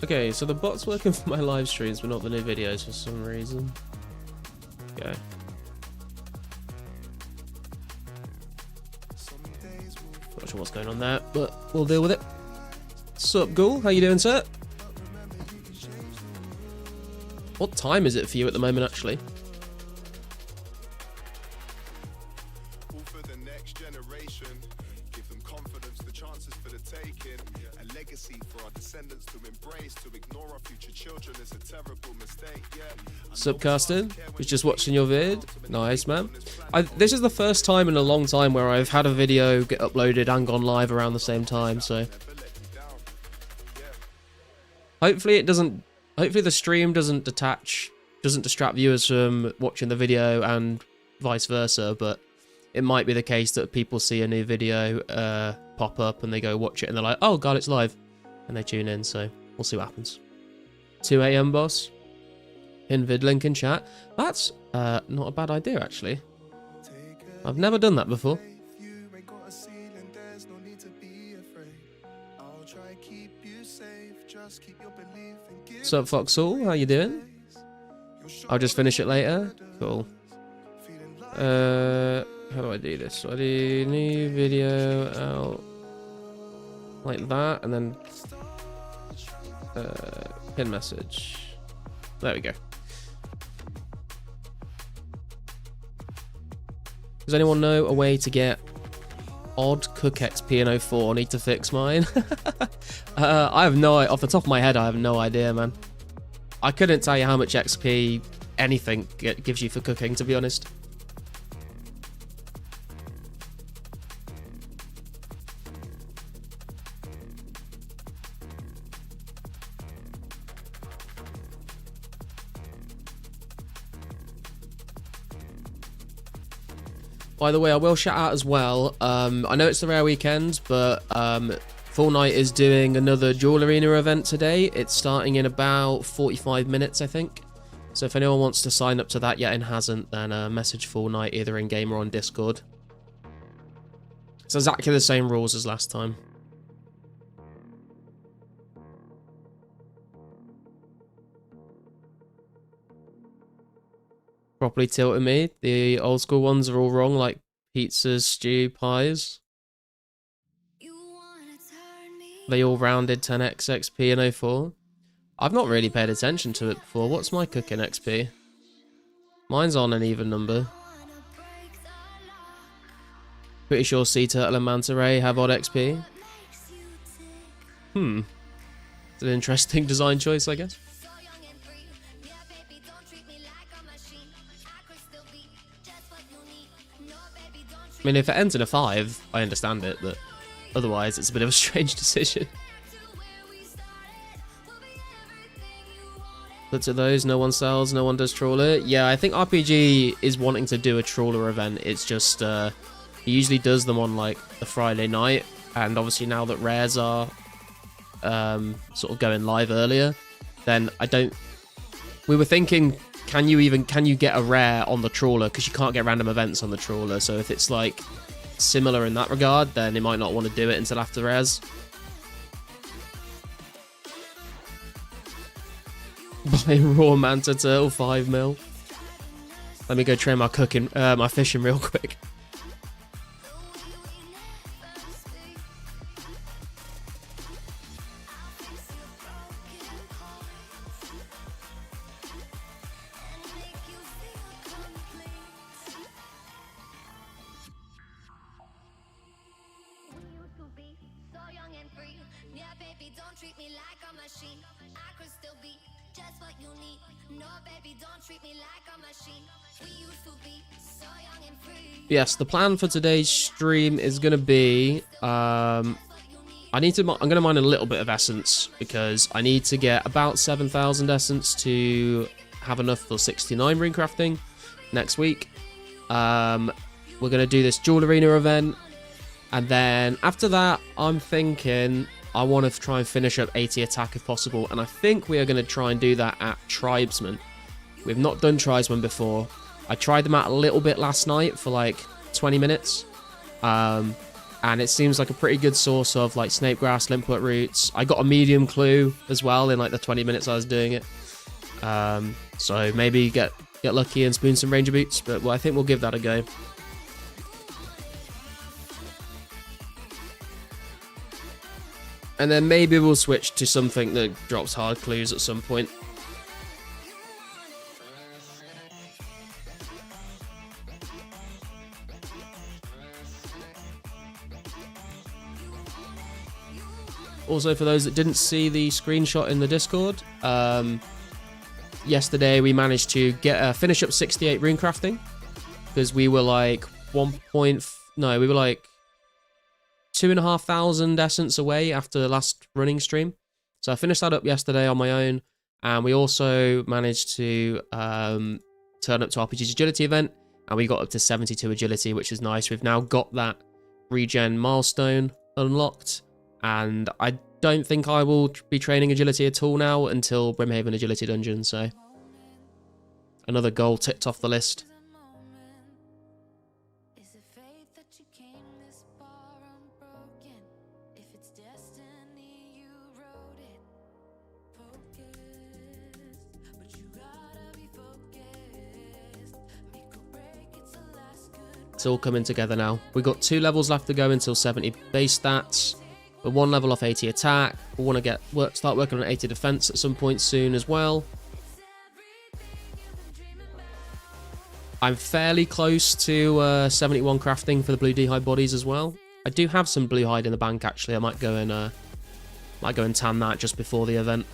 Okay, so the bot's working for my live streams, but not the new videos for some reason. Okay. Not sure what's going on there, but we'll deal with it. Sup, Ghoul? How you doing, sir? What time is it for you at the moment, actually? Subcasted, was just watching your vid. Nice, man. This is the first time in a long time where I've had a video get uploaded and gone live around the same time, so hopefully it doesn't. Hopefully the stream doesn't distract viewers from watching the video and vice versa. But it might be the case that people see a new video pop up and they go watch it and they're like, "Oh God, it's live," and they tune in. So we'll see what happens. 2 a.m. boss. Pin vid link in chat. That's not a bad idea, actually. I've never done that before. What's up, Foxall? How you doing? I'll just finish it later. Cool. How do I do this? So I do new video out like that, and then pin message. There we go. Does anyone know a way to get odd Cook XP in 04? I need to fix mine. I have no, off the top of my head, I have no idea, man. I couldn't tell you how much XP anything gives you for cooking, to be honest. By the way, I will shout out as well. I know it's the rare weekend, but Fortnite is doing another Duel Arena event today. It's starting in about 45 minutes, I think. So if anyone wants to sign up to that yet and hasn't, then message Fortnite either in game or on Discord. It's exactly the same rules as last time. Properly tilted me. The old school ones are all wrong, like pizzas, stew, pies. They all rounded 10x XP in 04. I've not really paid attention to it before. What's my cooking XP? Mine's on an even number. Pretty sure Sea Turtle and Manta Ray have odd XP. It's an interesting design choice, I guess. I mean, if it ends in a 5, I understand it, but otherwise it's a bit of a strange decision. Look at those, no one sells, no one does trawler. Yeah, I think RPG is wanting to do a trawler event. It's just, he usually does them on, like, the Friday night, and obviously now that rares are sort of going live earlier, then I don't... We were thinking... Can you get a rare on the trawler? Because you can't get random events on the trawler. So if it's like similar in that regard, then they might not want to do it until after res. Buy raw manta turtle 5 mil. Let me go train my cooking, my fishing real quick. Yes, the plan for today's stream is going to be, I'm going to mine a little bit of essence because I need to get about 7,000 essence to have enough for 69 rune crafting next week. We're going to do this Duel Arena event, and then after that, I'm thinking I want to try and finish up 80 attack if possible, and I think we are going to try and do that at Tribesman. We've not done Tribesman before. I tried them out a little bit last night for like 20 minutes. And And it seems like a pretty good source of like snape grass, limpet roots. I got a medium clue as well in like the 20 minutes I was doing it. So maybe get lucky and spoon some ranger boots, but well, I think we'll give that a go. And then maybe we'll switch to something that drops hard clues at some point. Also, for those that didn't see the screenshot in the Discord, yesterday we managed to finish up 68 rune crafting, because we were like we were like 2,500 essence away after the last running stream. So I finished that up yesterday on my own, and we also managed to turn up to RPG's agility event, and we got up to 72 agility, which is nice. We've now got that regen milestone unlocked, and I don't think I will be training agility at all now until Brimhaven agility dungeon, so another goal ticked off the list. It's all coming together now. We've got 2 levels left to go until 70 base stats. We're 1 level off 80 attack. We'll want to start working on 80 defense at some point soon as well. I'm fairly close to 71 crafting for the blue d'hide bodies as well. I do have some blue hide in the bank actually. I might go and tan that just before the event.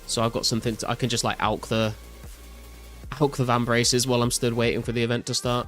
So I've got something I can just like alch the van braces while I'm stood waiting for the event to start.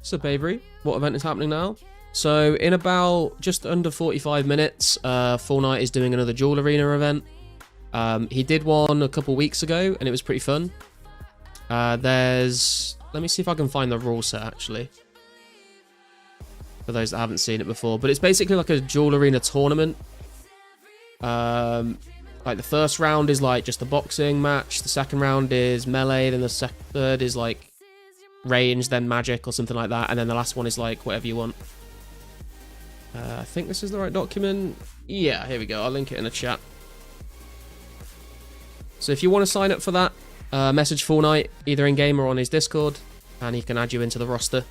So Avery, what event is happening now? So in about just under 45 minutes, Fortnite is doing another Duel Arena event. He did one a couple weeks ago, and it was pretty fun. Let me see if I can find the rule set, actually. For those that haven't seen it before. But it's basically like a Duel Arena tournament. Like the first round is like just a boxing match. The second round is melee. Then the third is like range, then magic or something like that. And then the last one is like whatever you want. I think this is the right document. Yeah, here we go. I'll link it in the chat. So if you want to sign up for that, message Fortnite either in game or on his Discord, and he can add you into the roster.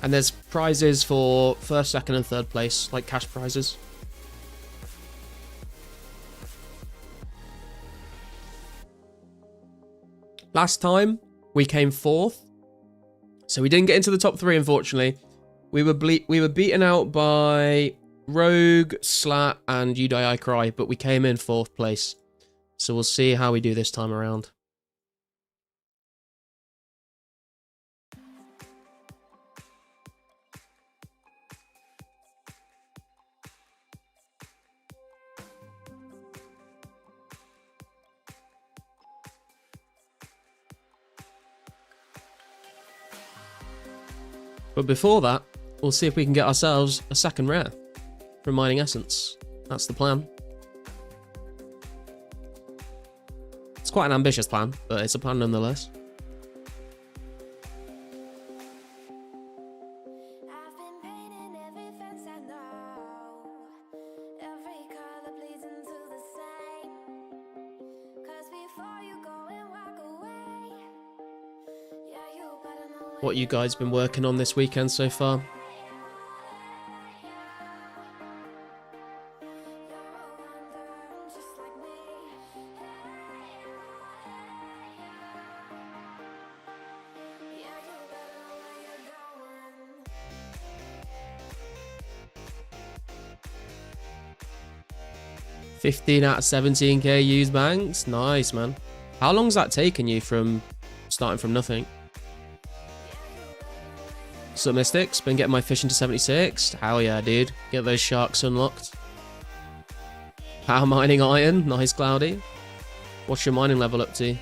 And there's prizes for first, second, and third place, like cash prizes. Last time we came 4th, so we didn't get into the top 3, unfortunately. We were beaten out by Rogue, Slat, and You Die I Cry, but we came in 4th place. So we'll see how we do this time around. But before that, we'll see if we can get ourselves a second rare from Mining Essence. That's the plan. It's quite an ambitious plan, but it's a plan nonetheless. What you guys been working on this weekend so far? $15 out of 17k used banks. Nice, man. How long's that taken you from starting from nothing? So Mystics, been getting my fishing to 76. Hell yeah, dude. Get those sharks unlocked. Power mining iron. Nice, Cloudy. What's your mining level up to?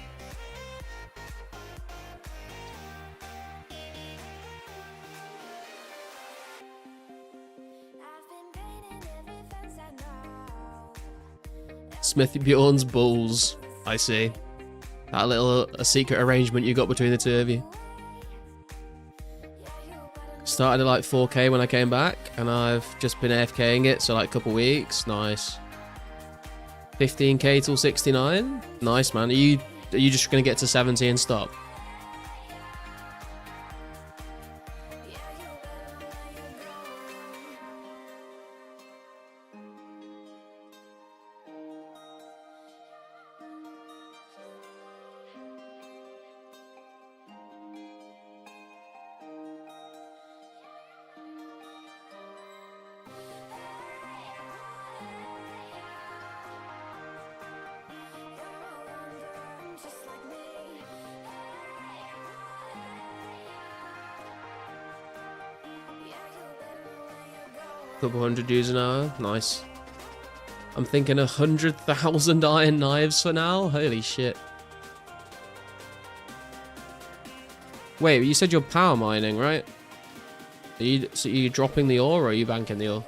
Smithy Bjorn's bulls. I see. That little a secret arrangement you got between the two of you. Started at like 4K when I came back, and I've just been AFKing it, so like a couple weeks. Nice. 15K till 69. Nice, man. Are you just gonna get to 70 and stop? Couple hundred dudes an hour. Nice. I'm thinking 100,000 iron knives for now. Holy shit. Wait, you said you're power mining, right? So are you dropping the ore or are you banking the ore?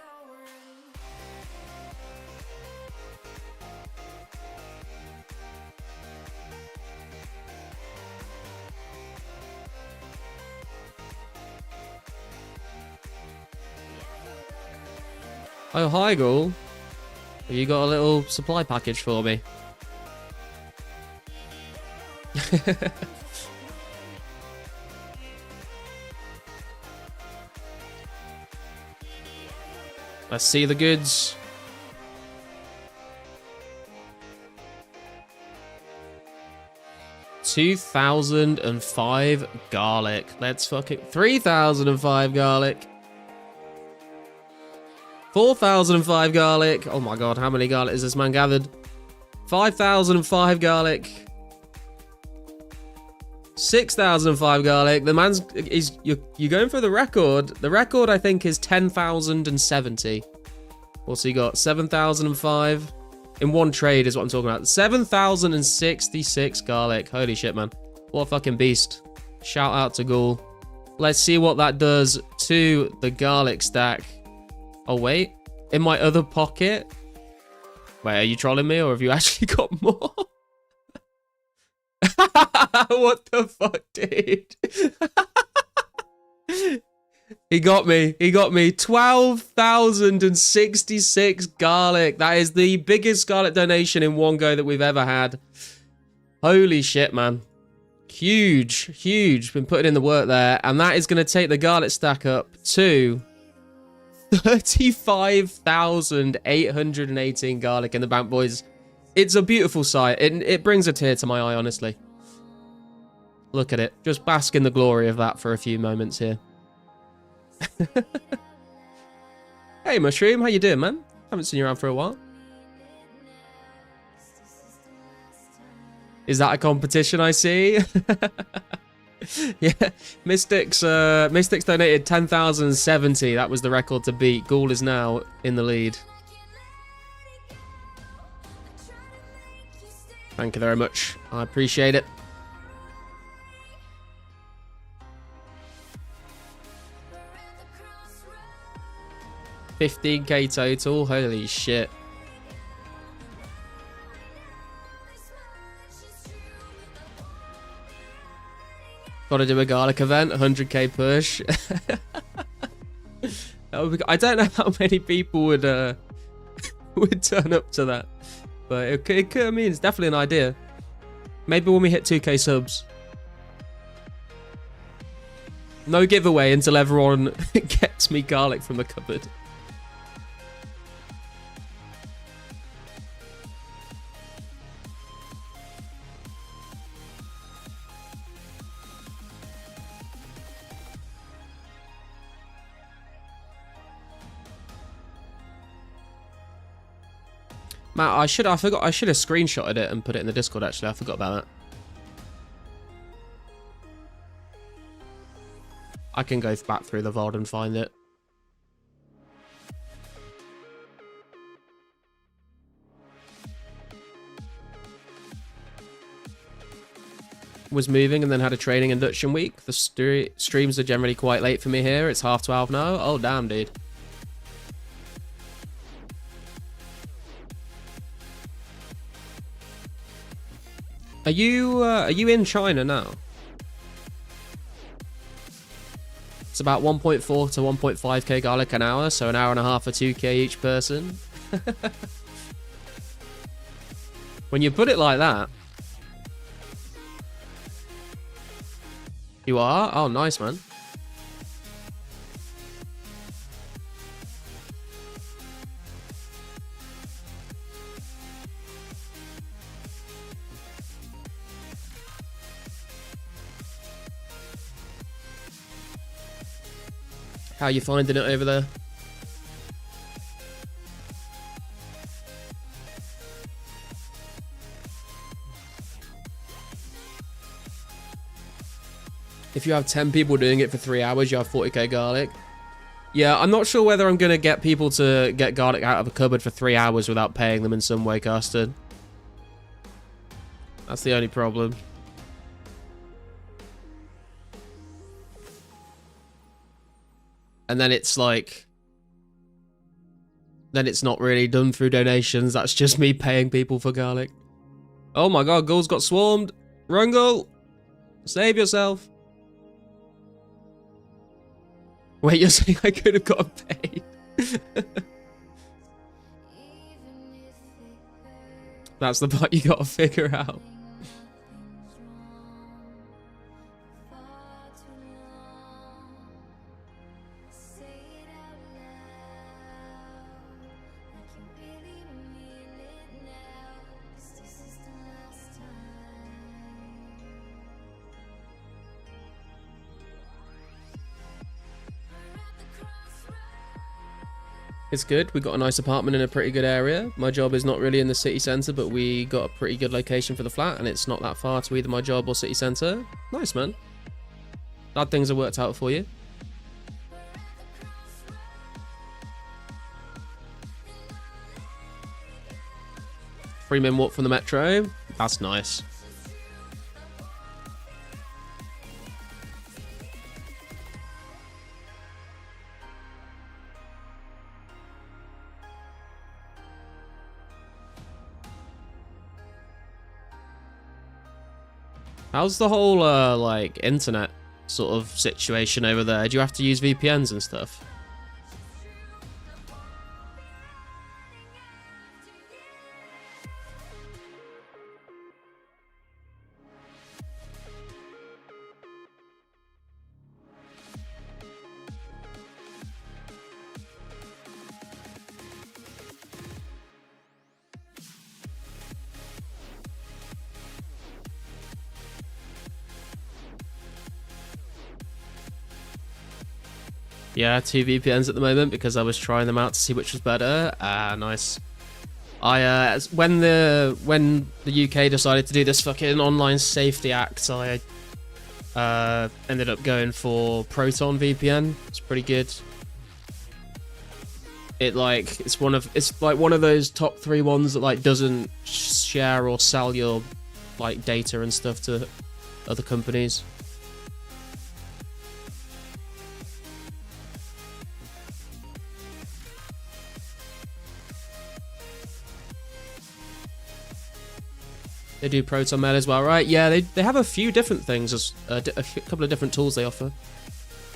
Oh, hi, Ghoul. Have you got a little supply package for me? Let's see the goods. $2,005 garlic. Let's fucking 3,005 garlic. 4,005 garlic. Oh my god, how many garlic has this man gathered? 5,005 garlic. 6,005 garlic. The man's you're going for the record. The record I think is 10,070. What's he got? 7,005 in one trade is what I'm talking about. 7,066 garlic. Holy shit, man! What a fucking beast! Shout out to Ghoul. Let's see what that does to the garlic stack. Oh, wait. In my other pocket? Wait, are you trolling me or have you actually got more? What the fuck, dude? He got me. He got me. 12,066 garlic. That is the biggest garlic donation in one go that we've ever had. Holy shit, man. Huge, huge. Been putting in the work there. And that is going to take the garlic stack up to 35,818 garlic in the bank, boys. It's a beautiful sight. It brings a tear to my eye, honestly. Look at it. Just bask in the glory of that for a few moments here. Hey, Mushroom. How you doing, man? Haven't seen you around for a while. Is that a competition I see? Yeah, Mystics donated 10,070. That was the record to beat. Ghoul is now in the lead. Thank you very much. I appreciate it. $15K total. Holy shit. Gotta do a garlic event, 100K push. I don't know how many people would turn up to that, but it could, I mean, it's definitely an idea. Maybe when we hit 2K subs. No giveaway until everyone gets me garlic from the cupboard. Matt, I should have screenshotted it and put it in the Discord, actually. I forgot about that. I can go back through the VOD and find it. was moving and then had a training induction week. The streams are generally quite late for me here. It's 12:30 now. Oh, damn, dude. Are you in China now? It's about 1.4 to 1.5k garlic an hour, so an hour and a half for 2k each person. When you put it like that. You are? Oh, nice, man. How you finding it over there? If you have 10 people doing it for 3 hours, you have 40k garlic. Yeah, I'm not sure whether I'm going to get people to get garlic out of a cupboard for 3 hours without paying them in some way, Custard. That's the only problem. And then it's like... Then it's not really done through donations. That's just me paying people for garlic. Oh my god, Gull's got swarmed. Run, Gull. Save yourself. Wait, you're saying I could have got paid? That's the part you gotta figure out. It's good. We got a nice apartment in a pretty good area. My job is not really in the city centre, but we got a pretty good location for the flat, and it's not that far to either my job or city centre. Nice, man. Glad things have worked out for you. 3-minute walk from the metro. That's nice. How's the whole, like, internet sort of situation over there? Do you have to use VPNs and stuff? Yeah, 2 VPNs at the moment because I was trying them out to see which was better. Ah, nice. I when the UK decided to do this fucking online safety act, I ended up going for Proton VPN. It's pretty good. It's like one of those top 3 ones that like doesn't share or sell your like data and stuff to other companies. They do Proton Mail as well, right? Yeah, they have a few different things, a couple of different tools they offer.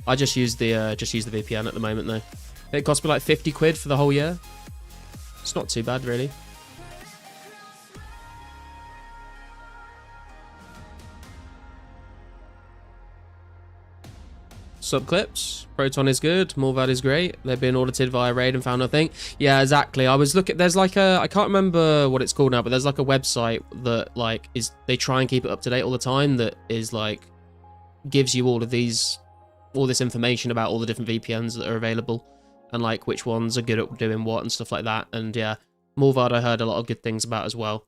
I just use the VPN at the moment though. It cost me like 50 quid for the whole year. It's not too bad really. Subclips. Proton is good. Morvad is great. They've been audited via raid and found nothing. Yeah, exactly. I was looking. There's like a. I can't remember what it's called now, but there's like a website that like is. They try and keep it up to date all the time. That is like gives you all this information about all the different VPNs that are available, and like which ones are good at doing what and stuff like that. And yeah, Morvad I heard a lot of good things about as well.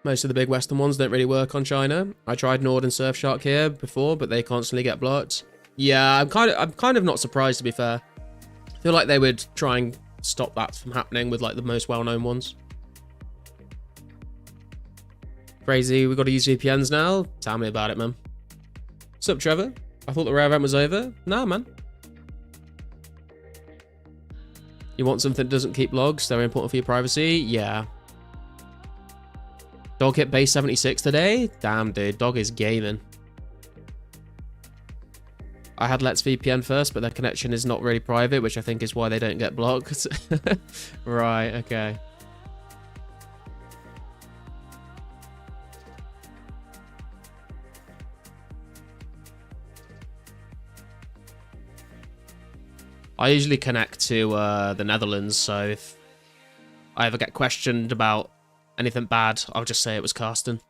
Most of the big Western ones don't really work on China. I tried Nord and Surfshark here before, but they constantly get blocked. Yeah, I'm kind of not surprised, to be fair. I feel like they would try and stop that from happening with like the most well-known ones. Crazy, we got to use VPNs now. Tell me about it, man. What's up, Trevor? I thought the rare event was over. Nah, man. You want something that doesn't keep logs? They're important for your privacy? Yeah. Dog hit base 76 today? Damn, dude. Dog is gaming. I had Let's VPN first, but their connection is not really private, which I think is why they don't get blocked. Right, okay. I usually connect to the Netherlands, so if I ever get questioned about anything bad, I'll just say it was Karsten.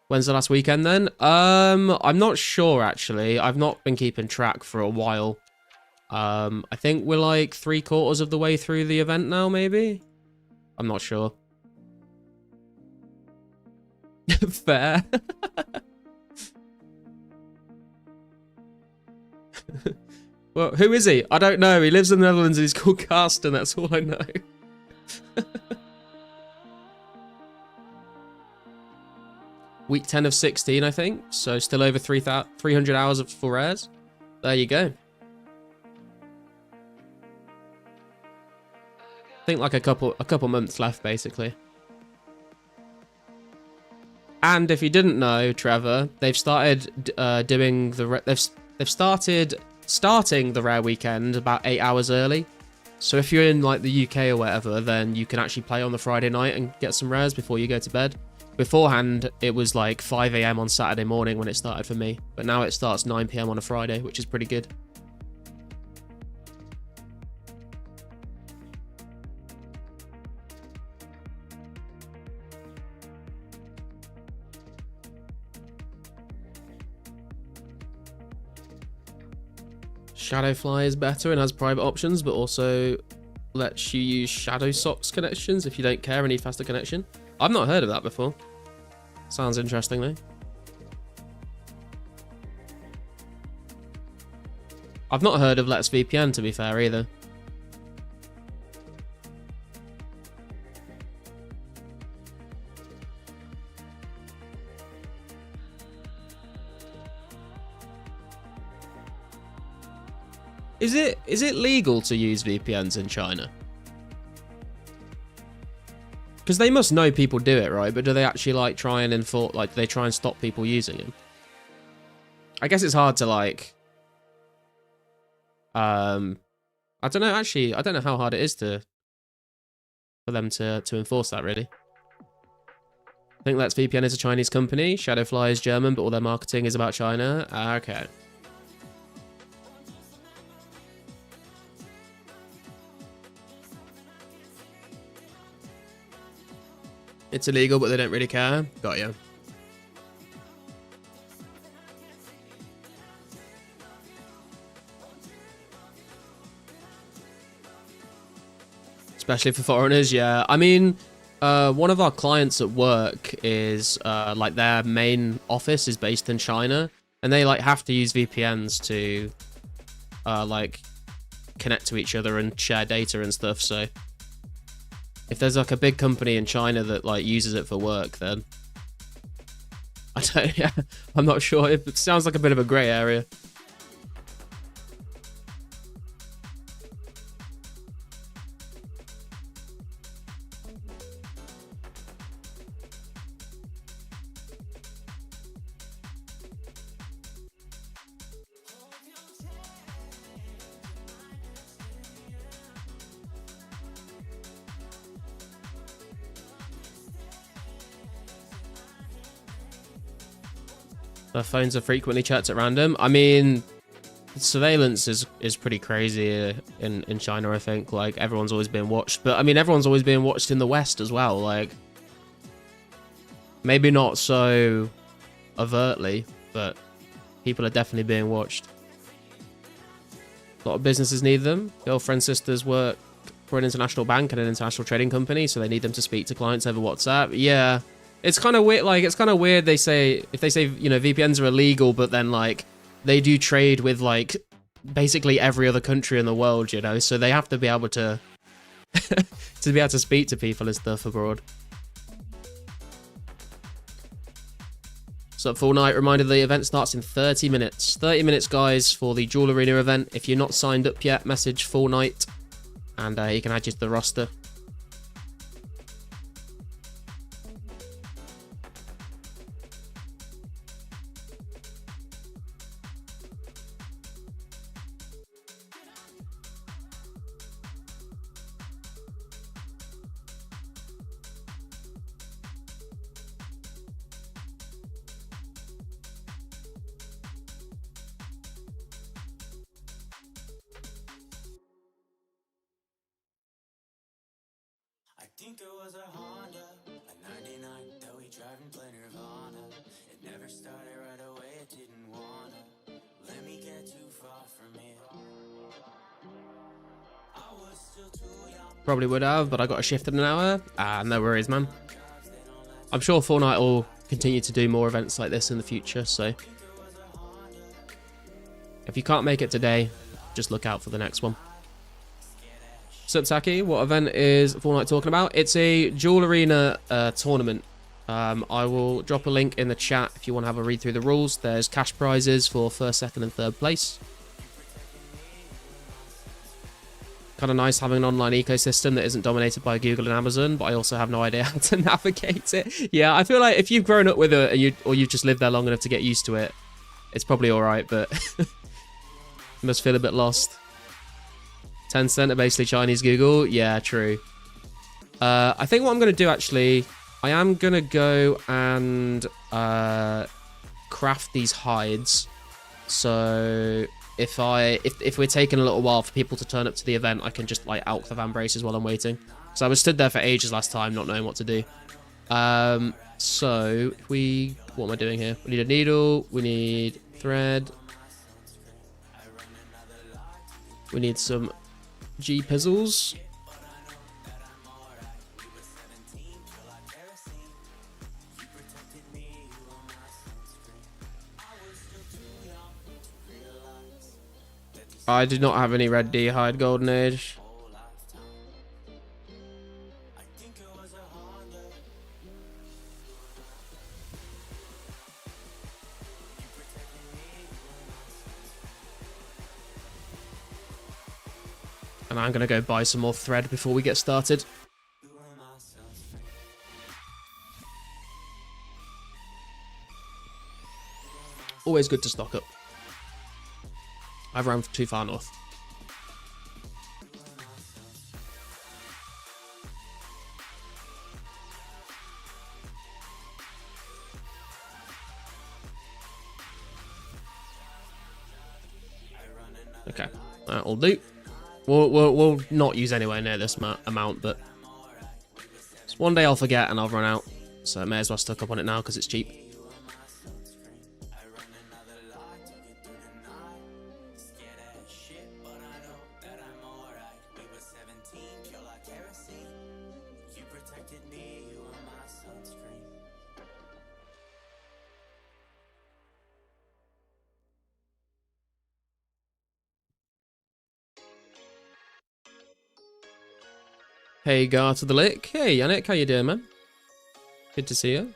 When's the last weekend then? I'm not sure actually. I've not been keeping track for a while. I think we're like 3/4 of the way through the event now, maybe? I'm not sure. Fair. Well, who is he? I don't know. He lives in the Netherlands and he's called Karsten, that's all I know. Week 10 of 16, I think. So still over 300 hours of full rares. There you go. I think like a couple months left, basically. And if you didn't know, Trevor, they've started doing the they've starting the rare weekend about 8 hours early. So if you're in like the UK or whatever, then you can actually play on the Friday night and get some rares before you go to bed. Beforehand, it was like 5 AM on Saturday morning when it started for me. But now it starts 9 PM on a Friday, which is pretty good. Shadowfly is better and has private options, but also lets you use Shadow Socks connections if you don't care and need faster connection. I've not heard of that before. Sounds interesting though. I've not heard of Let's VPN, to be fair, either. Is it legal to use VPNs in China? Because they must know people do it, right? But do they actually like try and enforce, like, do they try and stop people using them? I guess it's hard to like, I don't know, actually, I don't know how hard it is for them to enforce that, really. I think Let's VPN is a Chinese company. Shadowfly is German, but all their marketing is about China. Okay. It's illegal, but they don't really care. Got you. Especially for foreigners, yeah. I mean, one of our clients at work is, like, their main office is based in China. And they, like, have to use VPNs to, like, connect to each other and share data and stuff, so... If there's like a big company in China that like uses it for work, then I don't. Yeah, I'm not sure. It sounds like a bit of a grey area. Their phones are frequently checked at random. I mean, surveillance is pretty crazy in China, I think. Like, everyone's always being watched. But, I mean, everyone's always being watched in the West as well. Like, maybe not so overtly, but people are definitely being watched. A lot of businesses need them. Girlfriend, sisters, work for an international bank and an international trading company, so they need them to speak to clients over WhatsApp. Yeah, it's kind of weird. Like, it's kind of weird. They say, if they say, you know, VPNs are illegal, but then like they do trade with like basically every other country in the world, you know, so they have to be able to to be able to speak to people and stuff abroad. So Fortnite, reminder, the event starts in 30 minutes. 30 minutes, guys, for the Duel Arena event. If you're not signed up yet, message Fortnite, and he can add you to the roster. I think it was a Honda, a 99 that we drive and play Nirvana. It never started right away, it didn't wanna let me get too far from it. I was still too young. Probably would have, but I got a shift in an hour. No worries, man. I'm sure Fortnite will continue to do more events like this in the future, so if you can't make it today, just look out for the next one. Sup, Taki, what event is Fortnite talking about? It's a Duel Arena tournament. I will drop a link in the chat if you want to have a read through the rules. There's cash prizes for first, second, and third place. Kind of nice having an online ecosystem that isn't dominated by Google and Amazon, but I also have no idea how to navigate it. Yeah, I feel like if you've grown up with it or you've just lived there long enough to get used to it, it's probably all right, but you must feel a bit lost. Tencent are basically Chinese Google. Yeah, true. I think what I'm going to do, actually, I am going to go and craft these hides. So if we're taking a little while for people to turn up to the event, I can just like alch the van braces while I'm waiting. So I was stood there for ages last time, not knowing what to do. So if what am I doing here? We need a needle. We need thread. We need some G-pizzles. I do not have any red D hide golden age. And I'm going to go buy some more thread before we get started. Always good to stock up. I've ran too far north. Okay, that'll do. We'll not use anywhere near this amount, but one day I'll forget and I'll run out. So I may as well stock up on it now because it's cheap. Hey, Gar to the Lick. Hey, Yannick, how you doing, man? Good to see you.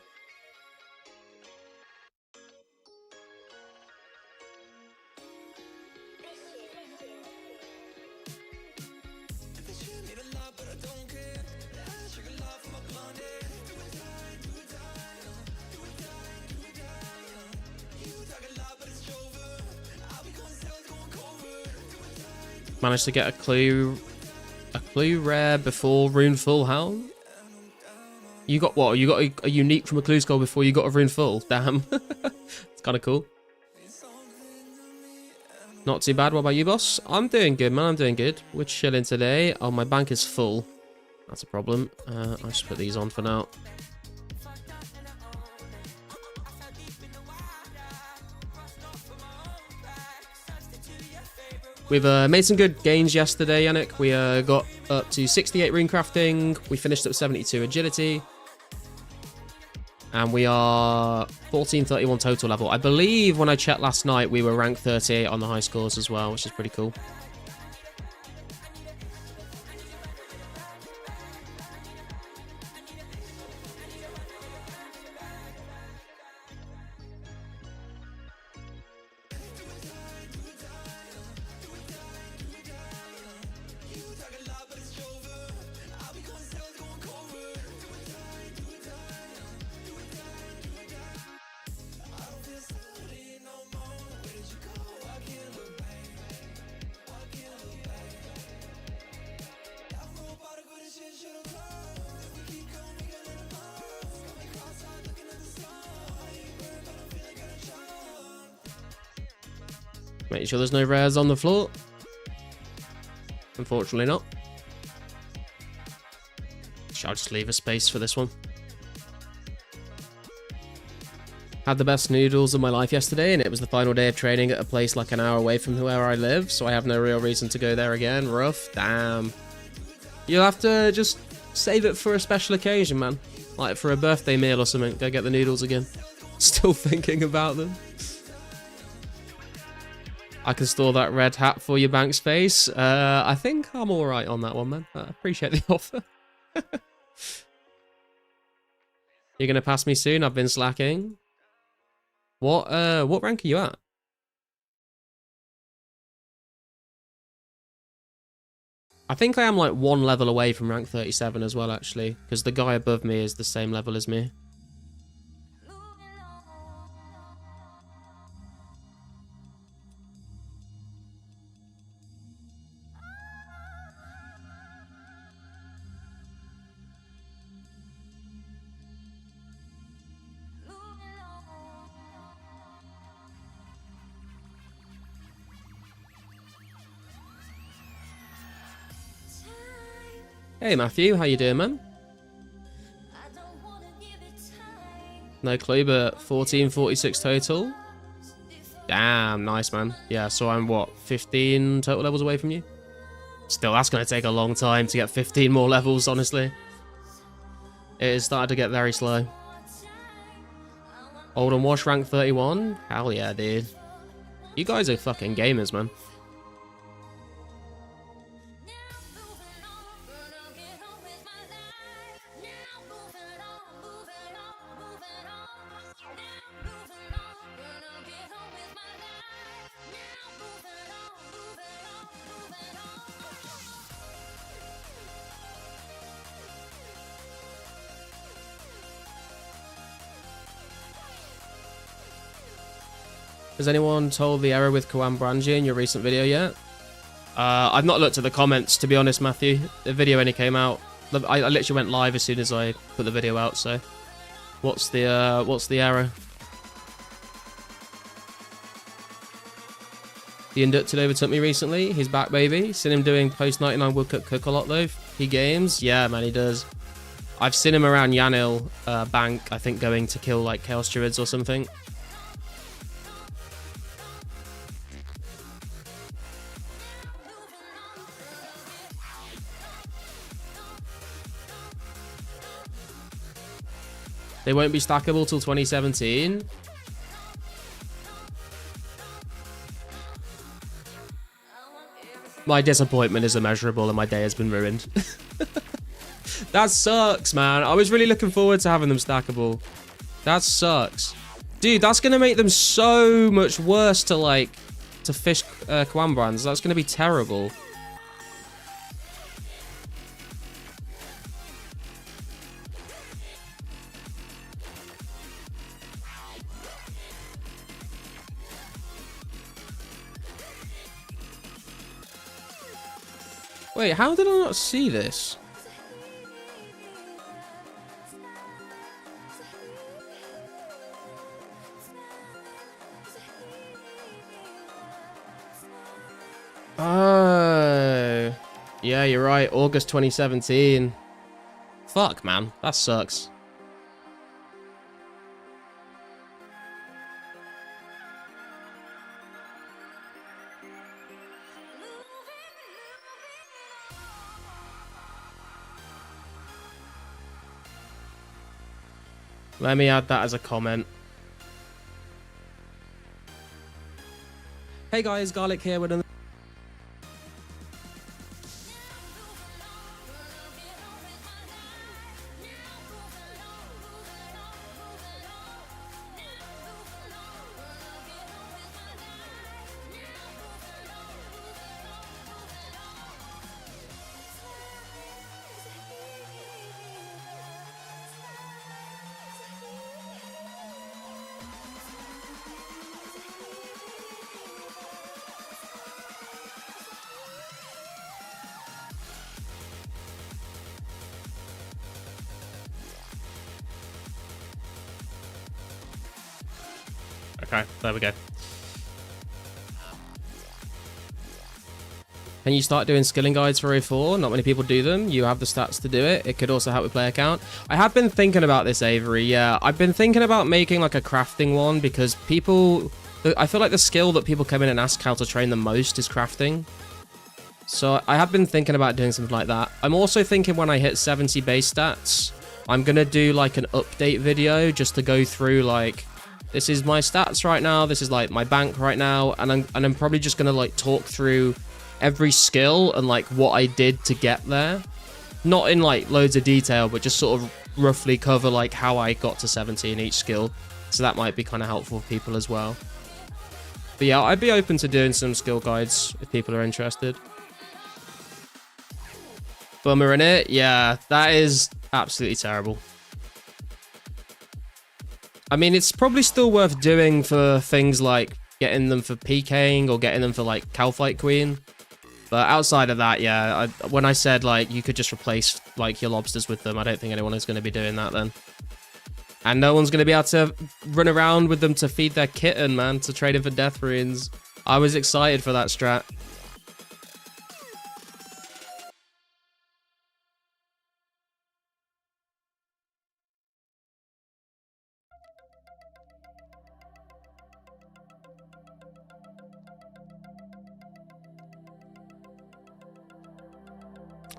Managed to get a clue rare before rune full. How? You got what? You got a unique from a clue skull before you got a rune full. Damn. It's kind of cool. Not too bad. What about you, boss? I'm doing good, man. I'm doing good. We're chilling today. Oh, my bank is full. That's a problem. I'll just put these on for now. We've made some good gains yesterday, Yannick. We got up to 68 rune crafting. We finished up 72 agility. And we are 1431 total level. I believe when I checked last night, we were ranked 38 on the high scores as well, which is pretty cool. Make sure there's no rares on the floor. Unfortunately not. Shall I just leave a space for this one? Had the best noodles of my life yesterday, and it was the final day of training at a place like an hour away from where I live, so I have no real reason to go there again. Rough. Damn. You'll have to just save it for a special occasion, man. Like for a birthday meal or something. Go get the noodles again. Still thinking about them. I can store that red hat for your bank space. I think I'm alright on that one, man. I appreciate the offer. You're gonna pass me soon? I've been slacking. What rank are you at? I think I am like one level away from rank 37 as well, actually. Because the guy above me is the same level as me. Hey Matthew, how you doing, man? No clue, but 1446 total. Damn, nice, man. Yeah, so I'm what, 15 total levels away from you? Still, that's gonna take a long time to get 15 more levels, honestly. It has started to get very slow. Old and Wash rank 31? Hell yeah, dude. You guys are fucking gamers, man. Has anyone told the error with Kawan Branji in your recent video yet? I've not looked at the comments, to be honest, Matthew. The video only came out. I literally went live as soon as I put the video out, so... What's the error? The Inducted overtook me recently. He's back, baby. Seen him doing post-99 World Cup cook a lot, though. He games. Yeah, man, he does. I've seen him around Yanil Bank, I think, going to kill, like, Chaos Druids or something. They won't be stackable till 2017. My disappointment is immeasurable and my day has been ruined. That sucks, man. I was really looking forward to having them stackable. That sucks. Dude, that's going to make them so much worse to fish Kwambrands. That's going to be terrible. Wait, how did I not see this? Oh. Yeah, you're right. August 2017. Fuck, man. That sucks. Let me add that as a comment. Hey guys, Garlic here with another. Okay, there we go. Can you start doing skilling guides for 04? Not many people do them. You have the stats to do it. It could also help with player count. I have been thinking about this, Avery. Yeah, I've been thinking about making like a crafting one because people... I feel like the skill that people come in and ask how to train the most is crafting. So I have been thinking about doing something like that. I'm also thinking when I hit 70 base stats, I'm going to do like an update video just to go through like... This is my stats right now. This is like my bank right now. And I'm probably just going to like talk through every skill and like what I did to get there. Not in like loads of detail, but just sort of roughly cover like how I got to 70 in each skill. So that might be kind of helpful for people as well. But yeah, I'd be open to doing some skill guides if people are interested. Bummer in it. Yeah, that is absolutely terrible. I mean, it's probably still worth doing for things like getting them for PKing or getting them for like Calfight Queen. But outside of that, yeah, when I said like you could just replace like your lobsters with them, I don't think anyone is going to be doing that then. And no one's going to be able to run around with them to feed their kitten, man, to trade him for death runes. I was excited for that strat.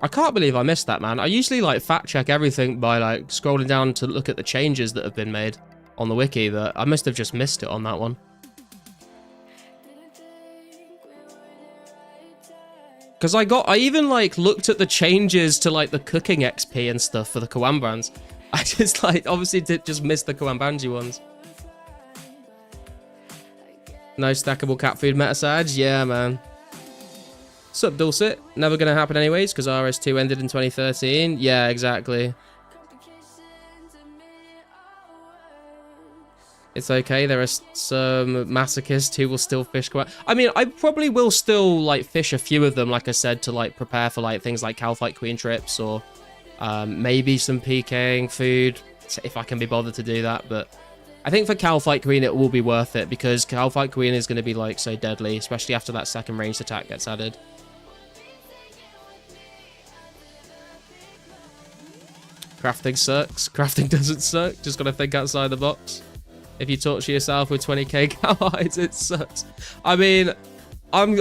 I can't believe I missed that, man. I usually like fact check everything by like scrolling down to look at the changes that have been made on the wiki, but I must have just missed it on that one. Because I even like looked at the changes to like the cooking XP and stuff for the Kawambans. I just like obviously did just miss the Kawambanji ones. No stackable cat food meta Sag? Yeah, man. Sup, Dulcet? Never gonna happen anyways, because RS2 ended in 2013. Yeah, exactly. It's okay, there are some masochists who will still fish. I mean, I probably will still, like, fish a few of them, like I said, to, like, prepare for, like, things like Calfight Queen trips, or maybe some PKing food, if I can be bothered to do that, but I think for Calfight Queen, it will be worth it, because Calfight Queen is going to be, like, so deadly, especially after that second ranged attack gets added. Crafting sucks. Crafting doesn't suck. Just gotta think outside the box. If you torture yourself with 20k cow hides, it sucks. I mean, I'm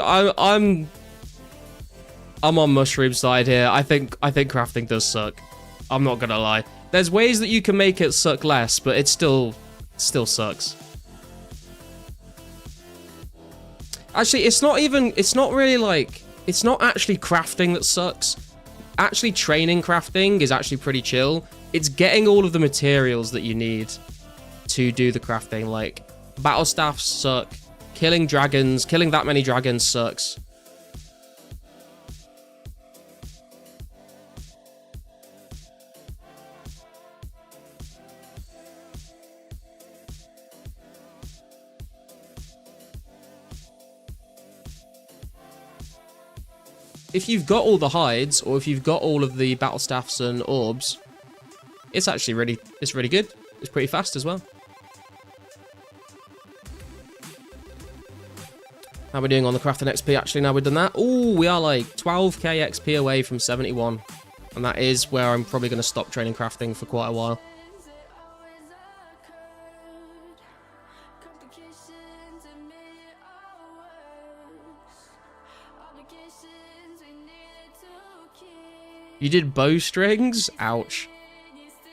on mushroom side here. I think crafting does suck. I'm not gonna lie. There's ways that you can make it suck less, but it still sucks. Actually, it's not really like, it's not actually crafting that sucks. Actually training crafting is actually pretty chill. It's getting all of the materials that you need to do the crafting. Like, battle staffs suck. Killing dragons, killing that many dragons sucks. If you've got all the hides, or if you've got all of the battle staffs and orbs, it's actually really good. It's pretty fast as well. How are we doing on the crafting XP actually now we've done that? Oh, we are like 12k XP away from 71. And that is where I'm probably going to stop training crafting for quite a while. You did bowstrings? Ouch.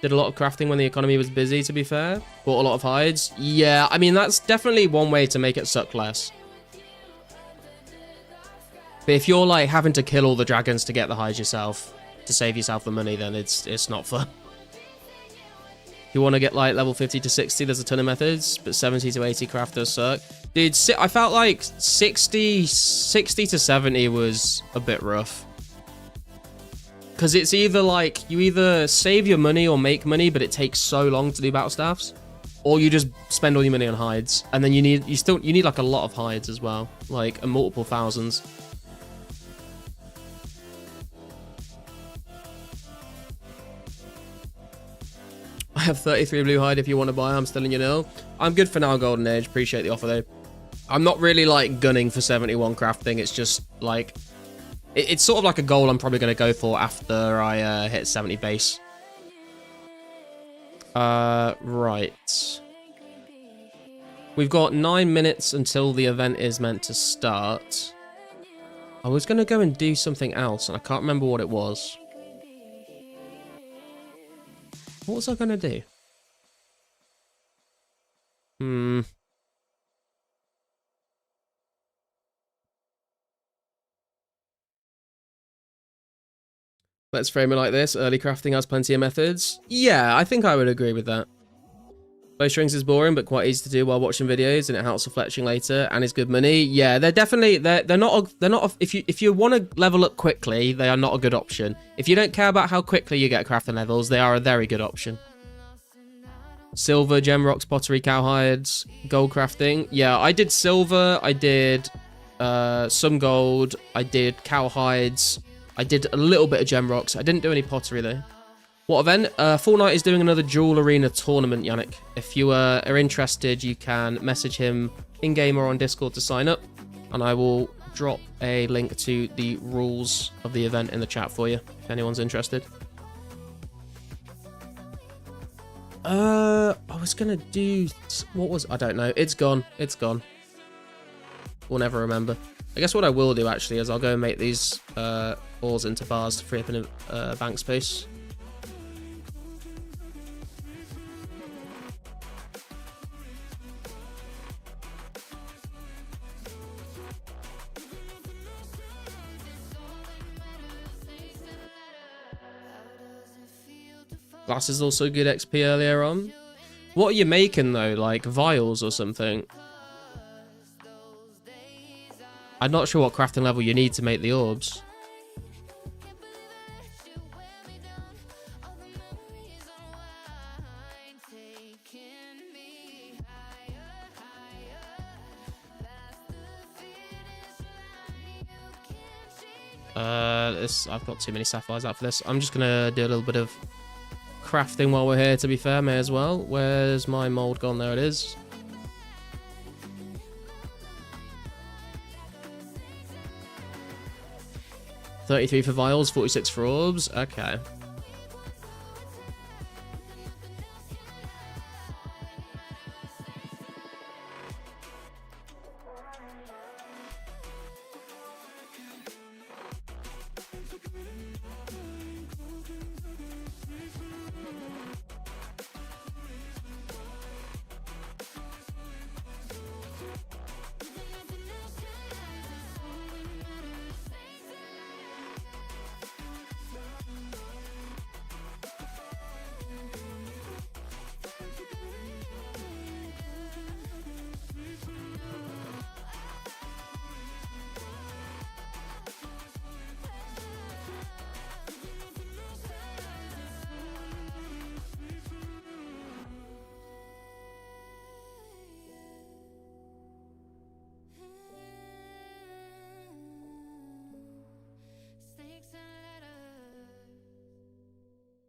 Did a lot of crafting when the economy was busy, to be fair. Bought a lot of hides. Yeah, I mean, that's definitely one way to make it suck less. But if you're, like, having to kill all the dragons to get the hides yourself, to save yourself the money, then it's not fun. If you want to get, like, level 50 to 60, there's a ton of methods, but 70 to 80 crafters suck. Dude, I felt like 60 to 70 was a bit rough. Because it's either, like, you either save your money or make money, but it takes so long to do battle staffs, or you just spend all your money on hides, and then you need, like, a lot of hides as well, like, multiple thousands. I have 33 blue hide if you want to buy. I'm still in your know. I'm good for now, Golden Age. Appreciate the offer, though. I'm not really, like, gunning for 71 crafting. It's just, like... It's sort of like a goal I'm probably going to go for after I hit 70 base. Right. We've got 9 minutes until the event is meant to start. I was going to go and do something else, and I can't remember what it was. What was I going to do? Let's frame it like this. Early crafting has plenty of methods. Yeah, I think I would agree with that. Bowstrings is boring, but quite easy to do while watching videos, and it helps with fletching later, and is good money. Yeah, they're definitely, they're not, if you want to level up quickly, they are not a good option. If you don't care about how quickly you get crafting levels, they are a very good option. Silver, gem rocks, pottery, cowhides, gold crafting. Yeah, I did silver, I did some gold, I did cowhides, I did a little bit of gem rocks. I didn't do any pottery though. What event? Fortnite is doing another Duel Arena tournament, Yannick. If you are interested, you can message him in-game or on Discord to sign up, and I will drop a link to the rules of the event in the chat for you, if anyone's interested. I was gonna do... What was... I don't know. It's gone. It's gone. We'll never remember. I guess what I will do, actually, is I'll go and make these ores into bars to free up in bank space. Glass is also good XP earlier on. What are you making, though? Like, vials or something? I'm not sure what crafting level you need to make the orbs. I've got too many sapphires out for this. I'm just gonna do a little bit of crafting while we're here, to be fair. May as well. Where's my mold gone? There it is. $33 for vials, 46 for orbs. Okay.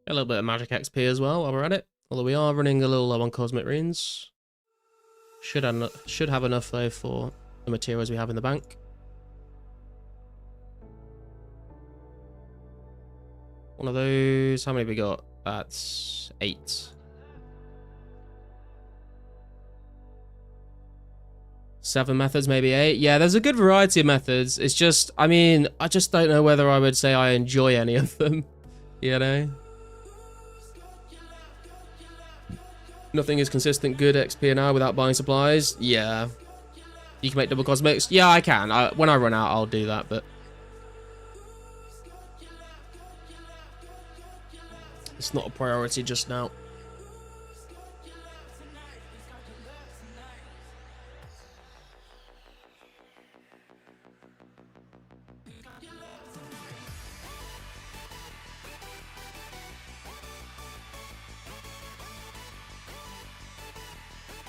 A little bit of magic XP as well while we're at it. Although we are running a little low on cosmic runes. Should have enough though for the materials we have in the bank. One of those. How many have we got? That's 8. 7 methods, maybe 8. Yeah, there's a good variety of methods. It's just, I mean, I just don't know whether I would say I enjoy any of them. You know? Nothing is consistent good XP now without buying supplies. Yeah. You can make double cosmetics. Yeah, I can. When I run out, I'll do that, but it's not a priority just now.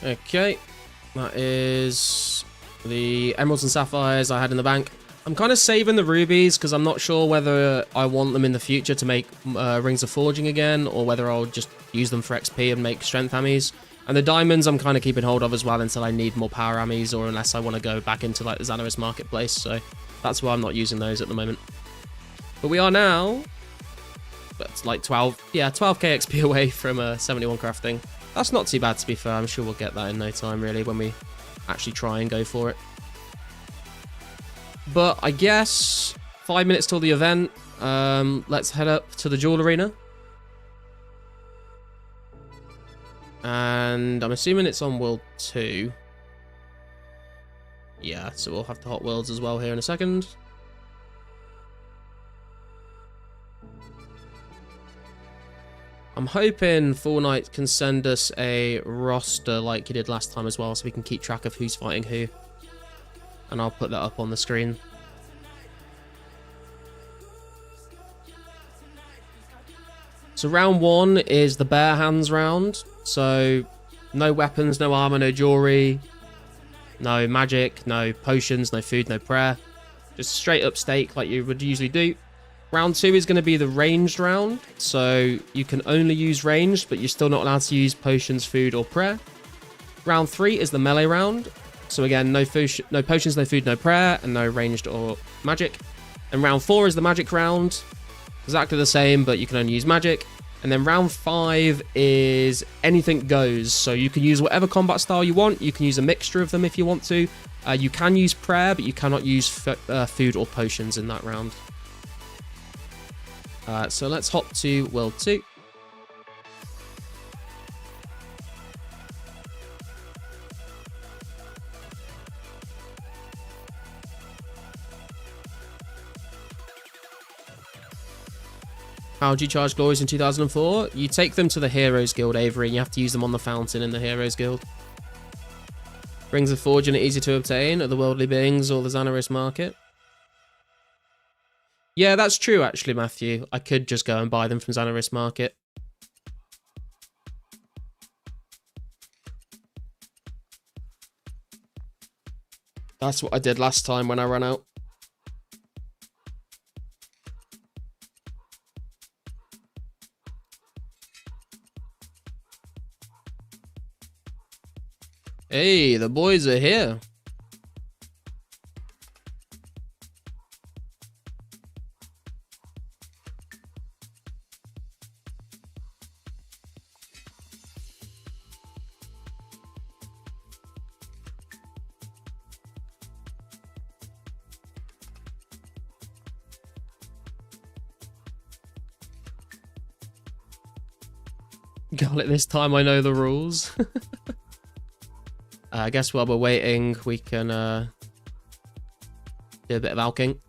Okay, that is the emeralds and sapphires I had in the bank. I'm kind of saving the rubies because I'm not sure whether I want them in the future to make rings of forging again, or whether I'll just use them for XP and make strength ammies. And the diamonds I'm kind of keeping hold of as well until I need more power ammies, or unless I want to go back into like the Xanaris marketplace. So that's why I'm not using those at the moment. But we are now, that's like 12k XP away from 71 crafting. That's not too bad, to be fair. I'm sure we'll get that in no time, really, when we actually try and go for it. But I guess 5 minutes till the event. Let's head up to the Duel Arena. And I'm assuming it's on World 2. Yeah, so we'll have the Hot Worlds as well here in a second. I'm hoping Fortnite can send us a roster like he did last time as well, so we can keep track of who's fighting who. And I'll put that up on the screen. So round 1 is the bare hands round. So no weapons, no armor, no jewelry, no magic, no potions, no food, no prayer. Just straight up stake like you would usually do. Round 2 is going to be the ranged round, so you can only use ranged, but you're still not allowed to use potions, food, or prayer. Round 3 is the melee round, so again, no potions, no food, no prayer, and no ranged or magic. And round 4 is the magic round, exactly the same, but you can only use magic. And then round 5 is anything goes, so you can use whatever combat style you want. You can use a mixture of them if you want to. You can use prayer, but you cannot use food or potions in that round. So let's hop to World 2. How do you charge glories in 2004? You take them to the Heroes Guild, Avery, and you have to use them on the fountain in the Heroes Guild. Rings of Fortune are easy to obtain at the Worldly Beings or the Xanaris market. Yeah, that's true, actually, Matthew. I could just go and buy them from Xanaris Market. That's what I did last time when I ran out. Hey, the boys are here. Garlic, this time I know the rules. I guess while we're waiting, we can do a bit of alking.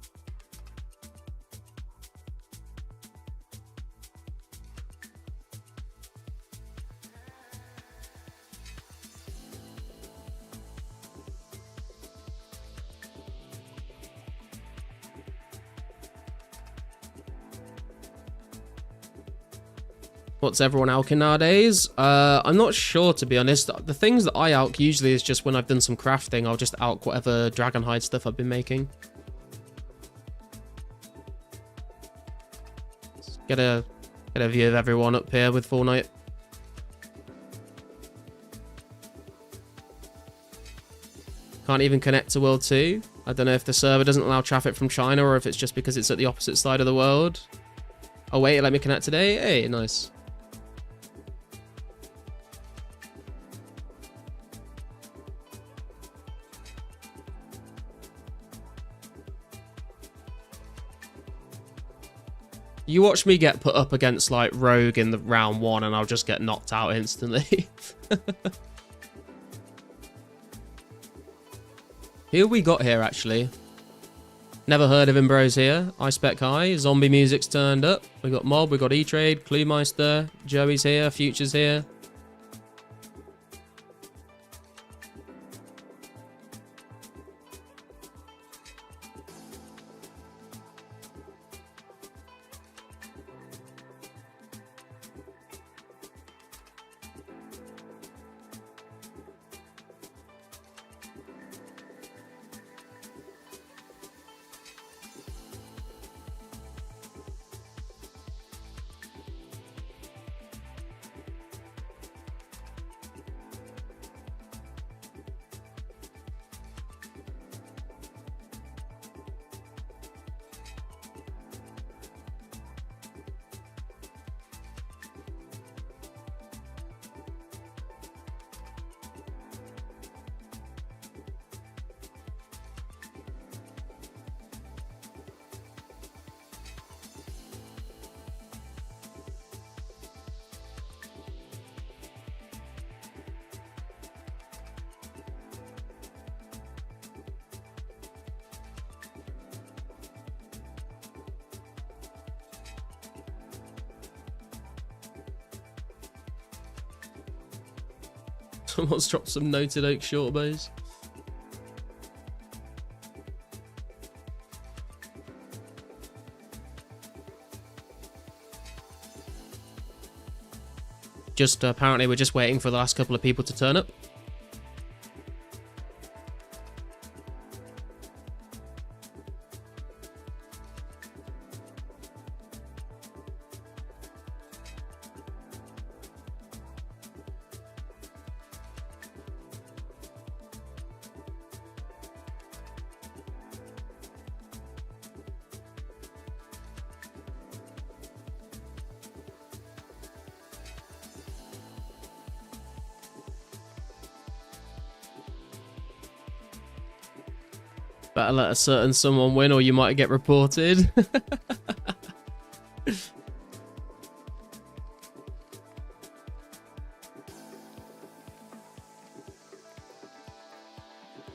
What's everyone alking nowadays? I'm not sure, to be honest. The things that I alk usually is just when I've done some crafting. I'll just alk whatever dragonhide stuff I've been making. Let's get a view of everyone up here with Fortnite. Can't even connect to World 2. I don't know if the server doesn't allow traffic from China or if it's just because it's at the opposite side of the world. Oh wait, let me connect today. Hey, nice. You watch me get put up against like Rogue in the round 1 and I'll just get knocked out instantly. Who have we got here, actually? Never heard of him, bros here. I spec high. Zombie music's turned up. We got Mob, we got E-Trade, Cluemeister, Joey's here, Future's here. Someone's dropped some noted oak short bows. Just apparently we're just waiting for the last couple of people to turn up. Better let a certain someone win or you might get reported.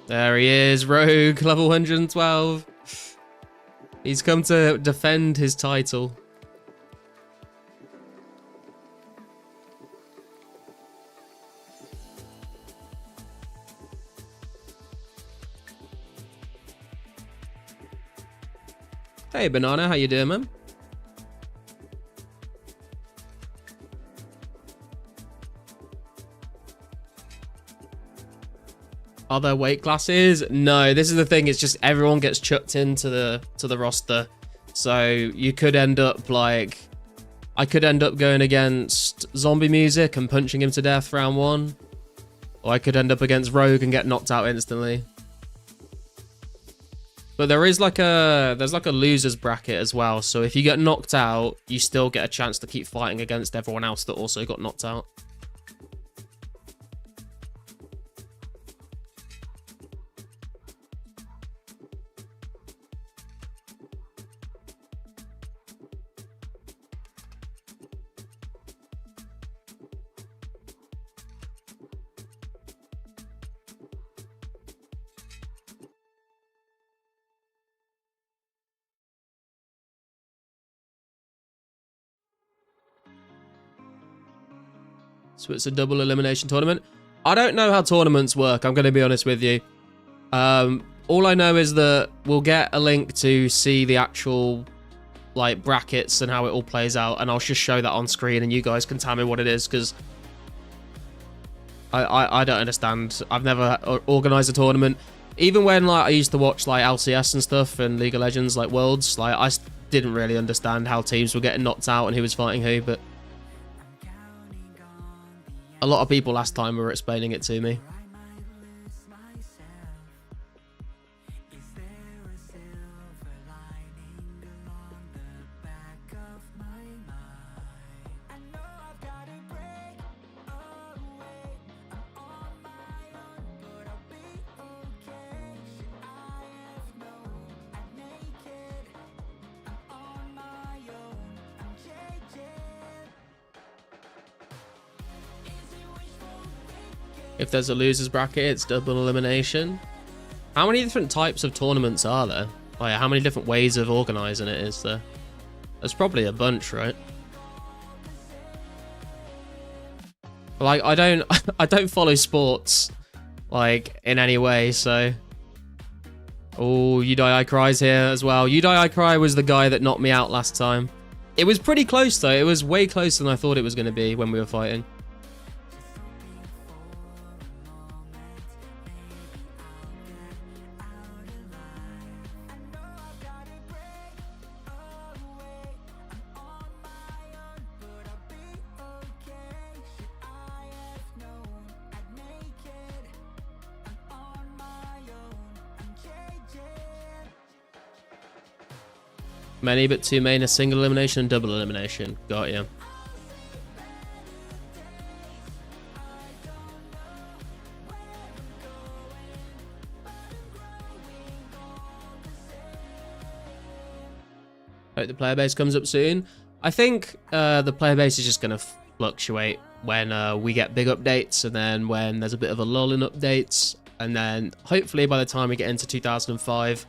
There he is, Rogue, level 112. He's come to defend his title. Hey Banana, how you doing, man? Are there weight classes? No, this is the thing. It's just everyone gets chucked into the roster. So you could end up like, I could end up going against Zombie Music and punching him to death round 1, or I could end up against Rogue and get knocked out instantly. But there's like a losers bracket as well. So if you get knocked out, you still get a chance to keep fighting against everyone else that also got knocked out. So it's a double elimination tournament. I don't know how tournaments work, I'm going to be honest with you. All I know is that we'll get a link to see the actual like brackets and how it all plays out, and I'll just show that on screen and you guys can tell me what it is, because I don't understand. I've never organized a tournament. Even when like I used to watch like LCS and stuff and League of Legends, like Worlds, like I didn't really understand how teams were getting knocked out and who was fighting who, but a lot of people last time were explaining it to me. If there's a loser's bracket, it's double elimination. How many different types of tournaments are there? Like, how many different ways of organising it is there? There's probably a bunch, right? But like, I don't follow sports, like, in any way, so... Oh, You Die I Cry's here as well. You Die I Cry was the guy that knocked me out last time. It was pretty close, though. It was way closer than I thought it was going to be when we were fighting. Many but two main, a single elimination and double elimination. Got you. Hope the player base comes up soon. I think the player base is just going to fluctuate when we get big updates, and then when there's a bit of a lull in updates, and then hopefully by the time we get into 2005,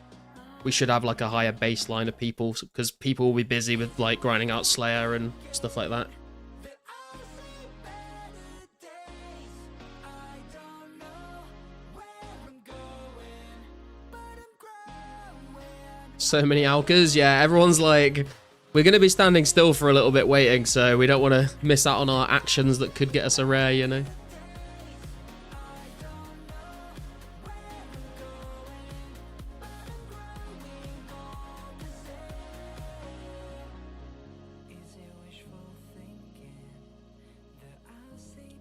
we should have like a higher baseline of people, because people will be busy with like grinding out Slayer and stuff like that. So many Alkas, yeah, everyone's like, we're going to be standing still for a little bit waiting, so we don't want to miss out on our actions that could get us a rare, you know?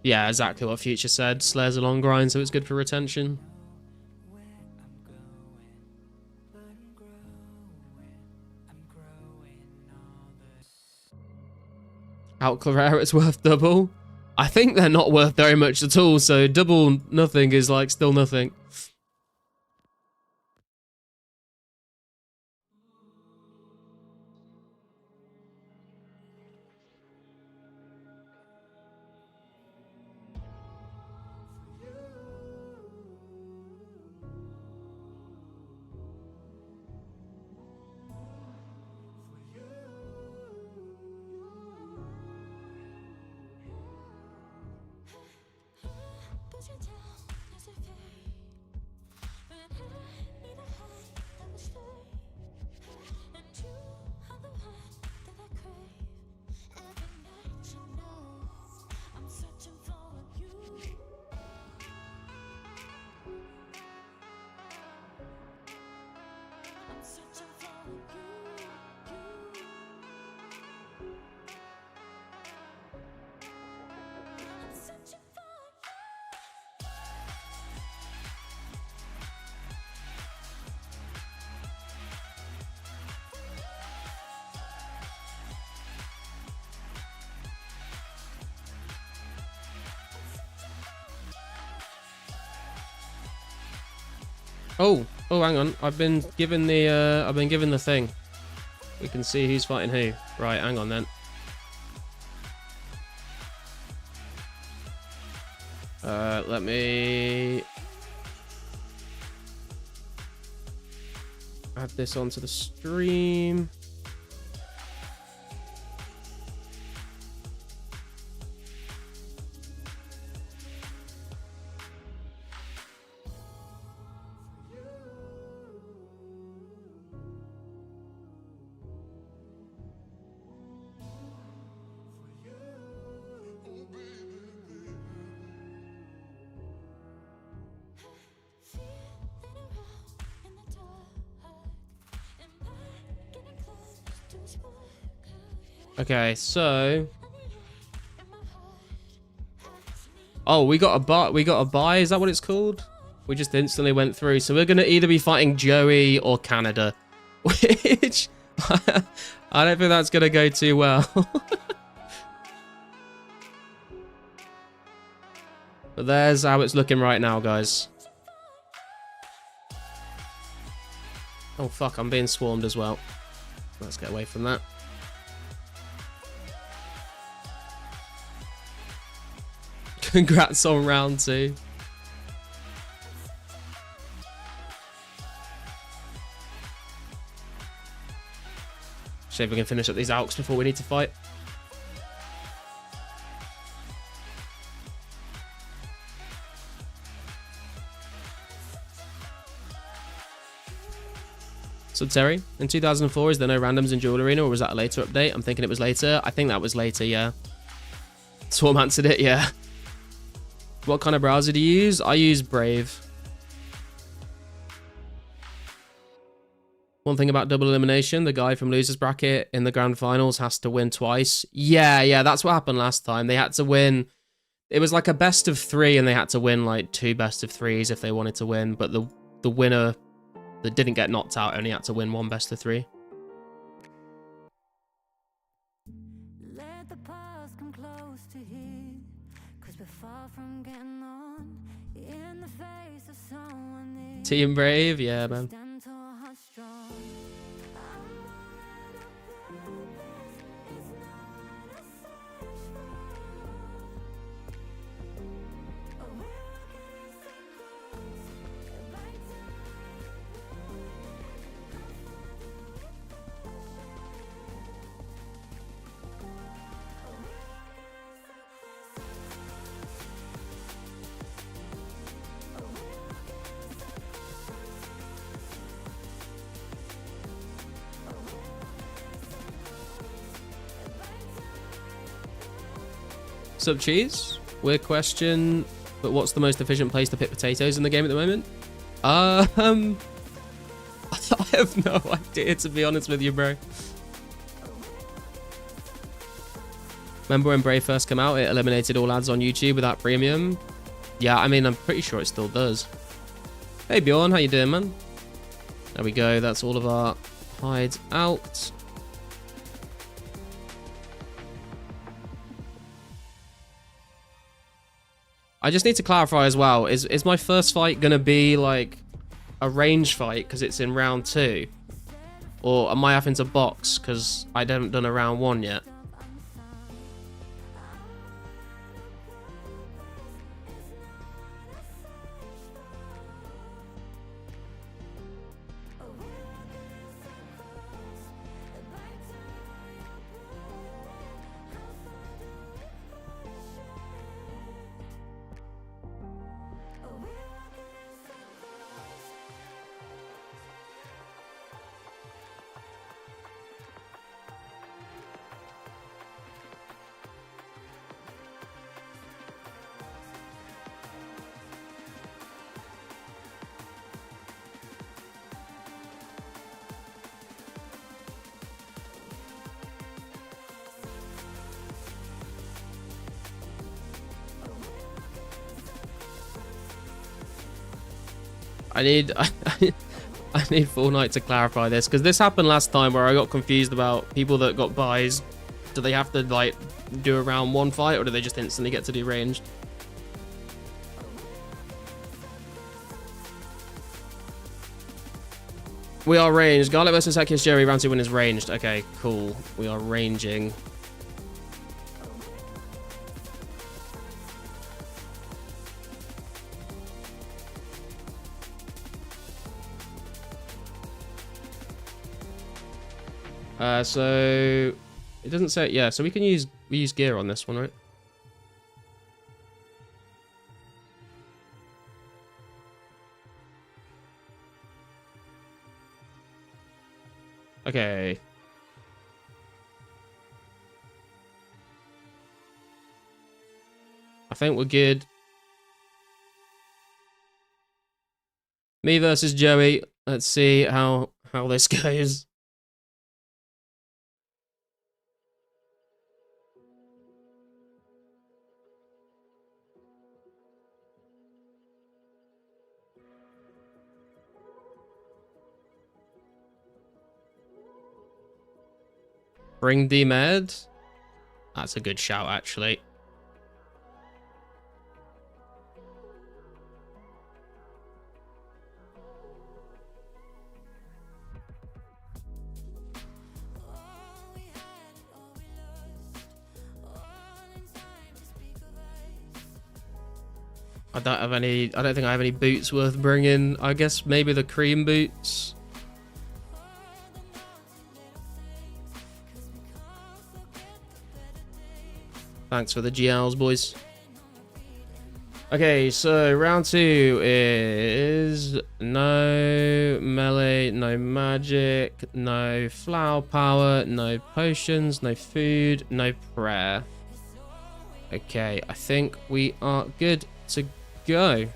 Yeah, exactly what Future said. Slayer's a long grind, so it's good for retention. Out Clavera, it's worth double. I think they're not worth very much at all, so double nothing is like still nothing. Oh, hang on. I've been given the thing. We can see who's fighting who. Right, hang on then. Let me add this onto the stream. Okay, so we got a buy, is that what it's called? We just instantly went through. So we're gonna either be fighting Joey or Canada. Which I don't think that's gonna go too well. But there's how it's looking right now, guys. Oh fuck, I'm being swarmed as well. Let's get away from that. Congrats on round 2. See if we can finish up these alks before we need to fight. So Terry, in 2004, is there no randoms in Duel Arena, or was that a later update? I'm thinking it was later. I think that was later, yeah. Swarm answered it, yeah. What kind of browser do you use? I use Brave. One thing about double elimination, the guy from Losers Bracket in the grand finals has to win twice. Yeah, that's what happened last time. They had to win. It was like a best of 3, and they had to win like 2 best of 3s if they wanted to win, but the winner that didn't get knocked out only had to win 1 best of 3. Let the past come close to here, 'cause we're far from getting on in the face of someone near. Team Brave, yeah, man. Stand tall, heart strong. I'm running up the it's not what I search for. Oh, we're getting so close. By time. Sub cheese? Weird question, but what's the most efficient place to pick potatoes in the game at the moment? I have no idea, to be honest with you, bro. Remember when Brave first came out, it eliminated all ads on YouTube without premium? Yeah, I mean, I'm pretty sure it still does. Hey Bjorn, how you doing, man? There we go, that's all of our hides out. I just need to clarify as well, is my first fight going to be like a range fight because it's in round 2? Or am I having to box because I haven't done a round 1 yet? I need Fortnite to clarify this, because this happened last time where I got confused about people that got buys. Do they have to like do a round 1 fight, or do they just instantly get to do ranged? We are ranged. Garlic versus Aki's Jerry, round 2 win is ranged. Okay, cool. We are ranging. So it doesn't say, yeah, so we use gear on this one, right? Okay. I think we're good. Me versus Joey. Let's see how this goes. Bring D-Med. That's a good shout, actually. I don't think I have any boots worth bringing. I guess maybe the cream boots. Thanks for the GLs, boys. Okay, so round 2 is no melee, no magic, no flower power, no potions, no food, no prayer. Okay, I think we are good to go.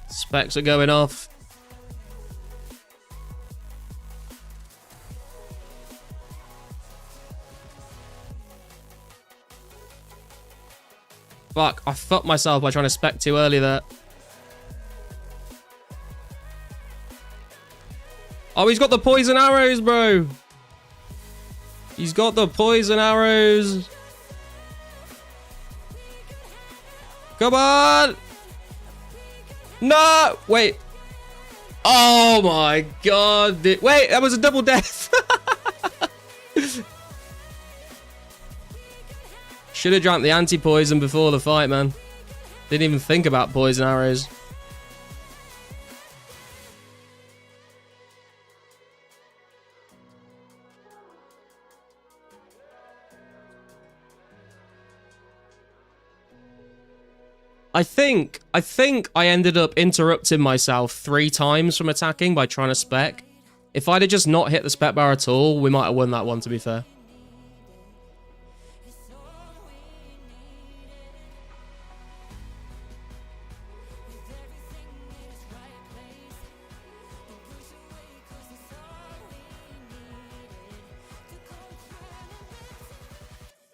Specs are going off. Fuck, I fucked myself by trying to spec too early there. Oh, he's got the poison arrows, bro. He's got the poison arrows. Come on. No, wait. Oh my god. Wait, that was a double death. Should have drank the anti-poison before the fight, man. Didn't even think about poison arrows. I think I ended up interrupting myself 3 times from attacking by trying to spec. If I'd have just not hit the spec bar at all, we might have won that one, to be fair.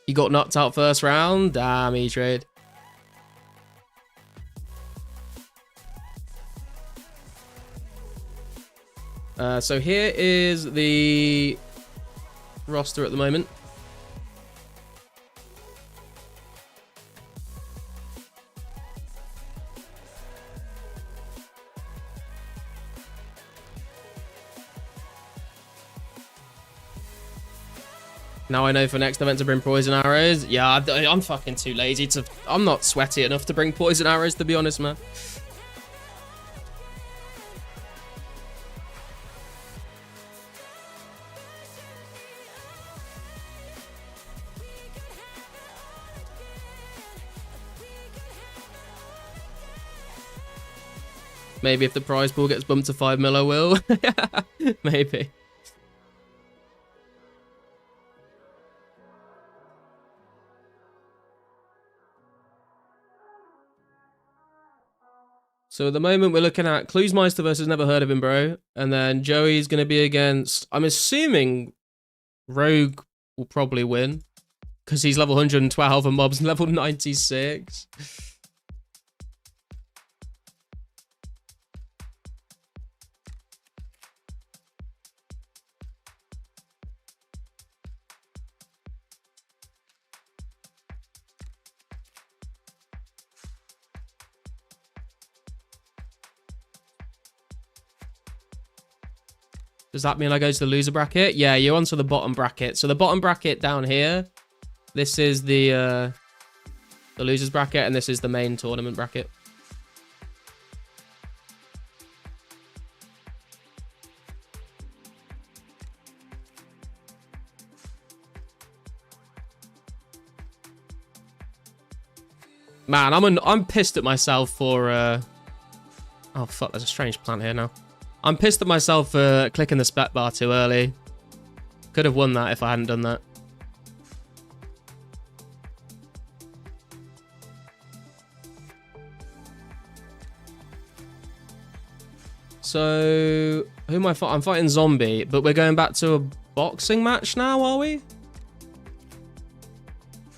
You got knocked out first round? Damn, E-Trade. So here is the roster at the moment. Now I know for next event to bring poison arrows. Yeah, I'm fucking too lazy to... I'm not sweaty enough to bring poison arrows, to be honest, man. Maybe if the prize pool gets bumped to 5 mil, I will. Maybe. So at the moment, we're looking at Cluesmeister versus Never Heard of Him, Bro. And then Joey's going to be against... I'm assuming Rogue will probably win. Because he's level 112 and Mob's level 96. Does that mean I go to the loser bracket? Yeah, you're onto the bottom bracket. So the bottom bracket down here, this is the losers bracket, and this is the main tournament bracket. Man, I'm pissed at myself for oh fuck, there's a strange plant here now. I'm pissed at myself for clicking the spec bar too early. Could have won that if I hadn't done that. So, who am I fighting? I'm fighting Zombie, but we're going back to a boxing match now, are we?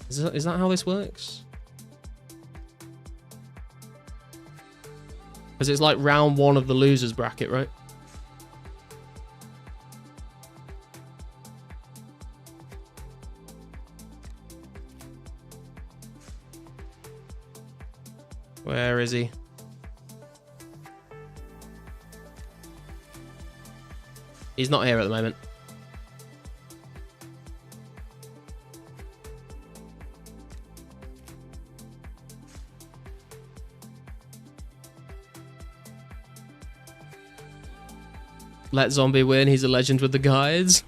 Is that how this works? Because it's like round 1 of the losers bracket, right? Where is he? He's not here at the moment. let Zombie win. He's a legend with the guides.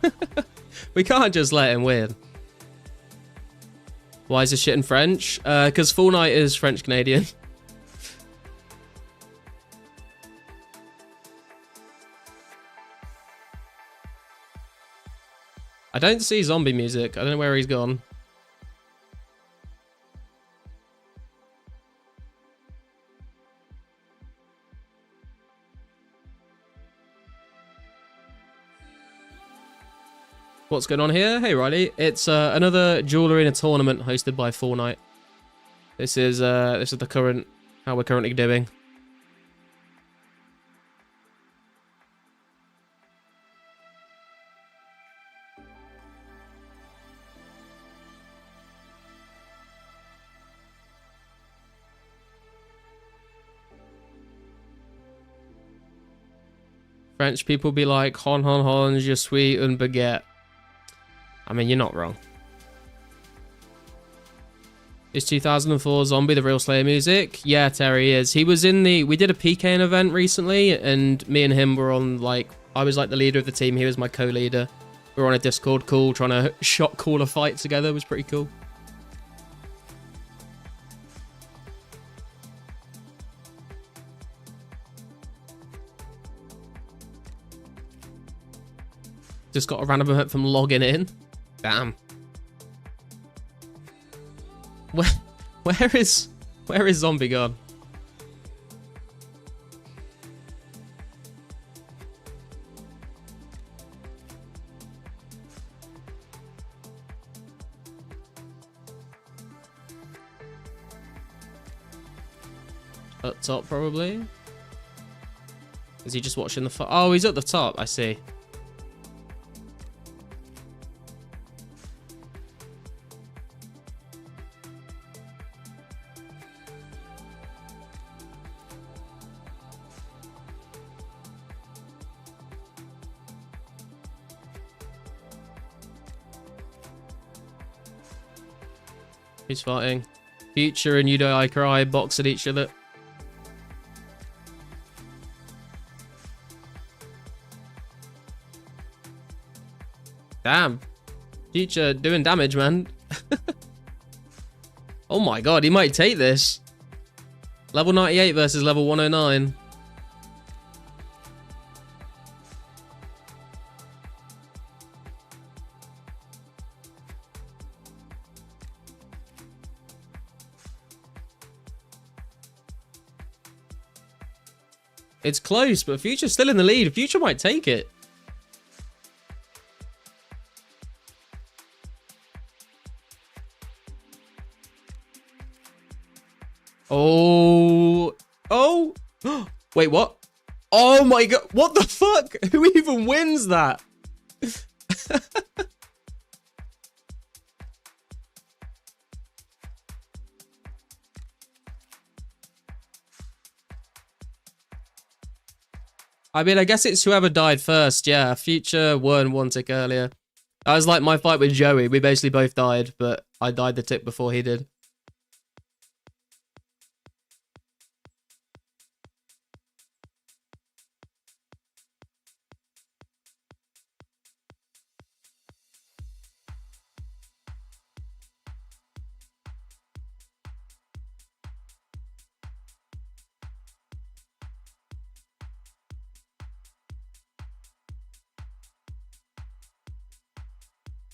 We can't just let him win. Why is this shit in French? Because Full Night is French-Canadian. I don't see zombie music. I don't know where he's gone. What's going on here? Hey Riley, it's another Duel Arena tournament hosted by Fortnite. This is the current how we're currently doing. French people be like, hon hon hon, je suis un baguette. I mean, you're not wrong. Is 2004 Zombie the real Slayer music? Yeah, Terry is. He was in the... We did a PKing event recently, and me and him were on, like... I was, like, the leader of the team. He was my co-leader. We were on a Discord call, trying to shot call a fight together. It was pretty cool. Just got a random event from logging in. Damn. Where is Zombie gone? Up top, probably. Is he just watching the... Oh, he's at the top. I see. Who's fighting? Future and Yudo I Cry box at each other. Damn. Future doing damage, man. Oh my god, he might take this. Level 98 versus level 109. It's close, but Future's still in the lead. Future might take it. Oh. Oh. Wait, what? Oh my god. What the fuck? Who even wins that? I mean, I guess it's whoever died first. Yeah, Future won one tick earlier. That was like my fight with Joey. We basically both died, but I died the tick before he did.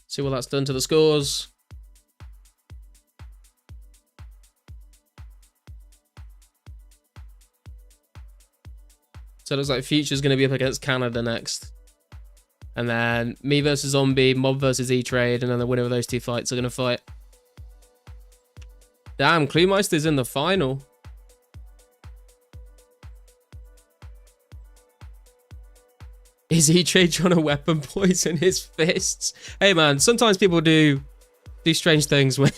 See what that's done to the scores. So it looks like Future's going to be up against Canada next. And then me versus Zombie, Mob versus E-Trade, and then the winner of those two fights are going to fight. Damn, Cluemeister's in the final. Is E-Trade trying to weapon poison his fists? Hey man, sometimes people do strange things when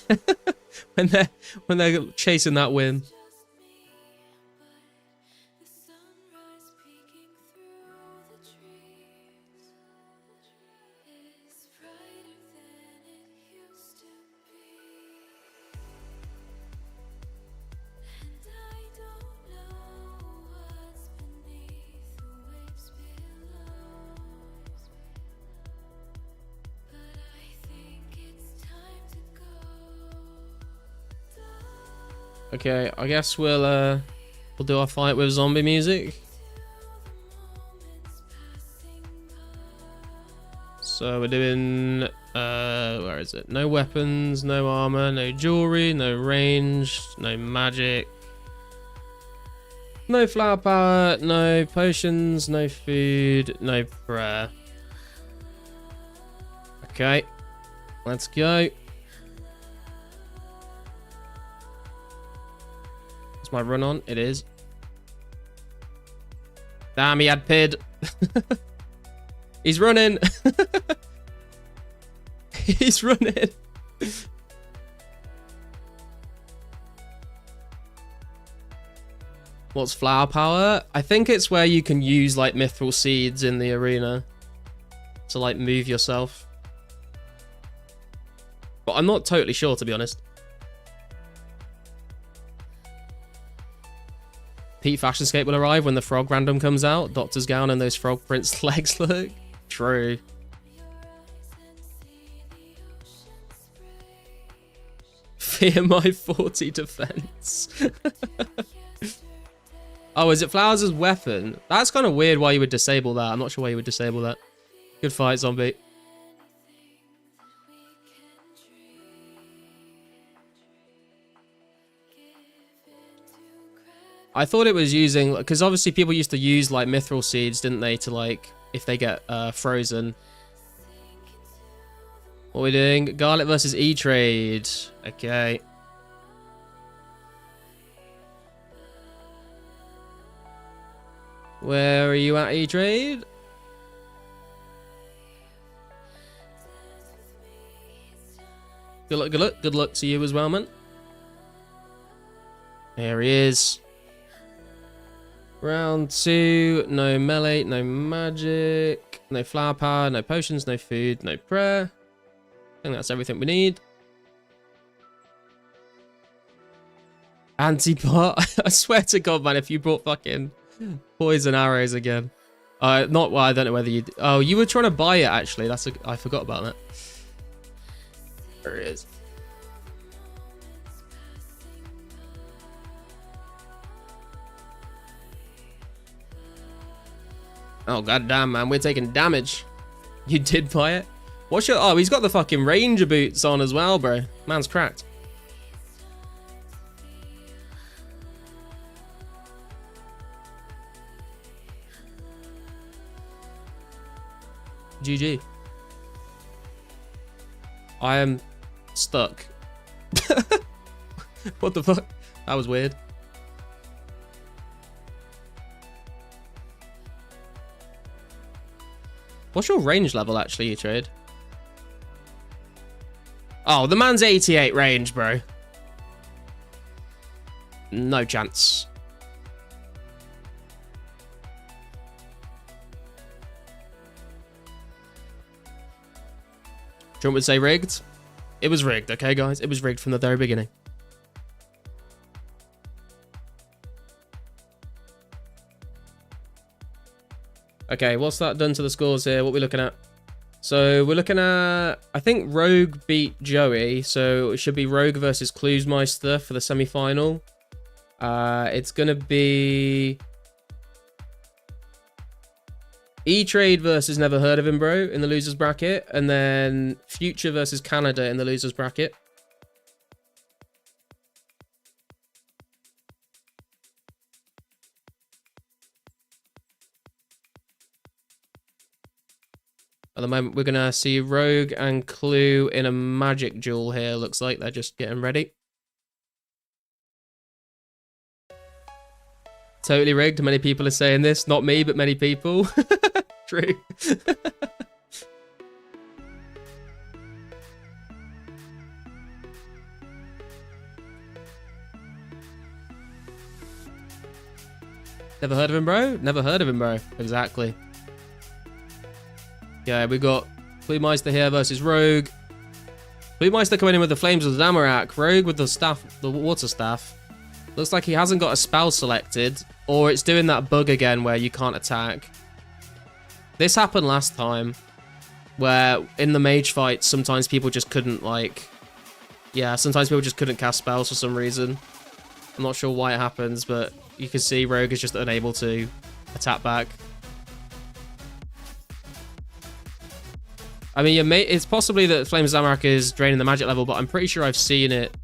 when they're chasing that win. Okay, I guess we'll do our fight with zombie music. So we're doing where is it? No weapons, no armor, no jewelry, no range, no magic, no flower power, no potions, no food, no prayer. Okay, let's go. Is my run on? It is. Damn, he had PID. He's running. He's running. What's flower power? I think it's where you can use like mithril seeds in the arena to like move yourself. But I'm not totally sure, to be honest. Pete Fashion Skate will arrive when the frog random comes out. Doctor's gown and those frog prince legs look. True. Fear my 40 defense. Oh, is it Flowers' weapon? That's kind of weird why you would disable that. I'm not sure why you would disable that. Good fight, zombie. I thought it was using, because obviously people used to use like mithril seeds, didn't they, to like, if they get frozen. What are we doing? Garlic versus E-Trade. Okay. Where are you at, E-Trade? Good luck, good luck. Good luck to you as well, man. There he is. Round 2, no melee, no magic, no flower power, no potions, no food, no prayer. I think that's everything we need. Anti-pot. I swear to God, man, if you brought fucking poison arrows again. Not, well, I don't know whether you... Oh, you were trying to buy it, actually. I forgot about that. There it is. Oh, goddamn, man. We're taking damage. You did buy it? What's your... Oh, he's got the fucking ranger boots on as well, bro. Man's cracked. GG. I am stuck. What the fuck? That was weird. What's your range level, actually, E-Trade? Oh, the man's 88 range, bro. No chance. Trump would say rigged. It was rigged, okay, guys? It was rigged from the very beginning. Okay, what's that done to the scores here? What are we looking at? So we're looking at... I think Rogue beat Joey, so it should be Rogue versus Cluesmeister for the semi-final. It's going to be... E-Trade versus Never Heard of Him, bro, in the loser's bracket. And then Future versus Canada in the loser's bracket. At the moment, we're going to see Rogue and Clue in a magic duel here. Looks like they're just getting ready. Totally rigged. Many people are saying this. Not me, but many people. True. Never heard of him, bro? Never heard of him, bro. Exactly. Yeah, we got Cluemeister here versus Rogue. Cluemeister coming in with the Flames of Zamorak. Rogue with the staff, the water staff. Looks like he hasn't got a spell selected, or it's doing that bug again where you can't attack. This happened last time, where in the mage fight, sometimes people just couldn't, like... Yeah, sometimes people just couldn't cast spells for some reason. I'm not sure why it happens, but you can see Rogue is just unable to attack back. I mean, it's possibly that Flame Zamorak is draining the magic level, but I'm pretty sure I've seen it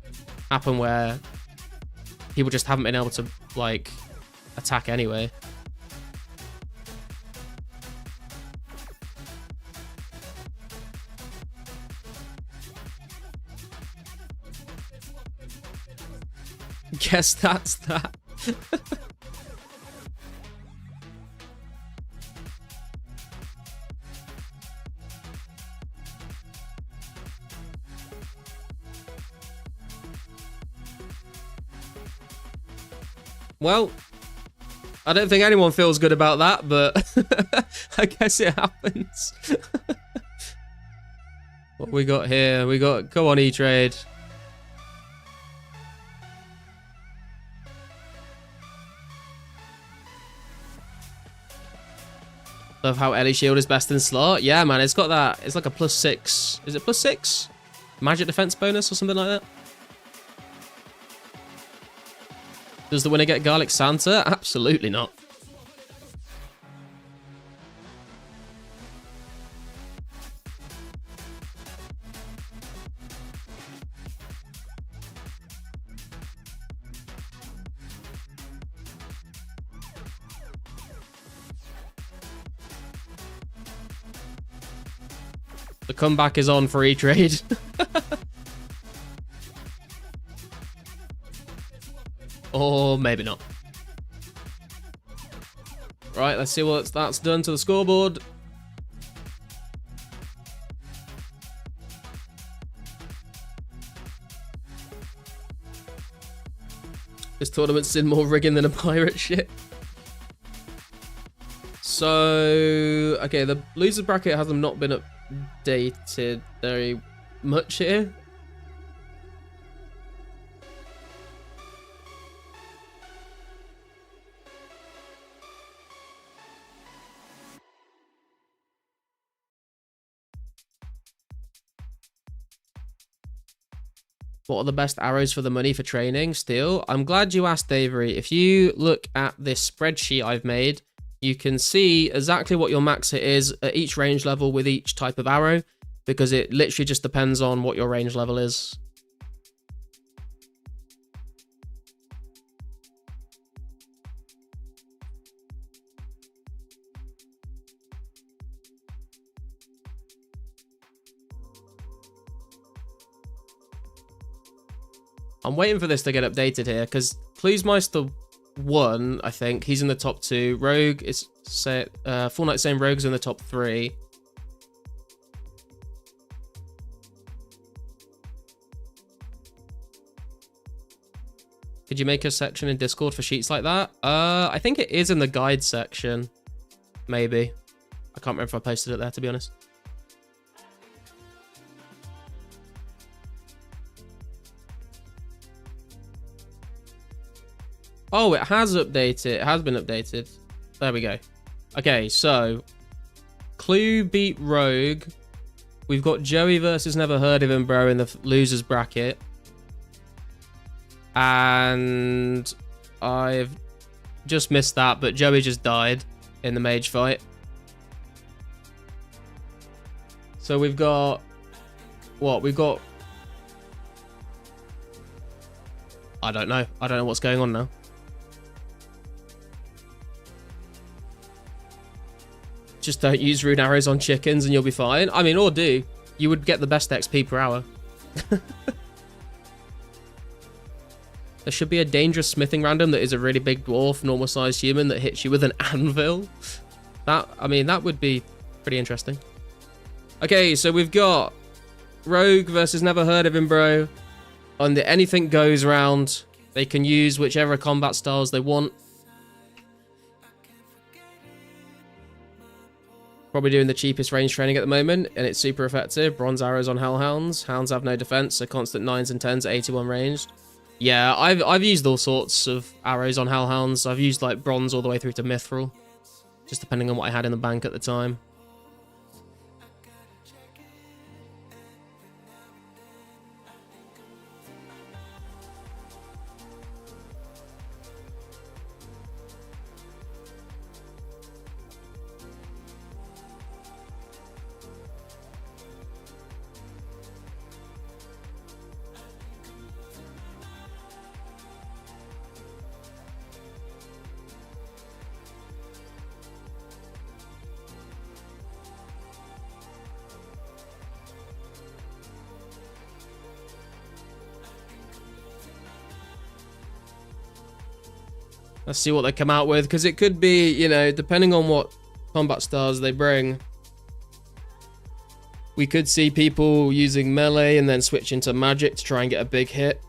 happen where people just haven't been able to, like, attack anyway. Guess that's that. Well, I don't think anyone feels good about that, but I guess it happens. What we got here? We got, go on, E-Trade. Love how Ellie Shield is best in slot. Yeah, man, it's got that. It's like a +6. Is it +6? Magic defense bonus or something like that? Does the winner get Garlic Santa? Absolutely not. The comeback is on for E-Trade. Or maybe not. Right, let's see what that's done to the scoreboard. This tournament's in more rigging than a pirate ship. So, okay, the loser bracket has not been updated very much here. What are the best arrows for the money for training? Still, I'm glad you asked, Avery. If you look at this spreadsheet I've made, you can see exactly what your max hit is at each range level with each type of arrow, because it literally just depends on what your range level is. I'm waiting for this to get updated here, because Cluesmeister 1, I think, he's in the top 2. Rogue is set. Full Night saying Rogue's in the top 3. Could you make a section in Discord for sheets like that? I think it is in the guide section. Maybe. I can't remember if I posted it there, to be honest. Oh, it has updated. It has been updated. There we go. Okay, so Clue beat Rogue. We've got Joey versus Never Heard of Him, bro, in the losers bracket. And I've just missed that, but Joey just died in the mage fight. So we've got... What? We've got... I don't know. I don't know what's going on now. Just don't use rune arrows on chickens and you'll be fine. I mean, or do. You would get the best XP per hour. There should be a dangerous smithing random that is a really big dwarf, normal sized human that hits you with an anvil. I mean, that would be pretty interesting. Okay, so we've got Rogue versus Never Heard of Him, bro. On the anything goes round. They can use whichever combat styles they want. Probably doing the cheapest range training at the moment, and it's super effective. Bronze arrows on Hellhounds. Hounds have no defense, so constant 9s and 10s at 81 ranged. Yeah, I've used all sorts of arrows on Hellhounds. I've used like bronze all the way through to mithril, just depending on what I had in the bank at the time. Let's see what they come out with, because it could be, you know, depending on what combat styles they bring. We could see people using melee and then switch into magic to try and get a big hit.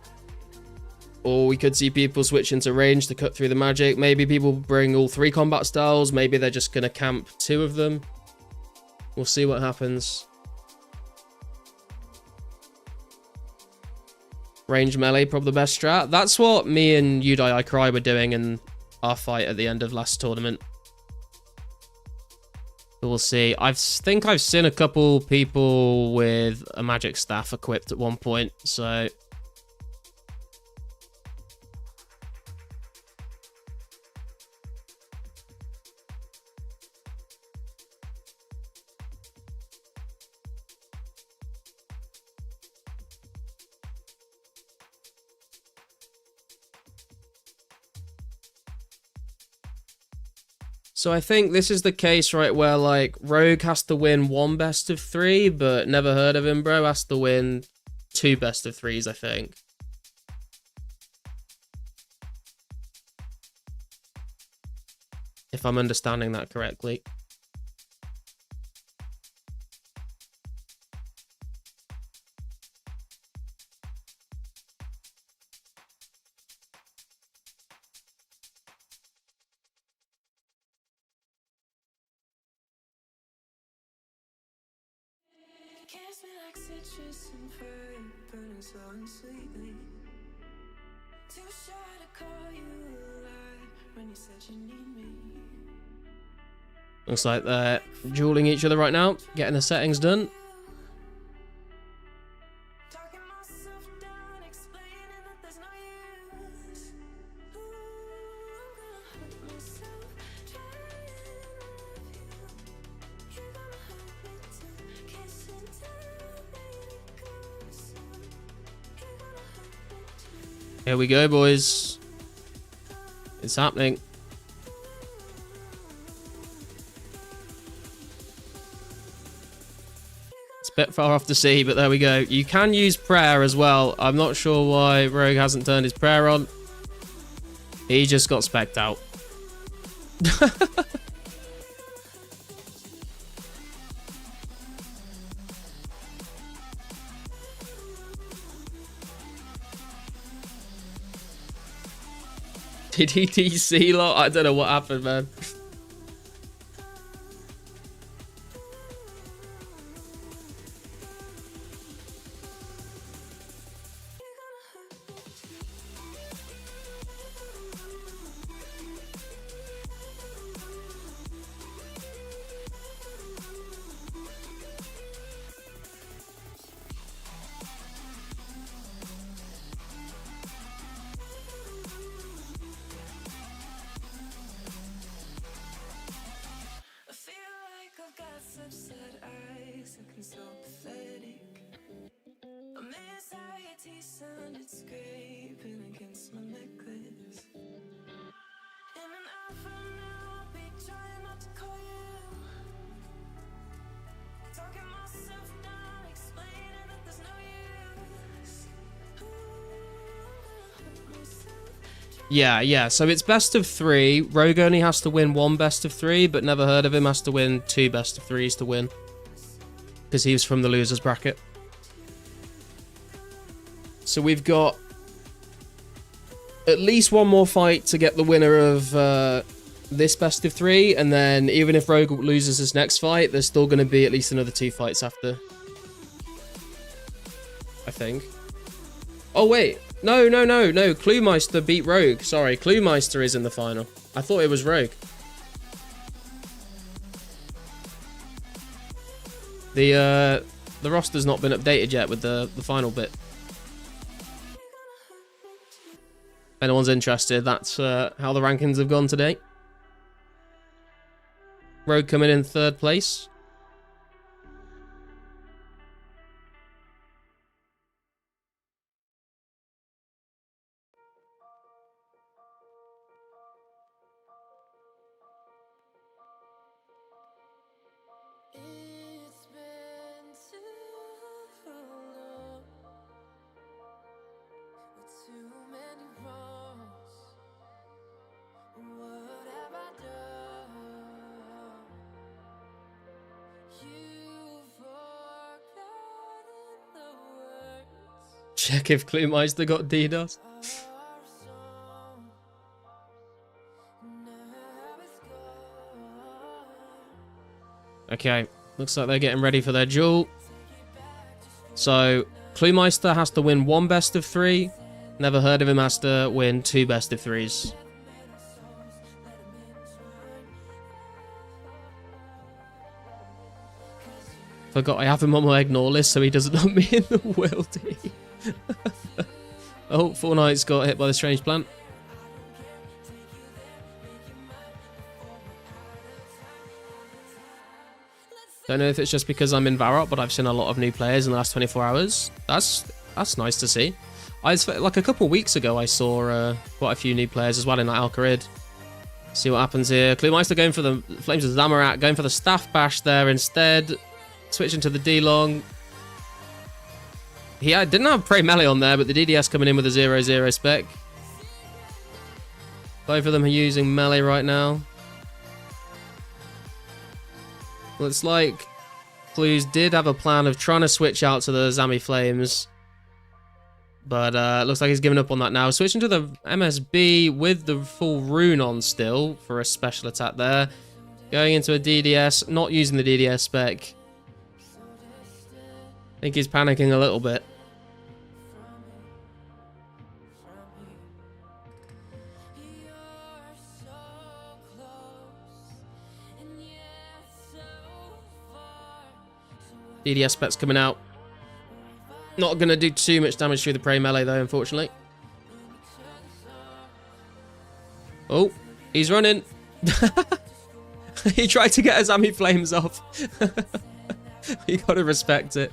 Or we could see people switch into range to cut through the magic. Maybe people bring all 3 combat styles. Maybe they're just going to camp 2 of them. We'll see what happens. Range melee, probably the best strat. That's what me and You Die I Cry were doing in our fight at the end of last tournament. But we'll see. I think I've seen a couple people with a magic staff equipped at one point, so... So I think this is the case, right, where, like, Rogue has to win 1 best of 3, but never heard of him, bro, has to win 2 best of 3s, I think. If I'm understanding that correctly. Kiss me like citrus and fruit, burning slow and sweetly. Too shy to call you alive when you said you need me. Looks like they're dueling each other right now, getting the settings done. Talking myself down, explaining that there's no use. Ooh, I'm gonna hurt myself trying to love you. You're gonna hurt me too. Kiss and tell me to go soon. You're gonna hurt me too. Here we go, boys. It's happening. It's a bit far off to see, but there we go. You can use prayer as well. I'm not sure why Rogue hasn't turned his prayer on. He just got specced out. Did he TC lot? I don't know what happened, man. I feel like I've got such sad eyes, looking so pathetic. I miss how your teeth sounded scraping against my necklace. In an hour from now, I'll be trying not to call you. Talking myself down, explaining that there's no use. Ooh, I'm gonna hurt myself. Yeah, so it's best of 3. Rogue only has to win 1 best of 3, but never heard of him has to win 2 best of 3s to win. Because he was from the losers bracket. So we've got at least 1 more fight to get the winner of this best of 3, and then even if Rogue loses his next fight, there's still going to be at least another 2 fights after. I think. Oh, wait. No. Cluemeister beat Rogue. Sorry, Cluemeister is in the final. I thought it was Rogue. The roster's not been updated yet with the final bit. If anyone's interested, that's how the rankings have gone today. Rogue coming in 3rd place. It's been too long with too many wrongs. check if Cluemeister got DDoS. Okay, looks like they're getting ready for their duel. So, Cluemeister has to win 1 best of 3. Never Heard of Him has to win 2 best of 3s. Forgot I have him on my ignore list so he doesn't want me in the wildy. Oh, Fortnite's got hit by the strange plant. Don't know if it's just because I'm in Varrock, but I've seen a lot of new players in the last 24 hours. That's nice to see. Like a couple of weeks ago, I saw quite a few new players as well in like Alcarid. See what happens here. Cluemeister going for the Flames of Zamorak, going for the Staff Bash there instead. Switching to the D-Long. He didn't have Prey Melee on there, but the DDS coming in with a 0-0 spec. Both of them are using Melee right now. Looks like Clues did have a plan of trying to switch out to the Zami Flames. But looks like he's given up on that now. Switching to the MSB with the full rune on still for a special attack there. Going into a DDS, not using the DDS spec. I think he's panicking a little bit. DDS spec's coming out. Not going to do too much damage through the Prey Melee though, unfortunately. Oh, he's running. He tried to get his Zami Flames off. You gotta respect it.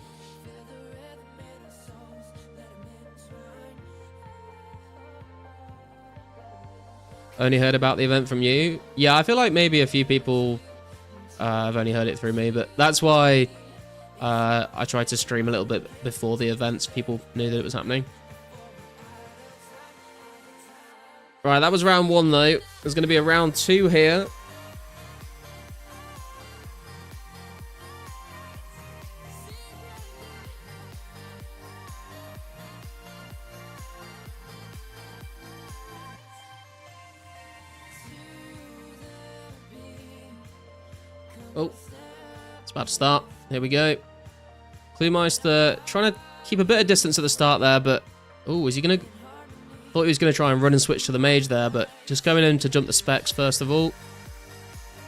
Only heard about the event from you? Yeah, I feel like maybe a few people have only heard it through me, but that's why I tried to stream a little bit before the events. People knew that it was happening. Right, that was round 1 though. There's going to be a round 2 here. Oh, it's about to start. Here we go. Cluemeister trying to keep a bit of distance at the start there, but... Oh, is he going to... Thought he was going to try and run and switch to the mage there, but just going in to jump the specs first of all.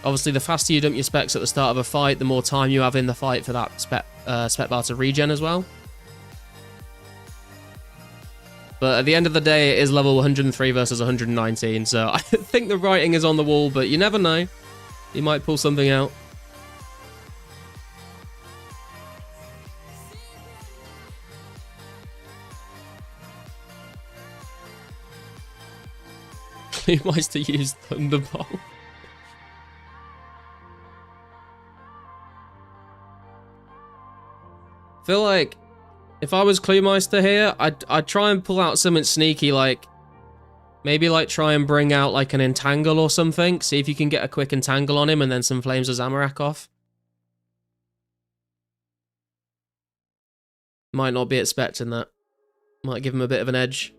Obviously, the faster you dump your specs at the start of a fight, the more time you have in the fight for that spec bar to regen as well. But at the end of the day, it is level 103 versus 119, so I think the writing is on the wall, but you never know. He might pull something out. Meister used Thunderbolt. Feel like if I was Cluemeister here, I'd try and pull out something sneaky, like maybe like try and bring out like an entangle or something. See if you can get a quick entangle on him and then some Flames of Zamorak off. Might not be expecting that. Might give him a bit of an edge.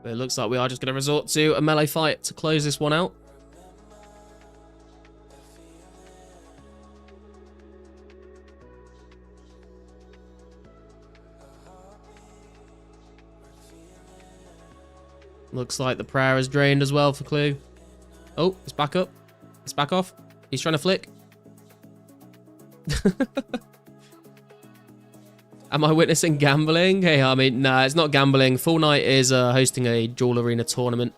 But it looks like we are just going to resort to a melee fight to close this one out. Looks like the prayer is drained as well for Clue. Oh, it's back up. It's back off. He's trying to flick. Am I witnessing gambling? Hey, I mean, nah, it's not gambling. Fortnite is hosting a Duel Arena tournament.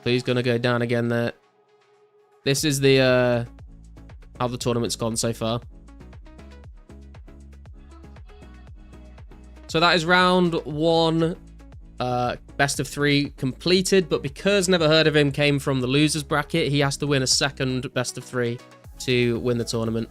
So he's going to go down again there. This is the how the tournament's gone so far. So that is round 1, best of 3 completed. But because Never Heard of Him came from the losers bracket, he has to win a second best of 3 to win the tournament.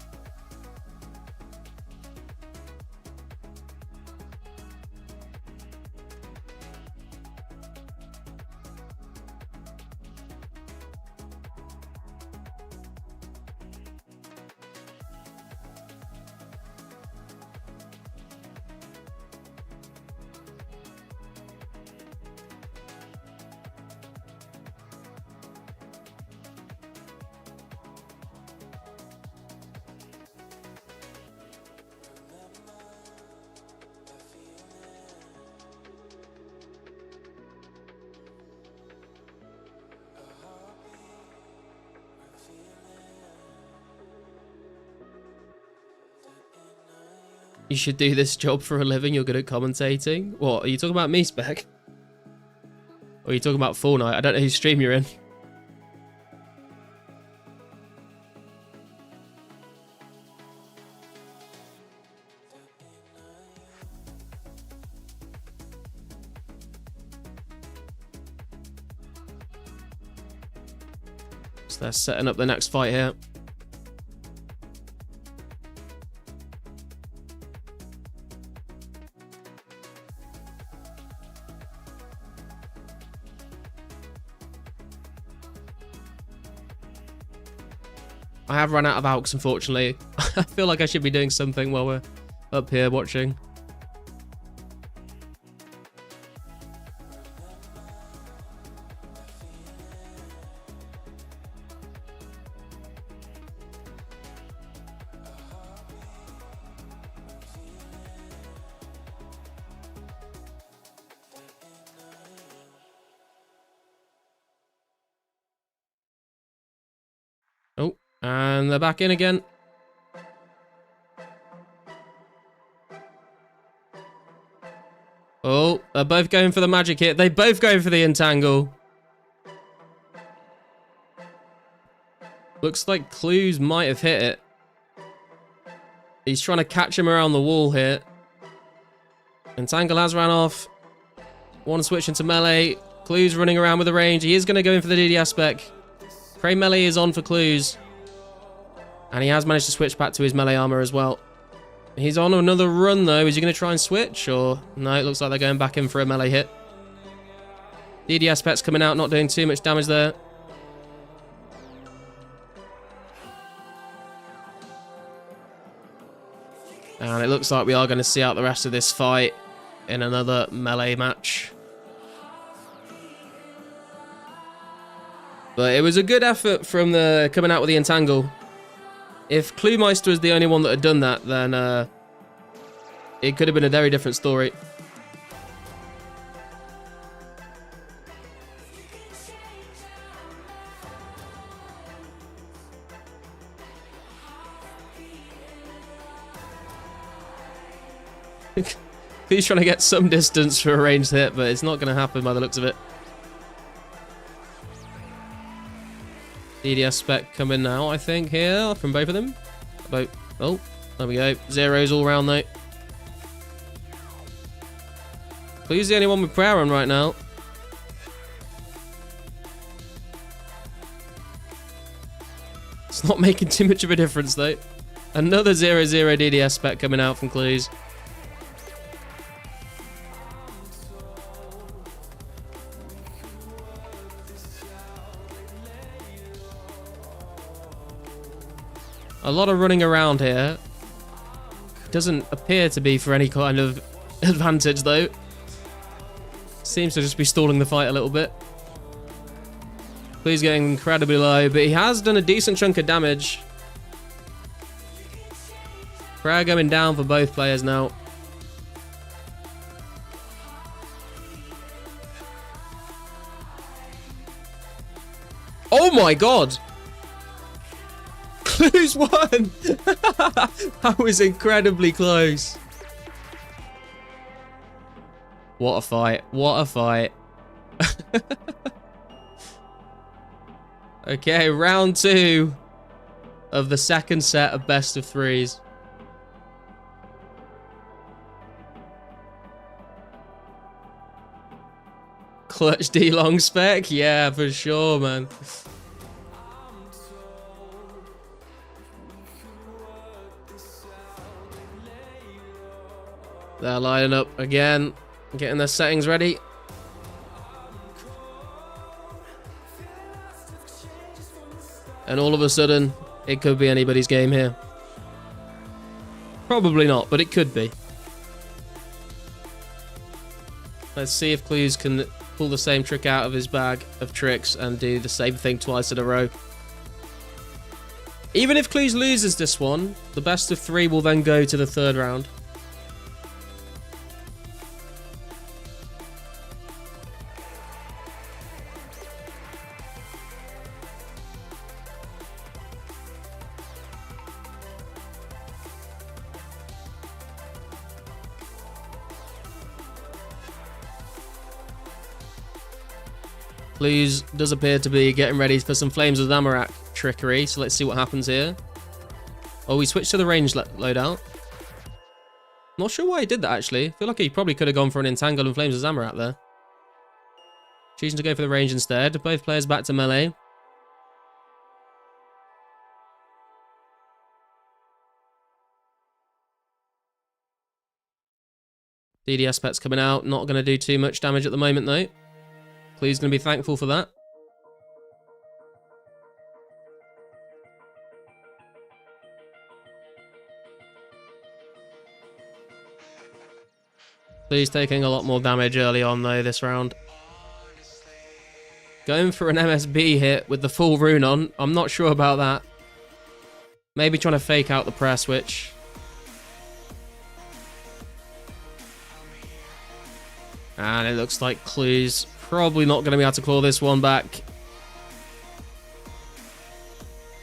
You should do this job for a living. You're good at commentating. What, are you talking about me, Spec? Or are you talking about Fortnite? I don't know whose stream you're in. So they're setting up the next fight here. I have run out of AUX, unfortunately. I feel like I should be doing something while we're up here watching. Oh, and they're back in again. Oh, they're both going for the magic hit. They both go for the entangle. Looks like Clues might have hit it. He's trying to catch him around the wall here. Entangle has ran off. One switch into melee. Clues running around with the range. He is going to go in for the DDS spec. Prey melee is on for Clues. And he has managed to switch back to his melee armor as well. He's on another run though. Is he going to try and switch? Or no, it looks like they're going back in for a melee hit. DDS spec's coming out, not doing too much damage there. And it looks like we are going to see out the rest of this fight in another melee match. But it was a good effort from the coming out with the entangle. If Cluemeister was the only one that had done that, then it could have been a very different story. He's trying to get some distance for a ranged hit, but it's not going to happen by the looks of it. DDS spec coming now, I think, here from both of them. Oh, there we go. Zeros all round, though. Who's the only one with prayer on right now? It's not making too much of a difference, though. Another 0-0 DDS spec coming out from Clues. A lot of running around here. Doesn't appear to be for any kind of advantage, though. Seems to just be stalling the fight a little bit. He's getting incredibly low, but he has done a decent chunk of damage. Prayer going down for both players now. Oh my god! Clues won! That was incredibly close. What a fight. What a fight. Okay, round 2 of the second set of best of 3s. Clutch D long spec? Yeah, for sure, man. They're lining up again, getting their settings ready. And all of a sudden, it could be anybody's game here. Probably not, but it could be. Let's see if Clues can pull the same trick out of his bag of tricks and do the same thing twice in a row. Even if Clues loses this one, the best of 3 will then go to the 3rd round. Clues does appear to be getting ready for some Flames of Zamorak trickery, so let's see what happens here. Oh, we switched to the range loadout. Not sure why he did that, actually. I feel like he probably could have gone for an Entangle and Flames of Zamorak there. Choosing to go for the range instead. Both players back to melee. DDS pet's coming out. Not going to do too much damage at the moment, though. Clue's going to be thankful for that. Clue's taking a lot more damage early on, though, this round. Going for an MSB hit with the full rune on. I'm not sure about that. Maybe trying to fake out the prayer switch. And it looks like Clue's probably not going to be able to claw this one back.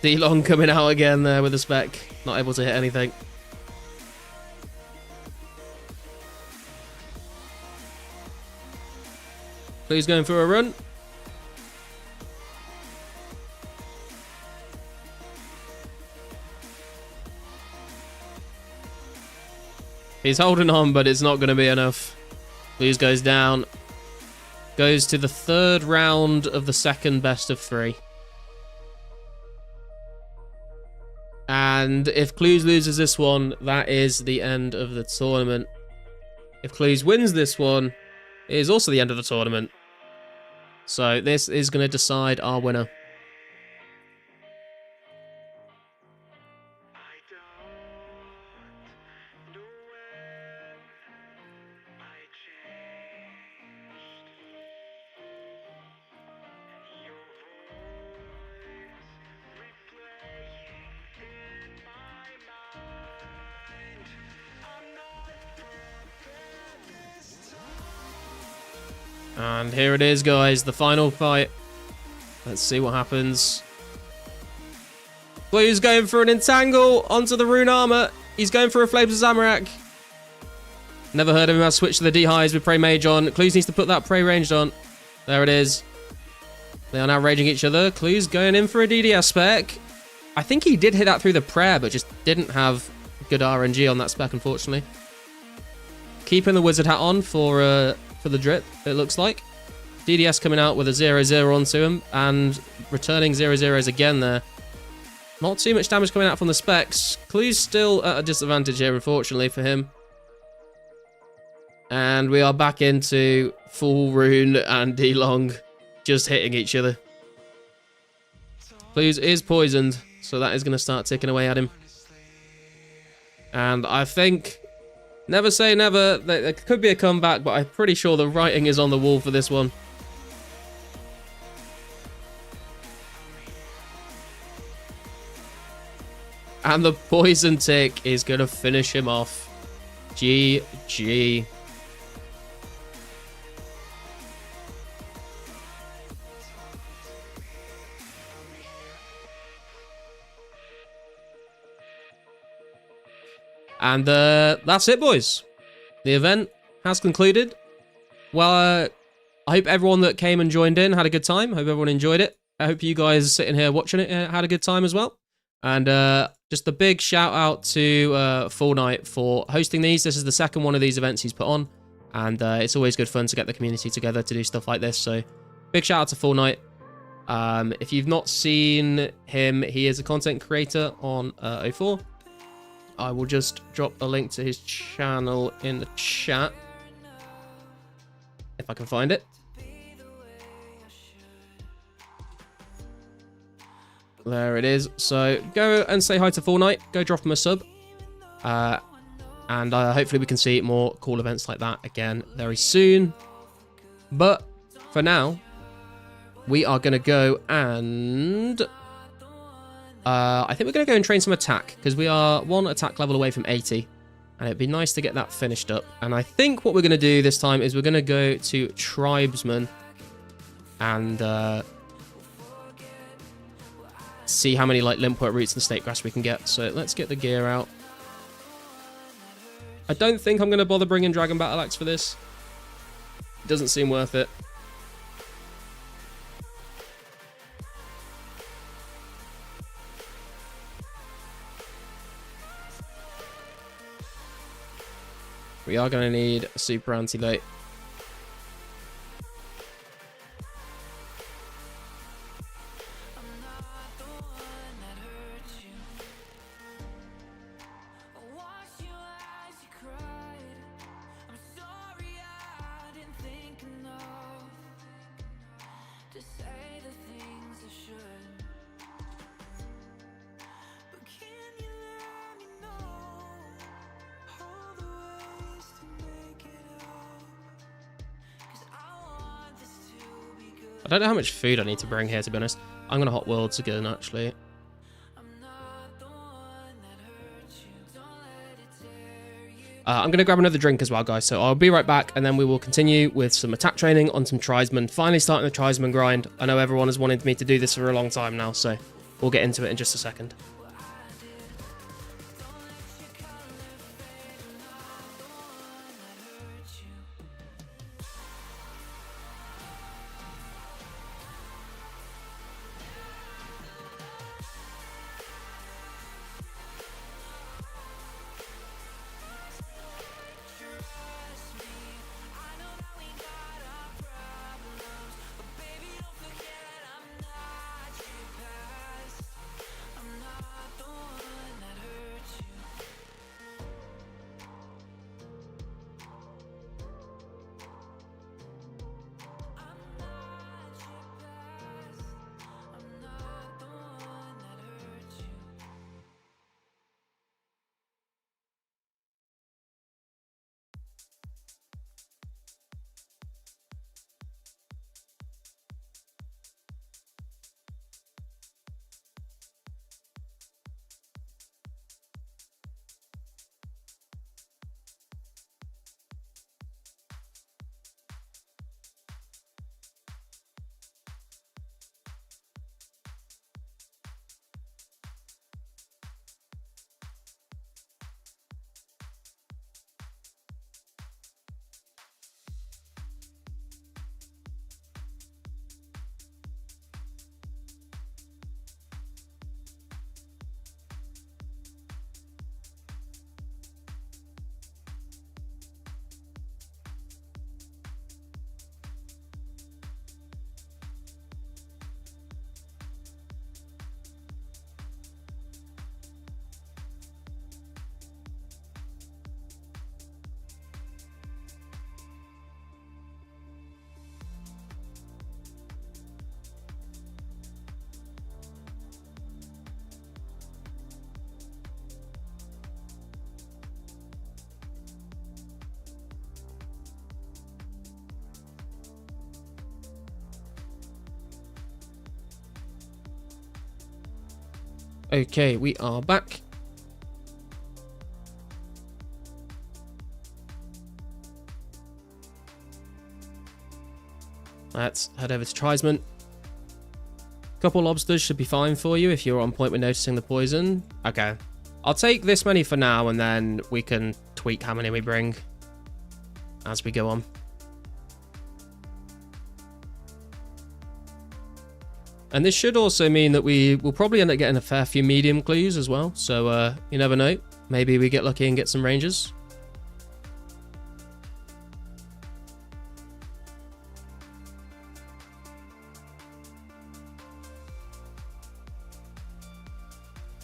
D-Long coming out again there with a spec. Not able to hit anything. Clue's going for a run. He's holding on, but it's not going to be enough. Clues goes down. Goes to the third round of the second best of 3. And if Clues loses this one, that is the end of the tournament. If Clues wins this one, it is also the end of the tournament. So this is going to decide our winner. And here it is, guys, the final fight. Let's see what happens. Blue's going for an Entangle onto the Rune Armor. He's going for a Flames of Zamorak. Never heard of him. I'll switch to the D-Highs with Prey Mage on. Clues needs to put that Prey ranged on. There it is. They are now raging each other. Clues going in for a DDS spec. I think he did hit that through the prayer, but just didn't have good RNG on that spec, unfortunately. Keeping the Wizard Hat on for the drip, it looks like. DDS coming out with a 0-0 onto him and returning 0-0s again there. Not too much damage coming out from the specs. Clue's still at a disadvantage here, unfortunately, for him. And we are back into full Rune and D-Long just hitting each other. Clues is poisoned, so that is going to start ticking away at him. And I think, never say never, there could be a comeback, but I'm pretty sure the writing is on the wall for this one. And the poison tick is going to finish him off. GG. And that's it, boys. The event has concluded. Well, I hope everyone that came and joined in had a good time. I hope everyone enjoyed it. I hope you guys sitting here watching it had a good time as well. And just a big shout out to Full Night for hosting these. This is the second one of these events he's put on. And it's always good fun to get the community together to do stuff like this. So big shout out to Full Night. If you've not seen him, he is a content creator on 04. I will just drop a link to his channel in the chat. If I can find it. There it is. So go and say hi to Full Night. Go drop him a sub. And hopefully we can see more cool events like that again very soon. But for now, we are going to go and... I think we're going to go and train some attack, because we are one attack level away from 80. And it'd be nice to get that finished up. And I think what we're going to do this time is we're going to go to Tribesman and see how many like Limpwort roots and Snake Grass we can get. So let's get the gear out. I don't think I'm going to bother bringing Dragon Battle Axe for this. It doesn't seem worth it. we are going to need a super anti-load. I don't know how much food I need to bring here, to be honest. I'm going to Hot Worlds again, actually. I'm going to grab another drink as well, guys. So I'll be right back, and then we will continue with some attack training on some Tribesmen. Finally starting the Tribesmen grind. I know everyone has wanted me to do this for a long time now, so we'll get into it in just a second. Okay, we are back. Let's head over to Tribesmen. Couple lobsters should be fine for you if you're on point with noticing the poison. Okay. I'll take this many for now, and then we can tweak how many we bring as we go on. And this should also mean that we will probably end up getting a fair few medium clues as well. So you never know. Maybe we get lucky and get some rangers.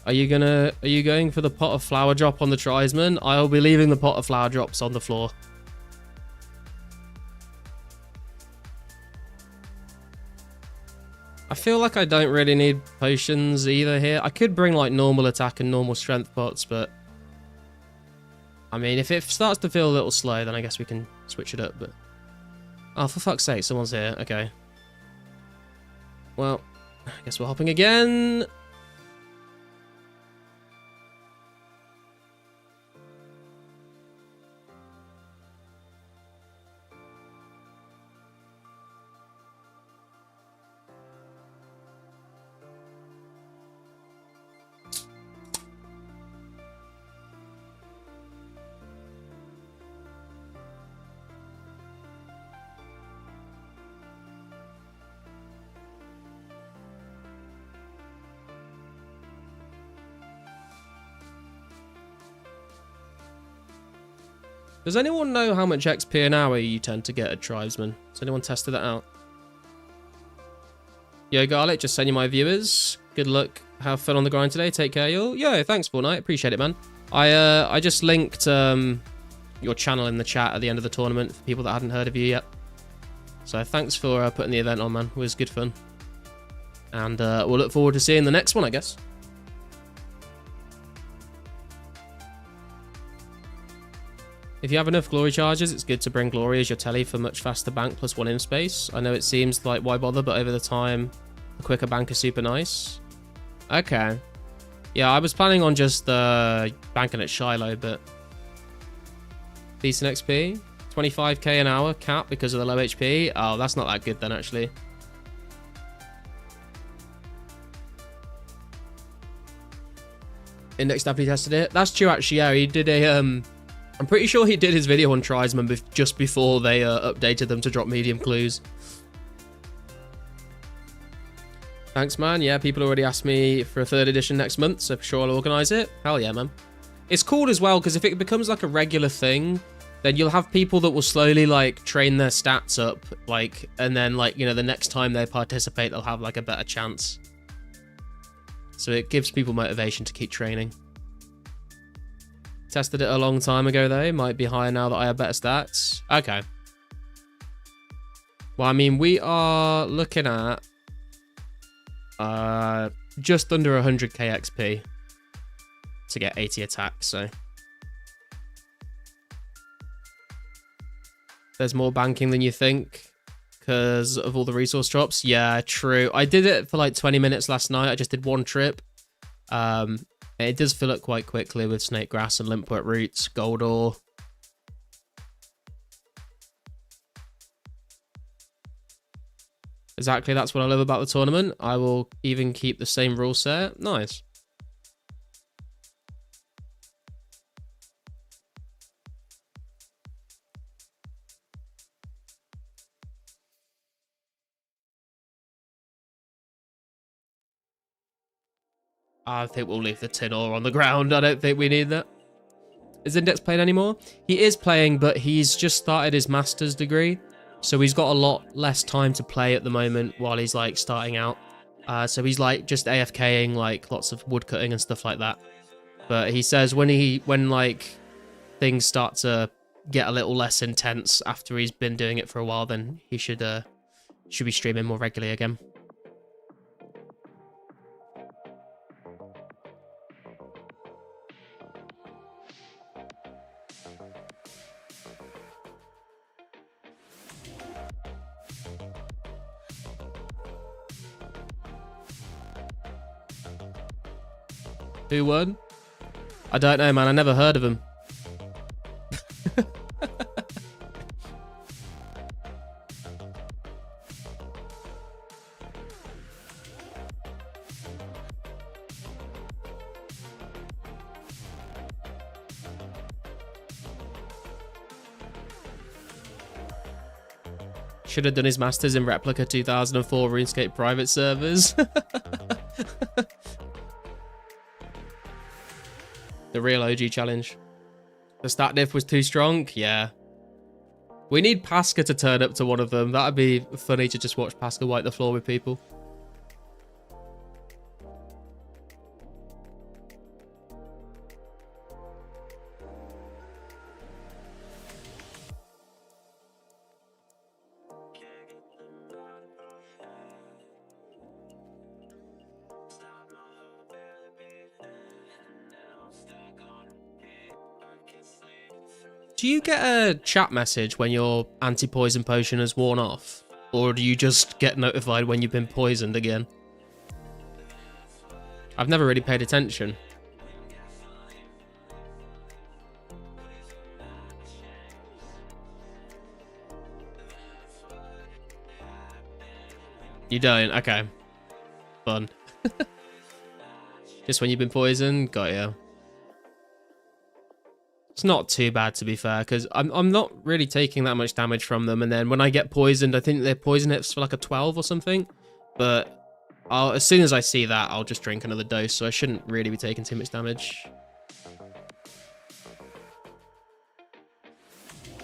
Are you going for the pot of flower drop on the Tribesmen? I'll be leaving the pot of flower drops on the floor. I feel like I don't really need potions either here. I could bring like normal attack and normal strength pots, but I mean, if it starts to feel a little slow, then I guess we can switch it up. But oh, for fuck's sake, someone's here. Okay. Well, I guess we're hopping again. Does anyone know how much XP an hour you tend to get at Tribesman? Has anyone tested that out? Yo, Garlic, just send you my viewers. Good luck. Have fun on the grind today. Take care, y'all. Yo, thanks, Fortnite. Appreciate it, man. I just linked your channel in the chat at the end of the tournament for people that hadn't heard of you yet. So thanks for putting the event on, man. It was good fun. And we'll look forward to seeing the next one, I guess. If you have enough glory charges, it's good to bring glory as your telly for much faster bank plus 1 in space. I know it seems like why bother, but over the time, the quicker bank is super nice. Okay. Yeah, I was planning on just banking at Shiloh, but decent XP. 25k an hour cap because of the low HP. Oh, that's not that good then, actually. Index definitely tested it. That's true, actually. Yeah, he did a I'm pretty sure he did his video on Tribesman just before they updated them to drop medium clues. Thanks, man. Yeah, people already asked me for a 3rd edition next month, so for sure I'll organise it. Hell yeah, man. It's cool as well, because if it becomes like a regular thing, then you'll have people that will slowly like train their stats up, like, and then like, you know, the next time they participate, they'll have like a better chance. So it gives people motivation to keep training. Tested it a long time ago though. Might be higher now that I have better stats. Okay. Well, I mean, we are looking at just under 100k XP to get 80 attacks, so there's more banking than you think because of all the resource drops. Yeah, true. I did it for like 20 minutes last night. I just did 1 trip. It does fill up quite quickly with snake grass and limpwort roots, gold ore. Exactly, that's what I love about the tournament. I will even keep the same rule set. Nice. I think we'll leave the tin ore on the ground. I don't think we need that. Is Index playing anymore? He is playing, but he's just started his master's degree. So he's got a lot less time to play at the moment while he's like starting out. So he's like just AFKing, like lots of wood cutting and stuff like that. But he says when like things start to get a little less intense after he's been doing it for a while, then he should be streaming more regularly again. Who won? I don't know, man. I never heard of him. Should have done his masters in Replica 2004 RuneScape private servers. The real OG challenge. The stat diff was too strong? Yeah. We need Pasca to turn up to one of them. That'd be funny to just watch Pasca wipe the floor with people. Do you get a chat message when your anti-poison potion has worn off? Or do you just get notified when you've been poisoned again? I've never really paid attention. You don't? Okay. Fun. Just when you've been poisoned? Got ya. It's not too bad, to be fair, because I'm not really taking that much damage from them. And then when I get poisoned, I think their poison hits for like a 12 or something. But as soon as I see that, I'll just drink another dose. So I shouldn't really be taking too much damage.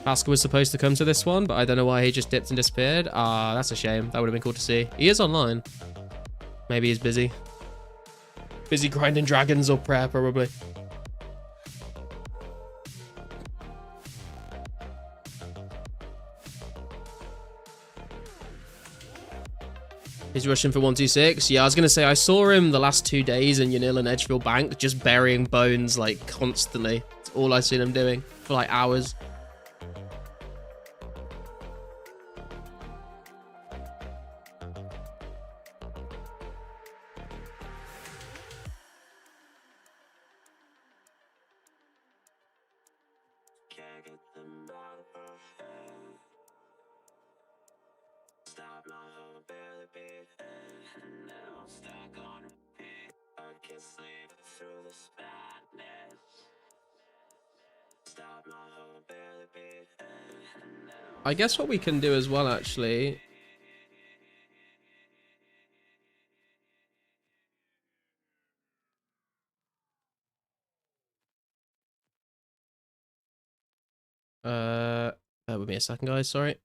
Pascal was supposed to come to this one, but I don't know why he just dipped and disappeared. Ah, that's a shame. That would have been cool to see. He is online. Maybe he's busy. Busy grinding dragons or prayer, probably. He's rushing for 126. Yeah, I was going to say, I saw him the last 2 days in Yanil and Edgefield Bank, just burying bones, like, constantly. It's all I've seen him doing for, like, hours. I guess what we can do as well, actually... bear with me a second, guys, sorry.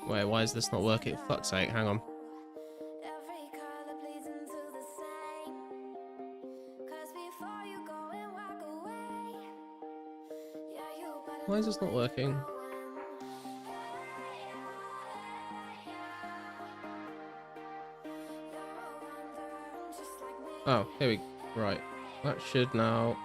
Wait, why is this not working? Fuck's sake, hang on. Why is this not working? Oh, here we... Right. That should now...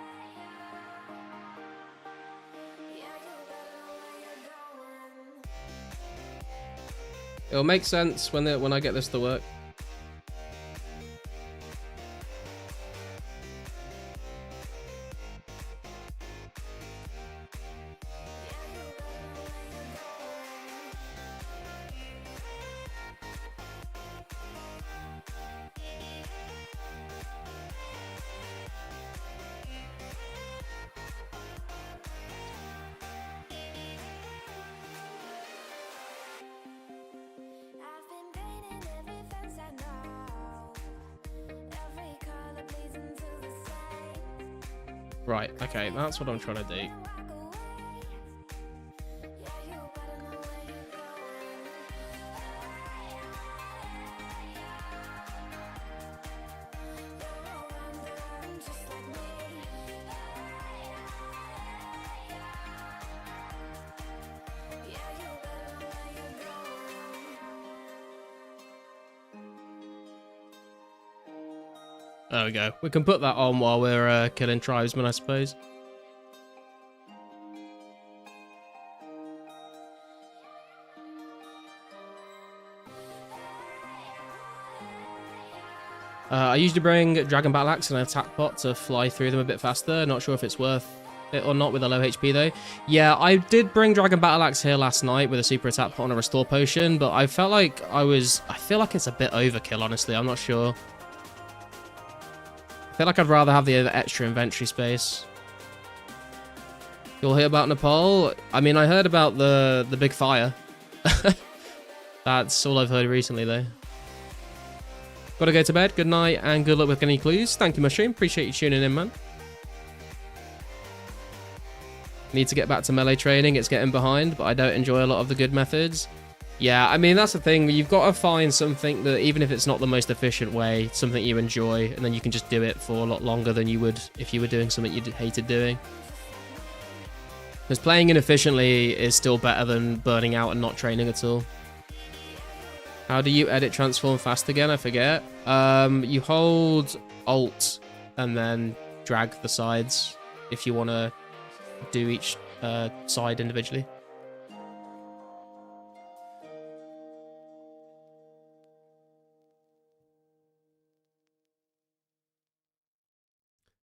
It'll make sense when I get this to work. Right, okay, that's what I'm trying to do. There we go. We can put that on while we're killing tribesmen, I suppose. I usually bring Dragon Battle Axe and an attack pot to fly through them a bit faster. Not sure if it's worth it or not with a low HP though. Yeah, I did bring Dragon Battle Axe here last night with a super attack pot and a restore potion, but I felt like I feel like it's a bit overkill, honestly. I'm not sure. I feel like I'd rather have the extra inventory space. You'll hear about Nepal? I mean, I heard about the big fire. That's all I've heard recently, though. Gotta go to bed. Good night, and good luck with any clues. Thank you, Mushroom. Appreciate you tuning in, man. Need to get back to melee training. It's getting behind, but I don't enjoy a lot of the good methods. Yeah, I mean, that's the thing. You've got to find something that, even if it's not the most efficient way, something you enjoy, and then you can just do it for a lot longer than you would if you were doing something you hated doing. Because playing inefficiently is still better than burning out and not training at all. How do you edit transform fast again? I forget. You hold Alt and then drag the sides if you want to do each side individually.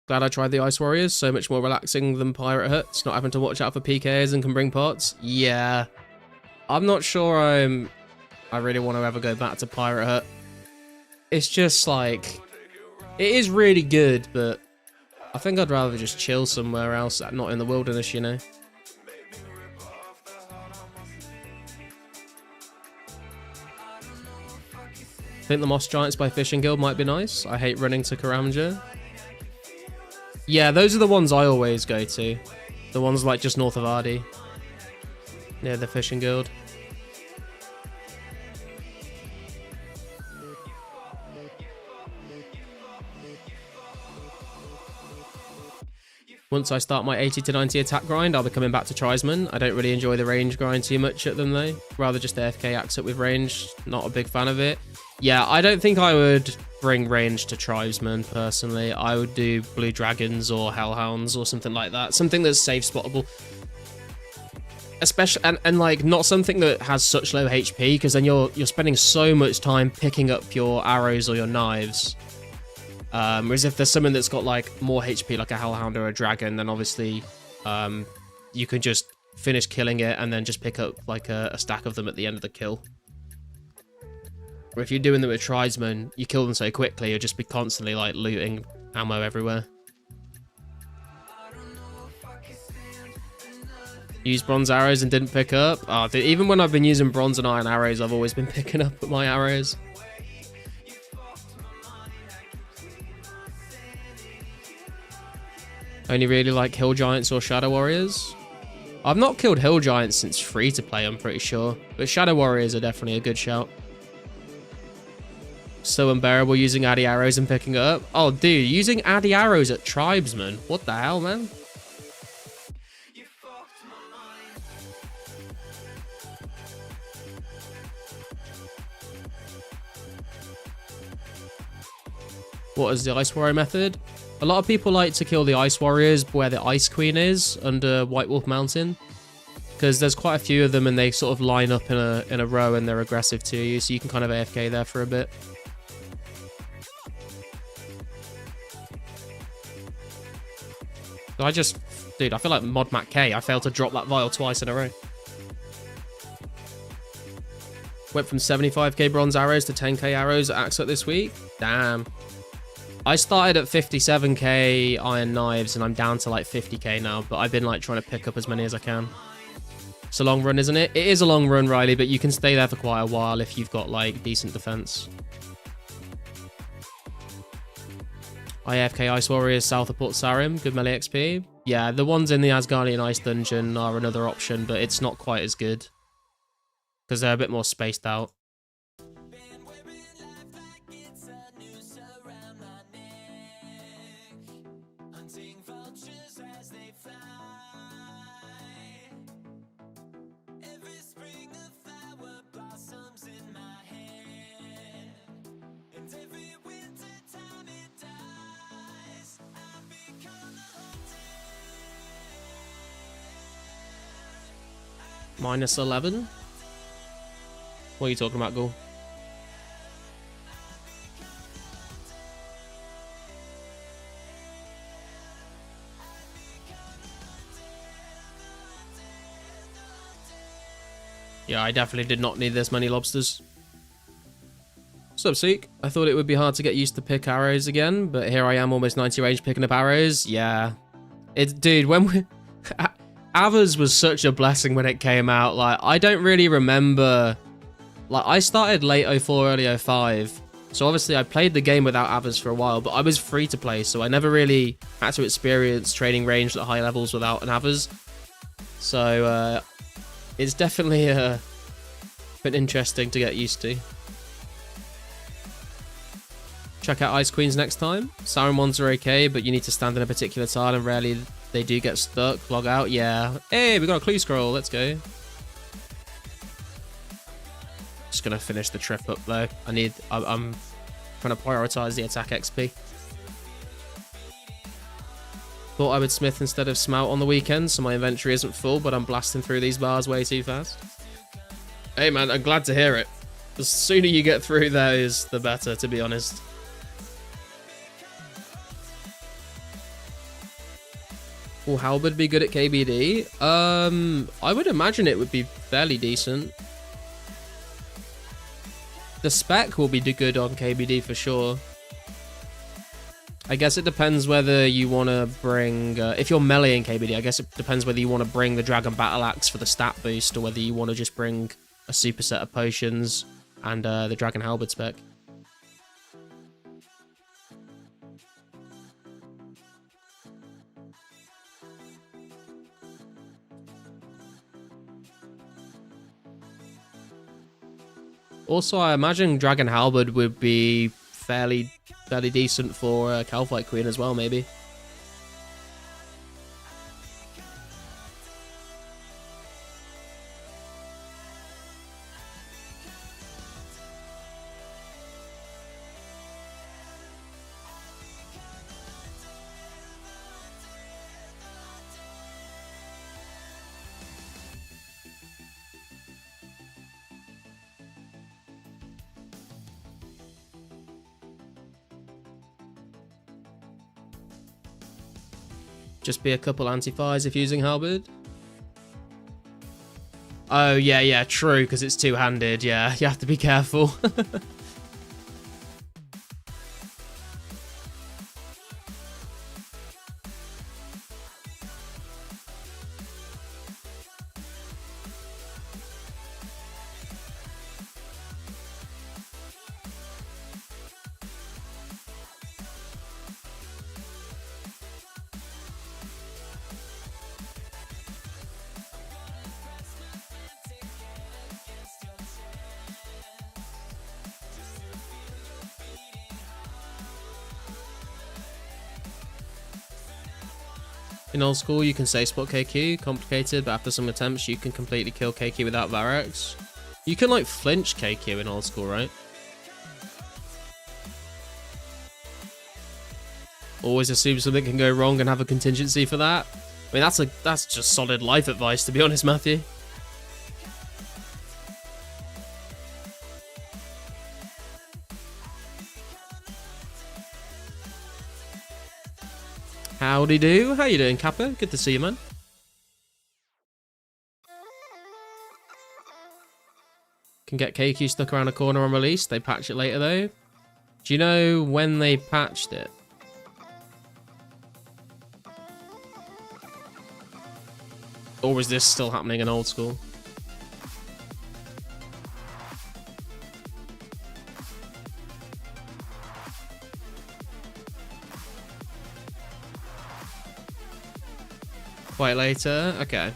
Glad I tried the Ice Warriors. So much more relaxing than Pirate Huts. Not having to watch out for PKs and can bring pots. Yeah. I'm not sure I really want to ever go back to Pirate Hut. It's just like... It is really good, but I think I'd rather just chill somewhere else, not in the wilderness, you know. I think the Moss Giants by Fishing Guild might be nice. I hate running to Karamja. Yeah, those are the ones I always go to. The ones like just north of Ardi. Near the Fishing Guild. Once I start my 80 to 90 attack grind, I'll be coming back to Tribesman. I don't really enjoy the range grind too much at them though. Rather just AFK axe it with range. Not a big fan of it. Yeah, I don't think I would bring range to Tribesman personally. I would do Blue Dragons or Hellhounds or something like that. Something that's safe spottable. Especially and like not something that has such low HP, because then you're spending so much time picking up your arrows or your knives. Whereas if there's someone that's got like more HP, like a Hellhound or a Dragon, then obviously you can just finish killing it and then just pick up like a stack of them at the end of the kill. Or if you're doing them with Tribesmen, you kill them so quickly, you'll just be constantly like looting ammo everywhere. Use bronze arrows and didn't pick up. Oh, dude, even when I've been using bronze and iron arrows, I've always been picking up my arrows. Only really like Hill Giants or Shadow Warriors. I've not killed Hill Giants since free to play, I'm pretty sure. But Shadow Warriors are definitely a good shout. So unbearable using Addy arrows and picking it up. Oh, dude, using Addy arrows at Tribesman. What the hell, man? What is the Ice Warrior method? A lot of people like to kill the Ice Warriors where the Ice Queen is, under White Wolf Mountain. Because there's quite a few of them and they sort of line up in a row and they're aggressive to you, so you can kind of AFK there for a bit. Dude, I feel like Mod Mac K. I failed to drop that vial twice in a row. Went from 75k bronze arrows to 10k arrows at Axlet this week. Damn. I started at 57k iron knives and I'm down to like 50k now, but I've been like trying to pick up as many as I can. It's a long run, isn't it? It is a long run, Riley, but you can stay there for quite a while if you've got like decent defense. IFK Ice Warriors south of Port Sarim, good melee XP. Yeah, the ones in the Asgardian Ice Dungeon are another option, but it's not quite as good. Because they're a bit more spaced out. Minus 11? What are you talking about, Ghoul? Yeah, I definitely did not need this many lobsters. What's up, Seek? I thought it would be hard to get used to pick arrows again, but here I am almost 90 range picking up arrows. Yeah. Dude, when we... Avers was such a blessing when it came out. Like, I don't really remember... Like, I started late 04, early 05. So obviously I played the game without Avers for a while, but I was free to play, so I never really had to experience trading range at high levels without an Avers. So, it's definitely been interesting to get used to. Check out Ice Queens next time. Siren ones are okay, but you need to stand in a particular tile and rarely they do get stuck. Log out, yeah. Hey, we got a clue scroll, let's go. Just gonna finish the trip up though. I'm trying to prioritize the attack XP. Thought I would smith instead of smelt on the weekend, so my inventory isn't full, but I'm blasting through these bars way too fast. Hey man, I'm glad to hear it. The sooner you get through those, the better, to be honest. Will Halberd be good at KBD? I would imagine it would be fairly decent. The spec will be good on KBD for sure. I guess it depends whether you want to bring... if you're meleeing KBD, I guess it depends whether you want to bring the Dragon Battle Axe for the stat boost, or whether you want to just bring a super set of potions and the Dragon Halberd spec. Also, I imagine Dragon Halberd would be fairly decent for Calfight Queen as well, maybe. Just be a couple anti-fires if using Halberd. Oh, yeah, true, because it's two-handed. Yeah, you have to be careful. In old school, you can say spot KQ, complicated, but after some attempts, you can completely kill KQ without Varax. You can, like, flinch KQ in old school, right? Always assume something can go wrong and have a contingency for that. I mean, that's just solid life advice, to be honest, Matthew. Howdy do. How you doing, Kappa? Good to see you, man. Can get KQ stuck around a corner on release. They patch it later, though. Do you know when they patched it? Or was this still happening in old school? Quite later? Okay.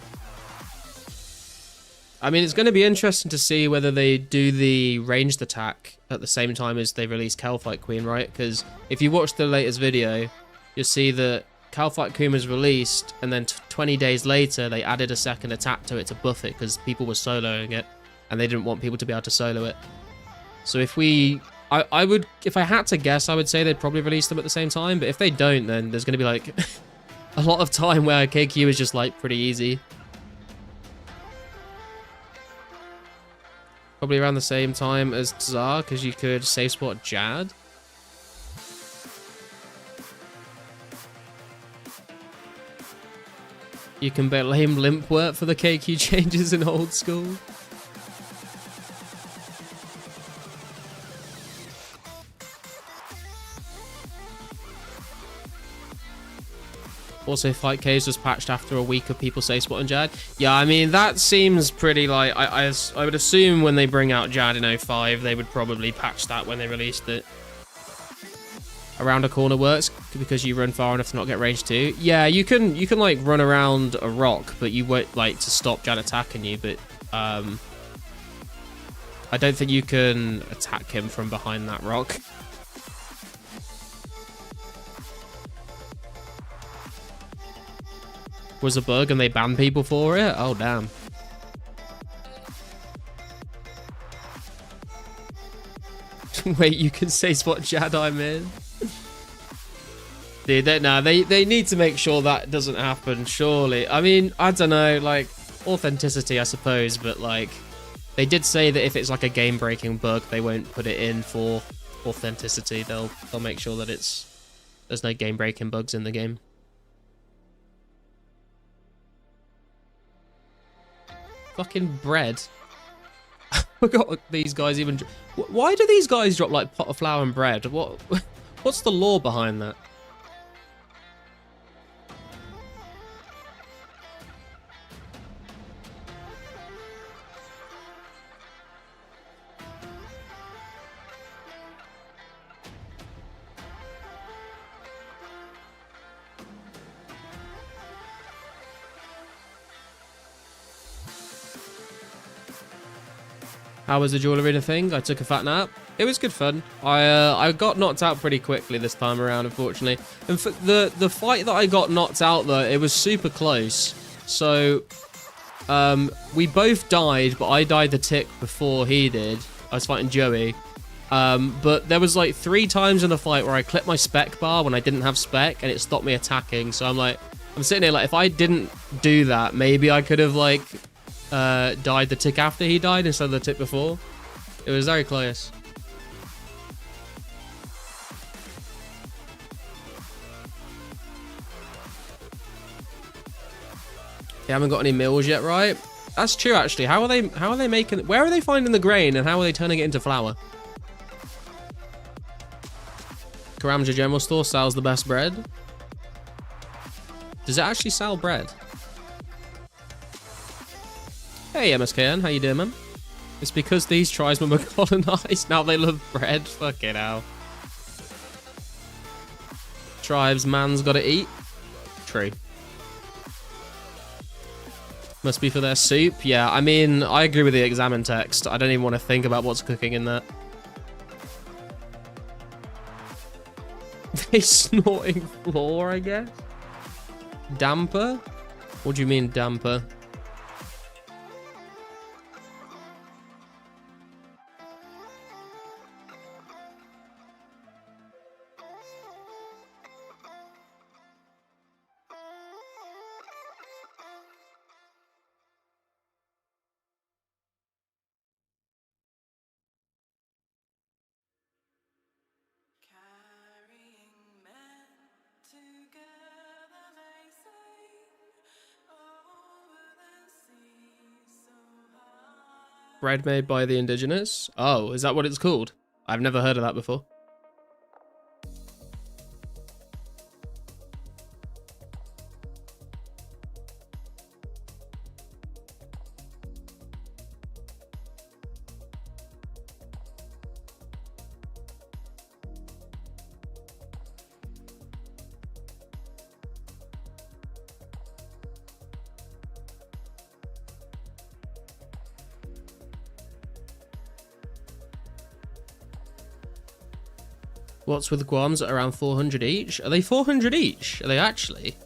I mean, it's going to be interesting to see whether they do the ranged attack at the same time as they release Calfight Queen, right? Because if you watch the latest video, you'll see that Calfight Queen was released, and then 20 days later, they added a second attack to it to buff it, because people were soloing it, and they didn't want people to be able to solo it. So if I would, if I had to guess, I would say they'd probably release them at the same time, but if they don't, then there's going to be, like... a lot of time where KQ is just, like, pretty easy. Probably around the same time as Tsar, because you could save spot Jad. You can blame Limpwort for the KQ changes in old school. Also, Fight K's was patched after a week of people say Spot and Jad. Yeah, I mean, that seems pretty, like... I would assume when they bring out Jad in 05, they would probably patch that when they released it. Around a corner works, because you run far enough to not get range 2. Yeah, you can like, run around a rock, but you won't, like, to stop Jad attacking you, but... I don't think you can attack him from behind that rock. Was a bug and they banned people for it? Oh, damn. Wait, you can say Spot Jad I'm in? Dude, they need to make sure that doesn't happen, surely. I mean, I don't know, like, authenticity, I suppose, but, like, they did say that if it's, like, a game-breaking bug, they won't put it in for authenticity. They'll make sure that there's no game-breaking bugs in the game. Fucking bread. I forgot what these guys even... Why do these guys drop, like, pot of flour and bread? What's the lore behind that? How was the Duel Arena thing? I took a fat nap. It was good fun. I got knocked out pretty quickly this time around, unfortunately. And for the fight that I got knocked out, though, it was super close. So, we both died, but I died the tick before he did. I was fighting Joey. But there was like 3 times in the fight where I clipped my spec bar when I didn't have spec, and it stopped me attacking. So I'm sitting here like, if I didn't do that, maybe I could have like died the tick after he died instead of the tick before. It was very close. They haven't got any mills yet, right? That's true, actually. How are they making? Where are they finding the grain, and how are they turning it into flour? Karamja General Store sells the best bread. Does it actually sell bread? Hey, MSKN, how you doing, man? It's because these tribesmen were colonized. Now they love bread. Fucking hell. Tribes, man's gotta eat. True. Must be for their soup. Yeah, I mean, I agree with the examine text. I don't even want to think about what's cooking in that. They snorting floor, I guess? Damper? What do you mean, damper? Bread made by the indigenous? Oh, is that what it's called? I've never heard of that before. What's with Guams at around 400 each? Are they 400 each? Are they actually?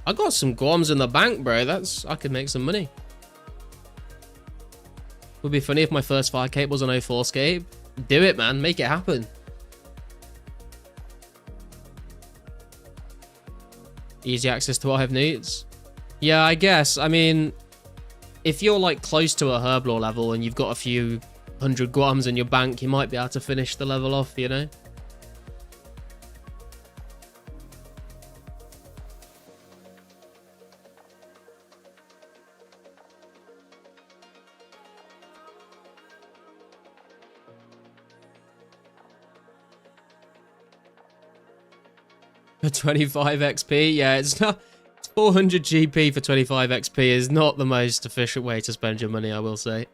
I got some Guams in the bank, bro. I could make some money. Would be funny if my first fire cape was on 2004scape. Do it, man. Make it happen. Easy access to Hive Newts. Yeah, I guess. I mean, if you're like close to a herblore level and you've got a few 100 Guams in your bank, you might be able to finish the level off, you know? For 25 XP, yeah, it's not 400 GP for 25 XP is not the most efficient way to spend your money, I will say.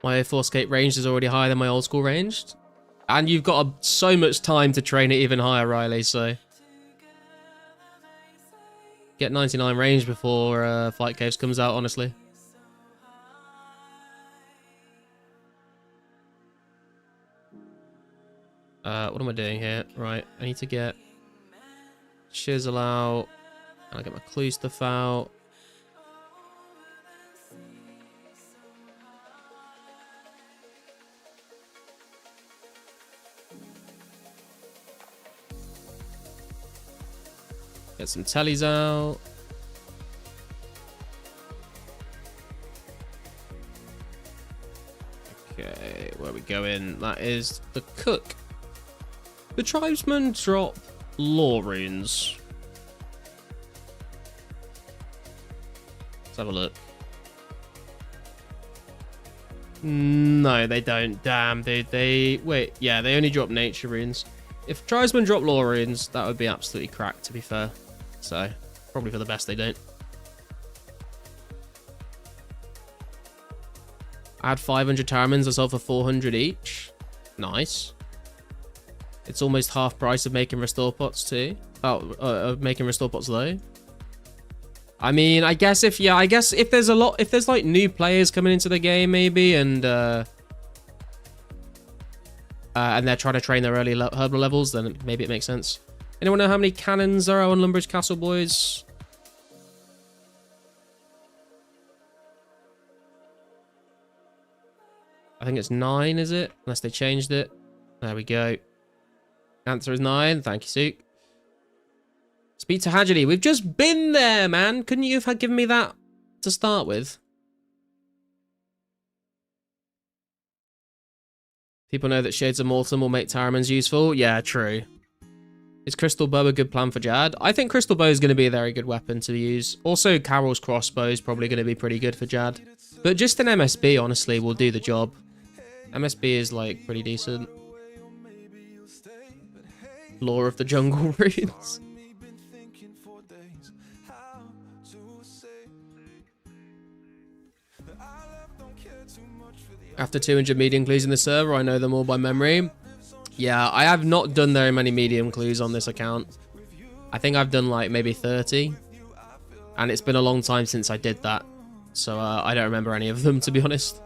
My 2004scape range is already higher than my old school ranged. And you've got so much time to train it even higher, Riley, so... Get 99 range before Flight Caves comes out, honestly. What am I doing here? Right, I need to get Chisel out. And I get my clue stuff out. Get some tellies out. Okay, where are we going? That is the cook. The tribesmen drop lore runes. Let's have a look. No, they don't. Damn, dude. Wait, yeah, they only drop nature runes. If tribesmen drop lore runes, that would be absolutely cracked, to be fair. So, probably for the best they don't. Add 500 Taramans, I sold for 400 each. Nice. It's almost half price of making restore pots too. Oh, making restore pots low. I mean, I guess if there's like new players coming into the game maybe, and they're trying to train their early herbal levels, then maybe it makes sense. Anyone know how many cannons there are on Lumbridge Castle, boys? I think it's 9, is it? Unless they changed it. There we go. Answer is 9. Thank you, Sook. Speed to Haggerty. We've just been there, man. Couldn't you have given me that to start with? People know that Shades of Mortem will make Taramans useful. Yeah, true. Is Crystal Bow a good plan for Jad? I think Crystal Bow is going to be a very good weapon to use. Also, Carol's crossbow is probably going to be pretty good for Jad. But just an MSB, honestly, will do the job. MSB is, like, pretty decent. Lore of the Jungle runes. After 200 medium clues in the server, I know them all by memory. Yeah, I have not done very many medium clues on this account. I think I've done like maybe 30. And it's been a long time since I did that. So I don't remember any of them, to be honest.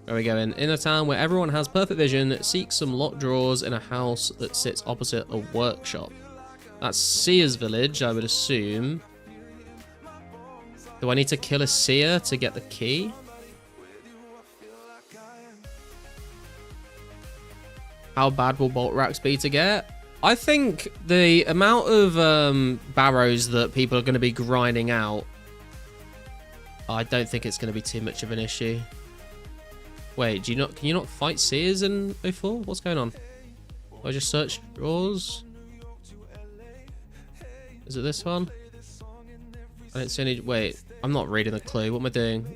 Where are we going? In a town where everyone has perfect vision, seek some locked drawers in a house that sits opposite a workshop. That's Seer's village, I would assume. Do I need to kill a Seer to get the key? How bad will bolt racks be to get? I think the amount of barrows that people are going to be grinding out, I don't think it's going to be too much of an issue. Wait, can you not fight Seers in 04? What's going on? I just searched drawers. Is it this one? I don't see any. Wait, I'm not reading the clue. What am I doing?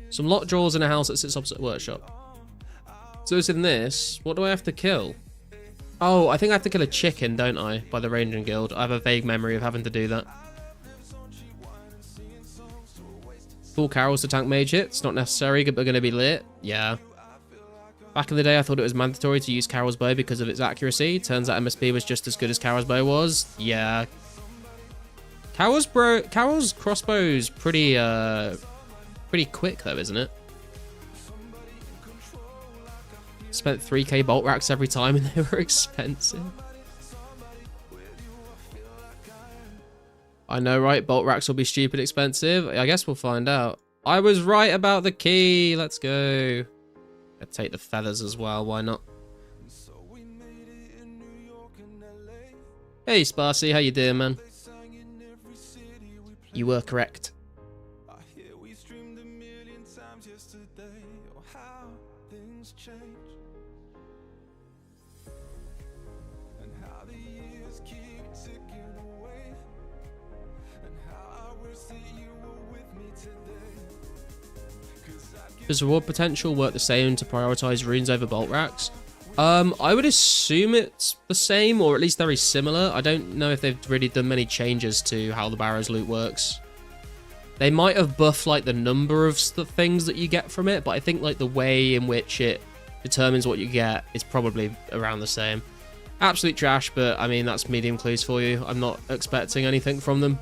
Some locked drawers in a house that sits opposite a workshop. So it's in this. What do I have to kill? Oh, I think I have to kill a chicken, don't I? By the Ranging Guild. I have a vague memory of having to do that. Full carols to tank mage hits. Not necessary, but going to be lit. Yeah. Back in the day, I thought it was mandatory to use Carol's bow because of its accuracy. Turns out MSP was just as good as Carol's bow was. Yeah. Carol's crossbow's pretty quick though, isn't it? Spent 3k bolt racks every time and they were expensive. I know, right? Bolt racks will be stupid expensive. I guess we'll find out. I was right about the key. Let's go. I'll take the feathers as well. Why not? Hey, Sparsy. How you doing, man? You were correct. Does reward potential work the same to prioritize runes over bolt racks? I would assume it's the same, or at least very similar. I don't know if they've really done many changes to how the Barrows loot works. They might have buffed like the number of things that you get from it, but I think like the way in which it determines what you get is probably around the same. Absolute trash, but I mean that's medium clues for you. I'm not expecting anything from them.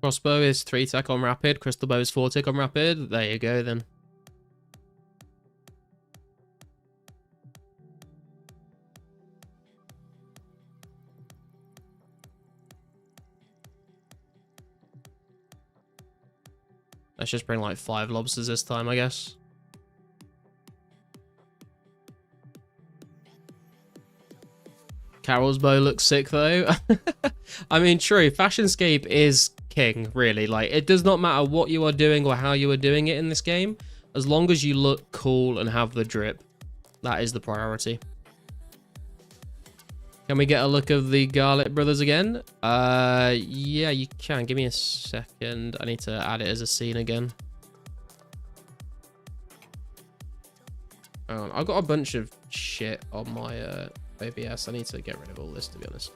Crossbow is 3 tick on rapid. Crystal bow is 4 tick on rapid. There you go then. Let's just bring like 5 lobsters this time, I guess. Carol's bow looks sick though. I mean, true. Fashionscape is king, really. Like, it does not matter what you are doing or how you are doing it in this game, as long as you look cool and have the drip. That is the priority. Can we get a look of the Garlic Brothers again? Yeah, you can. Give me a second. I need to add it as a scene again. I've got a bunch of shit on my OBS. I need to get rid of all this, to be honest.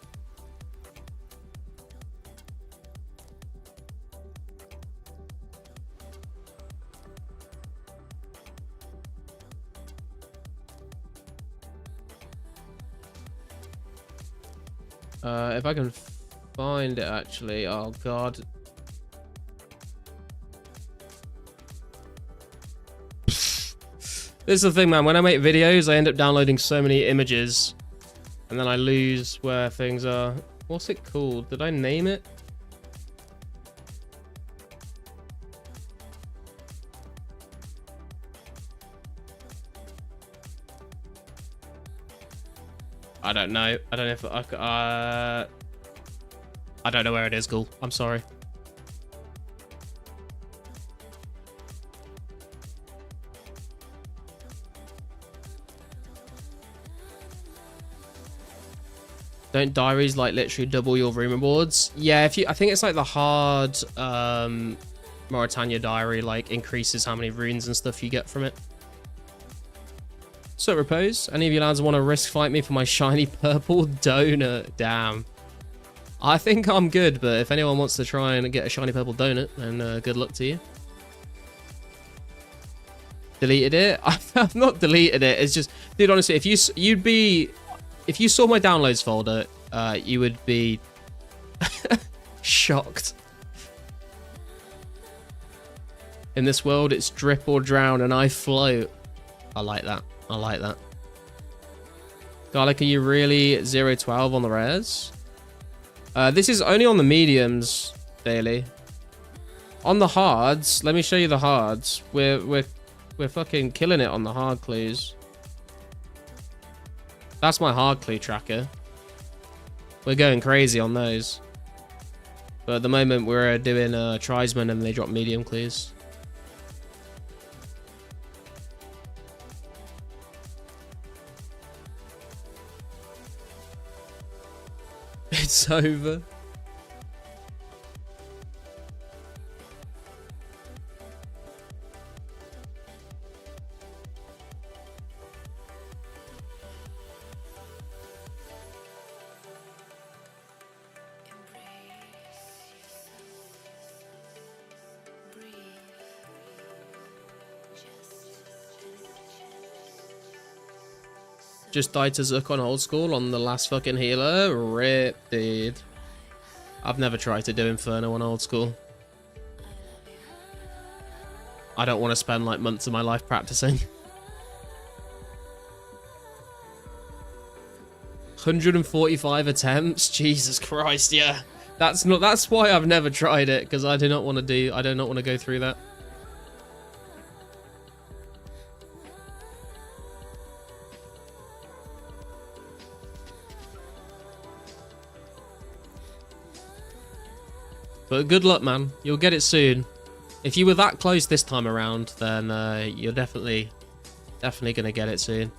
If I can find it, actually. Oh, God. This is the thing, man. When I make videos, I end up downloading so many images. And then I lose where things are. What's it called? Did I name it? I don't know. I don't know if I don't know where it is, Ghoul. I'm sorry. Don't diaries like literally double your room rewards? Yeah, if you, I think it's like the hard Mauritania diary like increases how many runes and stuff you get from it. So Repose, any of you lads want to risk fight me for my shiny purple donut? Damn. I think I'm good, but if anyone wants to try and get a shiny purple donut, then good luck to you. Deleted it? I've not deleted it. It's just, dude, honestly, if you saw my downloads folder, you would be shocked. In this world, it's drip or drown, and I float. I like that. I like that. Garlic, are you really 0-12 on the rares? This is only on the mediums, daily. On the hards, let me show you the hards. We're fucking killing it on the hard clues. That's my hard clue tracker. We're going crazy on those. But at the moment, we're doing Trisman and they drop medium clues. It's over. Just died to Zook on old school on the last fucking healer. Rip, dude. I've never tried to do Inferno on old school. I don't want to spend like months of my life practicing. 145 attempts? Jesus Christ, yeah. That's why I've never tried it, because I do not want to go through that. But good luck, man. You'll get it soon. If you were that close this time around, then you're definitely gonna get it soon.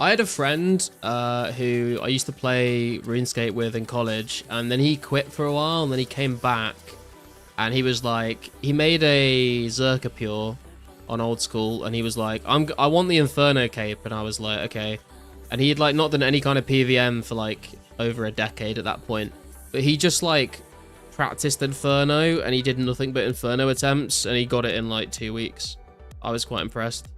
I had a friend who I used to play RuneScape with in college, and then he quit for a while, and then he came back, and he was like, he made a Zerka Pure on old school, and he was like, I want the Inferno cape, and I was like, okay. And he had like not done any kind of PVM for like over a decade at that point, but he just like practiced Inferno, and he did nothing but Inferno attempts, and he got it in like 2 weeks. I was quite impressed.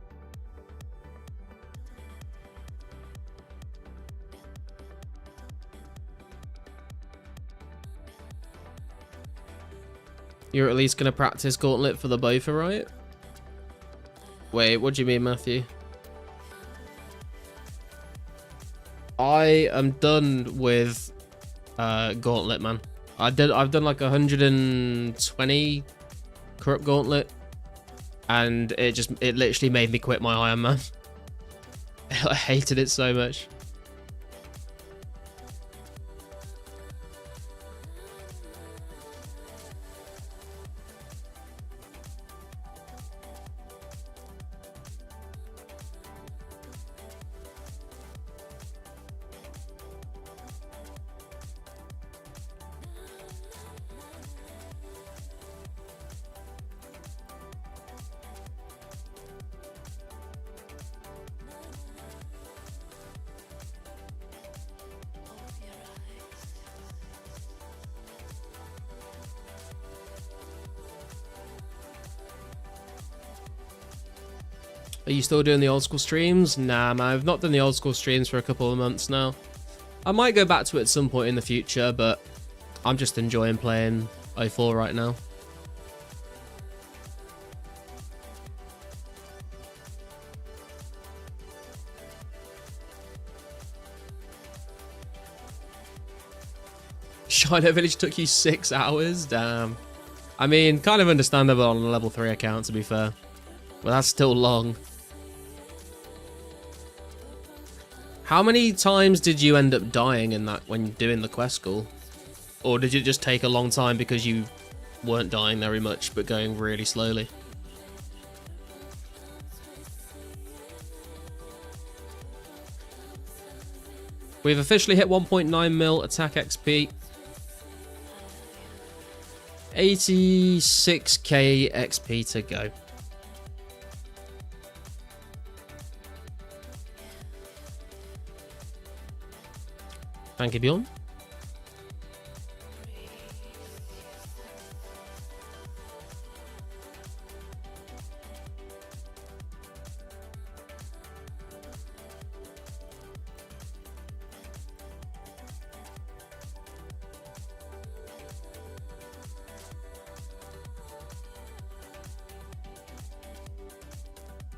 You're at least gonna practice Gauntlet for the Bofa, right? Wait, what do you mean, Matthew? I am done with Gauntlet, man. I've done like 120 Corrupt Gauntlet, and it literally made me quit my Iron Man. I hated it so much. Are you still doing the old school streams? Nah, man, I've not done the old school streams for a couple of months now. I might go back to it at some point in the future, but I'm just enjoying playing 04 right now. Shiloh Village took you 6 hours? Damn. I mean, kind of understandable on a level 3 account, to be fair. But that's still long. How many times did you end up dying in that when doing the quest school? Or did it just take a long time because you weren't dying very much, but going really slowly? We've officially hit 1.9 mil attack XP. 86k XP to go. Thank you, Bjorn.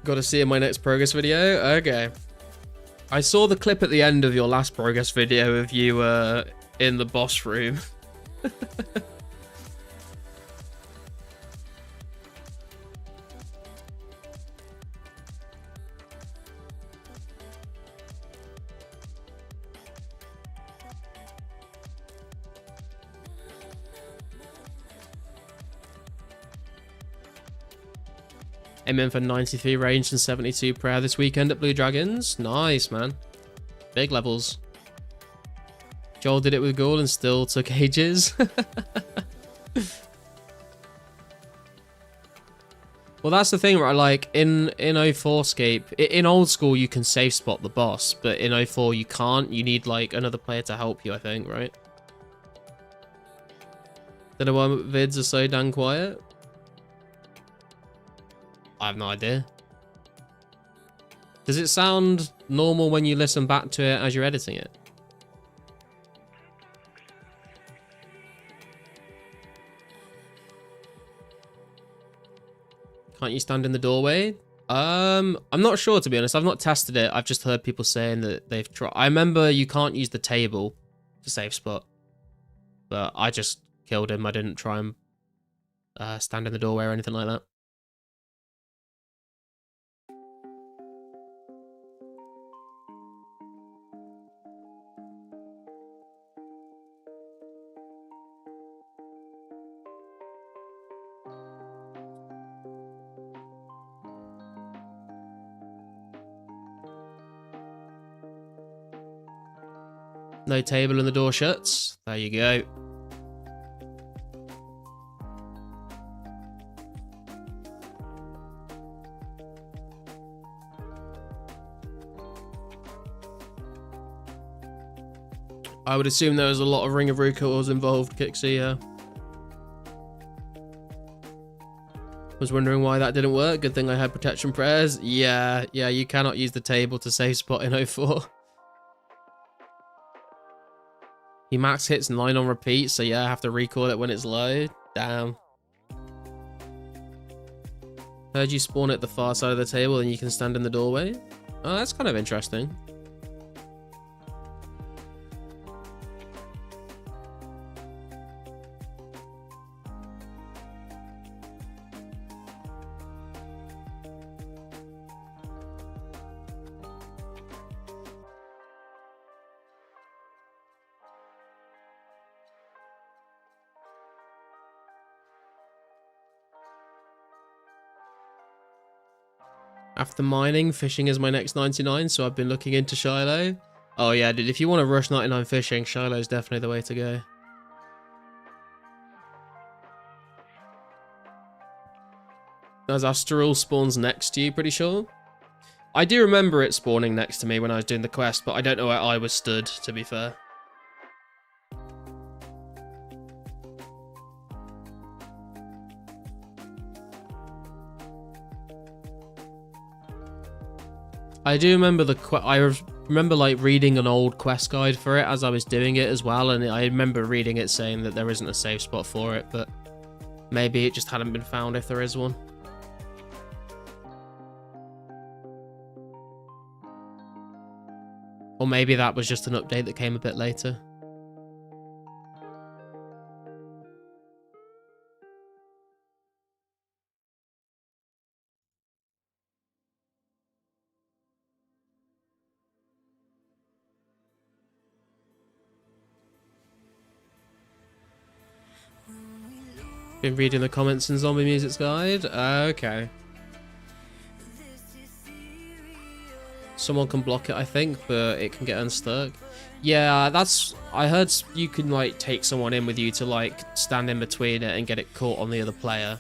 Got to see in my next progress video? Okay. I saw the clip at the end of your last progress video of you in the boss room. Aiming for 93 range and 72 prayer this weekend at Blue Dragons. Nice, man. Big levels. Joel did it with Ghoul and still took ages. Well, that's the thing, right? Like, in 04scape, in old school, you can safe spot the boss, but in 04, you can't. You need, like, another player to help you, I think, right? Don't know why vids are so damn quiet. I have no idea. Does it sound normal when you listen back to it as you're editing it? Can't you stand in the doorway? I'm not sure, to be honest. I've not tested it. I've just heard people saying that they've tried. I remember you can't use the table to save spot, but I just killed him. I didn't try and stand in the doorway or anything like that. No table and the door shuts. There you go. I would assume there was a lot of Ring of Recoils involved, Kixie, yeah. Was wondering why that didn't work. Good thing I had protection prayers. Yeah, you cannot use the table to save spot in 04. He max hits 9 on repeat, so yeah, I have to recall it when it's low. Damn. Heard you spawn at the far side of the table and you can stand in the doorway. Oh, that's kind of interesting. After mining, fishing is my next 99, so I've been looking into Shiloh. Oh yeah, dude, if you want to rush 99 fishing, Shiloh's definitely the way to go. As Astral spawns next to you, pretty sure. I do remember it spawning next to me when I was doing the quest, but I don't know where I was stood, to be fair. I do remember remember like reading an old quest guide for it as I was doing it as well, and I remember reading it saying that there isn't a safe spot for it, but maybe it just hadn't been found if there is one. Or maybe that was just an update that came a bit later. Been reading the comments in Zombie Music's guide. Okay. Someone can block it, I think, but it can get unstuck. Yeah, that's... I heard you can, like, take someone in with you to, like, stand in between it and get it caught on the other player.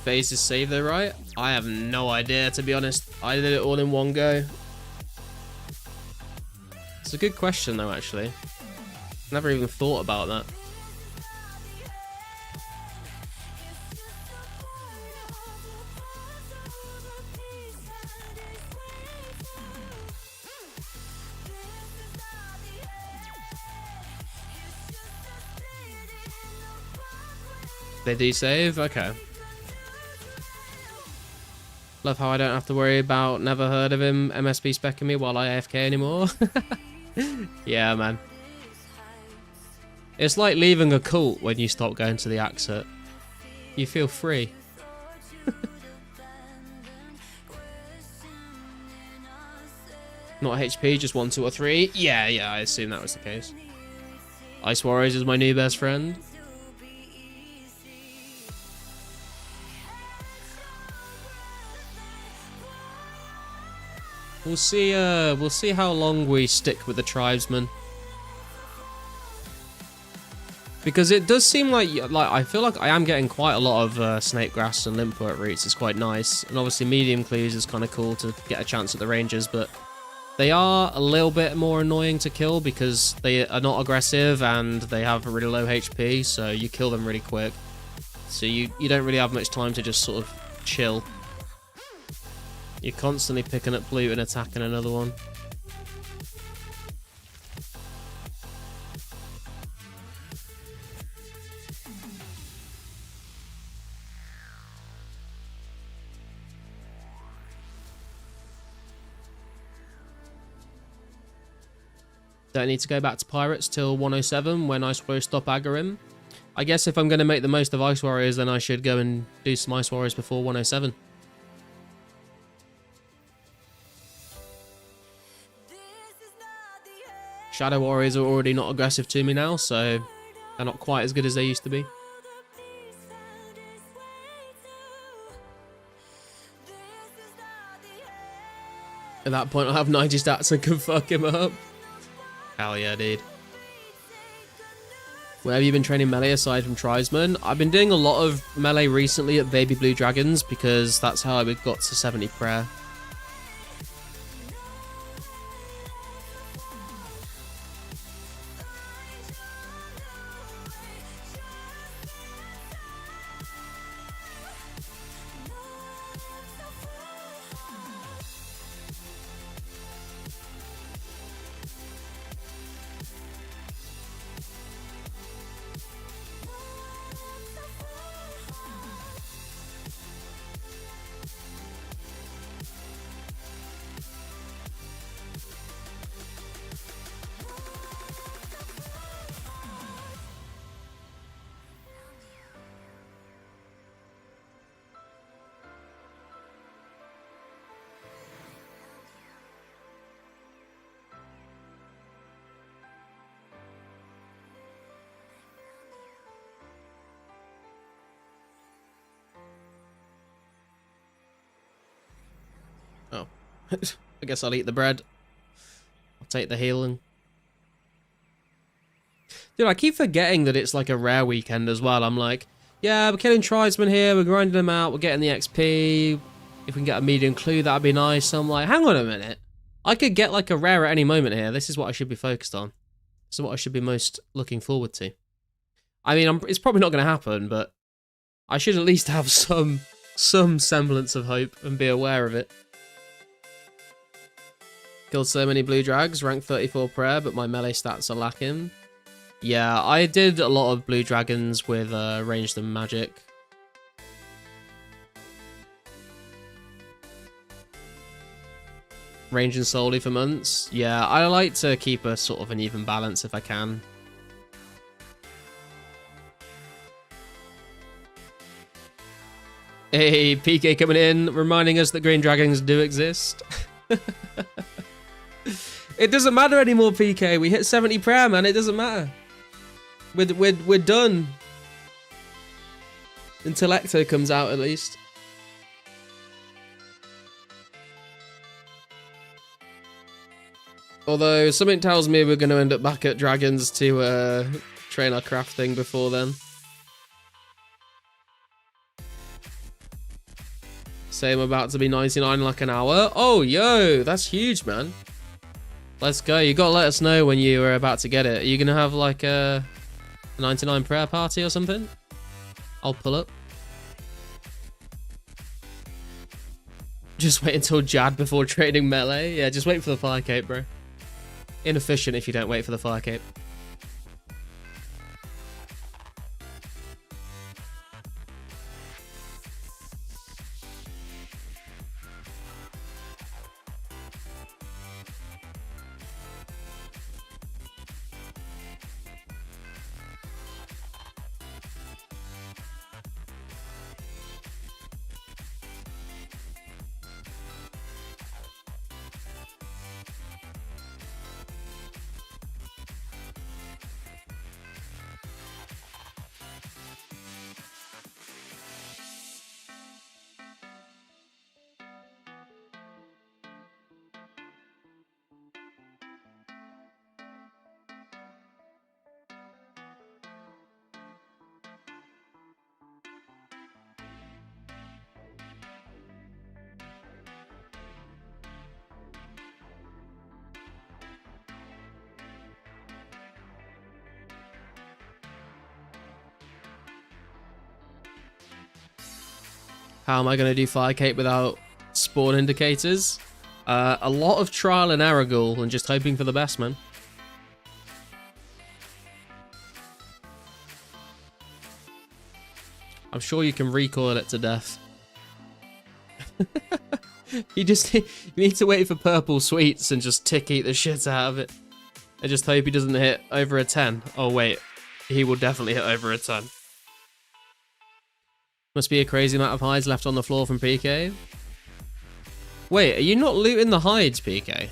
Phase is saved though, right? I have no idea, to be honest. I did it all in one go. It's a good question though, actually. Never even thought about that. They do save? Okay. Love how I don't have to worry about never heard of him MSB specking me while I AFK anymore. Yeah, man. It's like leaving a cult when you stop going to the Axet. You feel free. Not HP, just 1, 2, or 3. Yeah, I assume that was the case. Ice Warriors is my new best friend. We'll see how long we stick with the tribesmen. Because it does seem like I feel like I am getting quite a lot of snake grass and limpwort roots. It's quite nice. And obviously medium clues is kind of cool to get a chance at the rangers, but they are a little bit more annoying to kill because they are not aggressive and they have a really low HP, so you kill them really quick. So you don't really have much time to just sort of chill. You're constantly picking up loot and attacking another one. Don't need to go back to Pirates till 107 when Ice Warriors stop aggroing. I guess if I'm going to make the most of Ice Warriors, then I should go and do some Ice Warriors before 107. Shadow Warriors are already not aggressive to me now, so they're not quite as good as they used to be. At that point, I have 90 stats and can fuck him up. Hell yeah, dude. Where have you been training melee aside from tribesmen? I've been doing a lot of melee recently at Baby Blue Dragons because that's how I got to 70 prayer. I guess I'll eat the bread. I'll take the healing. Dude, I keep forgetting that it's like a rare weekend as well. I'm like, yeah, we're killing tribesmen here, we're grinding them out, we're getting the XP. If we can get a medium clue, that'd be nice. So I'm like, hang on a minute. I could get like a rare at any moment here. This is what I should be focused on. This is what I should be most looking forward to. I mean, it's probably not going to happen, but I should at least have some semblance of hope and be aware of it. Killed so many blue drags, rank 34 prayer, but my melee stats are lacking. Yeah, I did a lot of blue dragons with ranged and magic. Ranging solely for months. Yeah, I like to keep a sort of an even balance if I can. Hey, PK coming in, reminding us that green dragons do exist. It doesn't matter anymore, PK. We hit 70 prayer, man. It doesn't matter. We're done. Until Ecto comes out, at least. Although, something tells me we're going to end up back at dragons to train our crafting before then. Say I'm about to be 99 in like an hour. Oh, yo, that's huge, man. Let's go. You got to let us know when you are about to get it. Are you going to have like a 99 prayer party or something? I'll pull up. Just wait until Jad before trading melee. Yeah, just wait for the fire cape, bro. Inefficient if you don't wait for the fire cape. How am I going to do fire cape without spawn indicators? A lot of trial and error, Ghoul, and just hoping for the best, man. I'm sure you can recoil it to death. You need to wait for purple sweets and just tick eat the shit out of it. I just hope he doesn't hit over a 10. Oh wait, he will definitely hit over a 10. Must be a crazy amount of hides left on the floor from PK. Wait, are you not looting the hides, PK?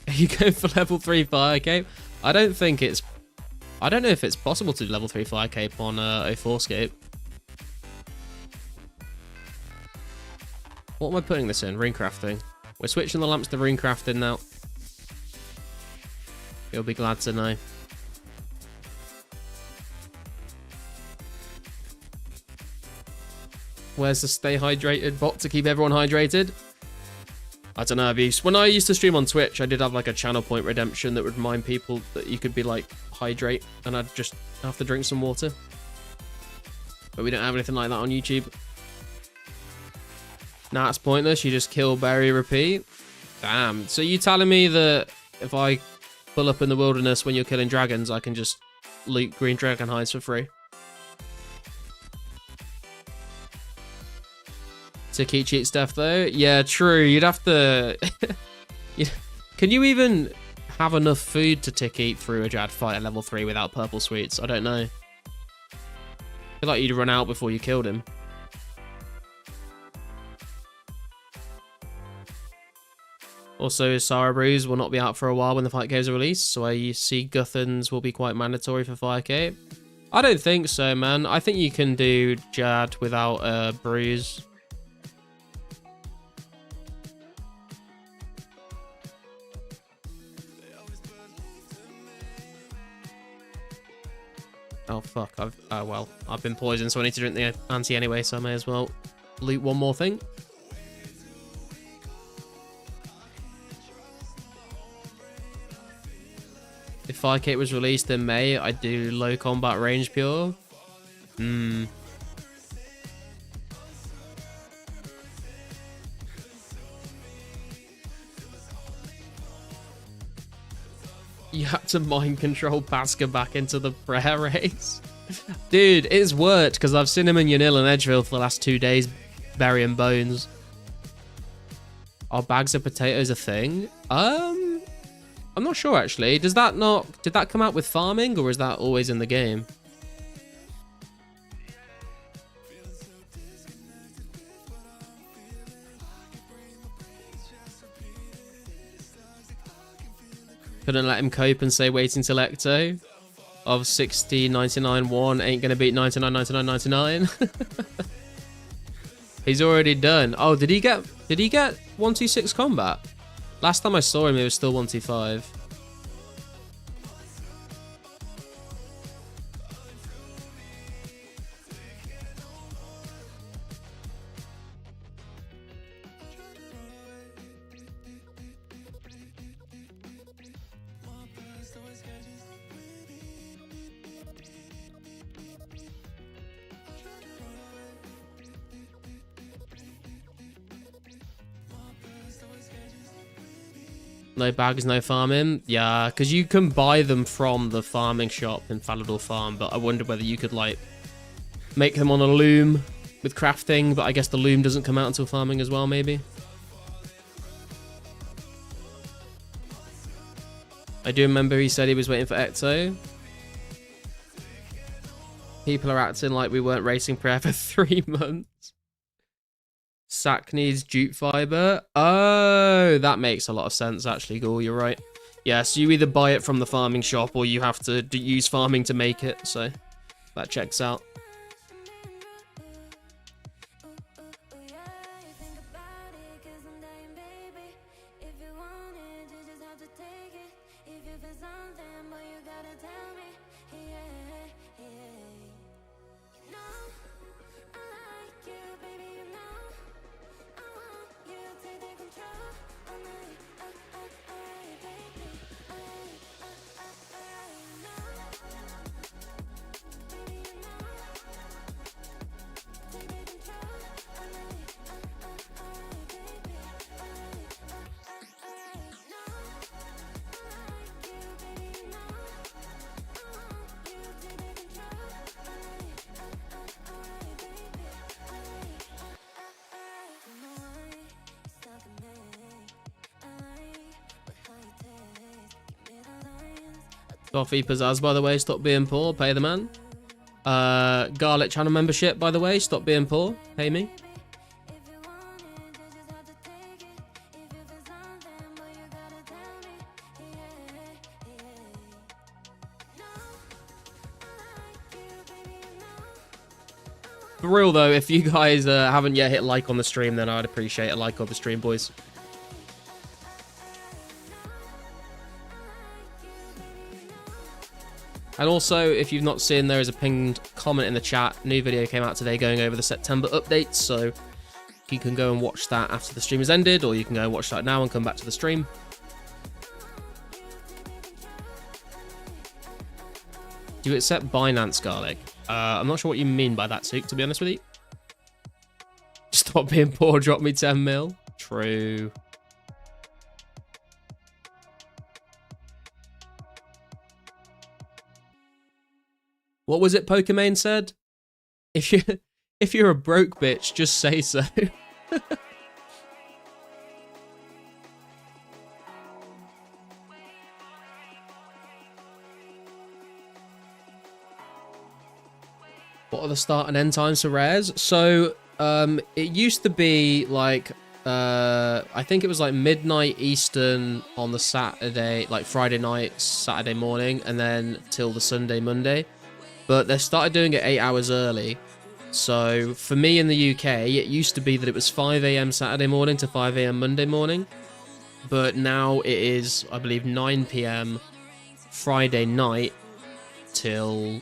Are you going for level 3 fire cape? I don't know if it's possible to do level 3 fire cape on 2004scape. What am I putting this in? Ring crafting. We're switching the lamps to rune crafting now. You'll be glad to know. Where's the stay hydrated bot to keep everyone hydrated? I don't know, Abuse. When I used to stream on Twitch, I did have like a channel point redemption that would remind people that you could be like, hydrate, and I'd just have to drink some water. But we don't have anything like that on YouTube. Nah, it's pointless. You just kill, bury, repeat. Damn. So you telling me that if I pull up in the wilderness when you're killing dragons, I can just loot green dragon hides for free? Tiki cheat stuff though? Yeah, true. You'd have to... Can you even have enough food to tick eat through a Jad fight at level 3 without purple sweets? I don't know. I feel like you'd run out before you killed him. Also, Sarah Brews will not be out for a while when the fight games are released, so I see Guthans will be quite mandatory for Firecape. I don't think so, man. I think you can do Jad without Brews. Oh fuck, well, I've been poisoned, so I need to drink the anti anyway, so I may as well loot one more thing. If Firecape was released in May, I'd do low combat range pure. You had to mind control Basker back into the prayer race. Dude, it's worked because I've seen him in Yanil and Edgeville for the last 2 days burying bones. Are bags of potatoes a thing? I'm not sure actually. Did that come out with farming or is that always in the game? Couldn't let him cope and say waiting till Ecto of 60.99 1 ain't gonna beat 99.99.99. He's already done. Oh, did he get 126 combat? Last time I saw him, it was still 125. No bags, no farming. Yeah, because you can buy them from the farming shop in Falador Farm, but I wonder whether you could, like, make them on a loom with crafting, but I guess the loom doesn't come out until farming as well, maybe. I do remember he said he was waiting for Ecto. People are acting like we weren't racing prayer for 3 months. Sack needs jute fiber. Oh, that makes a lot of sense, actually, Ghoul. You're right. Yeah, so you either buy it from the farming shop or you have to use farming to make it, so that checks out. Coffee Pizzazz, by the way, stop being poor, pay the man. Garlic channel membership, by the way, stop being poor, pay me. For real though, if you guys haven't yet hit like on the stream, then I'd appreciate a like on the stream, boys. And also, if you've not seen, there is a pinned comment in the chat. New video came out today going over the September updates, so you can go and watch that after the stream has ended, or you can go and watch that now and come back to the stream. Do you accept Binance, Garlic? I'm not sure what you mean by that, Sook, to be honest with you. Stop being poor, drop me 10 mil. True. What was it Pokemon said? If you're a broke bitch, just say so. What are the start and end times for rares? So, it used to be like I think it was like midnight Eastern on the Saturday, like Friday night, Saturday morning, and then till the Sunday, Monday. But they started doing it 8 hours early. So for me in the UK, it used to be that it was 5 a.m. Saturday morning to 5 a.m. Monday morning. But now it is, I believe, 9 p.m. Friday night till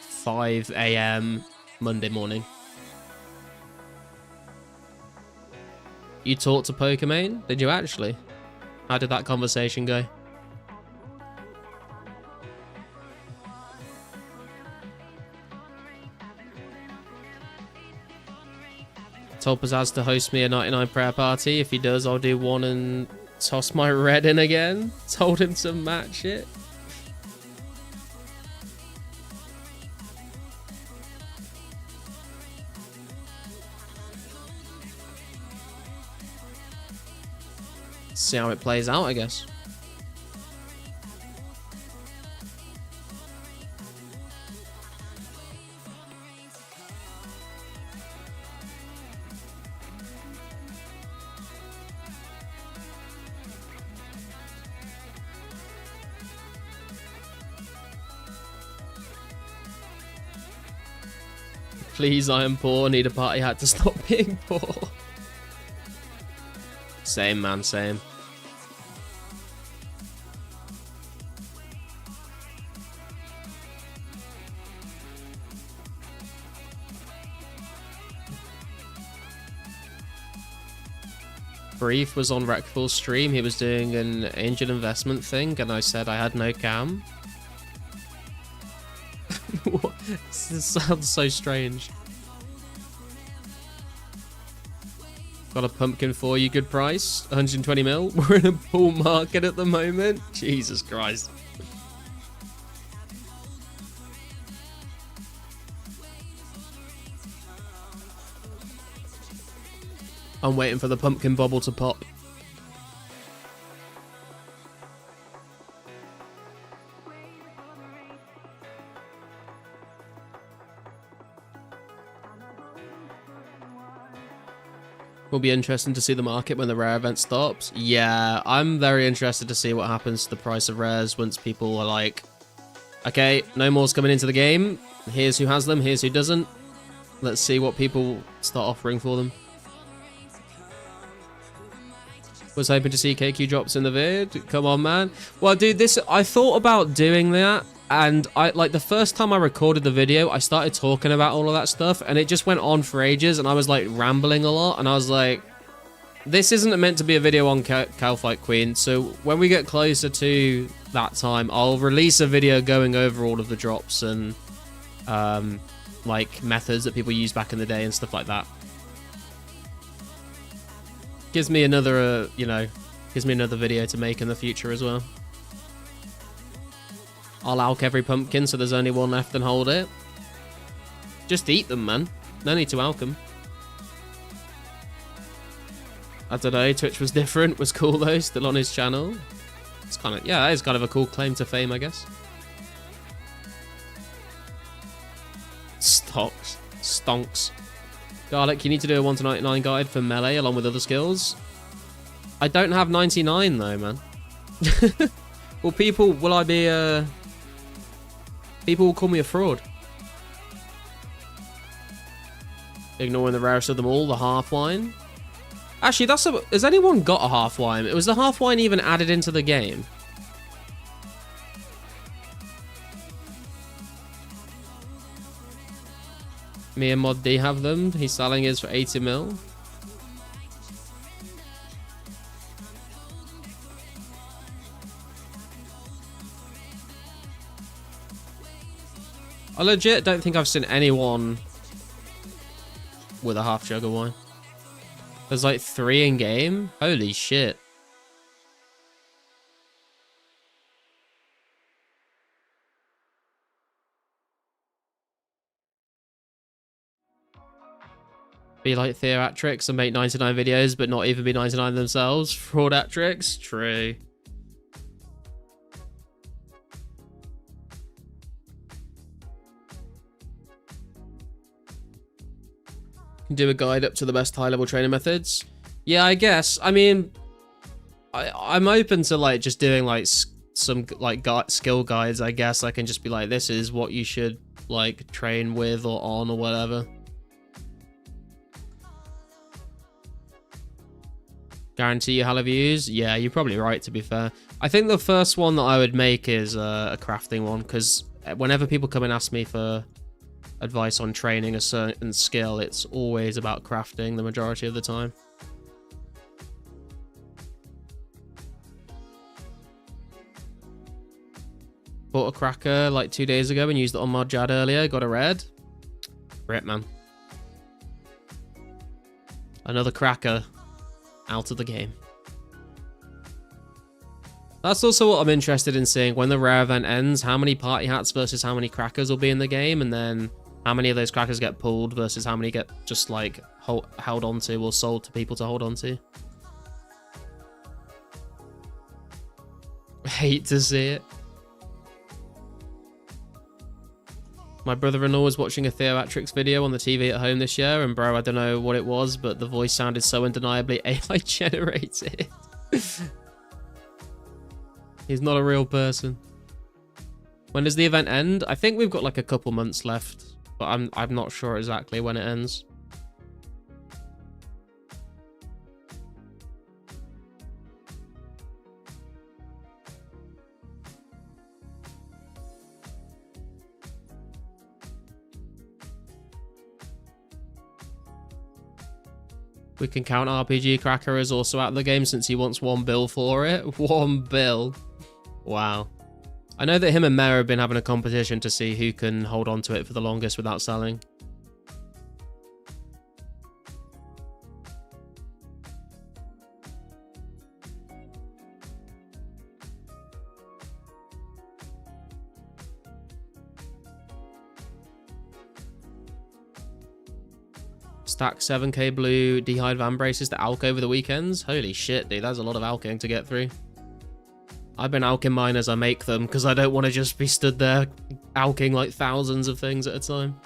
5 a.m. Monday morning. You talked to Pokemon? Did you actually? How did that conversation go? Told Pizzazz to host me a 99 prayer party. If he does, I'll do one and toss my red in again. Told him to match it. See how it plays out, I guess. Please, I am poor. Need a party hat to stop being poor. Same, man, same. Brief was on Recfall's stream. He was doing an angel investment thing, and I said I had no cam. This sounds so strange. Got a pumpkin for you, good price. 120 mil. We're in a bull market at the moment. Jesus Christ. I'm waiting for the pumpkin bubble to pop. Will be interesting to see the market when the rare event stops. Yeah, I'm very interested to see what happens to the price of rares once people are like, okay, no more's coming into the game. Here's who has them, here's who doesn't. Let's see what people start offering for them. Was hoping to see KQ drops in the vid. Come on, man. Well, dude, I thought about doing that. And like the first time I recorded the video, I started talking about all of that stuff, and it just went on for ages, and I was like rambling a lot, and I was like, this isn't meant to be a video on Cowfight Queen, so when we get closer to that time, I'll release a video going over all of the drops and like methods that people used back in the day and stuff like that. Gives me another, gives me another video to make in the future as well. I'll alch every pumpkin so there's only one left and hold it. Just eat them, man. No need to alch them. I don't know, Twitch was different. Was cool though, still on his channel. It's kind of, yeah, that is kind of a cool claim to fame, I guess. Stonks. Garlic, you need to do a 1 to 99 guide for melee along with other skills. I don't have 99 though, man. Well, people will call me a fraud. Ignoring the rarest of them all, the half wine. Actually, has anyone got a half wine? Was the half wine even added into the game? Me and Mod D have them. He's selling his for 80 mil. I legit don't think I've seen anyone with a half jug of wine. There's like 3 in game. Holy shit. Be like Theoatrix and make 99 videos, but not even be 99 themselves. Fraudatrix? True. Do a guide up to the best high-level training methods. Yeah, I guess. I mean, I'm open to like just doing like some like skill guides. I guess I can just be like, this is what you should like train with or on or whatever. Guarantee you hella views? Yeah, you're probably right, to be fair. I think the first one that I would make is a crafting one, because whenever people come and ask me for advice on training a certain skill, it's always about crafting the majority of the time. Bought a cracker like 2 days ago and used it on Mod Jad earlier. Got a red. Rip, man. Another cracker out of the game. That's also what I'm interested in seeing when the rare event ends. How many party hats versus how many crackers will be in the game, and then how many of those crackers get pulled versus how many get just like held onto or sold to people to hold onto. Hate to see it. My brother-in-law was watching a Theoatrix video on the TV at home this year, and bro, I don't know what it was, but the voice sounded so undeniably AI generated. He's not a real person. When does the event end? I think we've got like a couple months left, but I'm not sure exactly when it ends. We can count RPG Cracker as also out of the game since he wants 1 bill for it. 1 bill. Wow. I know that him and Mare have been having a competition to see who can hold on to it for the longest without selling. Stack 7k blue D'hide van braces to alk over the weekends. Holy shit, dude, that's a lot of alking to get through. I've been alking mine as I make them because I don't want to just be stood there alking like thousands of things at a time.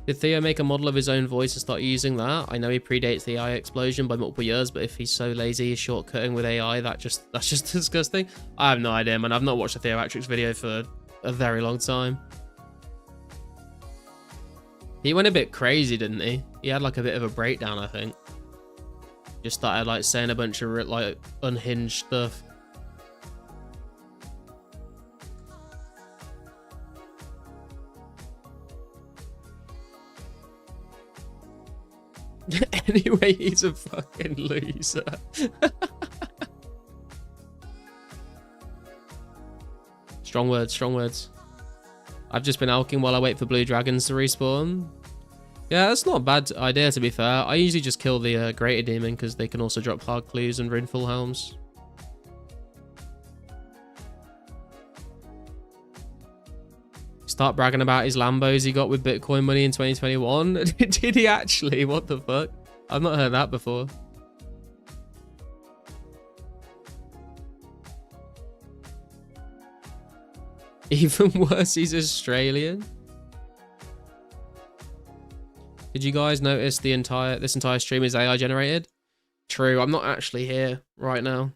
Did Theo make a model of his own voice and start using that? I know he predates the AI explosion by multiple years, but if he's so lazy he's shortcutting with AI, that's just disgusting. I have no idea, man. I've not watched a Theoatrix video for a very long time. He went a bit crazy, didn't he? He had like a bit of a breakdown, I think. Just started like saying a bunch of like unhinged stuff. Anyway, he's a fucking loser. Strong words, strong words. I've just been alking while I wait for blue dragons to respawn. Yeah, that's not a bad idea, to be fair. I usually just kill the greater demon because they can also drop hard clues and rinful helms. Start bragging about his Lambos he got with Bitcoin money in 2021. Did he actually? What the fuck? I've not heard that before. Even worse, he's Australian. Did you guys notice this entire stream is AI generated? True, I'm not actually here right now.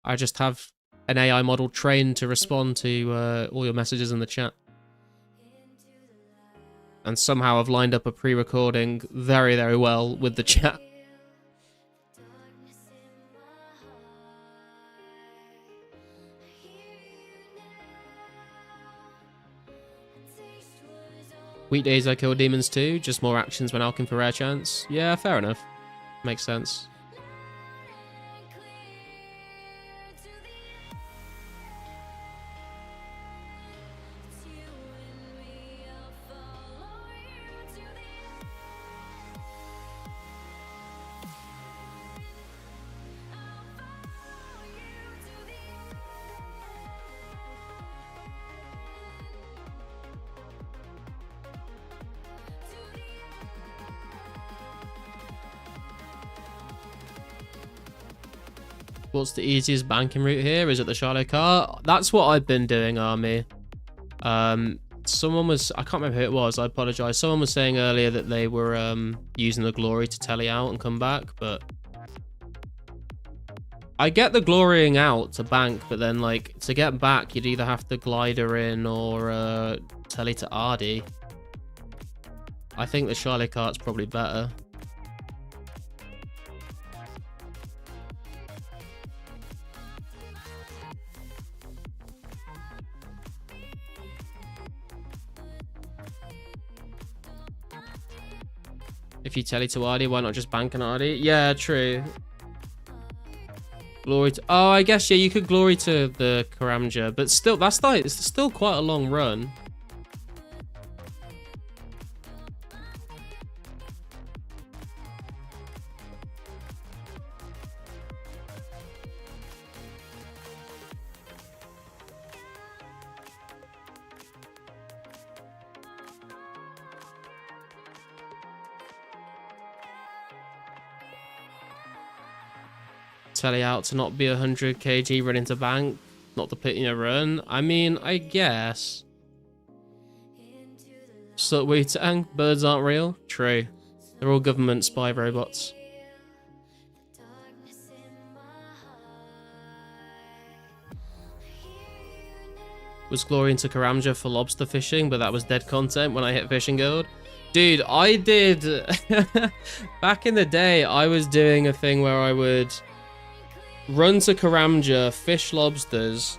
I just have an AI model trained to respond to all your messages in the chat. And somehow I've lined up a pre-recording very, very well with the chat. Weekdays I kill demons too, just more actions when alching for rare chance. Yeah, fair enough. Makes sense. What's the easiest banking route here? Is it the Charlotte car? That's what I've been doing, Army. To Someone was, I can't remember who it was, I apologize. Someone was saying earlier that they were using the glory to tele out and come back, but I get the glorying out to bank, but then like to get back, you'd either have to glider in or tele to Ardy. I think the Charlie cart's probably better. If you tele to Ardy, why not just bank an Ardy? Yeah, true. Glory to... Oh, I guess, yeah, you could glory to the Karamja, but still, that's like, it's still quite a long run. Tele out to not be 100 kg run into bank, not to put in a run. I mean, I guess. So we tank, birds aren't real. True. They're all government spy robots. Was Glory into Karamja for lobster fishing, but that was dead content when I hit Fishing Guild. Dude, I did... Back in the day, I was doing a thing where I would run to Karamja, fish lobsters,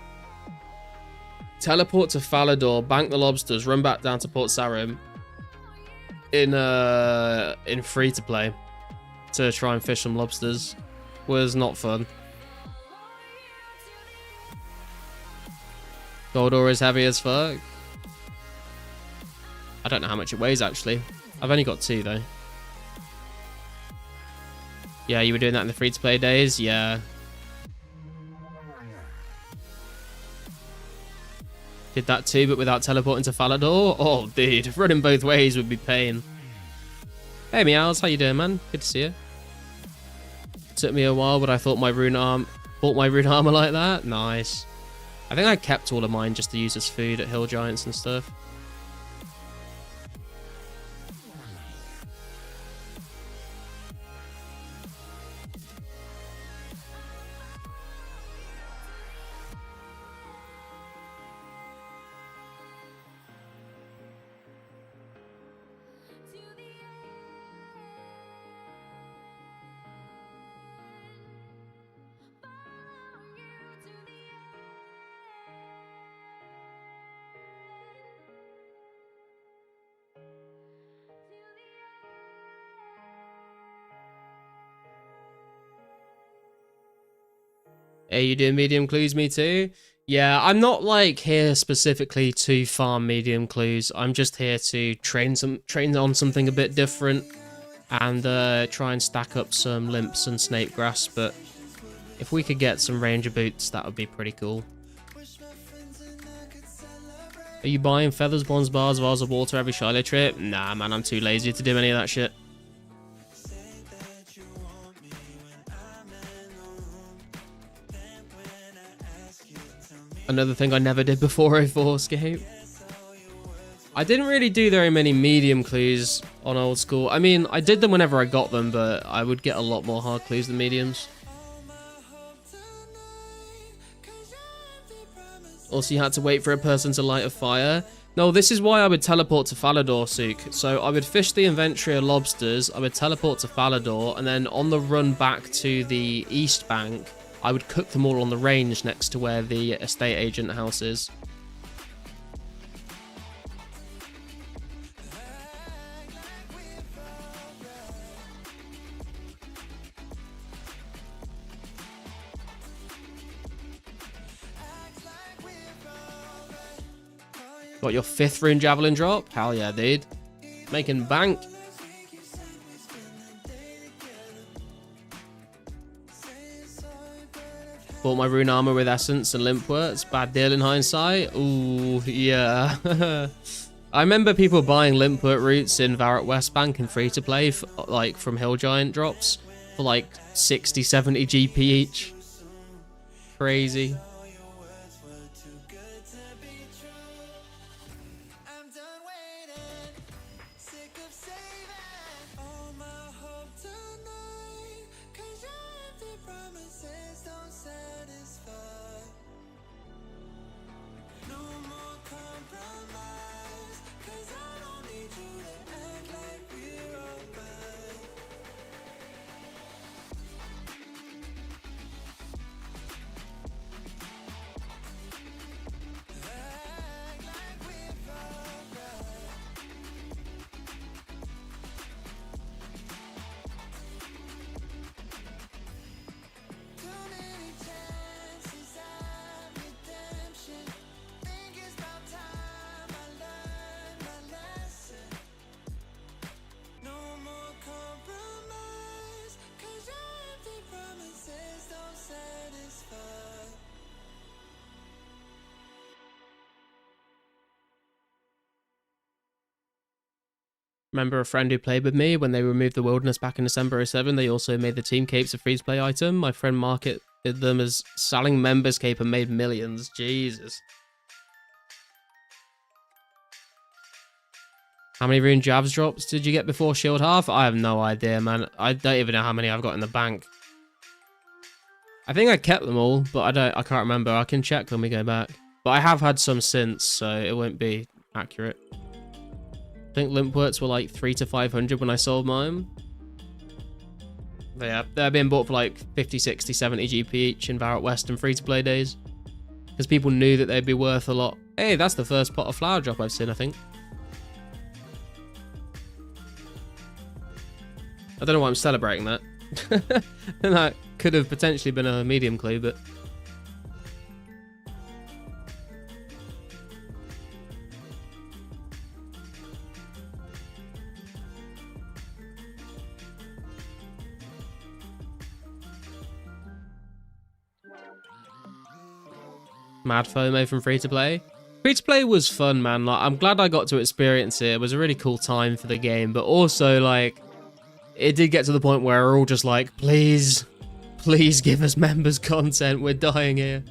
teleport to Falador, bank the lobsters, run back down to Port Sarim in free-to-play to try and fish some lobsters. Was not fun. Gold ore is heavy as fuck. I don't know how much it weighs, actually. I've only got 2, though. Yeah, you were doing that in the free-to-play days? Yeah. Did that too, but without teleporting to Falador? Oh, dude. Running both ways would be pain. Hey, Meows. How you doing, man? Good to see you. It took me a while, but I thought my rune bought my rune armor like that. Nice. I think I kept all of mine just to use as food at Hill Giants and stuff. Hey, you doing medium clues? Me too. Yeah, I'm not like here specifically to farm medium clues. I'm just here to train on something a bit different and try and stack up some limps and snake grass. But if we could get some ranger boots, that would be pretty cool. Are you buying feathers, bonds, bars, vials of water every Shiloh trip? Nah, man, I'm too lazy to do any of that shit. Another thing I never did before 2004scape. I didn't really do very many medium clues on old school. I mean, I did them whenever I got them, but I would get a lot more hard clues than mediums. Also, you had to wait for a person to light a fire. No, this is why I would teleport to Falador, Sook. So I would fish the inventory of lobsters, I would teleport to Falador, and then on the run back to the East Bank, I would cook them all on the range next to where the estate agent house is. Got your 5th rune javelin drop? Hell yeah, dude. Making bank. Bought my rune armor with essence and limp words. Bad deal in hindsight. Ooh, yeah. I remember people buying Limpwort roots in Varrot West Bank and free to play, like from Hill Giant drops, for like 60, 70 GP each. Crazy. Remember a friend who played with me when they removed the wilderness back in December '07. They also made the team capes a free-to-play item. My friend marketed them as selling members cape and made millions. Jesus. How many rune jabs drops did you get before shield half? I have no idea, man. I don't even know how many I've got in the bank. I think I kept them all, but I can't remember. I can check when we go back. But I have had some since, so it won't be accurate. I think limpworts were like 300 to 500 when I sold mine. But yeah, they're being bought for like 50, 60, 70 GP each in Barrett West and free-to-play days. Because people knew that they'd be worth a lot. Hey, that's the first pot of flower drop I've seen, I think. I don't know why I'm celebrating that. And that could have potentially been a medium clue, but... Mad FOMO from free-to-play. Free-to-play was fun, man. Like, I'm glad I got to experience it. It was a really cool time for the game, but also, like, it did get to the point where we're all just like, please, please give us members content. We're dying here.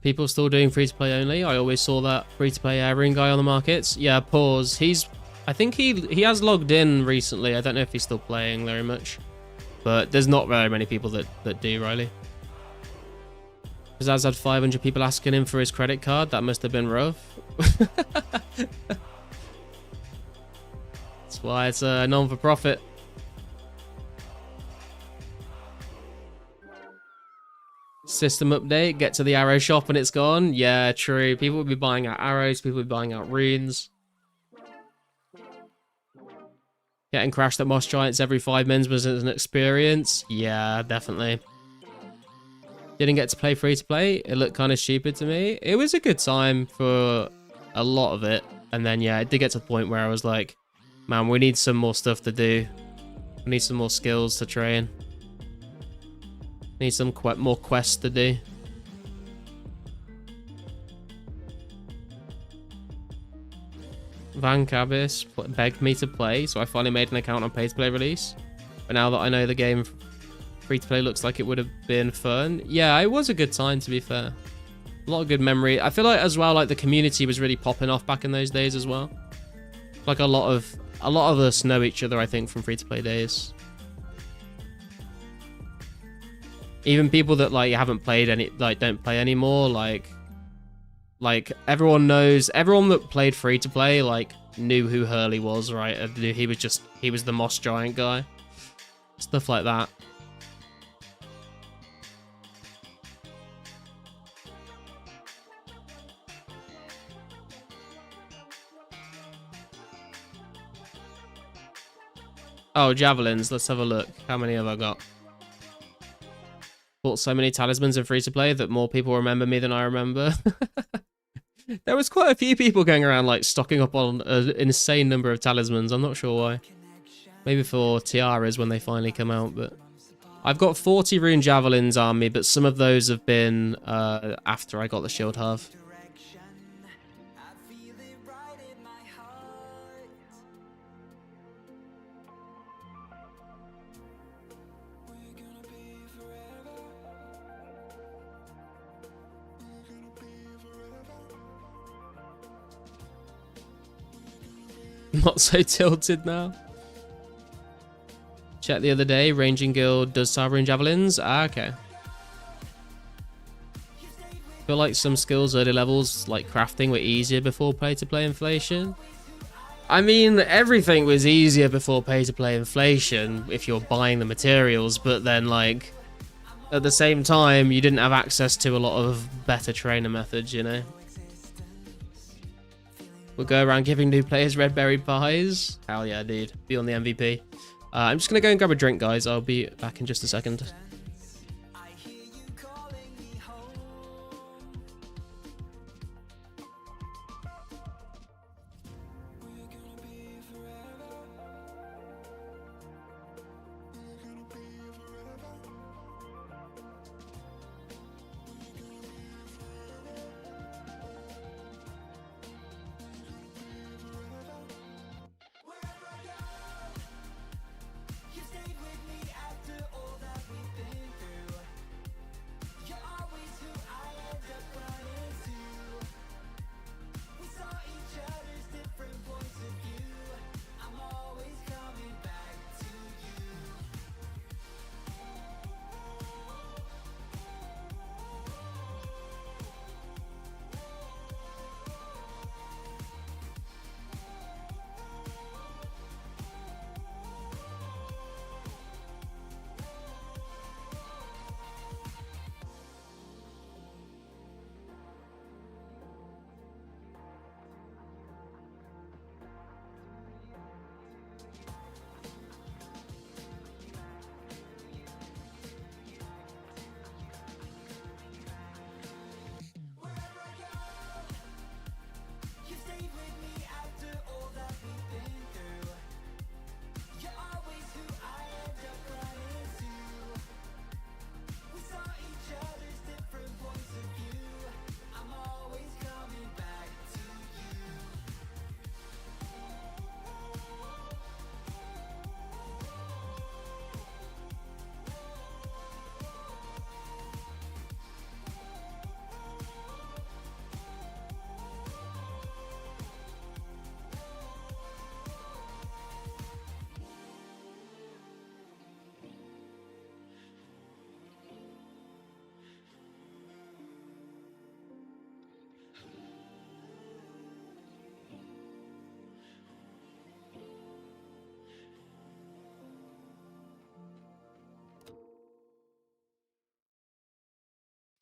People still doing free-to-play only? I always saw that free-to-play airing guy on the markets. Yeah, pause. I think he has logged in recently. I don't know if he's still playing very much. But there's not very many people that do, Riley. Pizzazz had 500 people asking him for his credit card. That must have been rough. That's why it's a non-for-profit. System update, get to the arrow shop and it's gone. Yeah, true. People would be buying out arrows, people would be buying out runes. Getting crashed at Moss Giants every 5 mins was an experience. Yeah, definitely. Didn't get to play free to play. It looked kind of stupid to me. It was a good time for a lot of it. And then, yeah, it did get to the point where I was like, man, we need some more stuff to do. We need some more skills to train. Need some more quests to do. Van Cabis begged me to play, so I finally made an account on pay-to-play release. But now that I know the game free-to-play looks like it would have been fun. Yeah, it was a good time, to be fair. A lot of good memory. I feel like as well, like the community was really popping off back in those days as well. Like a lot of us know each other, I think, from free-to-play days. Even people that like haven't played any, like don't play anymore, like everyone knows, everyone that played free to play like knew who Hurley was, right? And knew he was the Moss Giant guy. Stuff like that. Oh, javelins, let's have a look. How many have I got? Bought so many talismans in free-to-play that more people remember me than I remember. There was quite a few people going around like stocking up on an insane number of talismans. I'm not sure why. Maybe for tiaras when they finally come out, but... I've got 40 rune javelins on me, but some of those have been after I got the shield half. Not so tilted now. Check the other day, Ranging Guild does sell rune javelins. Ah, okay. I feel like some skills early levels, like crafting, were easier before pay-to-play inflation. I mean, everything was easier before pay-to-play inflation if you're buying the materials, but then, like, at the same time, you didn't have access to a lot of better trainer methods, you know? We'll go around giving new players red berry pies. Hell yeah, dude. Be on the MVP. I'm just going to go and grab a drink, guys. I'll be back in just a second.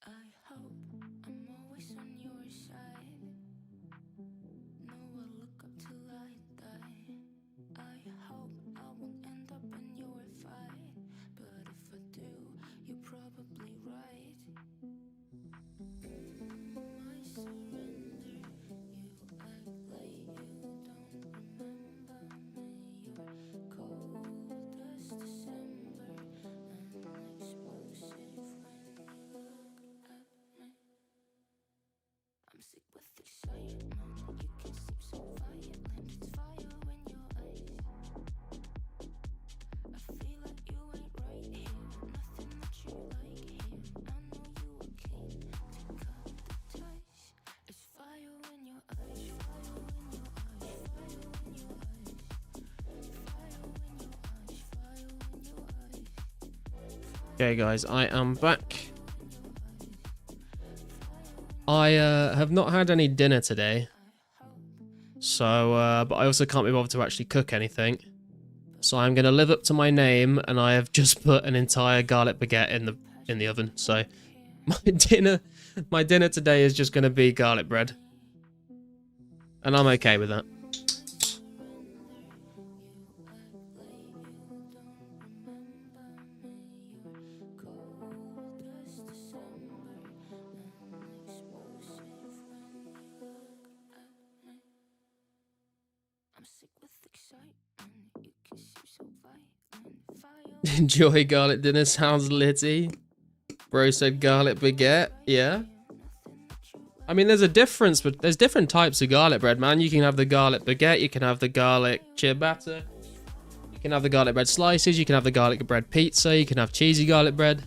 I hope I'm always on your side. No, I'll look up till I die. I hope I won't end up in your fight. But if I do, you're probably right. I surrender. You act like you don't remember me. You're cold as December and explosive when you look at me. I'm sick with excitement. You can seem so violent. It's fire in your eyes. I feel like you ain't right here. Nothing that you like here. I know you were keen to cut the ties. It's fire in your eyes. Fire in your eyes. Fire in your eyes. Fire in your eyes. Fire in your eyes. Okay, guys, I am back. I have not had any dinner today. So, but I also can't be bothered to actually cook anything. So I'm going to live up to my name, and I have just put an entire garlic baguette in the oven. So my dinner today is just going to be garlic bread. And I'm okay with that. I'm sick with excitement. You can seem so violent. Fire. Enjoy garlic dinner. Sounds litty. Bro said garlic baguette. Yeah. I mean, there's a difference, but there's different types of garlic bread, man. You can have the garlic baguette. You can have the garlic ciabatta. You can have the garlic bread slices. You can have the garlic bread pizza. You can have cheesy garlic bread.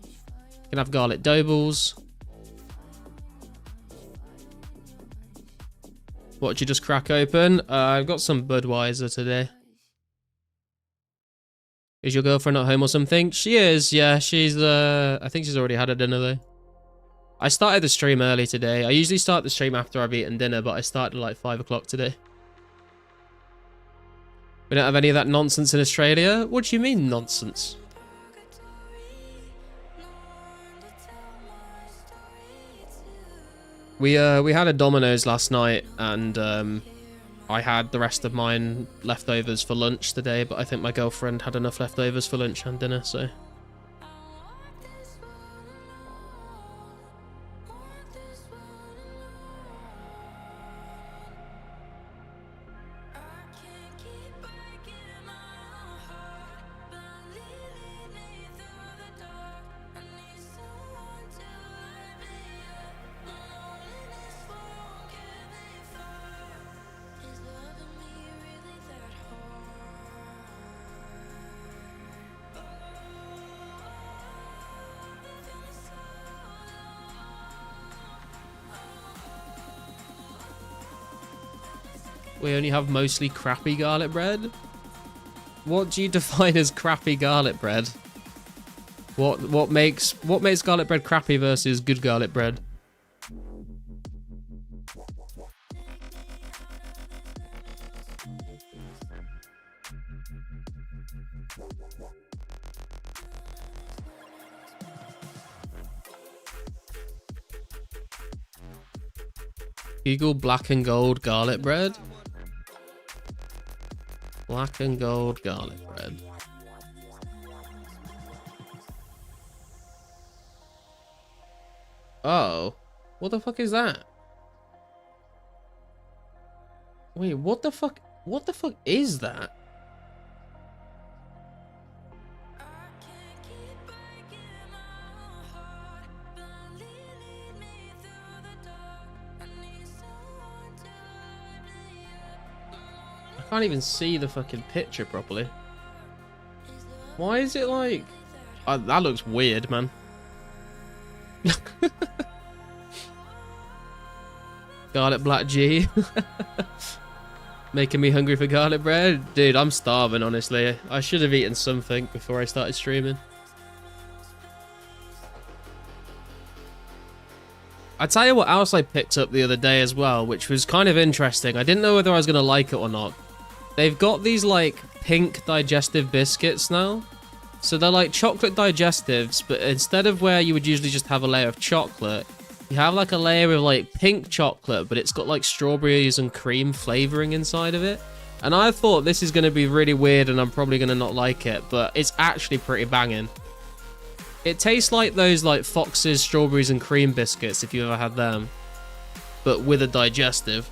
You can have garlic dough balls. What did you just crack open? I've got some Budweiser today. Is your girlfriend at home or something? She is, yeah. She's, I think she's already had her dinner though. I started the stream early today. I usually start the stream after I've eaten dinner, but I started at like 5 o'clock today. We don't have any of that nonsense in Australia? What do you mean, nonsense? We had a Domino's last night, and I had the rest of mine leftovers for lunch today, but I think my girlfriend had enough leftovers for lunch and dinner, so. We only have mostly crappy garlic bread? What do you define as crappy garlic bread? What makes garlic bread crappy versus good garlic bread? Google black and gold garlic bread. Black and gold garlic bread. Oh, what the fuck is that? Wait, what the fuck? What the fuck is that? I can't even see the fucking picture properly. Why is it like... Oh, that looks weird, man. Garlic black G. Making me hungry for garlic bread. Dude, I'm starving, honestly. I should have eaten something before I started streaming. I tell you what else I picked up the other day as well, which was kind of interesting. I didn't know whether I was going to like it or not. They've got these like pink digestive biscuits now. So they're like chocolate digestives, but instead of where you would usually just have a layer of chocolate, you have like a layer of like pink chocolate, but it's got like strawberries and cream flavoring inside of it. And I thought this is going to be really weird and I'm probably going to not like it, but it's actually pretty banging. It tastes like those like Fox's strawberries and cream biscuits if you ever had them, but with a digestive.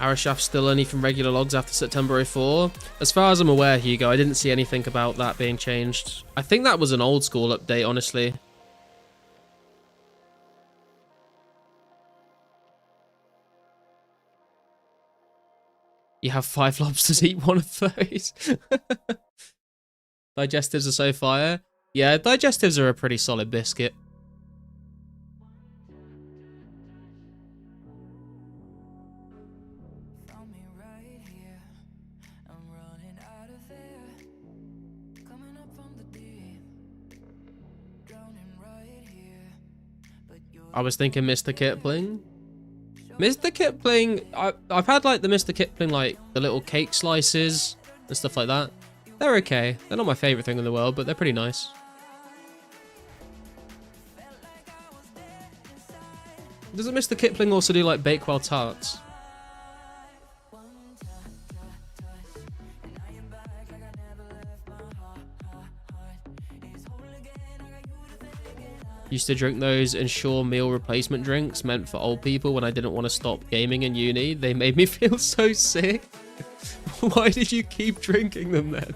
Arashaft's still only from regular logs after September 04. As far as I'm aware, Hugo, I didn't see anything about that being changed. I think that was an old school update, honestly. You have 5 lobsters, eat one of those. Digestives are so fire. Yeah, digestives are a pretty solid biscuit. I was thinking Mr. Kipling. Mr. Kipling, I've had like the Mr. Kipling, like the little cake slices and stuff like that. They're okay. They're not my favorite thing in the world, but they're pretty nice. Doesn't Mr. Kipling also do like Bakewell tarts? Used to drink those Ensure meal replacement drinks meant for old people when I didn't want to stop gaming in uni. They made me feel so sick. Why did you keep drinking them then?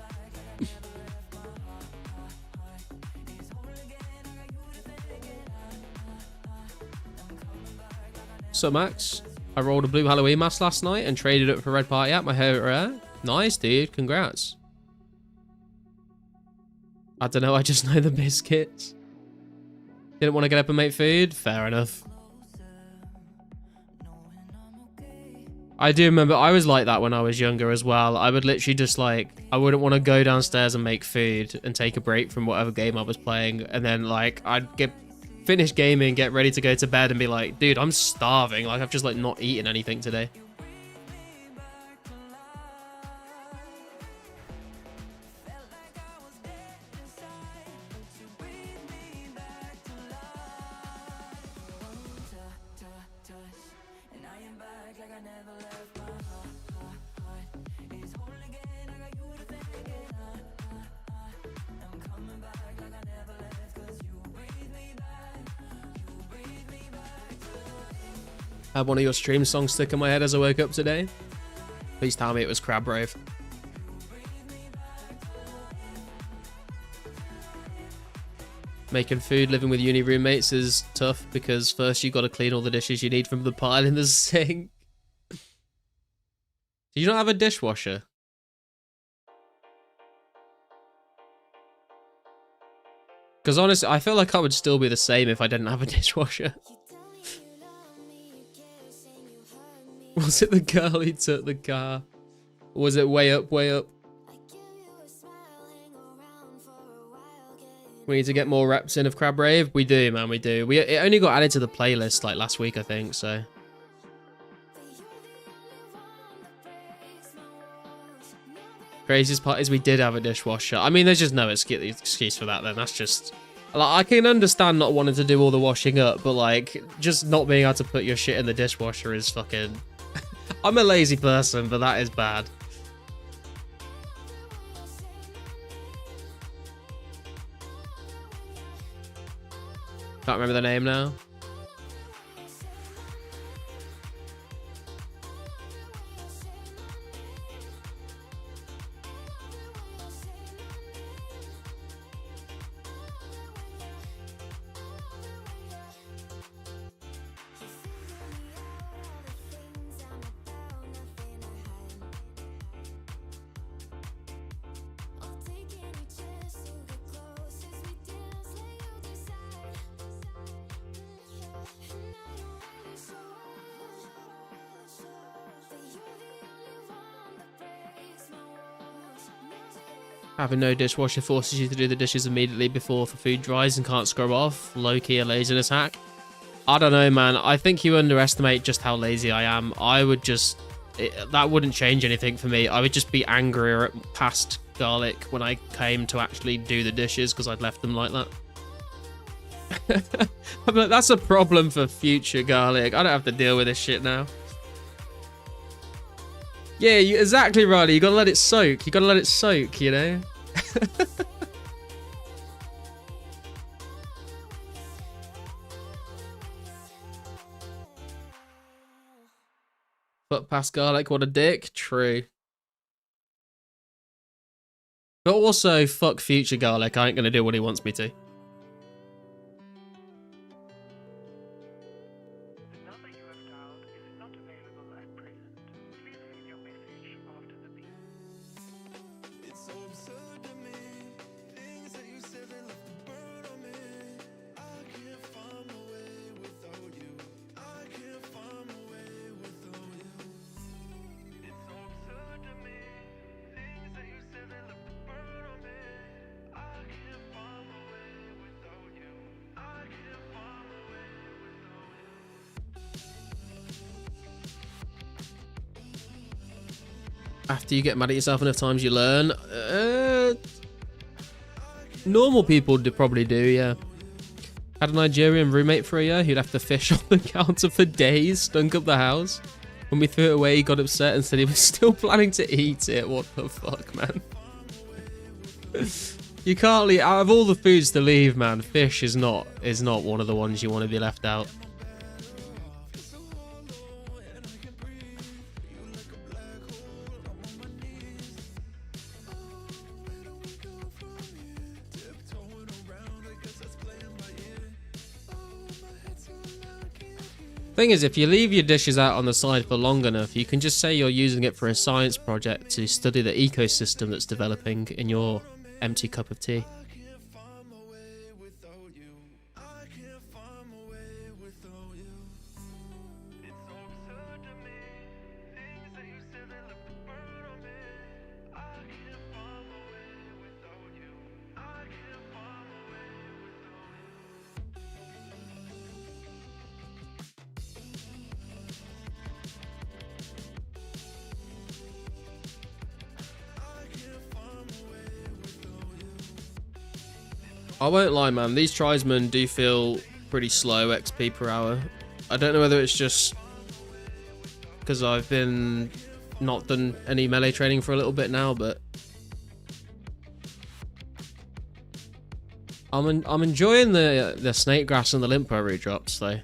So Max, I rolled a blue Halloween mask last night and traded it for Red Party at my hair rare. Nice, dude. Congrats. I don't know. I just know the biscuits. Didn't want to get up and make food? Fair enough. I do remember I was like that when I was younger as well. I would literally just like, I wouldn't want to go downstairs and make food and take a break from whatever game I was playing. And then like, I'd finish gaming, get ready to go to bed and be like, dude, I'm starving. Like I've just like not eaten anything today. I had one of your stream songs stuck in my head as I woke up today. Please tell me it was Crab Rave. Making food, living with uni roommates is tough because first you got to clean all the dishes you need from the pile in the sink. Do you not have a dishwasher? Because honestly, I feel like I would still be the same if I didn't have a dishwasher. Was it the girl who took the car? Or was it way up, way up? We need to get more reps in of Crab Rave. We do, man, we do. It only got added to the playlist like last week, I think, so. Craziest part is we did have a dishwasher. I mean, there's just no excuse for that then. That's just... Like, I can understand not wanting to do all the washing up, but like, just not being able to put your shit in the dishwasher is fucking... I'm a lazy person, but that is bad. Can't remember the name now. Having no dishwasher forces you to do the dishes immediately before the food dries and can't scrub off. Low-key a laziness hack. I don't know, man. I think you underestimate just how lazy I am. I would just... that wouldn't change anything for me. I would just be angrier at past Garlic when I came to actually do the dishes because I'd left them like that. I'm like, that's a problem for future Garlic. I don't have to deal with this shit now. Yeah, exactly, Riley. You gotta let it soak. You gotta let it soak, you know? But past Garlic, what a dick. True. But also, fuck future Garlic. I ain't gonna do what he wants me to. After you get mad at yourself enough times, you learn. Normal people probably do, yeah. Had a Nigerian roommate for a year who'd have to fish on the counter for days, stunk up the house. When we threw it away, he got upset and said he was still planning to eat it. What the fuck, man? You can't leave. Out of all the foods to leave, man, fish is not one of the ones you want to be left out. Thing is, if you leave your dishes out on the side for long enough, you can just say you're using it for a science project to study the ecosystem that's developing in your empty cup of tea. I won't lie, man, these tribesmen do feel pretty slow XP per hour. I don't know whether it's just because I've been not done any melee training for a little bit now, but I'm enjoying the snake grass and the limpo redrops though.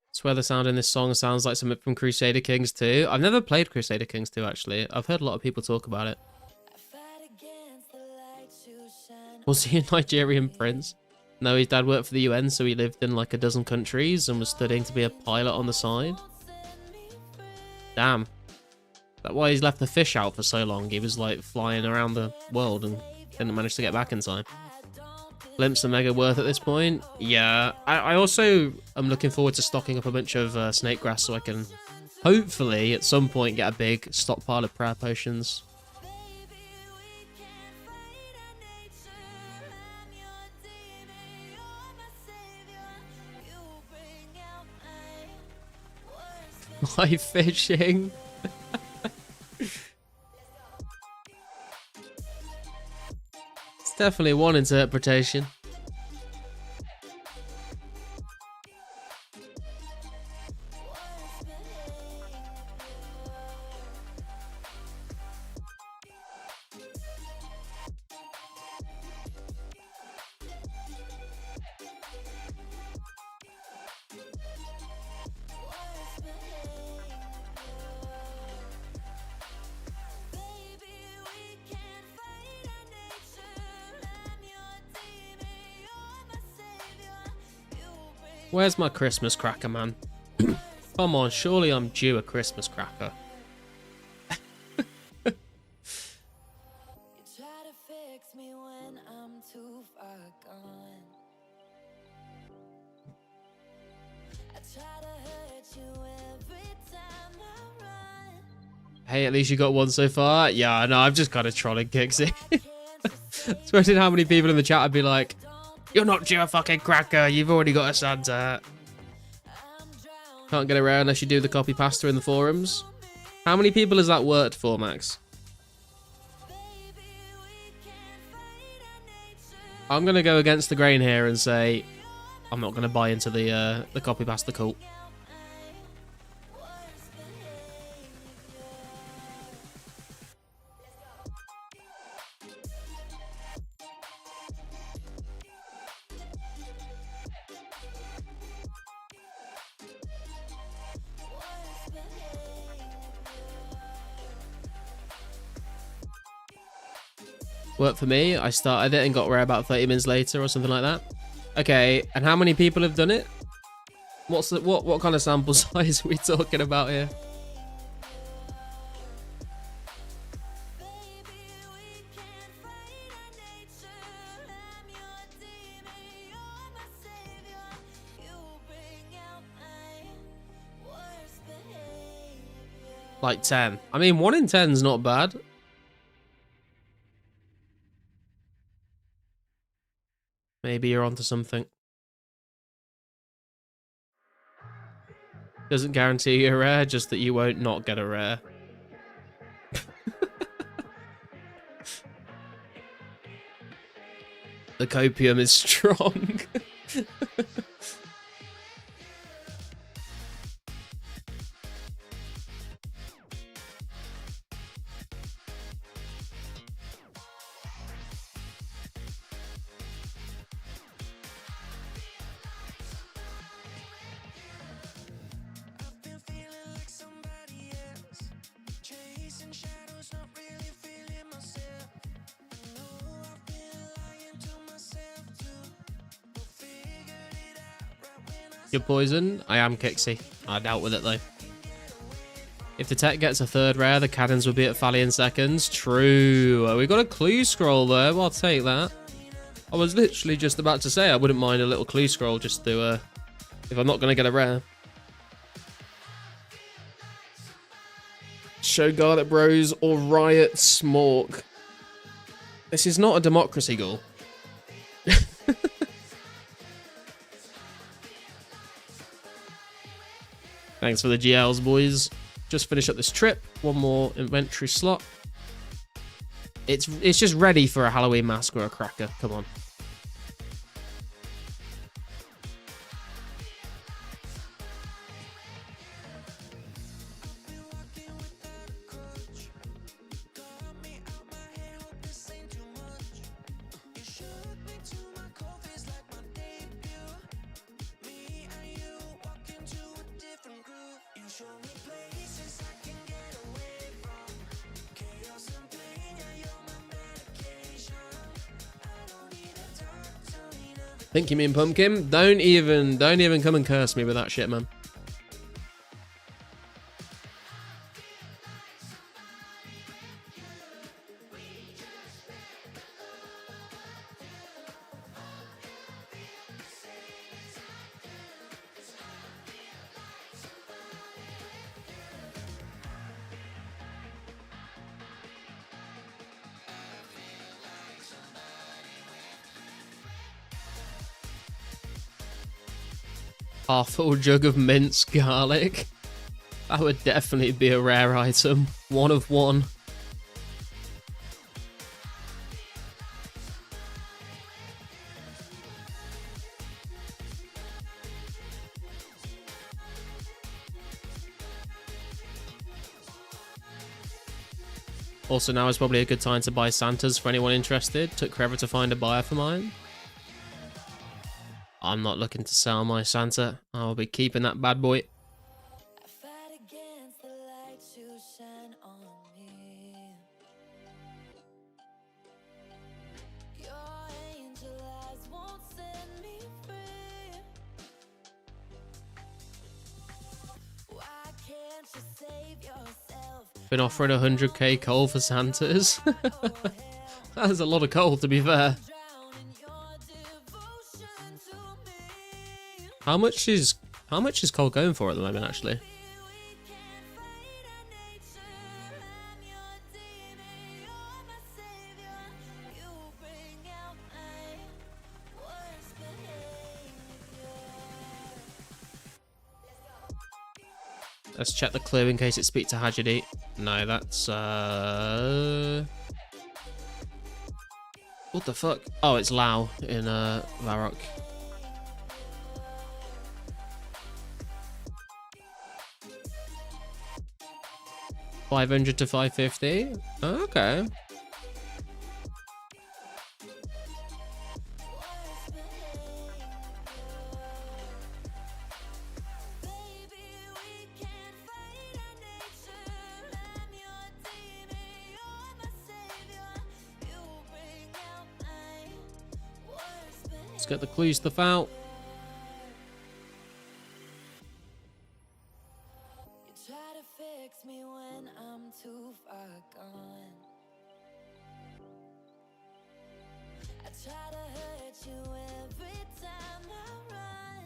I swear the sound in this song sounds like something from Crusader Kings 2. I've never played Crusader Kings 2 actually. I've heard a lot of people talk about it. Was he a Nigerian prince? No, his dad worked for the UN, so he lived in like a dozen countries and was studying to be a pilot on the side. Damn. That's why he's left the fish out for so long. He was like flying around the world and didn't manage to get back in time. Blimps are mega worth at this point. Yeah. I also am looking forward to stocking up a bunch of snake grass so I can hopefully at some point get a big stockpile of prayer potions. Live fishing. It's definitely one interpretation. Where's my Christmas cracker, man? Come on, surely I'm due a Christmas cracker. Hey, at least you got one so far. Yeah, no, I'm just kind of trolling Kixie. Especially how many people in the chat would be like, "You're not due a fucking cracker, you've already got a Santa." Can't get around unless you do the copy pasta in the forums. How many people has that worked for, Max? I'm gonna go against the grain here and say I'm not gonna buy into the copy pasta cult. Worked for me. I started it and got rare about 30 minutes later or something like that. Okay, and how many people have done it? What's the, what kind of sample size are we talking about here? Like 10. I mean, 1 in 10 is not bad. Maybe you're onto something. Doesn't guarantee you a rare, just that you won't not get a rare. The copium is strong. You're poison? I am Kixie. I dealt with it though. If the tech gets a 3rd rare, the cannons will be at Fally in seconds. True. We got a clue scroll there. Well, I'll take that. I was literally just about to say I wouldn't mind a little clue scroll just to, if I'm not going to get a rare. Show Garnet Bros or Riot Smork. This is not a democracy goal. Thanks for the GLs, boys. Just finish up this trip. One more inventory slot. It's just ready for a Halloween mask or a cracker. Come on. Think you mean pumpkin? Don't even come and curse me with that shit, man. Half full jug of minced garlic. That would definitely be a rare item. One of one. Also, now is probably a good time to buy Santas for anyone interested. Took forever to find a buyer for mine. I'm not looking to sell my Santa. I'll be keeping that bad boy. I fight against the light you shine on me. Your angel eyes won't set me free. Why can't you save yourself? Been offering 100k coal for Santas. That's a lot of coal, to be fair. Drown in your devotion to me. How much is coal going for at the moment, actually? We can't fight our nature. I'm your demon, you're my savior. You bring out my worst behavior. Let's check the clue in case it speaks to Hajidi. No, that's what the fuck? Oh, it's Lao in Varrock. $500 to $550. Okay. Let's get the clue stuff out. You try to fix me when I'm too far gone. I try to hurt you every time I run.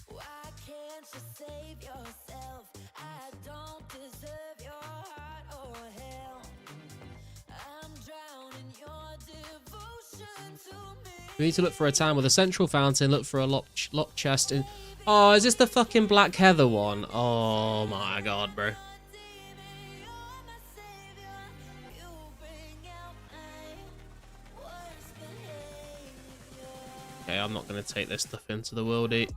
Why can't you save yourself? I don't deserve your heart or hell. I'm drowning your devotion to me. We need to look for a town with a central fountain. Look for a locked chest. In oh, is this the fucking Black Heather one? Oh my god, bro. Okay, I'm not gonna take this stuff into the worldy.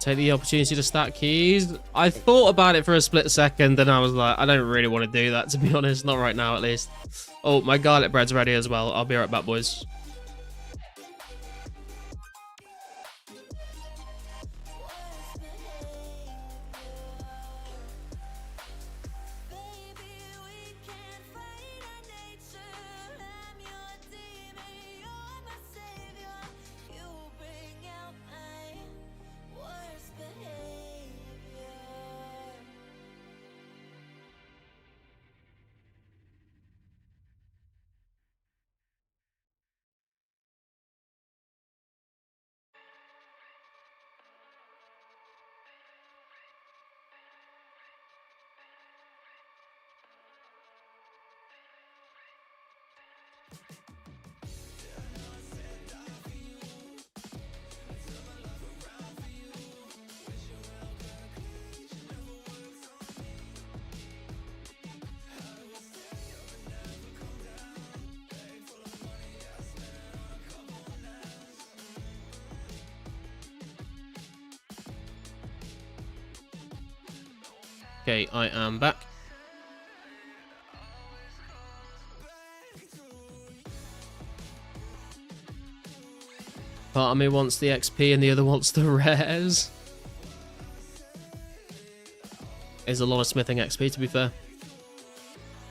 Take the opportunity to stack keys. I thought about it for a split second, and I was like, I don't really want to do that, to be honest. Not right now, at least. Oh, my garlic bread's ready as well. I'll be right back, boys. Okay, I am back. Part of me wants the XP and the other wants the rares. is a lot of smithing XP, to be fair.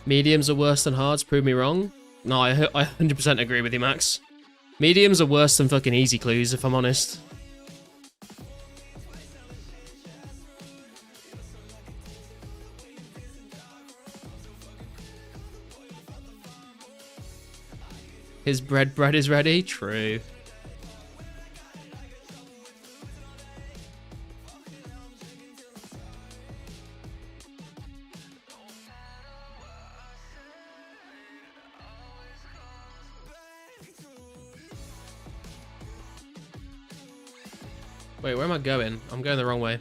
Mediums are worse than hards, prove me wrong. No, I 100% agree with you, Max. Mediums are worse than fucking easy clues, if I'm honest. His bread is ready? True. Wait, where am I going? I'm going the wrong way.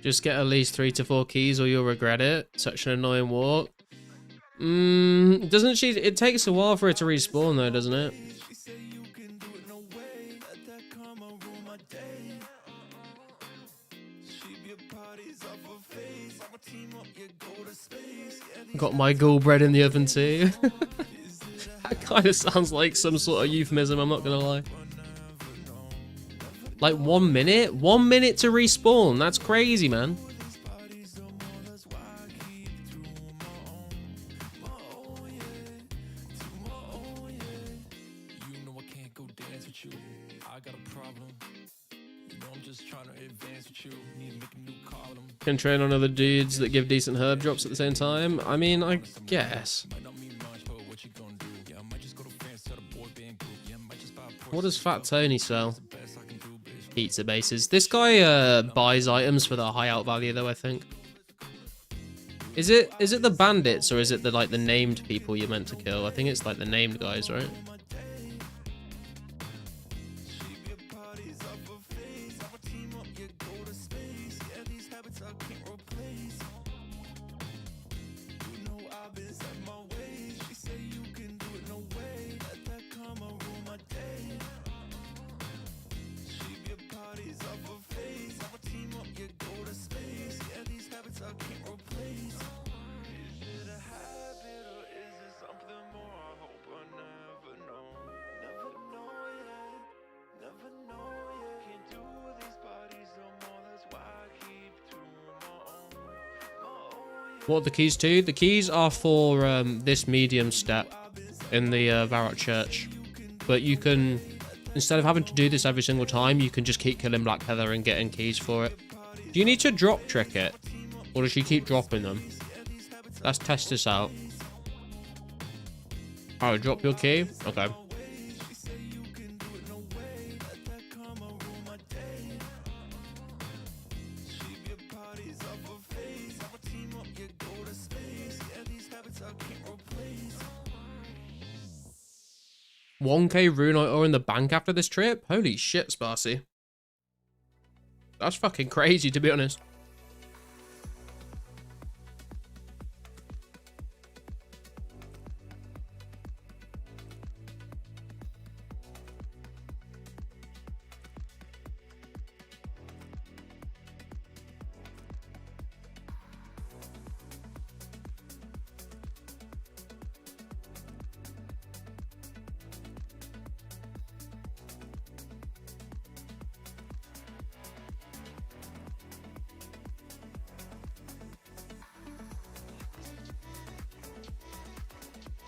Just get at least 3 to 4 keys or you'll regret it. Such an annoying walk. Doesn't she? It takes a while for it to respawn though, doesn't it? Got my ghoul bread in the oven too. That kind of sounds like some sort of euphemism, I'm not gonna lie. Like 1 minute? 1 minute to respawn? That's crazy, man. Can train on other dudes that give decent herb drops at the same time? I mean, I guess. What does Fat Tony sell? Pizza bases. This guy buys items for the high out value though, I think. Is it the bandits or is it the like the named people you're meant to kill? I think it's like the named guys, right? What are the keys to? The keys are for this medium step in the Varrock Church. But you can, instead of having to do this every single time, you can just keep killing Black Heather and getting keys for it. Do you need to drop trick it? Or does she keep dropping them? Let's test this out. Oh, drop your key? Okay. $1K runite ore in the bank after this trip? Holy shit, Sparsy. That's fucking crazy, to be honest.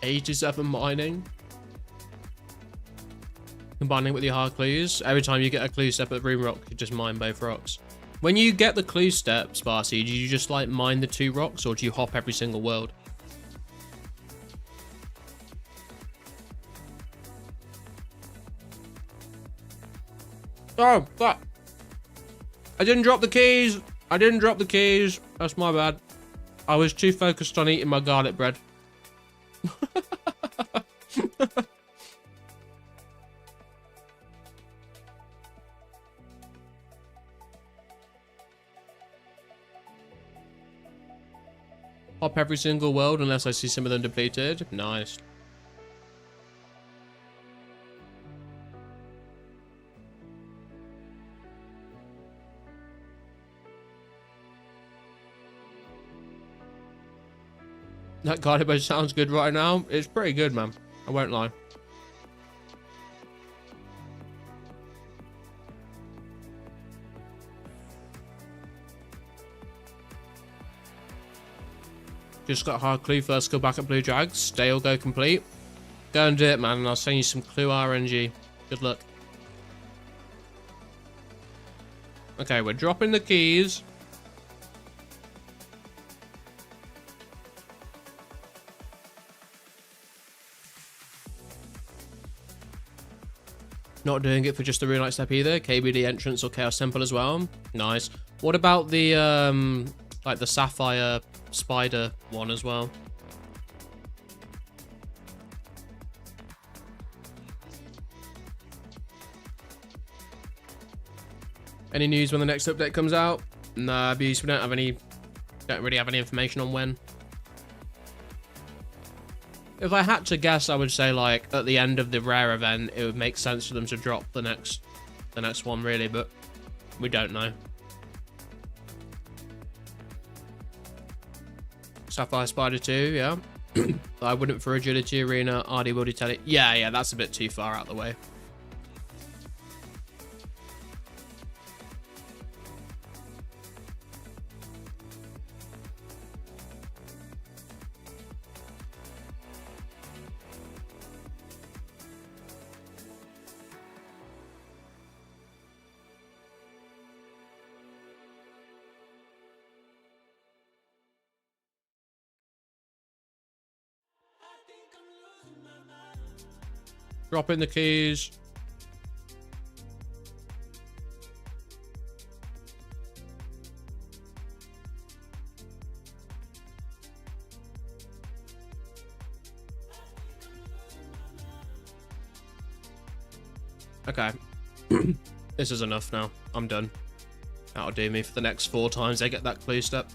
$87 mining. Combining with your hard clues. Every time you get a clue step at Room Rock, you just mine both rocks. When you get the clue step, Sparsy, do you just like mine the 2 rocks or do you hop every single world? Oh, fuck. I didn't drop the keys. I didn't drop the keys. That's my bad. I was too focused on eating my garlic bread. Hop every single world unless I see some of them depleted. Nice. That cardio sounds good right now. It's pretty good, man. I won't lie. Just got hard clue first, go back at Blue Drags. Stay or go complete. Go and do it, man, and I'll send you some clue RNG. Good luck. Okay, we're dropping the keys. Not doing it for just the Real Light Step either. KBD entrance or Chaos Temple as well. Nice. What about the like the Sapphire Spider one as well? Any news when the next update comes out? Nah, Abuse, we don't really have any information on when. If I had to guess, I would say like at the end of the rare event, it would make sense for them to drop the next one really, but we don't know. Sapphire Spider 2, yeah. I wouldn't for Agility Arena, RD Woody Telly. Yeah, that's a bit too far out the way. Drop in the keys. Okay. This is enough now. I'm done. That'll do me for the next 4 times I get that clue step.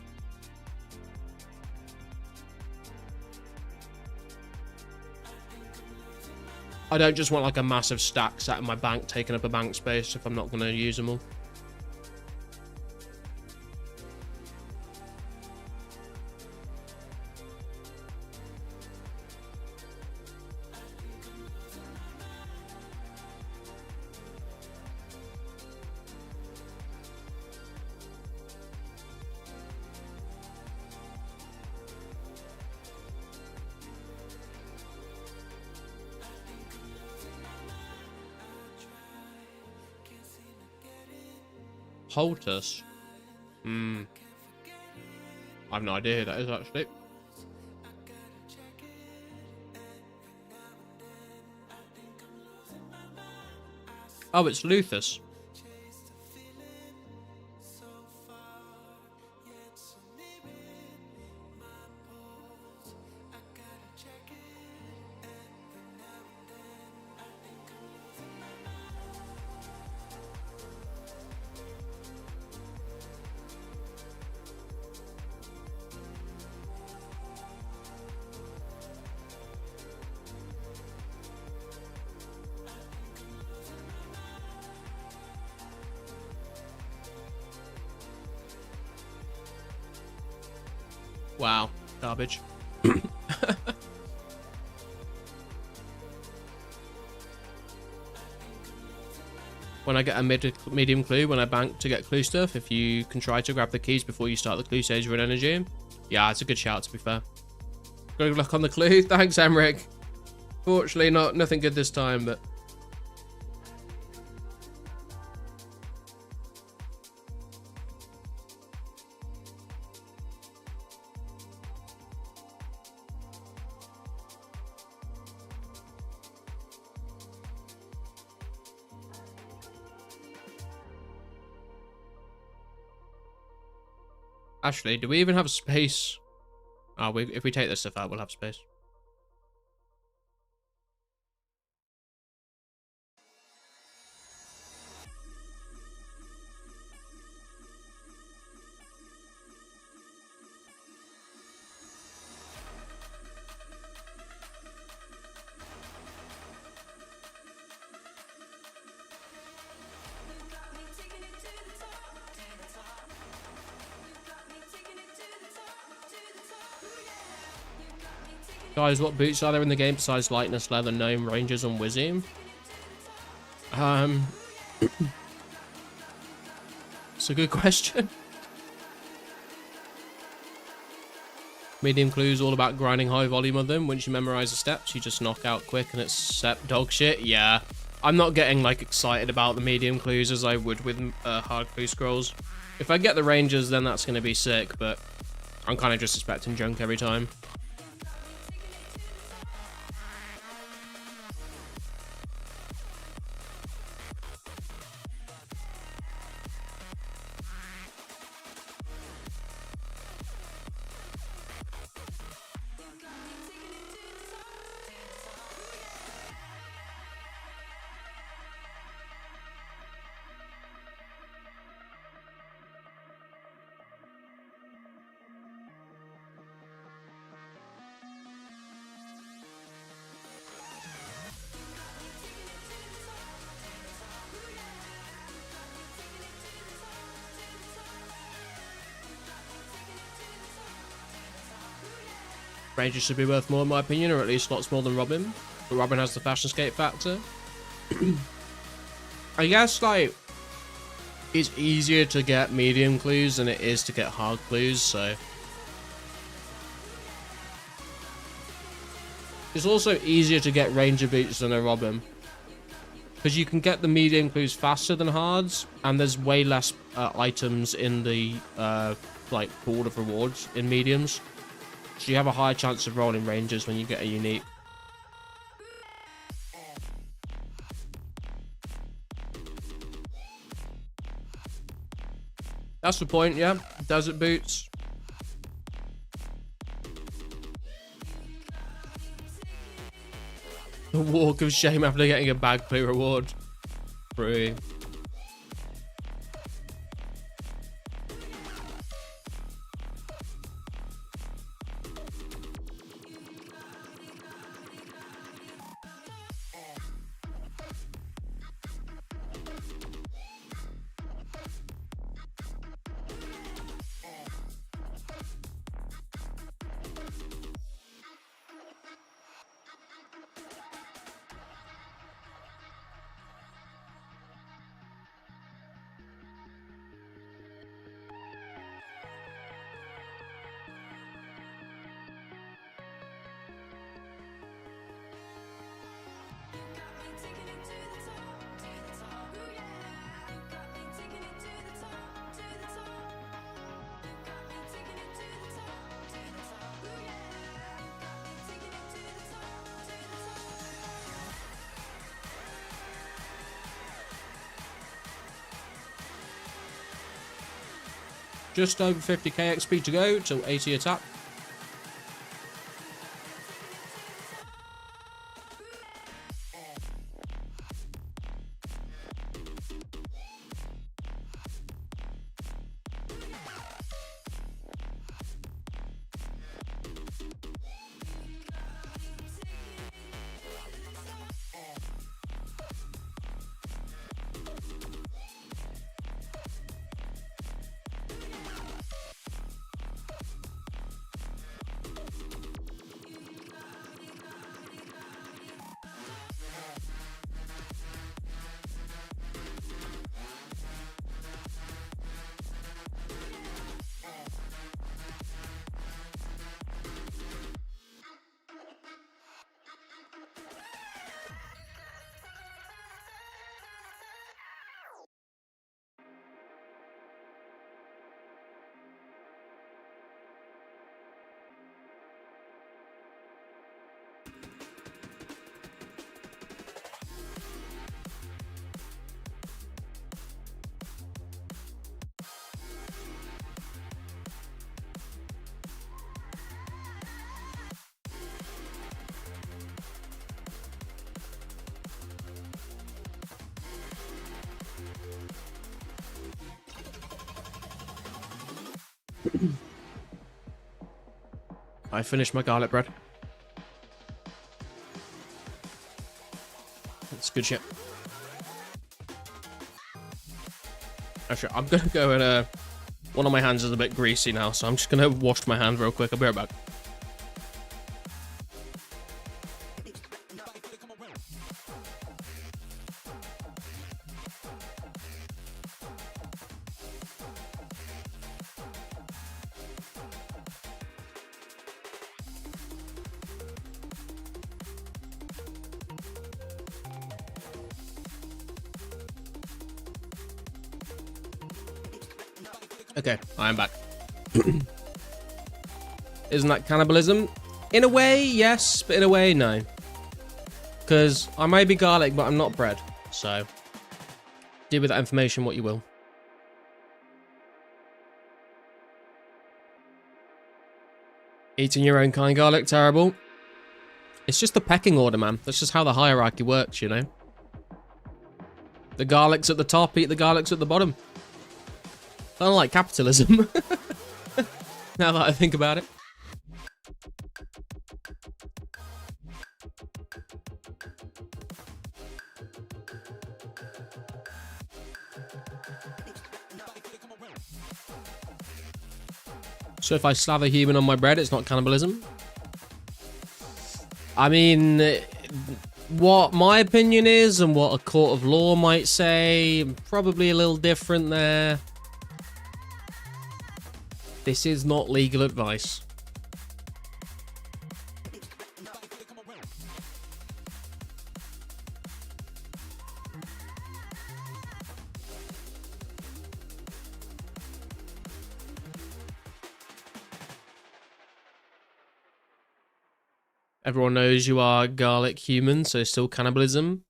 I don't just want like a massive stack sat in my bank taking up a bank space if I'm not going to use them all. Poultice? I have no idea who that is actually. Oh, it's Luthus. Wow, garbage. When I get a medium clue, when I bank to get clue stuff, if you can try to grab the keys before you start the clue stage with energy. Yeah, it's a good shout, to be fair. Good luck on the clue. Thanks, Emric. Fortunately, nothing good this time, but... Actually, do we even have space? Oh, if we take this stuff out, we'll have space. Guys, what boots are there in the game besides lightness, leather, gnome, rangers, and wizzy? It's a good question. Medium clues all about grinding high volume of them. Once you memorize the steps, you just knock out quick and it's step dog shit. Yeah. I'm not getting like excited about the medium clues as I would with hard clue scrolls. If I get the rangers, then that's going to be sick, but I'm kind of just expecting junk every time. Ranger should be worth more in my opinion, or at least lots more than Robin. But Robin has the fashion skate factor. I guess, like, it's easier to get medium clues than it is to get hard clues, so... It's also easier to get Ranger boots than a Robin. Because you can get the medium clues faster than hards, and there's way less items in the, like, pool of rewards in mediums. So you have a higher chance of rolling rangers when you get a unique. That's the point, yeah. Desert boots. The walk of shame after getting a bag play reward. Free. Just over 50k XP to go till 80 attack. I finished my garlic bread. That's good shit. Actually, I'm gonna go and one of my hands is a bit greasy now, so I'm just gonna wash my hands real quick. I'll be right back. Okay, I am back. Isn't that cannibalism? In a way, yes, but in a way, no. Because I may be garlic, but I'm not bread. So, do with that information what you will. Eating your own kind garlic, terrible. It's just the pecking order, man. That's just how the hierarchy works, you know? The garlics at the top eat the garlics at the bottom. Kind of like capitalism. Now that I think about it. So if I slap a human on my bread, it's not cannibalism? I mean, what my opinion is and what a court of law might say, probably a little different there. This is not legal advice. Everyone knows you are garlic human, so still cannibalism.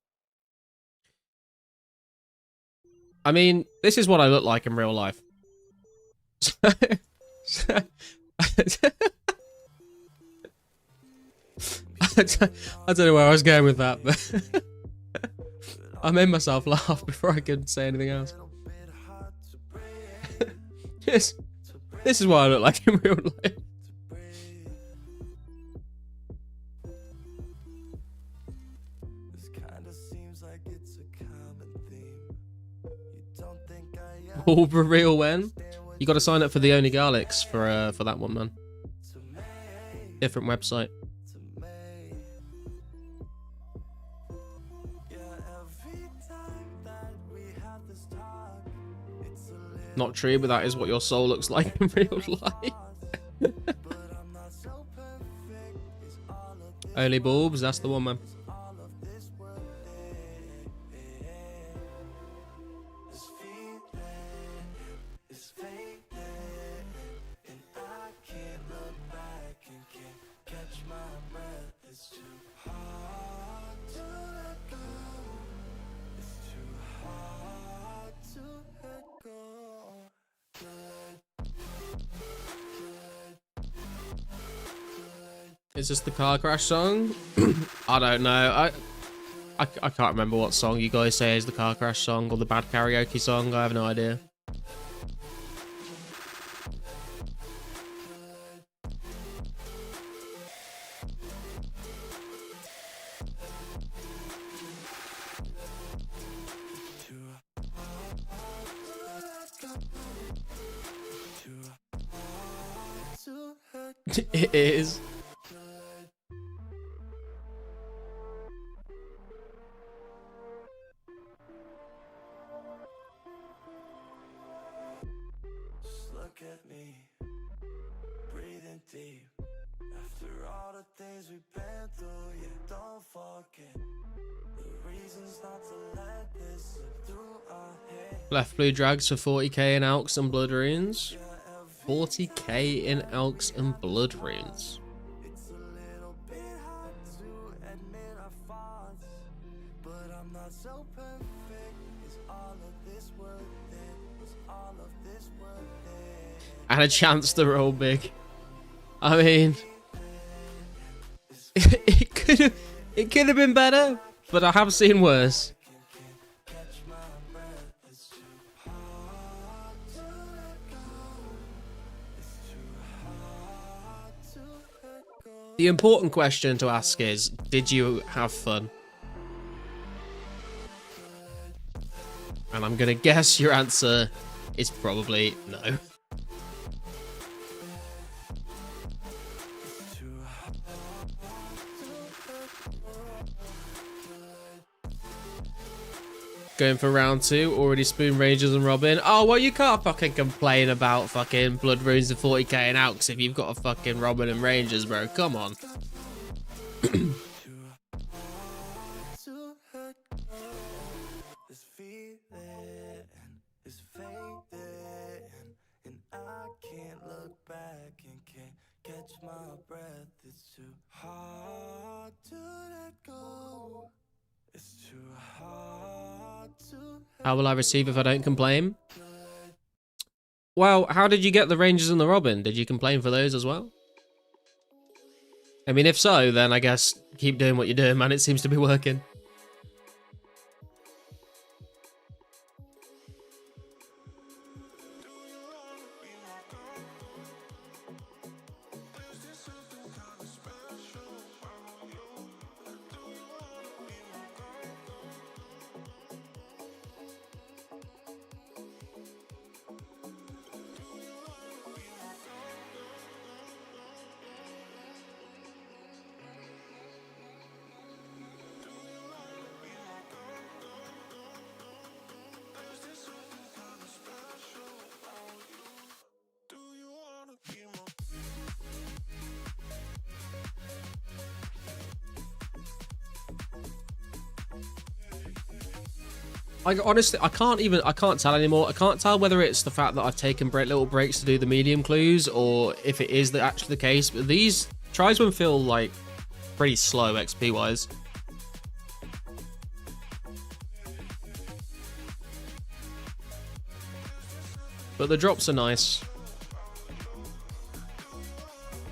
I mean, this is what I look like in real life. I don't know where I was going with that, but I made myself laugh before I could say anything else. This is what I look like in real life. All for real when? You got to sign up for the Only Garlics for that one, man. Different website. Not true, but that is what your soul looks like in real life. Only bulbs, that's the one, man. Is this the car crash song? I don't know. I can't remember what song you guys say is the car crash song or the bad karaoke song. I have no idea. It is. Look at me, breathing deep. After all the things we've been through, yeah, don't forget the reasons not to let this slip through our head. Left blue drags for 40k in Elks and Blood Runes. 40k in Elks and Blood Runes. It's a little bit hard to admit our faults, but I'm not so perfect. Is all of this worth it? Is all of this worth it? And a chance to roll big. I mean, it could have been better, but I have seen worse. The important question to ask is, did you have fun? And I'm gonna guess your answer is probably no. Going for round 2, already spoon Rangers and Robin. Oh, well, you can't fucking complain about fucking Blood Runes and 40k and Alks if you've got a fucking Robin and Rangers, bro. Come on. This feeling is fading, and my breath. It's too hard to let go. It's too hard to. How will I receive if I don't complain? Well, how did you get the Rangers and the Robin? Did you complain for those as well? I mean, if so, then I guess keep doing what you're doing, man. It seems to be working. Honestly, I can't tell anymore. I can't tell whether it's the fact that I've taken little breaks to do the medium clues, or if it is actually the case. But these tribesmen feel like pretty slow XP wise. But the drops are nice.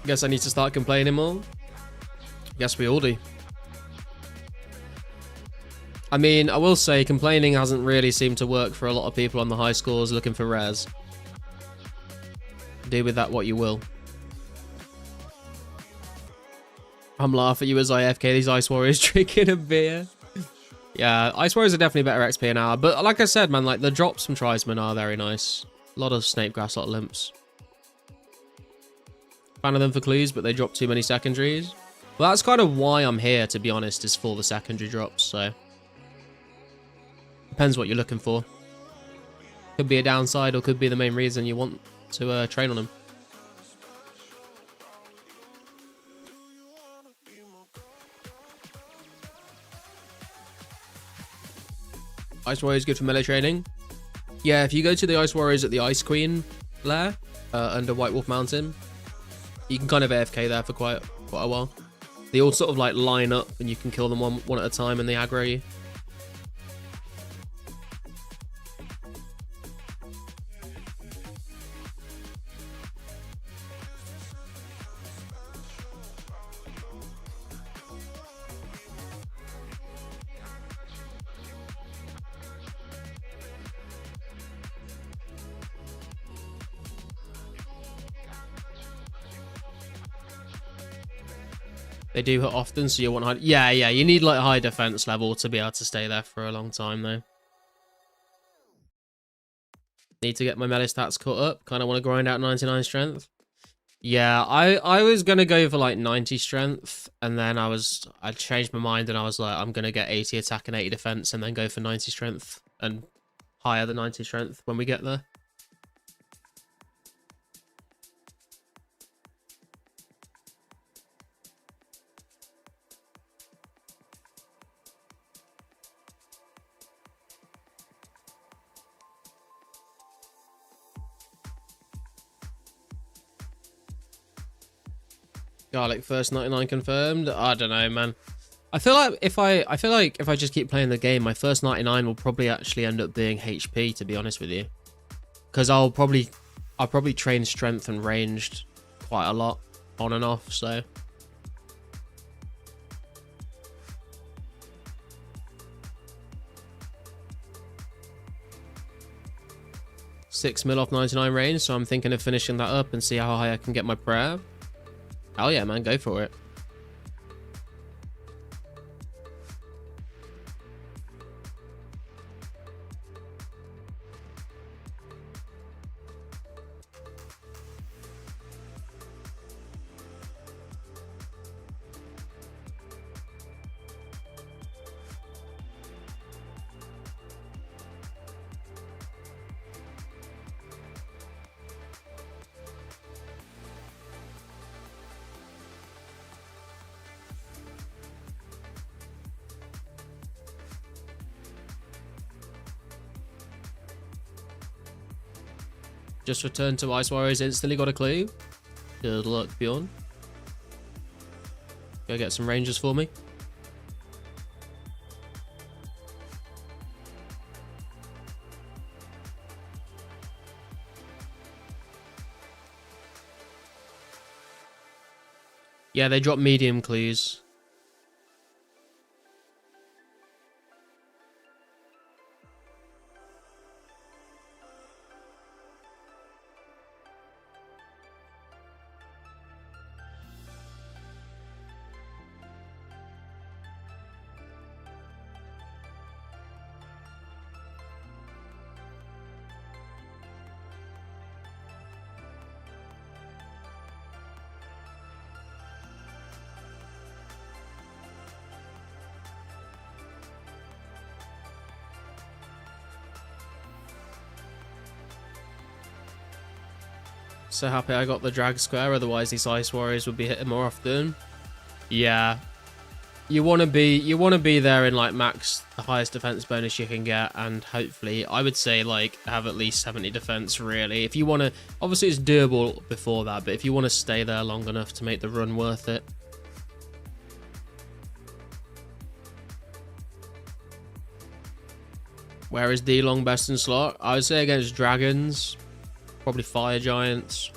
Guess I need to start complaining more. Guess we all do. I mean, I will say complaining hasn't really seemed to work for a lot of people on the high scores looking for rares. Do with that what you will. I'm laughing at you as IFK, these Ice Warriors drinking a beer. Yeah, Ice Warriors are definitely better XP an hour. But like I said, man, like the drops from Tribesmen are very nice. A lot of Snape Grass, a lot of Limps. Fan of them for clues, but they drop too many secondaries. Well, that's kind of why I'm here, to be honest, is for the secondary drops, so... Depends what you're looking for. Could be a downside, or could be the main reason you want to train on them. Ice Warriors good for melee training. Yeah, if you go to the Ice Warriors at the Ice Queen lair under White Wolf Mountain, you can kind of AFK there for quite a while. They all sort of like line up, and you can kill them one at a time, and they aggro you. They do hit often, so you want high... Yeah, you need like high defense level to be able to stay there for a long time, though. Need to get my melee stats caught up. Kind of want to grind out 99 strength. Yeah, I was going to go for like 90 strength, and then I changed my mind, and I was like, I'm going to get 80 attack and 80 defense, and then go for 90 strength, and higher than 90 strength when we get there. Garlic first 99 confirmed. I don't know, man. I feel like if I just keep playing the game, my first 99 will probably actually end up being HP, to be honest with you, because I'll probably train strength and ranged quite a lot on and off. So $6 mil off 99 range. So I'm thinking of finishing that up and see how high I can get my prayer. Oh yeah, man, go for it. Just returned to Ice Warriors, instantly got a clue. Good luck, Bjorn. Go get some rangers for me. Yeah, they drop medium clues. So happy I got the drag square, otherwise these ice warriors would be hitting more often. Yeah. You want to be there in like max the highest defense bonus you can get, and hopefully I would say like have at least 70 defense really. If you want to, obviously it's doable before that, but if you want to stay there long enough to make the run worth it. Where is D-Long best in slot? I would say against dragons. Probably fire giants.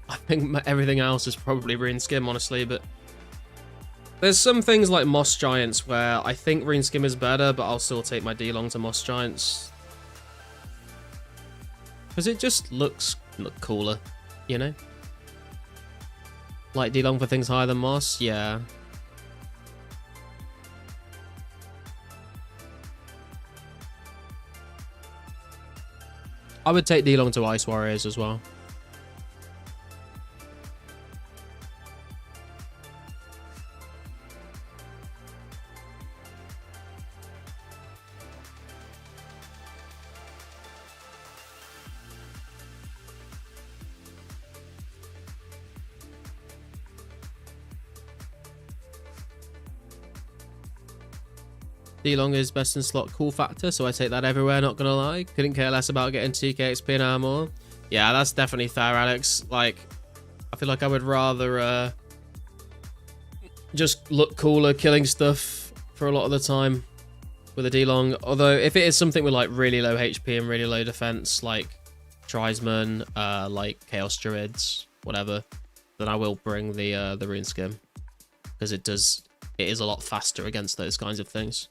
I think everything else is probably rune skim, honestly, but there's some things like moss giants where I think rune skim is better, but I'll still take my D-Long to moss giants because it just look cooler, you know. Like D-Long for things higher than moss, yeah. I would take D-Long to Ice Warriors as well. D-Long is best in slot cool factor, so I take that everywhere, not gonna lie. Couldn't care less about getting 2k XP and armor. Yeah, that's definitely fair, Alex. Like, I feel like I would rather just look cooler killing stuff for a lot of the time with a D-Long. Although, if it is something with like really low HP and really low defense, like Trisman, like Chaos Druids, whatever, then I will bring the rune skim. Because it is a lot faster against those kinds of things.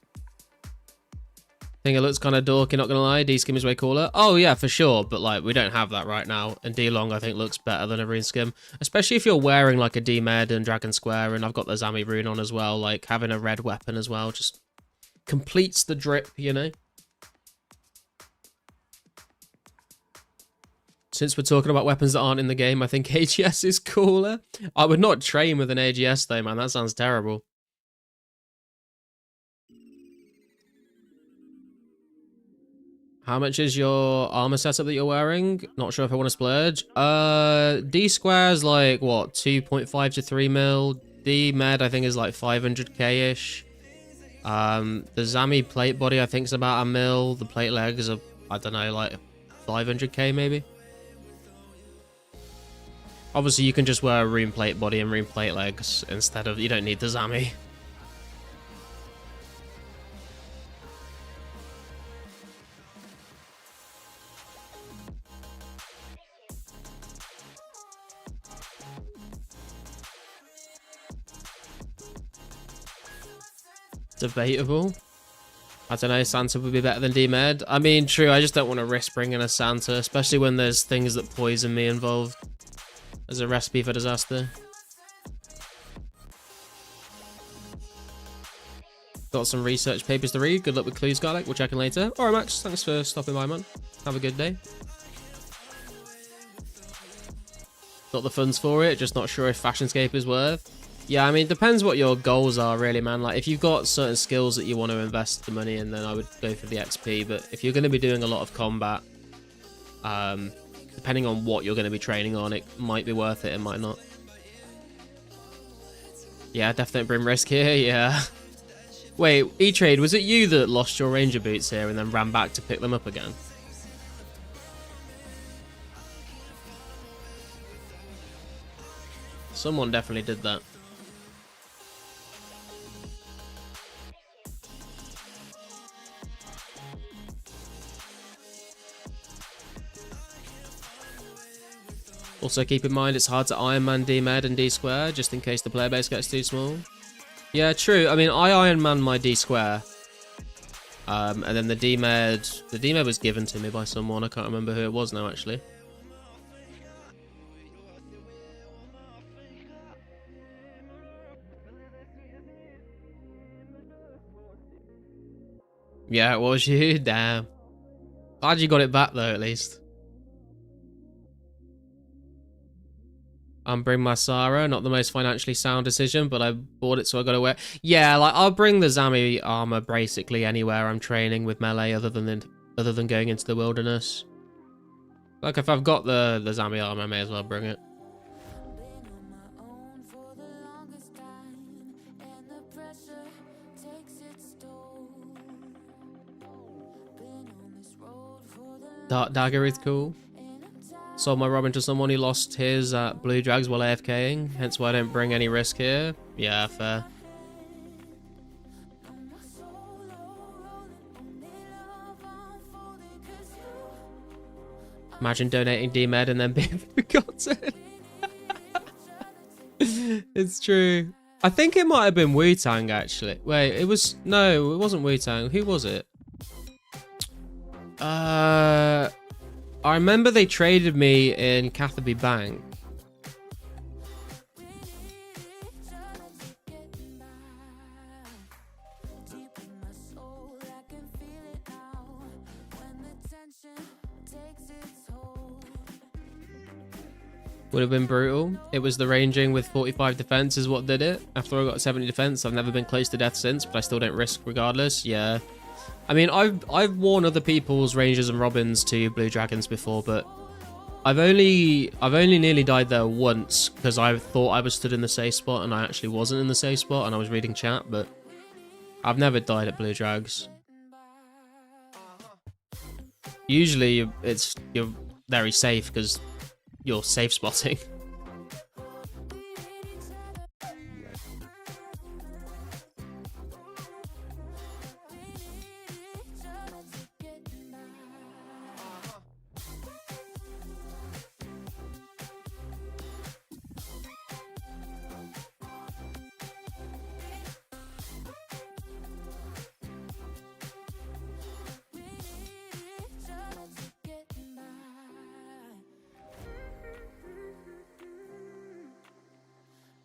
I think it looks kind of dorky, not gonna lie. D-Skim is way cooler. Oh yeah, for sure, but like we don't have that right now. And D-Long I think looks better than a rune skim. Especially if you're wearing like a D-Med and Dragon Square, and I've got the Zami rune on as well. Like having a red weapon as well just completes the drip, you know? Since we're talking about weapons that aren't in the game, I think AGS is cooler. I would not train with an AGS though, man. That sounds terrible. How much is your armor setup that you're wearing? Not sure if I want to splurge. D square's like, what, 2.5 to 3 mil. D med, I think, is like 500k-ish. The Zami plate body, I think, is about 1 mil. The plate legs are, I don't know, like 500k maybe. Obviously, you can just wear a rune plate body and rune plate legs instead of, you don't need the Zami. Debatable. I don't know, Santa would be better than D-Med. I mean, true, I just don't want to risk bringing a Santa, especially when there's things that poison me involved. As a recipe for disaster. Got some research papers to read. Good luck with clues, Garlic. We'll check in later. Alright, Max. Thanks for stopping by, man. Have a good day. Got the funds for it. Just not sure if Fashionscape is worth. Yeah, I mean, it depends what your goals are, really, man. Like, if you've got certain skills that you want to invest the money in, then I would go for the XP. But if you're going to be doing a lot of combat, depending on what you're going to be training on, it might be worth it, it might not. Yeah, definitely bring risk here, yeah. Wait, E-Trade, was it you that lost your Ranger boots here and then ran back to pick them up again? Someone definitely did that. Also keep in mind it's hard to Iron Man D-Med and D-Square, just in case the player base gets too small. Yeah, true. I mean, I Iron Man my D-Square. And then the D-Med was given to me by someone. I can't remember who it was now, actually. Yeah, it was you. Damn. Glad you got it back, though, at least. I'm bringing my Sarah. Not the most financially sound decision, but I bought it, so I got to wear. Yeah, like I'll bring the Zami armor basically anywhere I'm training with melee, other than going into the wilderness. Like if I've got the Zami armor, I may as well bring it. Been on my own for the longest time, and the pressure takes its toll. Been on this road for the Dark Dagger is cool. and I'm tired. Sold my Robin to someone who lost his at Blue Drags while AFKing, hence why I don't bring any risk here. Yeah, fair. My soul rolling, only love unfolding 'cause you Imagine donating D-Med and then being forgotten. It's true. I think it might have been Wu-Tang, actually. Wait, no, it wasn't Wu-Tang. Who was it? I remember they traded me in Catherby Bank. deep in my soul, I can feel it now. When the tension takes its hold. Would have been brutal. It was the ranging with 45 defense is what did it. After I got 70 defense, I've never been close to death since, but I still don't risk regardless. Yeah. I mean, I've worn other people's Rangers and Robins to Blue Dragons before, but I've only nearly died there once because I thought I was stood in the safe spot and I actually wasn't in the safe spot and I was reading chat, but I've never died at Blue Drags. Usually you're very safe because you're safe spotting.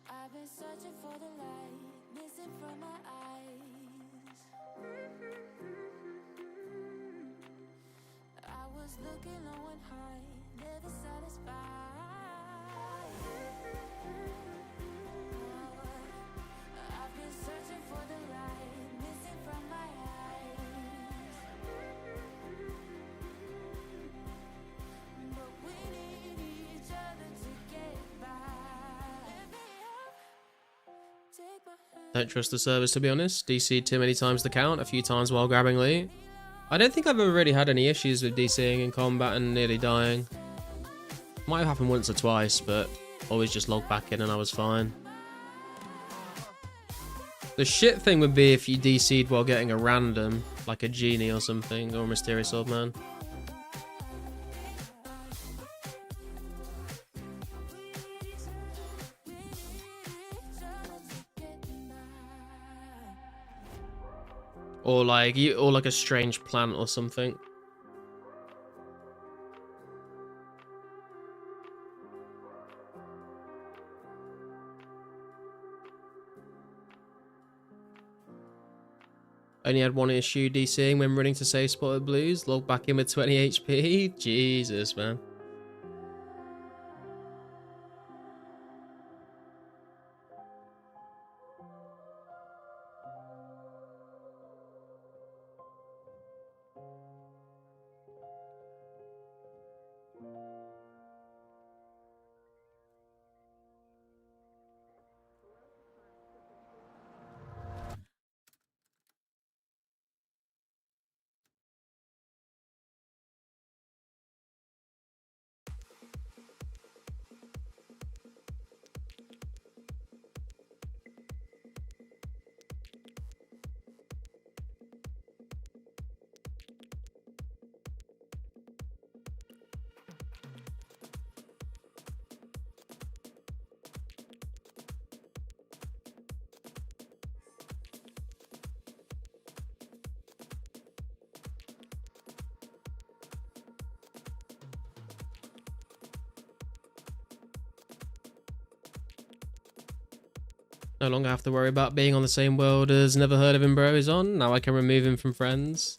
I've been searching for the light, missing from my eyes. I was looking low and high, never satisfied. I've been searching for the light, missing from my eyes. But we need each other to get by. Lift me up, take my hand. Don't trust the service, to be honest. DC'd too many times to count, a few times while grabbing loot. I don't think I've ever really had any issues with DCing in combat and nearly dying. Might have happened once or twice, but always just logged back in and I was fine. The shit thing would be if you DC'd while getting a random, like a genie or something, or a mysterious old man. Or like a strange plant or something. Only had one issue DCing when running to safe spot at Blues. Logged back in with 20 HP. Jesus, man. No longer have to worry about being on the same world as Never Heard of Him Bro is on. Now I can remove him from friends.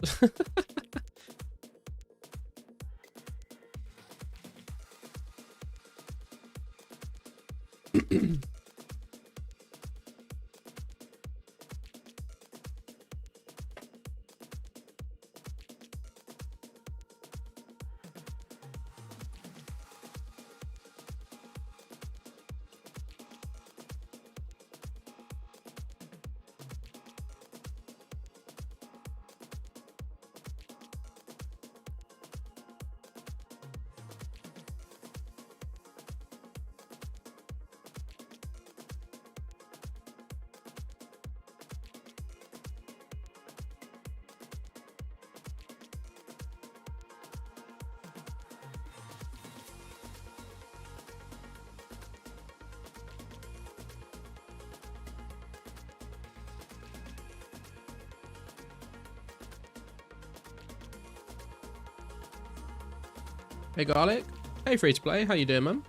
Hey Garlic. Hey Free to Play, how you doing, man?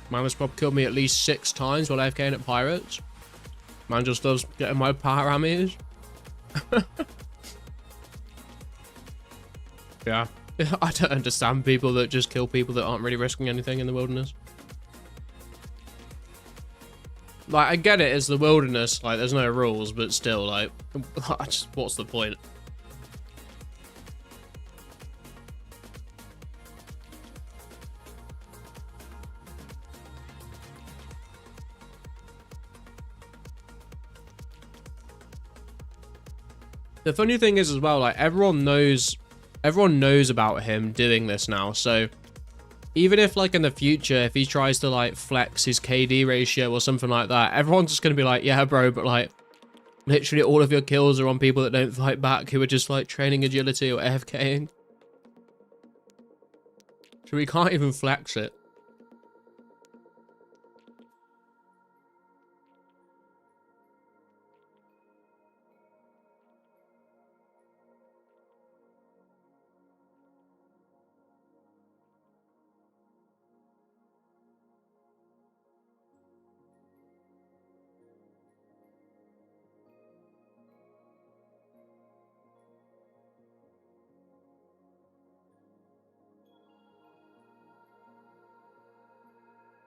Man has probably killed me at least 6 times while AFKing at Pirates. Man just loves getting my parameters. Yeah. I don't understand people that just kill people that aren't really risking anything in the wilderness. Like, I get it, it's the wilderness, like, there's no rules, but still, like, what's the point? The funny thing is as well, like, everyone knows about him doing this now, so even if, like, in the future, if he tries to, like, flex his KD ratio or something like that, everyone's just gonna be like, yeah, bro, but, like, literally all of your kills are on people that don't fight back, who are just, like, training agility or AFKing. So we can't even flex it.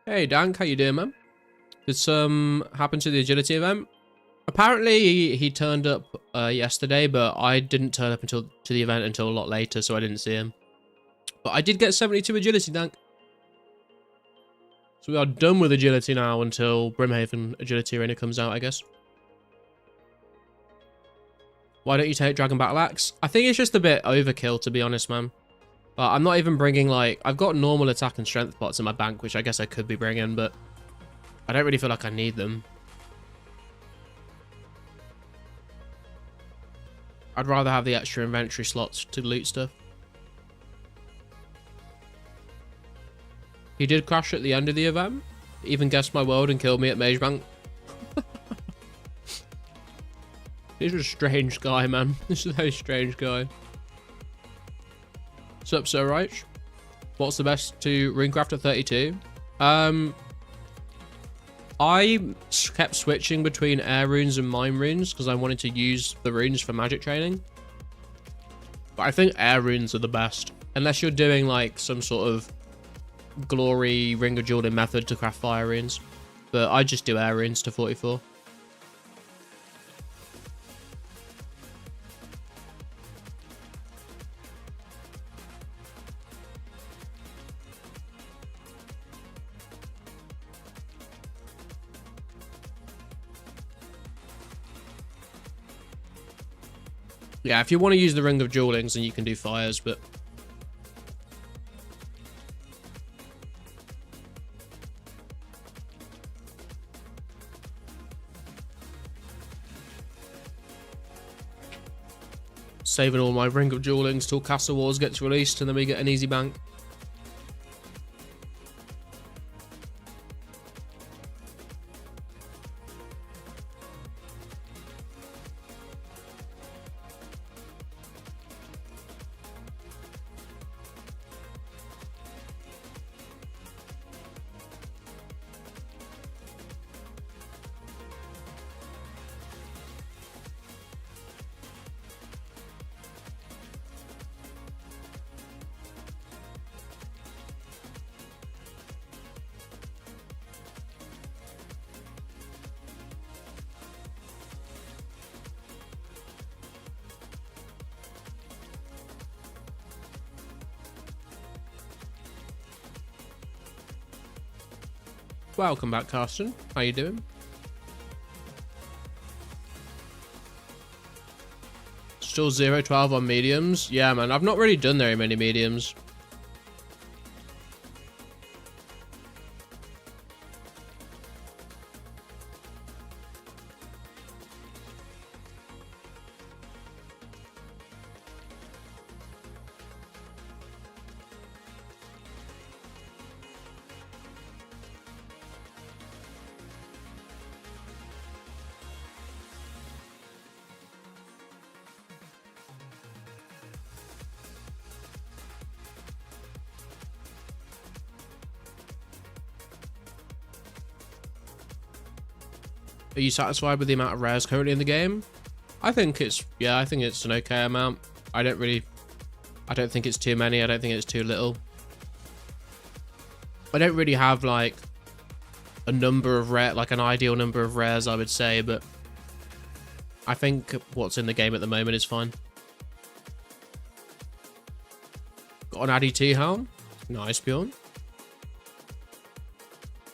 Hey Dank, how you doing, man? Did some happen to the agility event? Apparently he turned up yesterday, but I didn't turn up to the event until a lot later, so I didn't see him. But I did get 72 agility, Dank. So we are done with agility now until Brimhaven Agility Arena comes out, I guess. Why don't you take Dragon Battle Axe? I think it's just a bit overkill, to be honest, man. I'm not even bringing, like, I've got normal attack and strength pots in my bank, which I guess I could be bringing, but I don't really feel like I need them. I'd rather have the extra inventory slots to loot stuff. He did crash at the end of the event. Even guessed my world and killed me at Mage Bank. He's a strange guy, man. This is a very strange guy. What's up, Sir Reich? What's the best to runecraft at 32? I kept switching between air runes and mine runes because I wanted to use the runes for magic training. But I think air runes are the best. Unless you're doing like some sort of glory Ring of Jordan method to craft fire runes. But I just do air runes to 44. Yeah, if you want to use the Ring of Jewelings, then you can do fires, but... Saving all my Ring of Jewelings till Castle Wars gets released, and then we get an easy bank. Welcome back, Carsten. How you doing? Still 0-12 on mediums? Yeah, man. I've not really done very many mediums. Are you satisfied with the amount of rares currently in the game? I think it's, yeah, I think it's an okay amount. I don't think it's too many. I don't think it's too little. I don't really have like a number of rare, like an ideal number of rares, I would say, but I think what's in the game at the moment is fine. Got an Addy T helm. Nice, Bjorn.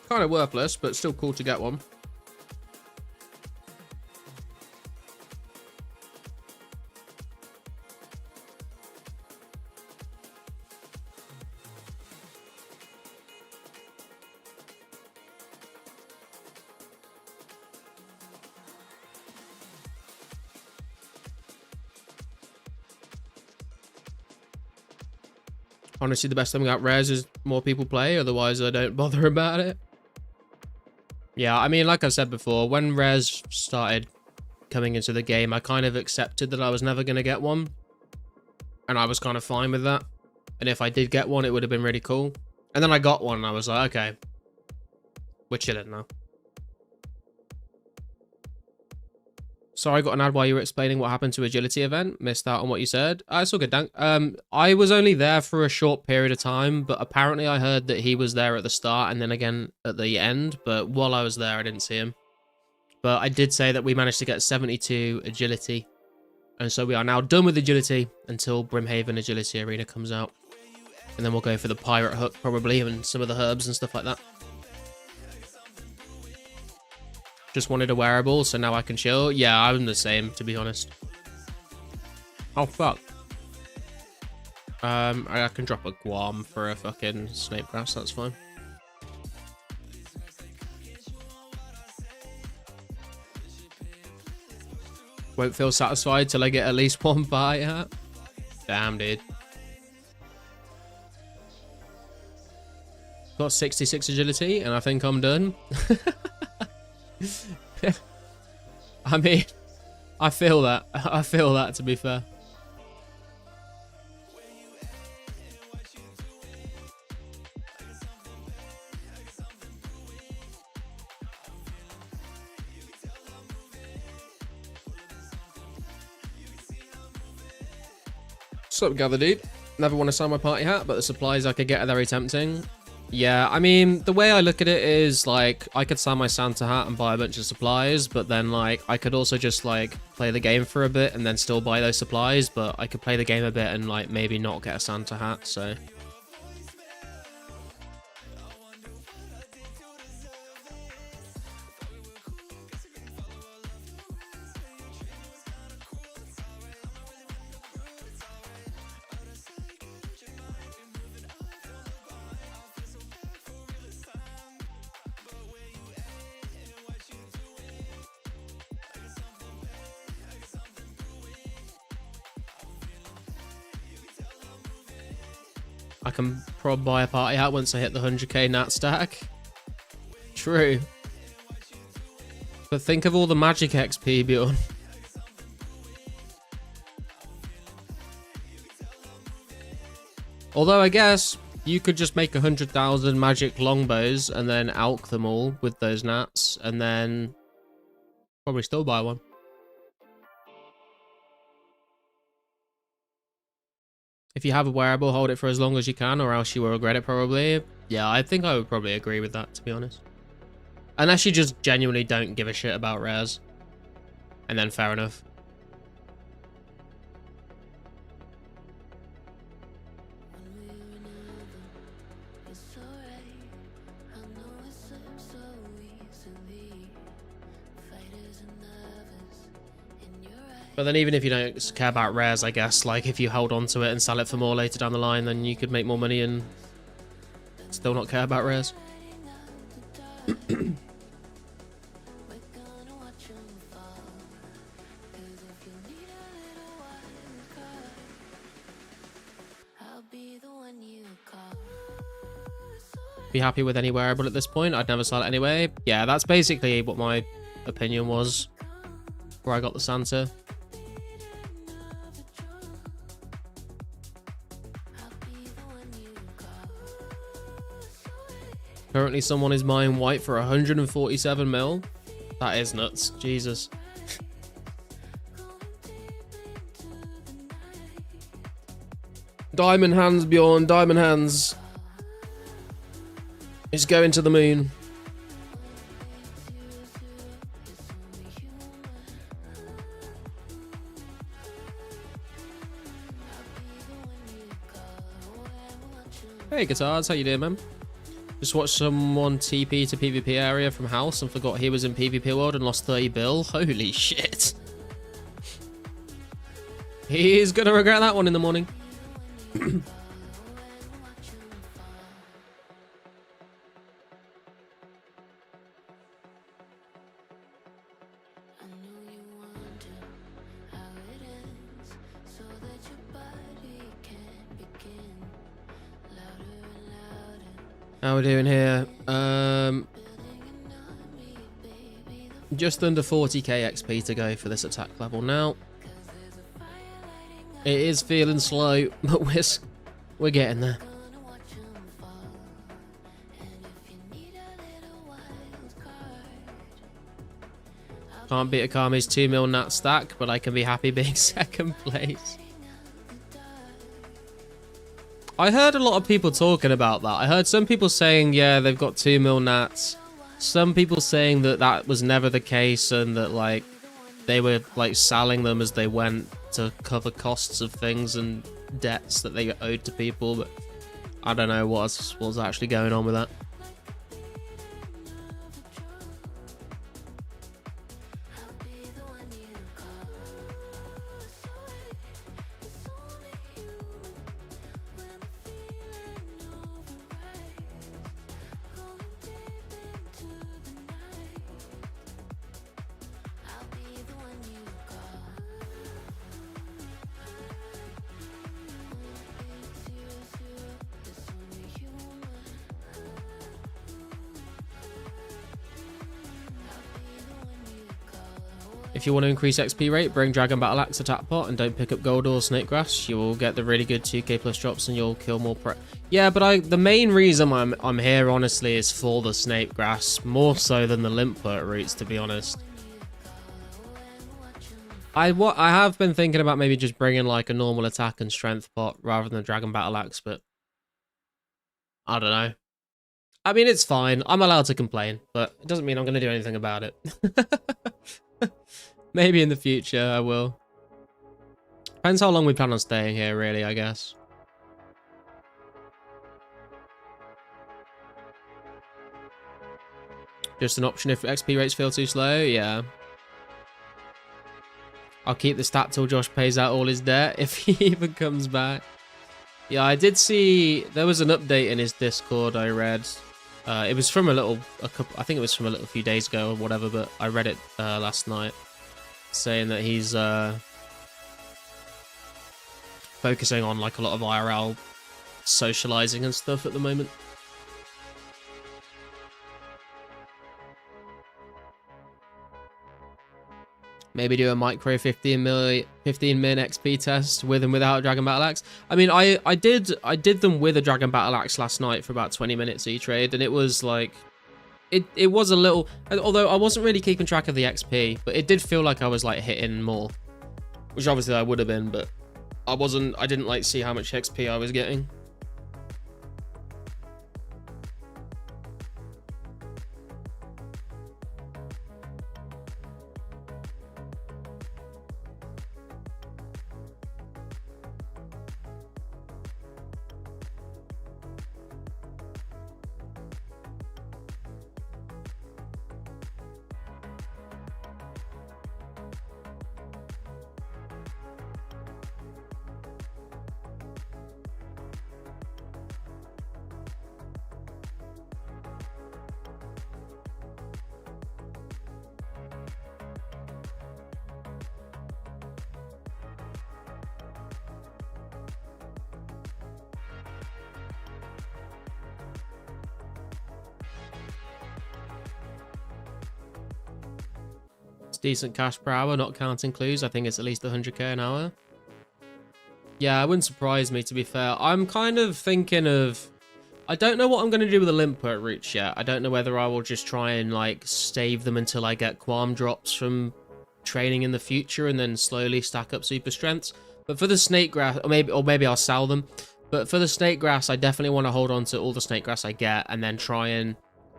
Kind of worthless, but still cool to get one. Honestly, the best thing about rares is more people play, otherwise I don't bother about it. Yeah, I mean, like I said before, when rares started coming into the game, I kind of accepted that I was never going to get one. And I was kind of fine with that. And if I did get one, it would have been really cool. And then I got one and I was like, okay, we're chilling now. Sorry, I got an ad while you were explaining what happened to agility event. Missed out on what you said. It's all good, Dan. I was only there for a short period of time, but apparently I heard that he was there at the start and then again at the end. But while I was there, I didn't see him. But I did say that we managed to get 72 agility. And so we are now done with agility until Brimhaven Agility Arena comes out. And then we'll go for the pirate hook probably and some of the herbs and stuff like that. Just wanted a wearable, so now I can chill. Yeah, I'm the same, to be honest. Oh, fuck. I can drop a Guam for a fucking snake grass, that's fine. Won't feel satisfied till I get at least one party hat. Damn, dude. Got 66 agility, and I think I'm done. I mean, I feel that. I feel that, to be fair. What's up, Gather Dude? Never want to sign my party hat, but the supplies I could get are very tempting. Yeah, I mean, the way I look at it is, like, I could sign my Santa hat and buy a bunch of supplies, but then, like, I could also just, like, play the game for a bit and then still buy those supplies, but I could play the game a bit and, like, maybe not get a Santa hat, so... I can probably buy a party hat once I hit the 100k nat stack. True. But think of all the magic XP, Bjorn. Although I guess you could just make 100,000 magic longbows and then alch them all with those nats and then probably still buy one. If you have a wearable, hold it for as long as you can, or else you will regret it probably. Yeah, I think I would probably agree with that, to be honest. Unless you just genuinely don't give a shit about rares. And then fair enough. When we were never, it's alright. I know it slips But then even if you don't care about rares, I guess, like if you hold on to it and sell it for more later down the line, then you could make more money and still not care about rares. Be happy with any wearable at this point. I'd never sell it anyway. Yeah, that's basically what my opinion was before I got the Santa. Currently someone is buying white for 147 mil. That is nuts. Jesus. Diamond hands, Bjorn. Diamond hands. It's going to the moon. Hey guitars, how you doing, man? Just watched someone TP to PvP area from house and forgot he was in PvP world and lost 30 bill. Holy shit. He's gonna regret that one in the morning. How we doing here? Just under 40k XP to go for this attack level now. It is feeling slow, but we're getting there. Can't beat Akami's 2 mil nat stack, but I can be happy being second place. I heard a lot of people talking about that. I heard some people saying, yeah, they've got 2 mil nats. Some people saying that that was never the case and that, like, they were, like, selling them as they went to cover costs of things and debts that they owed to people. But I don't know what's actually going on with that. If you want to increase XP rate, bring Dragon Battle Axe attack pot and don't pick up gold or snake grass. You will get the really good 2k plus drops and you'll kill more Yeah, but the main reason I'm here honestly is for the snake grass, more so than the limp roots, to be honest. I have been thinking about maybe just bringing like a normal attack and strength pot rather than a Dragon Battle Axe, but I don't know. I mean, it's fine. I'm allowed to complain, but it doesn't mean I'm going to do anything about it. Maybe in the future I will. Depends how long we plan on staying here, really, I guess. Just an option if XP rates feel too slow? Yeah. I'll keep the stat till Josh pays out all his debt, if he even comes back. Yeah, I did see there was an update in his Discord I read. It was from I think it was from a little few days ago or whatever, but I read it last night. Saying that he's focusing on like a lot of IRL socializing and stuff at the moment. Maybe do a micro 15 min XP test with and without Dragon Battle Axe. I mean, I did them with a Dragon Battle Axe last night for about 20 minutes E-Trade, and it was like it was a little, although I wasn't really keeping track of the XP, but it did feel like I was like hitting more, which obviously I would have been, but I didn't like see how much XP I was getting. It's decent cash per hour, not counting clues. I think it's at least 100k an hour. Yeah, it wouldn't surprise me, to be fair. I'm kind of thinking of... I don't know what I'm going to do with the Limpert routes yet. I don't know whether I will just try and, like, stave them until I get Qualm drops from training in the future and then slowly stack up super strengths. But for the snake grass, or maybe I'll sell them. But for the snake grass, I definitely want to hold on to all the snake grass I get and then try and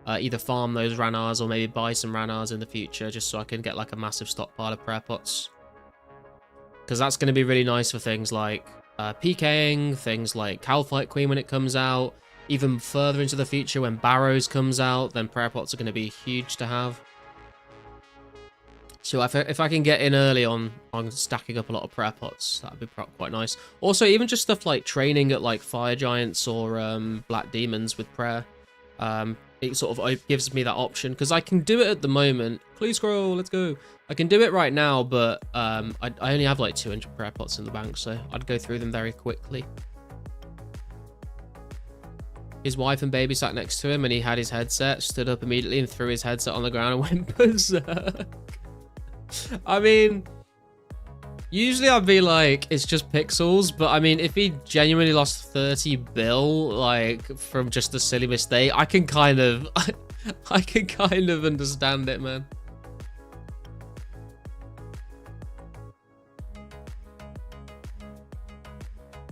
either farm those Ranars or maybe buy some Ranars in the future just so I can get, like, a massive stockpile of prayer pots. Because that's going to be really nice for things like PKing, things like Calfight Queen when it comes out. Even further into the future, when Barrows comes out, then prayer pots are going to be huge to have. So if I can get in early on stacking up a lot of prayer pots, that'd be quite nice. Also, even just stuff like training at like Fire Giants or Black Demons with prayer, it sort of gives me that option because I can do it at the moment. Clue scroll, let's go. I can do it right now, but I only have like 200 prayer pots in the bank, so I'd go through them very quickly. His wife and baby sat next to him and he had his headset, stood up immediately and threw his headset on the ground and went berserk. I mean, usually I'd be like, it's just pixels, but I mean, if he genuinely lost 30 bill, like, from just a silly mistake, I can kind of, I can kind of understand it, man.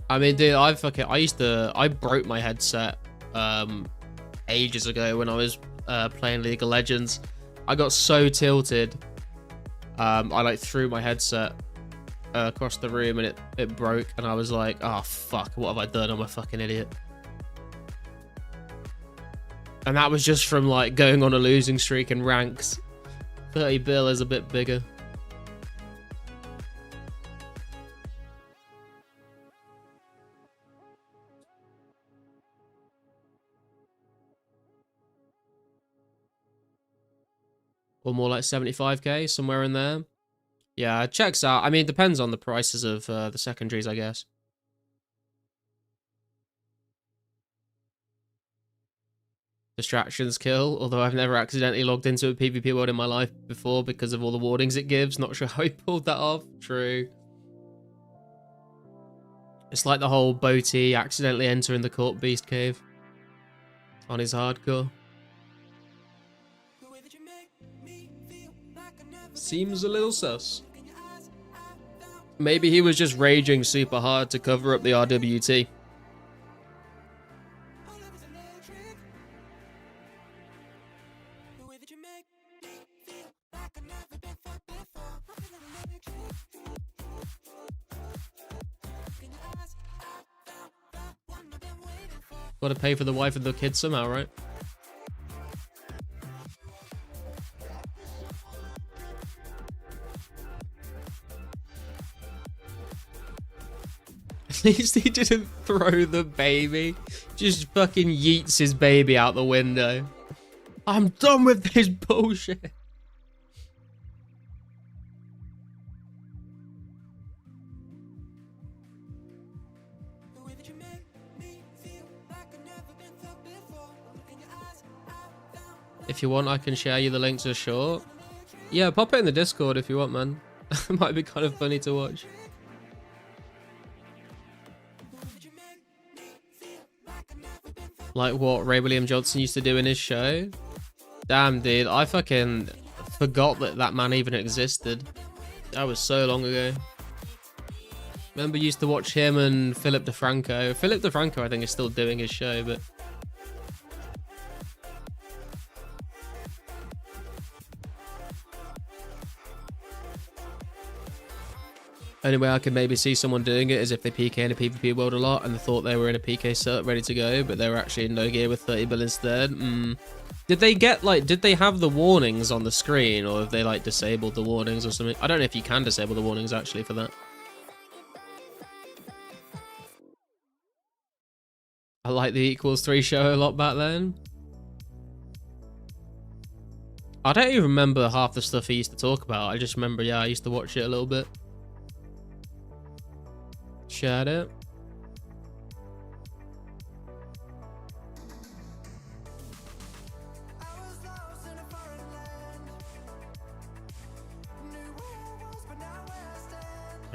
I mean, dude, I broke my headset ages ago when I was playing League of Legends. I got so tilted. I like threw my headset across the room and it broke and I was like, oh fuck, what have I done? I'm a fucking idiot. And that was just from like going on a losing streak in ranks. 30 bill is a bit bigger. Or more like 75k, somewhere in there. Yeah, it checks out. I mean, it depends on the prices of the secondaries, I guess. Distractions kill, although I've never accidentally logged into a PvP world in my life before because of all the warnings it gives. Not sure how he pulled that off. True. It's like the whole Boaty accidentally entering the Court Beast cave on his hardcore. Seems a little sus. Maybe he was just raging super hard to cover up the RWT. Gotta pay for the wife and the kids somehow, right? At least he didn't throw the baby. Just fucking yeets his baby out the window. I'm done with this bullshit. If you want, I can share you the link to the short. Yeah, pop it in the Discord if you want, man. It might be kind of funny to watch. Like what Ray William Johnson used to do in his show. Damn, dude, I fucking forgot that that man even existed. That was so long ago. Remember, used to watch him and Philip DeFranco. Philip DeFranco, I think, is still doing his show, but... Only way I could maybe see someone doing it is if they PK in a PvP world a lot and they thought they were in a PK cert ready to go, but they were actually in no gear with 30 bill instead. Did they get, like, did they have the warnings on the screen, or have they, like, disabled the warnings or something? I don't know if you can disable the warnings, actually, for that. I like the equals 3 show a lot back then. I don't even remember half the stuff he used to talk about. I just remember, yeah, I used to watch it a little bit. Shared it.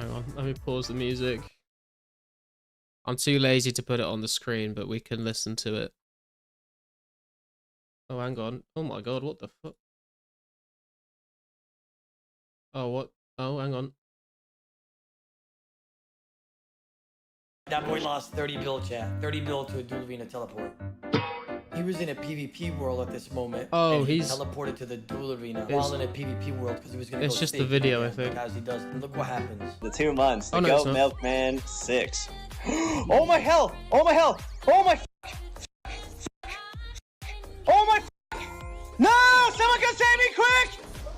Hang on, let me pause the music. I'm too lazy to put it on the screen, but we can listen to it. Oh, hang on. Oh my god, what the fuck? Oh, what? Oh, hang on. That boy lost 30 bill, chat. 30 bill to a Duel Arena teleport. He was in a PvP world at this moment. Oh, and he he's teleported to the Duel Arena while in a PvP world because he was gonna. It's go just the stake video, I again, think. As he does. And look what happens. The 2 months. The Oh, no, it's Goat not. Milkman 6. Oh my hell! Oh my hell! Oh my! Oh my! No! Someone can save me quick!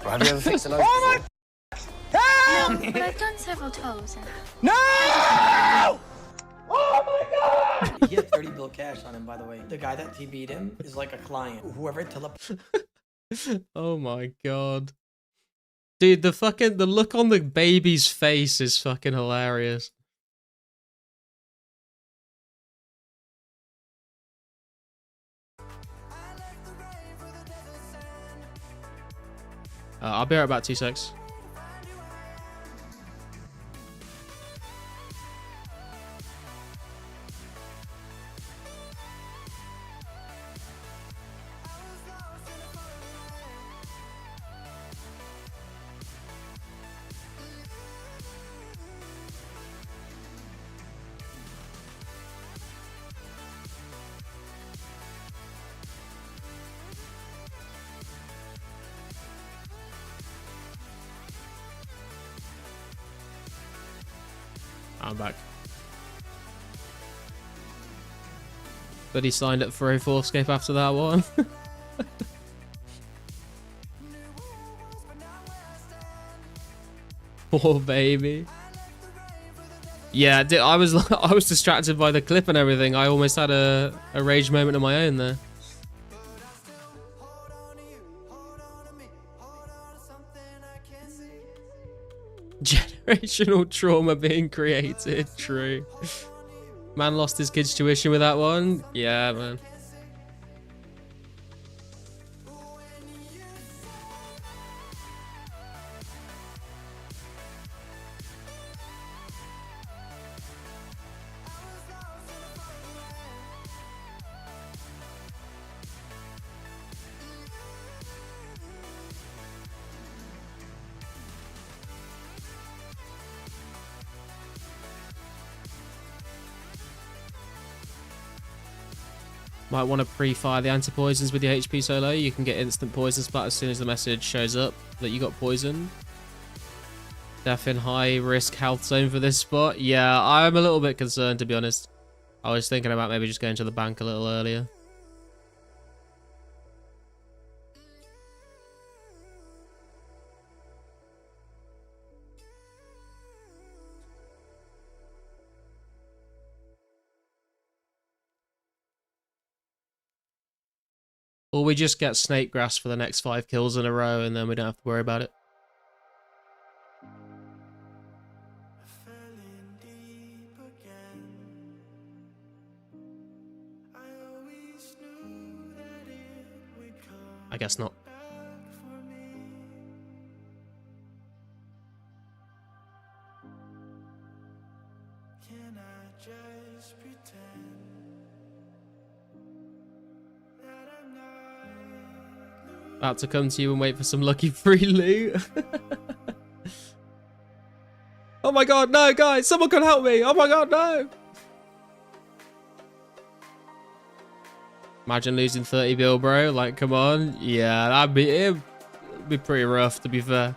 Have you ever fixed a load Oh my! Help! But I've done several toes. No! Oh my god! He had 30 bill cash on him, by the way. The guy that TB'd him is like a client. Whoever teleported. Oh my god. Dude, the look on the baby's face is fucking hilarious. I'll be right back, 2 secs. I'm back. But he signed up for 2004scape after that one. Poor baby. Yeah, I was I was distracted by the clip and everything. I almost had a rage moment of my own there. Generational trauma being created. True. Man lost his kid's tuition with that one. Yeah, man. Might want to pre-fire the anti-poisons with your HP so low. You can get instant poison splat as soon as the message shows up that you got poisoned. Def in high risk health zone for this spot. Yeah, I'm a little bit concerned, to be honest. I was thinking about maybe just going to the bank a little earlier. Or we just get snake grass for the next 5 kills in a row and then we don't have to worry about it. I guess not. About to come to you and wait for some lucky free loot. Oh my god, no, guys, someone can help me. Oh my god, no. Imagine losing 30 bill, bro. Like, come on. Yeah, it'd be pretty rough, to be fair.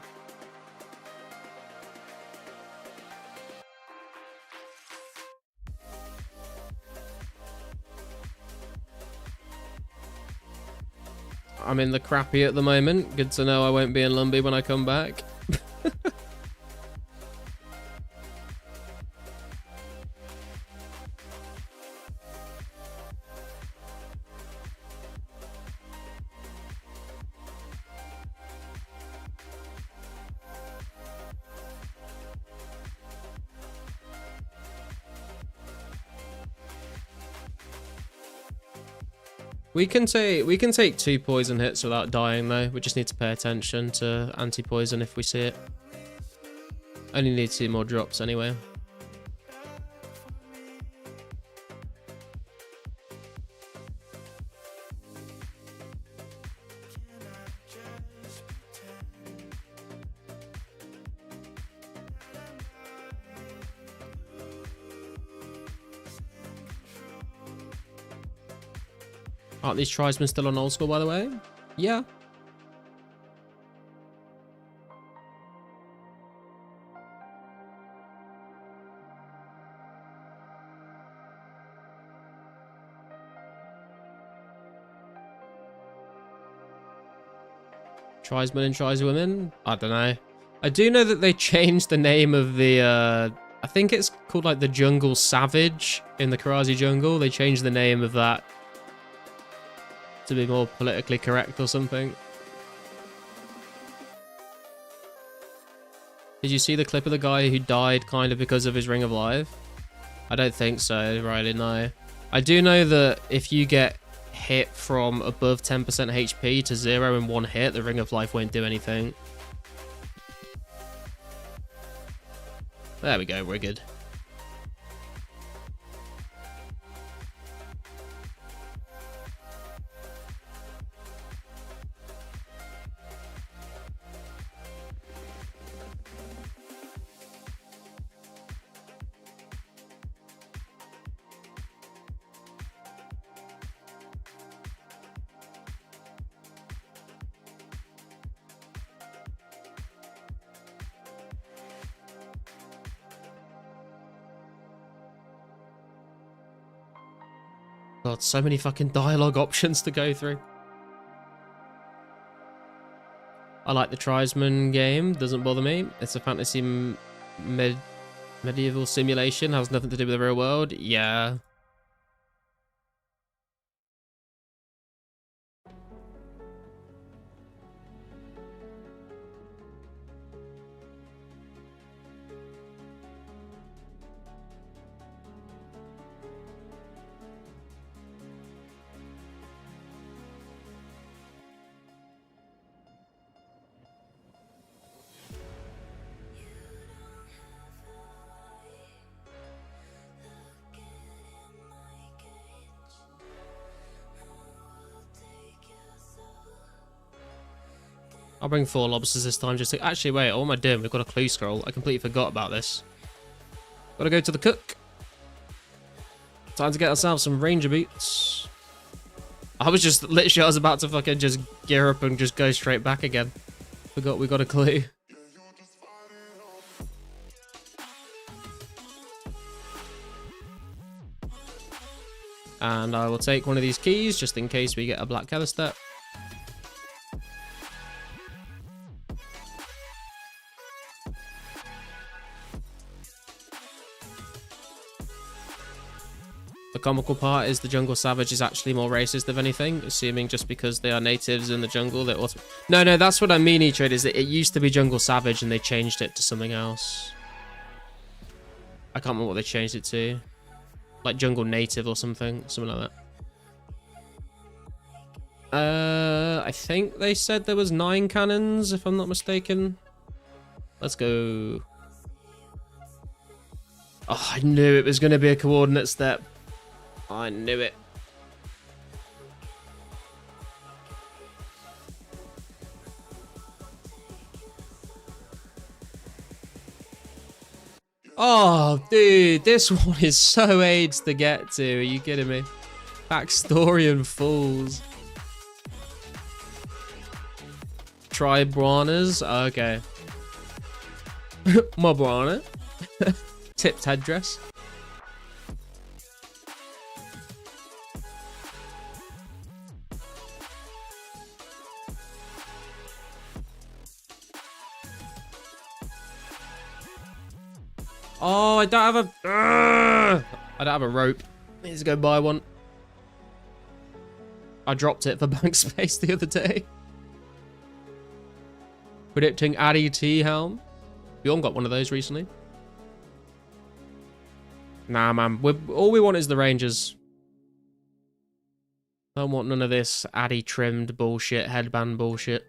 I'm in the crappy at the moment. Good to know I won't be in Lumby when I come back. We can take 2 poison hits without dying though. We just need to pay attention to anti-poison if we see it. Only need 2 more drops anyway. Aren't these tribesmen still on old school, by the way? Yeah. Tribesmen and tribeswomen? I don't know. I do know that they changed the name of the, I think it's called like the Jungle Savage in the Karazi Jungle. They changed the name of that to be more politically correct or something. Did you see the clip of the guy who died kind of because of his Ring of Life? I don't think so, Riley, no. I do know that if you get hit from above 10% HP to 0 in one hit, the Ring of Life won't do anything. There we go, we're good. God, so many fucking dialogue options to go through. I like the Tribesman game, doesn't bother me. It's a fantasy medieval simulation, has nothing to do with the real world. Yeah. I'll bring 4 lobsters this time just to... Actually, wait, what am I doing? We've got a clue scroll. I completely forgot about this. Gotta go to the cook. Time to get ourselves some ranger boots. I was just... Literally, I was about to fucking just gear up and just go straight back again. Forgot we got a clue. And I will take one of these keys just in case we get a black tether step. The comical part is the Jungle Savage is actually more racist, if anything, assuming just because they are natives in the jungle. They also... No, that's what I mean, E-Trade, is that it used to be Jungle Savage and they changed it to something else. I can't remember what they changed it to. Like Jungle Native or something like that. I think they said there was 9 cannons, if I'm not mistaken. Let's go. Oh, I knew it was going to be a coordinate step. I knew it. Oh, dude, this one is so AIDS to get to. Are you kidding me? Backstory and fools. Tribe Branas? Okay. My Brana. Tipped headdress. Oh, I don't have a... I don't have a rope. Need to go buy one. I dropped it for bank space the other day. Predicting Addy T helm. We all got one of those recently. Nah, man. All we want is the Rangers. Don't want none of this Addy trimmed bullshit, headband bullshit.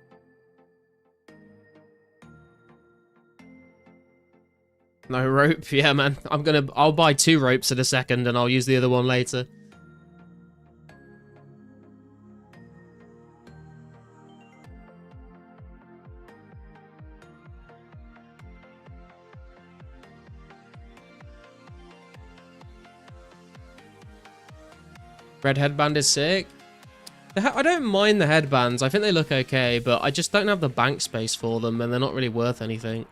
No rope. Yeah, man. I'll buy 2 ropes in a second and I'll use the other one later. Red headband is sick. I don't mind the headbands. I think they look okay, but I just don't have the bank space for them, and they're not really worth anything.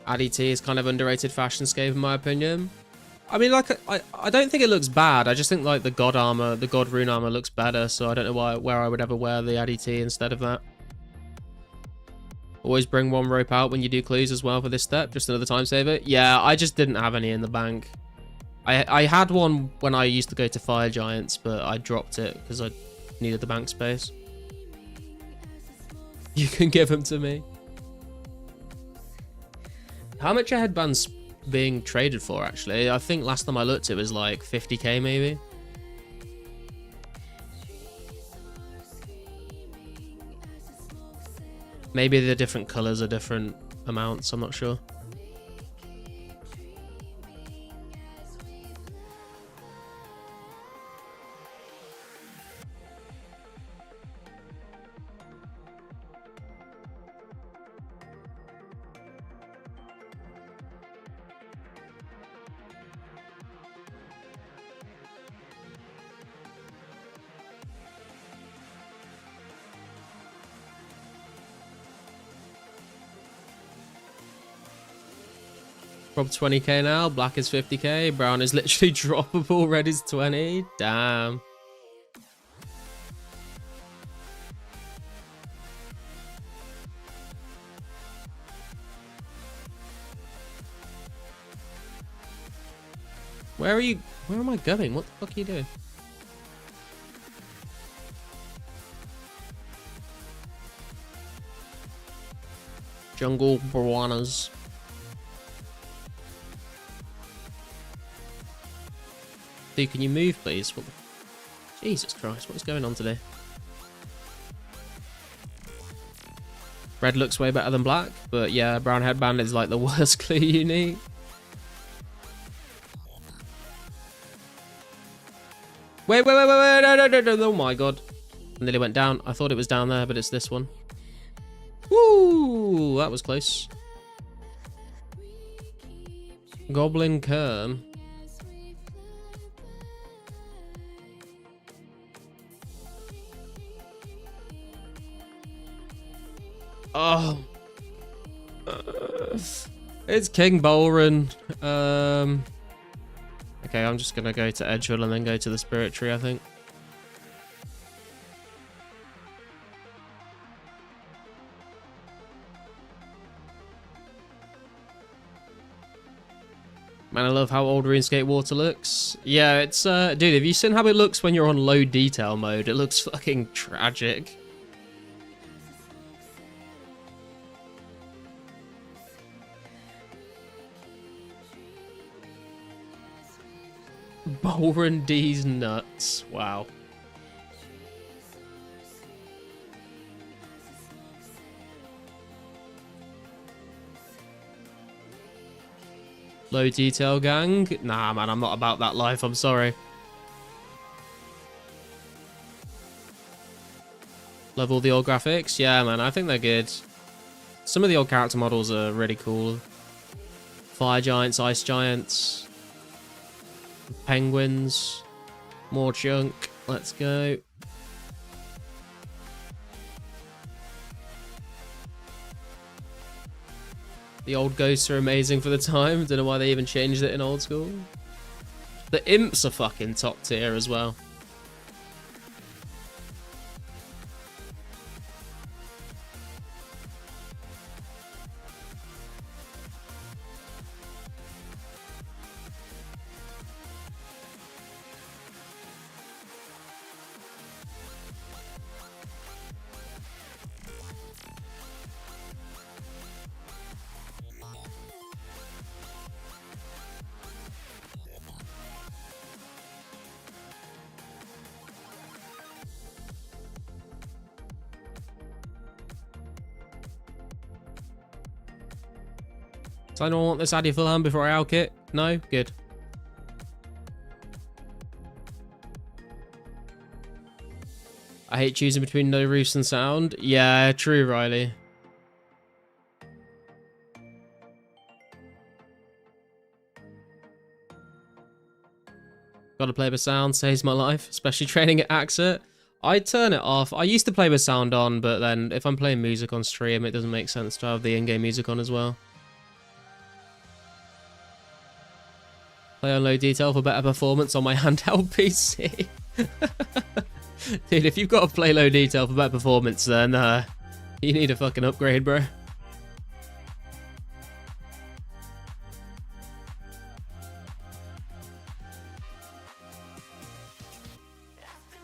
ADT is kind of underrated fashion scape in my opinion. I mean, like, I don't think it looks bad. I just think, like, the God armor, the God rune armor looks better, so I don't know where I would ever wear the ADT instead of that. Always bring 1 rope out when you do clues as well for this step. Just another time saver. Yeah, I just didn't have any in the bank. I had one when I used to go to Fire Giants, but I dropped it because I needed the bank space. You can give them to me. How much are headbands being traded for, actually? I think last time I looked, it was like 50k maybe. Maybe the different colors are different amounts, I'm not sure. Rob 20k now, black is 50k, brown is literally droppable, red is 20. Damn. Where are you? Where am I going? What the fuck are you doing? Jungle piranhas. Dude, can you move, please? What the... Jesus Christ, what is going on today? Red looks way better than black, but yeah, brown headband is like the worst clear unique. Wait, no, oh my god. I nearly went down. I thought it was down there, but it's this one. Woo, that was close. Goblin Kern. Oh. It's King Bolrin. Okay, I'm just gonna go to Edgeville and then go to the Spirit Tree, I think. Man, I love how old RuneScape water looks. Yeah, it's dude, have you seen how it looks when you're on low detail mode? It looks fucking tragic. Bolrin D's nuts. Wow. Low detail gang? Nah, man, I'm not about that life. I'm sorry. Love all the old graphics. Yeah, man, I think they're good. Some of the old character models are really cool. Fire Giants, Ice Giants. Penguins, more junk. Let's go. The old ghosts are amazing for the time. Don't know why they even changed it in old school. The imps are fucking top tier as well. Does anyone want this Addy full hand before I alk it? No? Good. I hate choosing between no roofs and sound. Yeah, true, Riley. Gotta play with sound, saves my life, especially training at AXA. I turn it off. I used to play with sound on, but then if I'm playing music on stream, it doesn't make sense to have the in-game music on as well. Play on low detail for better performance on my handheld PC. Dude, if you've got to play low detail for better performance, then you need a fucking upgrade, bro.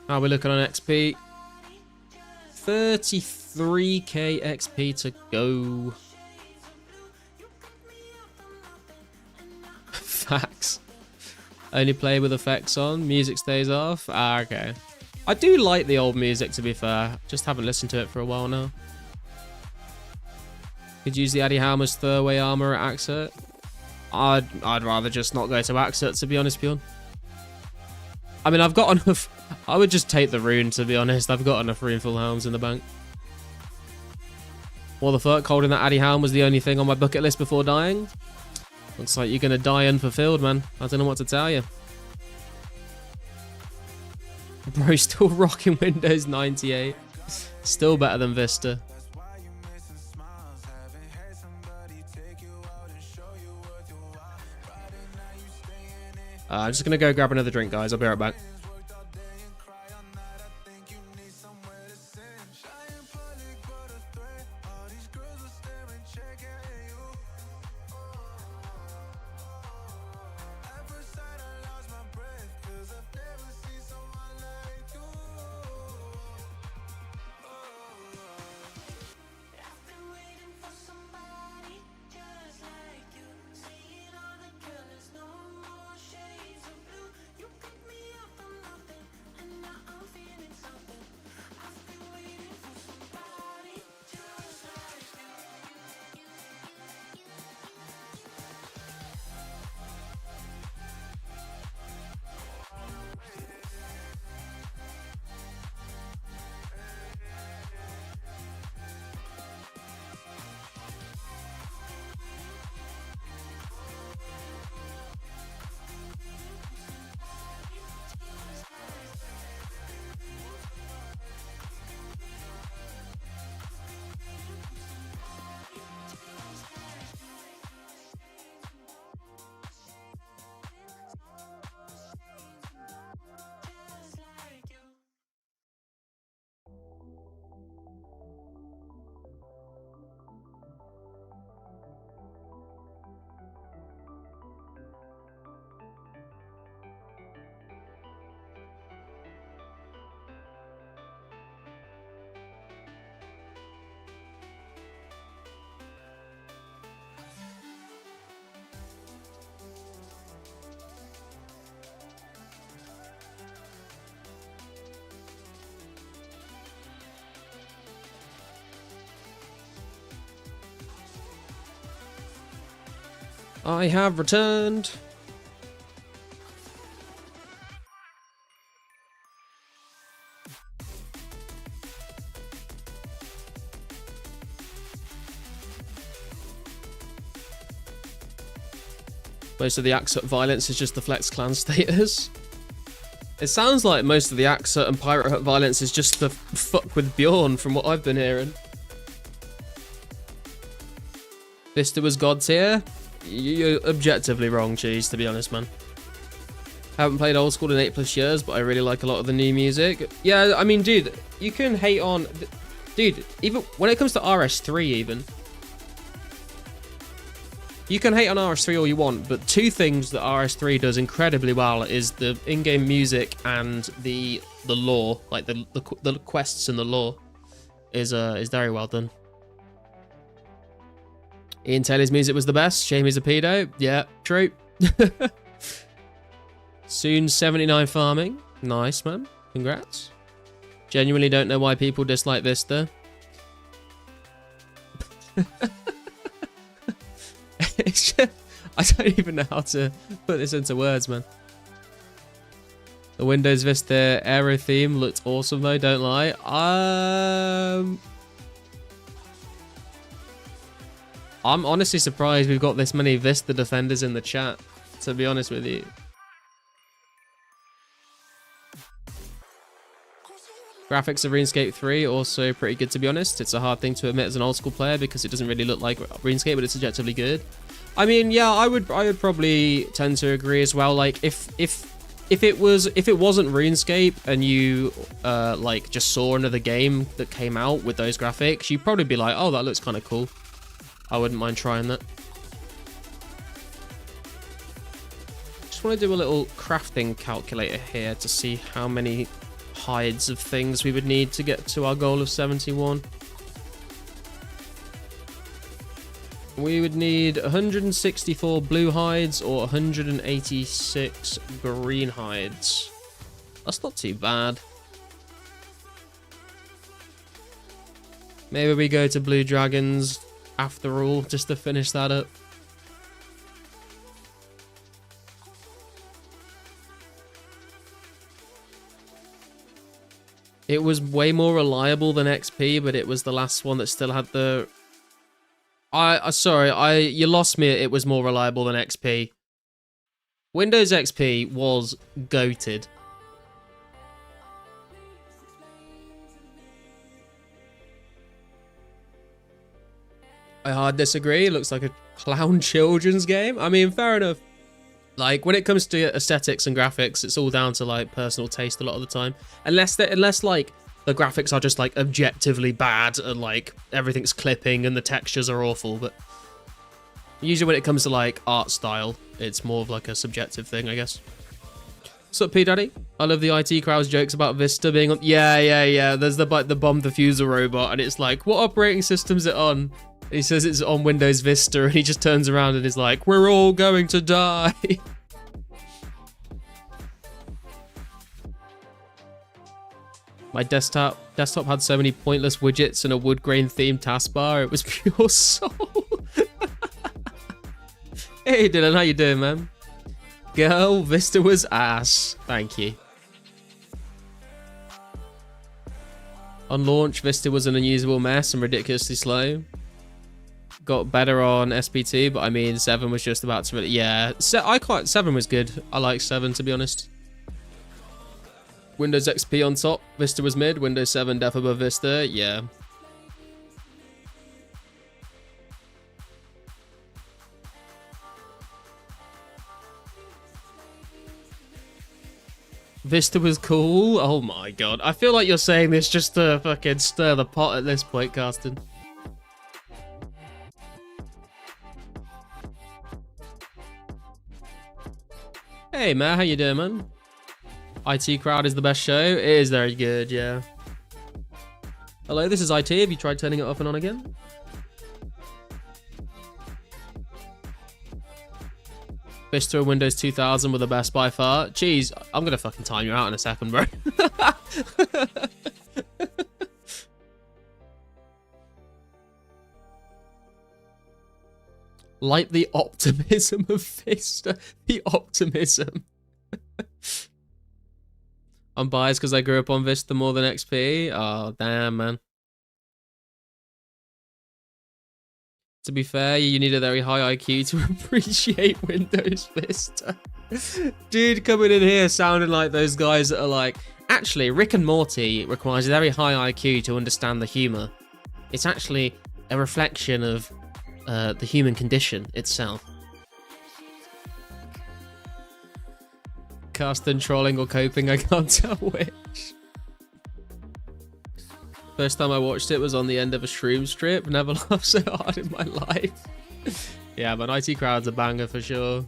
How are we looking on XP? 33k XP to go. Facts. Only play with effects on, music stays off. Ah, okay. I do like the old music, to be fair. Just haven't listened to it for a while now. Could use the Addy Hammer's throwaway armor at AXA. I'd rather just not go to AXA, to be honest, Bjorn. I mean, I've got enough. I would just take the rune, to be honest. I've got enough rune full helms in the bank. What the fuck? Holding that Addy helm was the only thing on my bucket list before dying. Looks like you're gonna die unfulfilled, man. I don't know what to tell you. Bro, still rocking Windows 98. Still better than Vista. I'm just gonna go grab another drink, guys. I'll be right back. I have returned. Most of the AXA violence is just the Flex Clan status. It sounds like most of the AXA and Pirate Hut violence is just the fuck with Bjorn from what I've been hearing. Vista was God tier? You're objectively wrong, Cheese, to be honest, man. Haven't played old school in 8+ years, but I really like a lot of the new music. Yeah, I mean, dude, you can hate on... Dude, even when it comes to RS3 even... You can hate on RS3 all you want, but two things that RS3 does incredibly well is the in-game music and the lore, like the quests and the lore is very well done. Ian Taylor's music was the best. Shame he's a pedo. Yeah, true. Soon 79 farming. Nice, man. Congrats. Genuinely don't know why people dislike Vista. It's just, I don't even know how to put this into words, man. The Windows Vista aero theme looked awesome though, don't lie. I'm honestly surprised we've got this many Vista defenders in the chat, to be honest with you. Graphics of RuneScape 3 also pretty good, to be honest. It's a hard thing to admit as an old school player because it doesn't really look like RuneScape, but it's objectively good. I mean, yeah, I would probably tend to agree as well. Like if it wasn't RuneScape and you like just saw another game that came out with those graphics, you'd probably be like, oh, that looks kind of cool. I wouldn't mind trying that. Just want to do a little crafting calculator here to see how many hides of things we would need to get to our goal of 71. We would need 164 blue hides or 186 green hides. That's not too bad. Maybe we go to blue dragons after all, just to finish that up. It was way more reliable than XP, but it was the last one that still had the... Sorry, you lost me. It was more reliable than XP. Windows XP was goated. I hard disagree. It looks like a clown children's game. I mean, fair enough. Like, when it comes to aesthetics and graphics, it's all down to, like, personal taste a lot of the time. Unless, like, the graphics are just, like, objectively bad and, like, everything's clipping and the textures are awful. But usually when it comes to, like, art style, it's more of, like, a subjective thing, I guess. What's up, P Daddy? I love the IT crowd's jokes about Vista being on... Yeah. There's the bomb diffuser robot, and it's like, what operating system is it on? He says it's on Windows Vista, and he just turns around and is like, we're all going to die. My desktop had so many pointless widgets and a wood grain themed taskbar. It was pure soul. Hey Dylan, how you doing, man? Girl, Vista was ass. Thank you. On launch, Vista was an unusable mess and ridiculously slow. Got better on SPT, but I mean 7 was just about to... Yeah, 7 was good. I like 7, to be honest. Windows XP on top, Vista was mid, Windows 7 def above Vista, yeah. Vista was cool? Oh my god. I feel like you're saying this just to fucking stir the pot at this point, Carsten. Hey Matt, how you doing, man? IT Crowd is the best show. It is very good, yeah. Hello, this is IT. Have you tried turning it off and on again? Vista and Windows 2000 were the best by far. Jeez, I'm gonna fucking time you out in a second, bro. Like the optimism of Vista. The optimism. I'm biased because I grew up on Vista more than XP. Oh, damn, man. To be fair, you need a very high IQ to appreciate Windows Vista. Dude coming in here sounding like those guys that are like, actually, Rick and Morty requires a very high IQ to understand the humor. It's actually a reflection of the human condition itself. Carsten trolling or coping, I can't tell which. First time I watched it was on the end of a shroom strip. Never laughed so hard in my life. Yeah, but IT Crowd's a banger for sure.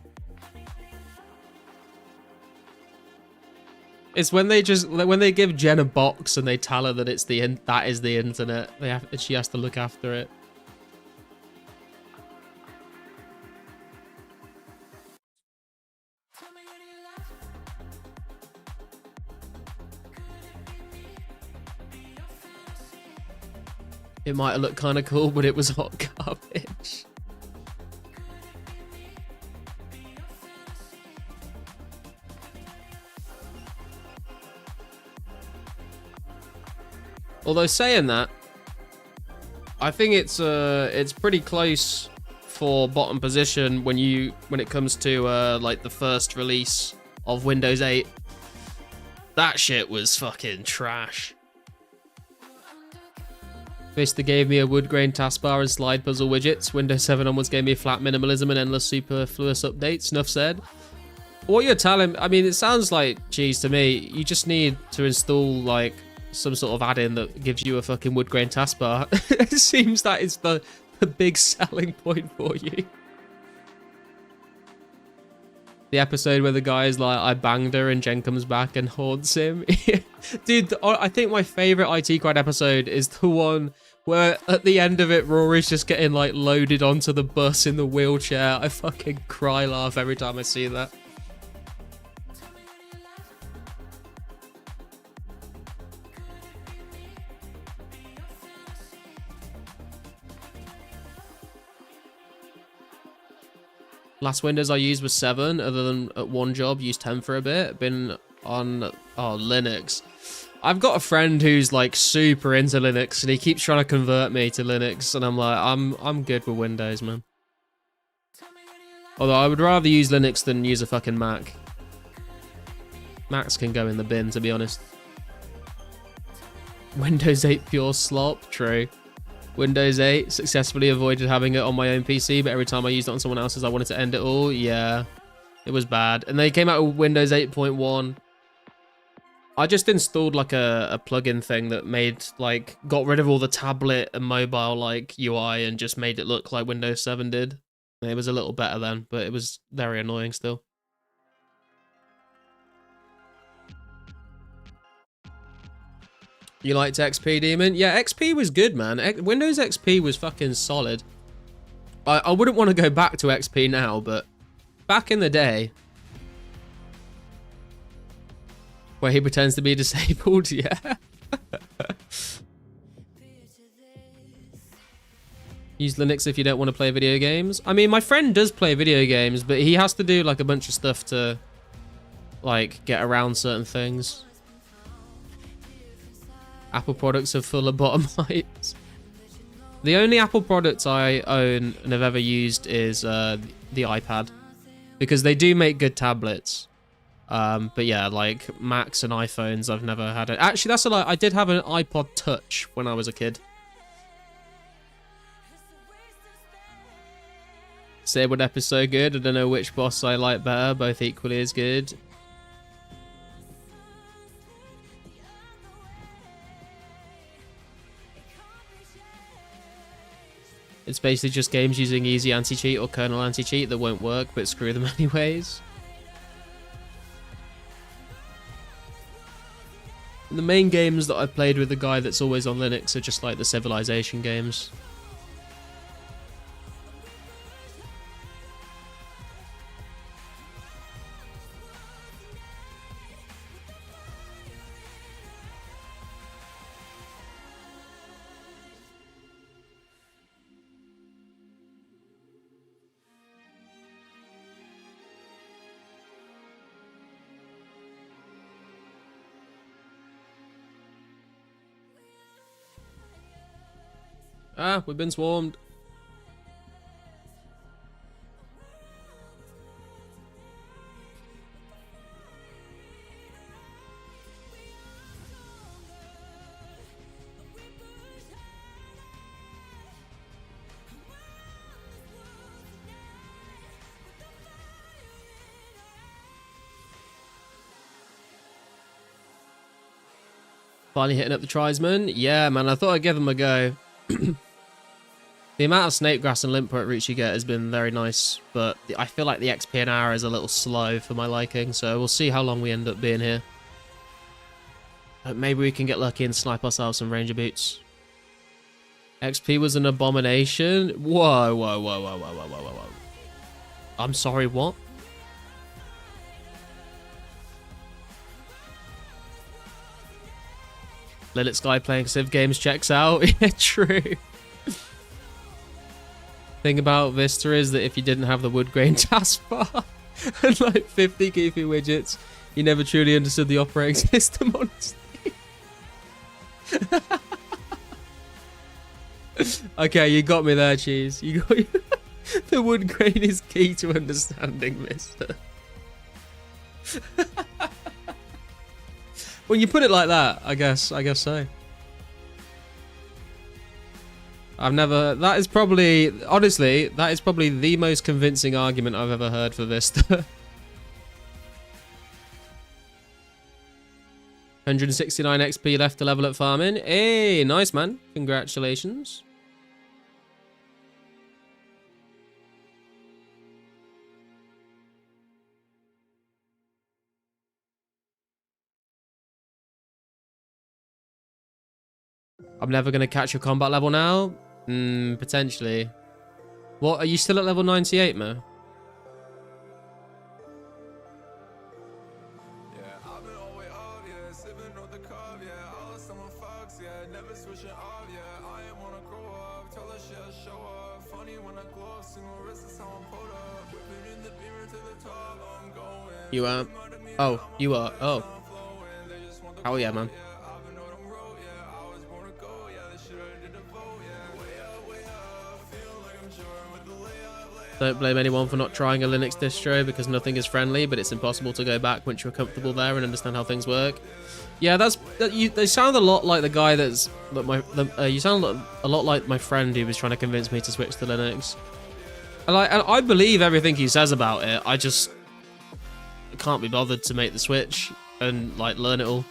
It's when they give Jen a box and they tell her that it's that is the internet. She has to look after it. It might have looked kind of cool, but it was hot garbage. Although saying that, I think it's pretty close for bottom position when it comes to like the first release of Windows 8. That shit was fucking trash. Vista gave me a wood grain taskbar and slide puzzle widgets. Windows 7 onwards gave me flat minimalism and endless superfluous updates. Enough said. What you're telling, I mean, it sounds like cheese to me. You just need to install like some sort of add-in that gives you a fucking wood grain taskbar. It seems that is the big selling point for you. The episode where the guy is like, I banged her and Jen comes back and haunts him. Dude, I think my favorite IT Crowd episode is the one where at the end of it, Rory's just getting like loaded onto the bus in the wheelchair. I fucking cry laugh every time I see that. Last Windows I used was 7, other than at one job, used 10 for a bit. Been on, Linux. I've got a friend who's like super into Linux and he keeps trying to convert me to Linux and I'm like, I'm good with Windows, man. Although I would rather use Linux than use a fucking Mac. Macs can go in the bin, to be honest. Windows 8 pure slop, true. Windows 8 successfully avoided having it on my own PC, but every time I used it on someone else's, I wanted to end it all. Yeah, it was bad. And they came out with Windows 8.1. I just installed like a plugin thing that made like got rid of all the tablet and mobile like UI and just made it look like Windows 7 did. And it was a little better then, but it was very annoying still. You liked XP, Demon? Yeah, XP was good, man. Windows XP was fucking solid. I wouldn't want to go back to XP now, but back in the day, where he pretends to be disabled, yeah. Use Linux if you don't want to play video games. I mean, my friend does play video games, but he has to do like a bunch of stuff to like get around certain things. Apple products are full of bottom heights. The only Apple product I own and have ever used is the iPad, because they do make good tablets. But yeah, like Macs and iPhones, I've never had it. Actually, that's a lie. I did have an iPod Touch when I was a kid. Disabled episode good. I don't know which boss I like better. Both equally as good. It's basically just games using easy anti-cheat or kernel anti-cheat that won't work, but screw them anyways. The main games that I've played with the guy that's always on Linux are just like the Civilization games. Ah, we've been swarmed. Finally hitting up the tribesman. Yeah, man, I thought I'd give them a go. The amount of snake grass and limp point roots you get has been very nice, but I feel like the XP an hour is a little slow for my liking, so we'll see how long we end up being here. But maybe we can get lucky and snipe ourselves some ranger boots. XP was an abomination? Whoa, whoa, whoa, whoa, whoa, whoa, whoa, whoa. I'm sorry, what? Linux guy playing Civ games checks out. Yeah, true. Thing about Vista is that if you didn't have the wood grain taskbar and like 50 goofy widgets, you never truly understood the operating system, honestly. Okay, you got me there, Cheese. You got the wood grain is key to understanding, mister. When you put it like that, I guess so. I've never... That is probably... Honestly, that is probably the most convincing argument I've ever heard for Vista. 169 XP left to level up farming. Hey, nice, man. Congratulations. I'm never going to catch your combat level now? Potentially. What, are you still at level 98, Mo? You are? Oh, you are. Oh. Hell yeah, man. Don't blame anyone for not trying a Linux distro because nothing is friendly, but it's impossible to go back once you're comfortable there and understand how things work. Yeah, they sound a lot like the guy you sound a lot like my friend who was trying to convince me to switch to Linux. And I believe everything he says about it. I just can't be bothered to make the switch and like learn it all.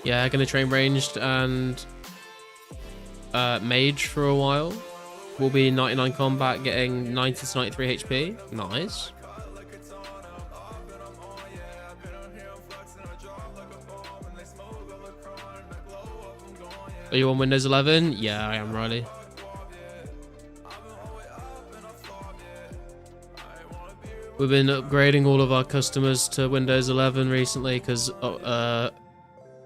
Yeah, gonna train ranged and mage for a while. We'll be 99 combat, getting 90 to 93 HP. Nice. Are you on Windows 11? Yeah, I am, Riley. We've been upgrading all of our customers to Windows 11 recently because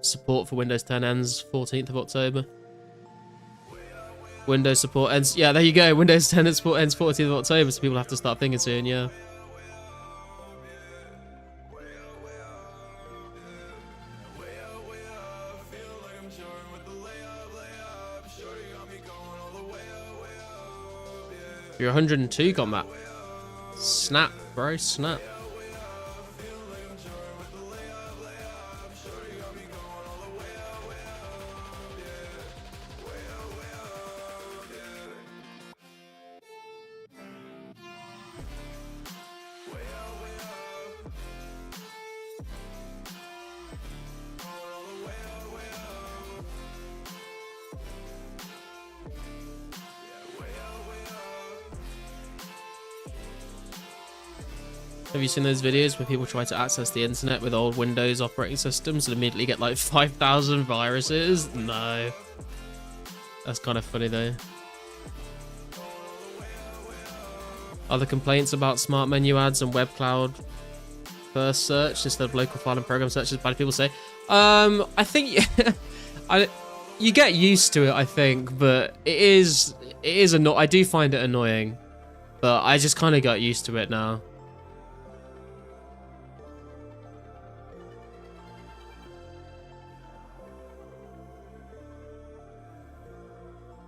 support for Windows 10 ends 14th of October. Windows support ends... Yeah, there you go. Windows 10 support ends 14th of October, so people have to start thinking soon, yeah. You're 102 combat. Snap, bro, snap. Have you seen those videos where people try to access the internet with old Windows operating systems and immediately get like 5,000 viruses? No. That's kind of funny though. Other complaints about smart menu ads and web cloud first search instead of local file and program searches, bad people say. I think you get used to it, I think, but it is annoying. I do find it annoying, but I just kind of got used to it now.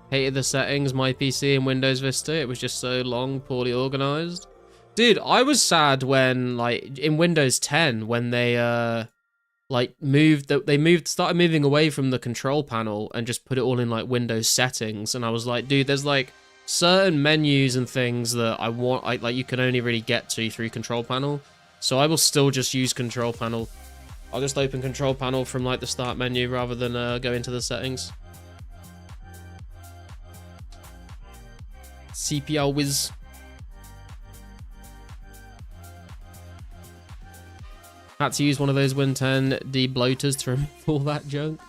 Hated the settings, my PC and Windows Vista. It was just so long, poorly organized. Dude, I was sad when, like, in Windows 10, when they, started moving away from the control panel and just put it all in, like, Windows settings. And I was like, dude, there's, like, certain menus and things that I want, like, you can only really get to through control panel. So I will still just use control panel. I'll just open control panel from, like, the start menu rather than go into the settings. CPL whiz. Had to use one of those Win 10 debloaters to remove all that junk.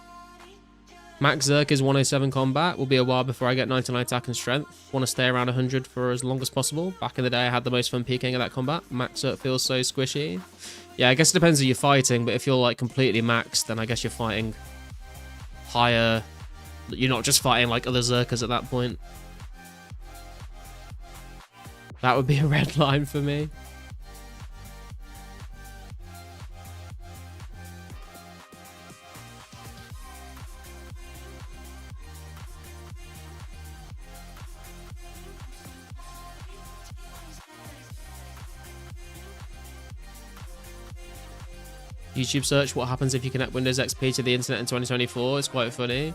Max Zerk is 107 combat. Will be a while before I get 99 attack and strength. Want to stay around 100 for as long as possible. Back in the day, I had the most fun peeking at that combat. Max Zerk feels so squishy. Yeah, I guess it depends who you're fighting, but if you're like completely maxed, then I guess you're fighting higher. You're not just fighting like other Zerkers at that point. That would be a red line for me. YouTube search, what happens if you connect Windows XP to the internet in 2024? It's quite funny.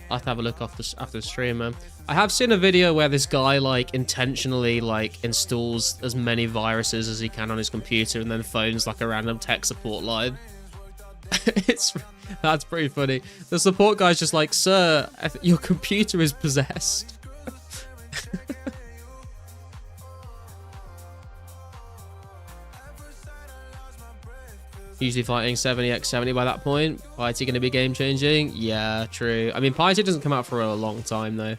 I'll have to have a look after the stream, man. I have seen a video where this guy, like, intentionally, like, installs as many viruses as he can on his computer and then phones, like, a random tech support line. That's pretty funny. The support guy's just like, sir, your computer is possessed. Usually fighting 70x70 by that point. Piety going to be game changing? Yeah, true. I mean, Piety doesn't come out for a long time though.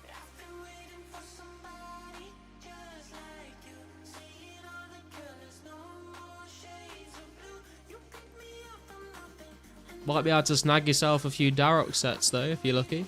Might be able to snag yourself a few Darok sets though, if you're lucky.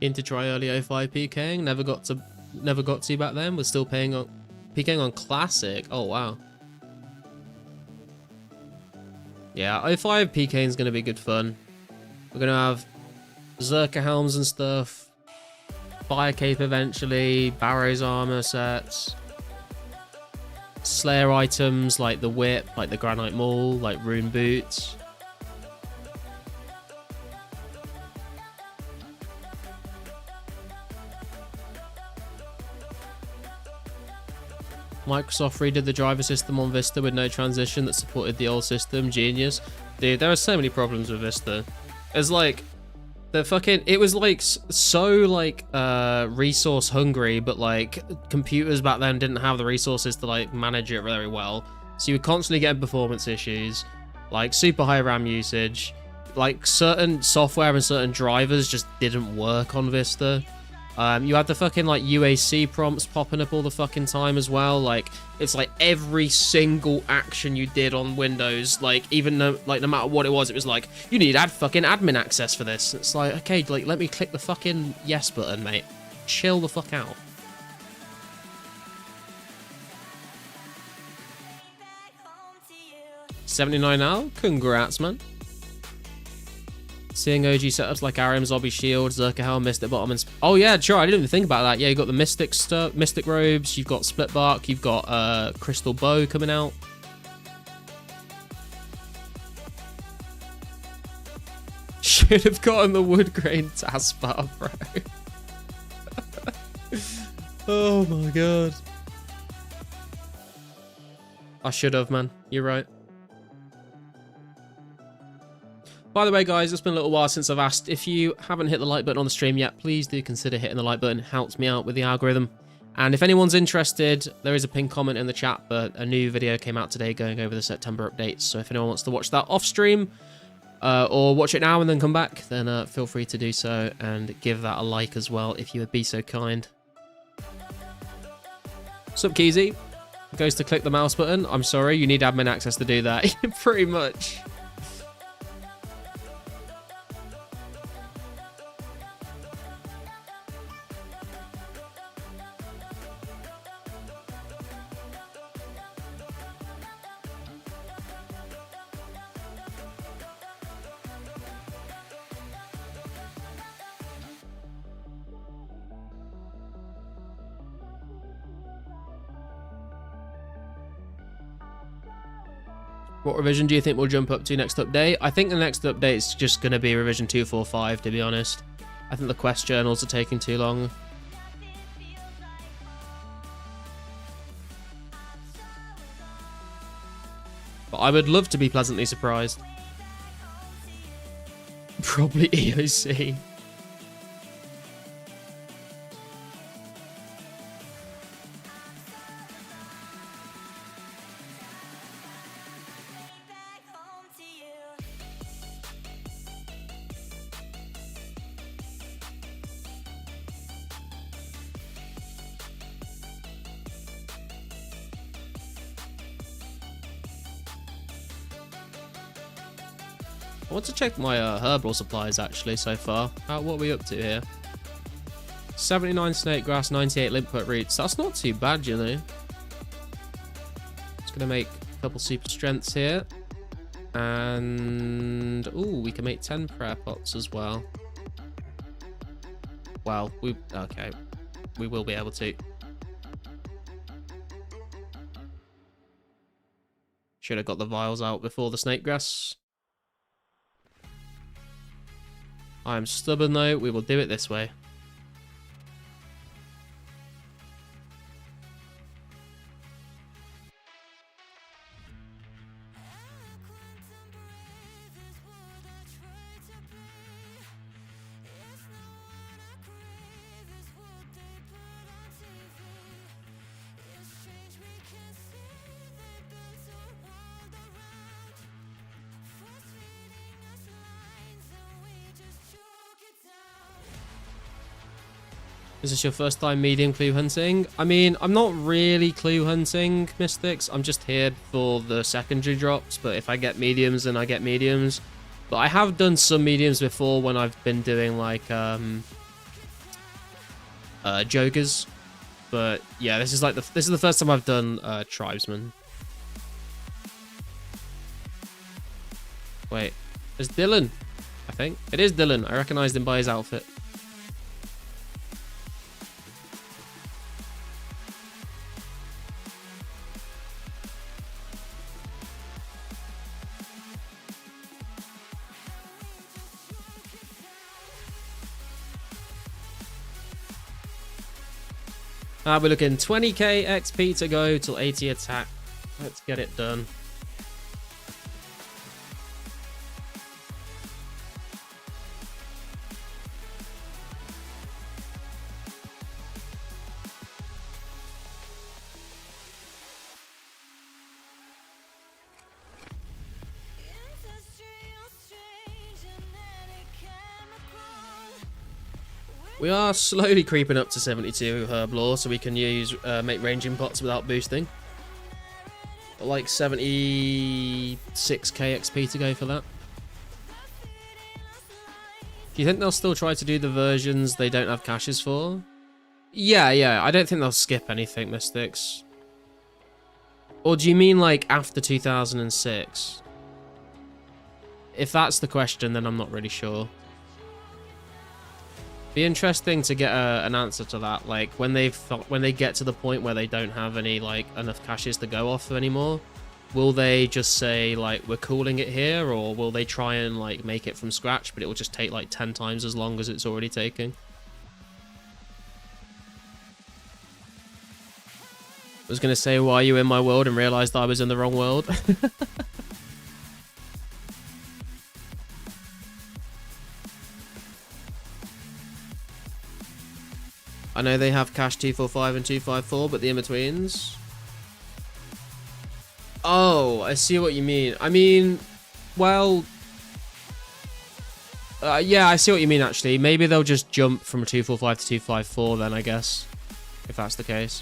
In to try early 05 PKing, never got to back then. We're still paying on PKing on classic. Oh wow. Yeah, 05 PKing is gonna be good fun. We're gonna have Zerka helms and stuff, fire cape eventually, Barrow's armor sets, Slayer items like the whip, like the granite maul, like rune boots. Microsoft redid the driver system on Vista with no transition that supported the old system. Genius. Dude, there are so many problems with Vista. It's like, it was like so like resource hungry, but like computers back then didn't have the resources to like manage it very well. So you were constantly getting performance issues, like super high RAM usage, like certain software and certain drivers just didn't work on Vista. You had the fucking like UAC prompts popping up all the fucking time as well. Like it's like every single action you did on Windows, like even no matter what it was like you need fucking admin access for this. It's like, okay, like let me click the fucking yes button, mate. Chill the fuck out. $79 now. Congrats, man. Seeing OG setups like Arim, Zombie Shield, Zerka Helm, Mystic Bottom, and... Oh yeah, sure, I didn't even think about that. Yeah, you've got the Mystic stuff, Mystic Robes, you've got Split Bark, you've got Crystal Bow coming out. Should have gotten the wood grain taskbar, bro. Oh my god. I should have, man. You're right. By the way, guys, it's been a little while since I've asked. If you haven't hit the like button on the stream yet, please do consider hitting the like button. It helps me out with the algorithm. And if anyone's interested, there is a pinned comment in the chat, but a new video came out today going over the September updates. So if anyone wants to watch that off stream, or watch it now and then come back, then feel free to do so and give that a like as well if you would be so kind. Sup, Keezy? Goes to click the mouse button. I'm sorry, you need admin access to do that. Pretty much. What revision do you think we'll jump up to next update? I think the next update is just going to be revision 245, to be honest. I think the quest journals are taking too long. But I would love to be pleasantly surprised. Probably EOC. I want to check my herbal supplies actually so far. What are we up to here? 79 snake grass, 98 limpet roots. That's not too bad, you know. Just gonna make a couple super strengths here. And ooh, we can make 10 prayer pots as well. Well, okay. We will be able to. Should have got the vials out before the snake grass. I am stubborn though, we will do it this way. Is this your first time medium clue hunting? I mean, I'm not really clue hunting, Mystics. I'm just here for the secondary drops, but if I get mediums, then I get mediums. But I have done some mediums before when I've been doing, like, jokers. But, yeah, this is the first time I've done, tribesman. Wait, it's Dylan, I think. It is Dylan. I recognized him by his outfit. We're looking 20k XP to go till 80 attack. Let's get it done. We are slowly creeping up to 72 herb lore, so we can use make ranging pots without boosting. But like 76k XP to go for that. Do you think they'll still try to do the versions they don't have caches for? Yeah, I don't think they'll skip anything, Mystics. Or do you mean like after 2006? If that's the question, then I'm not really sure. Be interesting to get an answer to that, like when they get to the point where they don't have any like enough caches to go off anymore, will they just say like we're calling it here, or will they try and like make it from scratch but it will just take like 10 times as long as it's already taking? I was gonna say, why are you in my world, and realized I was in the wrong world. I know they have cache 245 and 254, but the in-betweens... Oh, I see what you mean. I mean, well... yeah, I see what you mean, actually. Maybe they'll just jump from 245 to 254 then, I guess. If that's the case.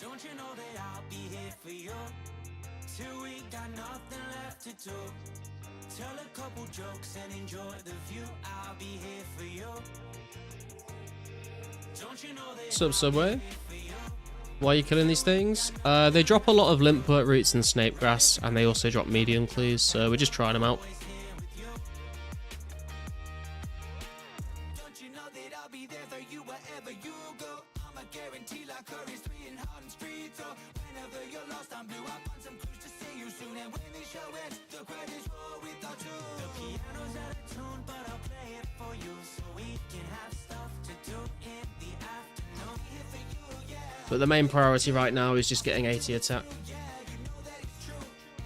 Don't you know that I'll be here for you till we got nothing left to do? Tell a couple jokes and enjoy the view. I'll be here for you. Don't you know that What's up, Subway? Why are you killing these things? They drop a lot of limp port roots and snake grass, and they also drop medium clues, so we're just trying them out. Don't you know that I'll be there for you wherever you go? I'm a guarantee like Curry Street and Harden Street. So whenever you're lost, I'm blue. I want some clues to see you soon. And when the show ends, the credits roll without you. The piano's out of tune, but I'll play it for you so we can have stuff to do in the afternoon. Here for you, yeah. But the main priority right now is just getting 80 attack.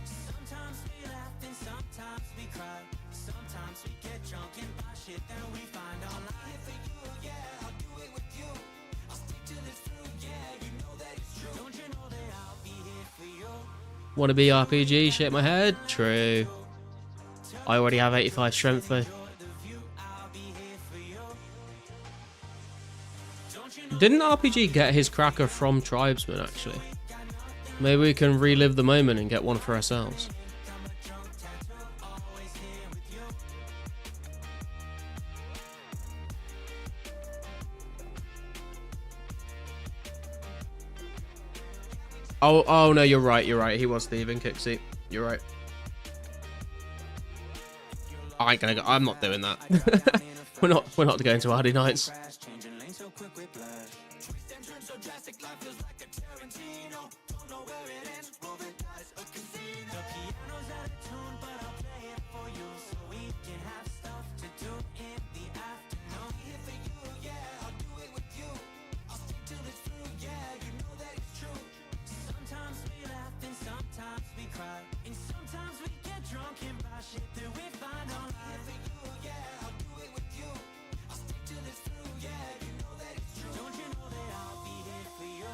Sometimes we laugh and sometimes we cry. Sometimes we get drunk and buy shit that we find online. For you, yeah, I'll do it with you. I'll stick till it's through, yeah, you know that it's true. Don't you know that I'll be here for you? Wanna be RPG? Shake my head? True. I already have 85 strength though. Didn't RPG get his cracker from Tribesman actually? Maybe we can relive the moment and get one for ourselves. Oh no, you're right. He was thieving Kixie. You're right. I ain't gonna go. I'm not doing that. we're not going to Hardy Nights. Changing lanes so quick with flash. Twist and turn so drastic, life feels like a Tarantino. Don't know where it ends, rolling dice, a casino. The piano's out of tune, but I'll play it for you so we can have stuff to do in the afternoon. Here for you, yeah, I'll do it with you. I'll stick till it's through, yeah, you know that it's true. Sometimes we laugh and sometimes we cry, and sometimes we get drunk and buy shit that we find online. Here for you, yeah, I'll do it with you. I'll stick till it's through, yeah, you know that it's true. Don't you know that I'll be here for you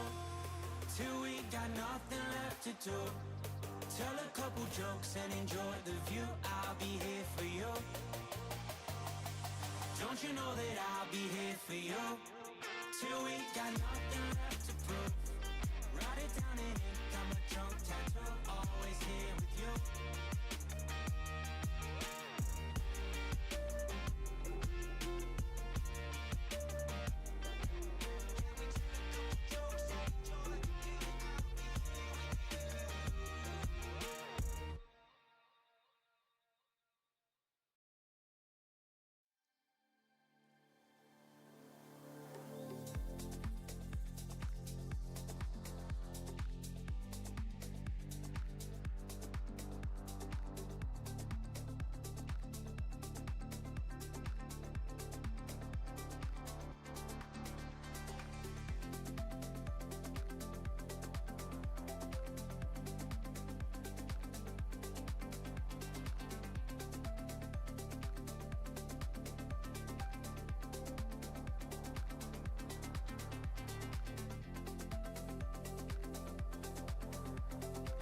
till we got nothing left to do? Tell a couple jokes and enjoy the view. I'll be here for you. Don't you know that I'll be here for you till we got nothing left to prove? Write it down in ink, I'm a drunk tattoo, always here with you.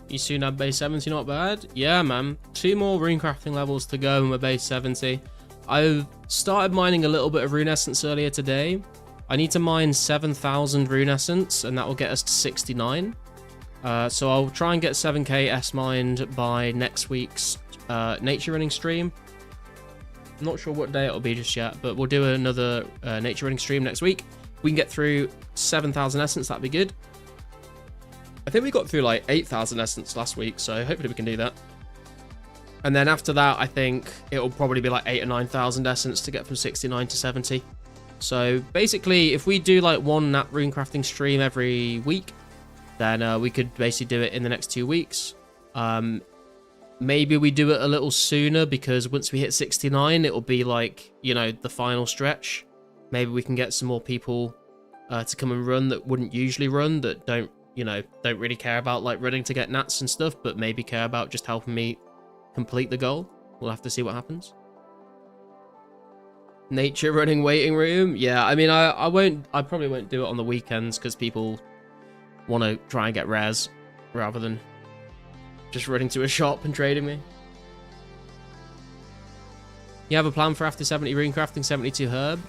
You soon have base 70, not bad. Yeah, man. 2 more rune crafting levels to go and we're base 70. I've started mining a little bit of rune essence earlier today. I need to mine 7,000 rune essence and that will get us to 69. So I'll try and get 7k S mined by next week's nature running stream. I'm not sure what day it'll be just yet, but we'll do another nature running stream next week. If we can get through 7,000 essence, that'd be good. I think we got through like 8,000 essence last week, so hopefully we can do that. And then after that, I think it'll probably be like 8,000 or 9,000 essence to get from 69 to 70. So basically, if we do like one nat rune crafting stream every week, then we could basically do it in the next 2 weeks. Maybe we do it a little sooner because once we hit 69, it'll be like, you know, the final stretch. Maybe we can get some more people to come and run that wouldn't usually run, that don't really care about like running to get nats and stuff, but maybe care about just helping me complete the goal. We'll have to see what happens. Nature running waiting room. Yeah, I mean, I probably won't do it on the weekends because people want to try and get rares rather than just running to a shop and trading me. You have a plan for after 70 rune crafting, 72 herb?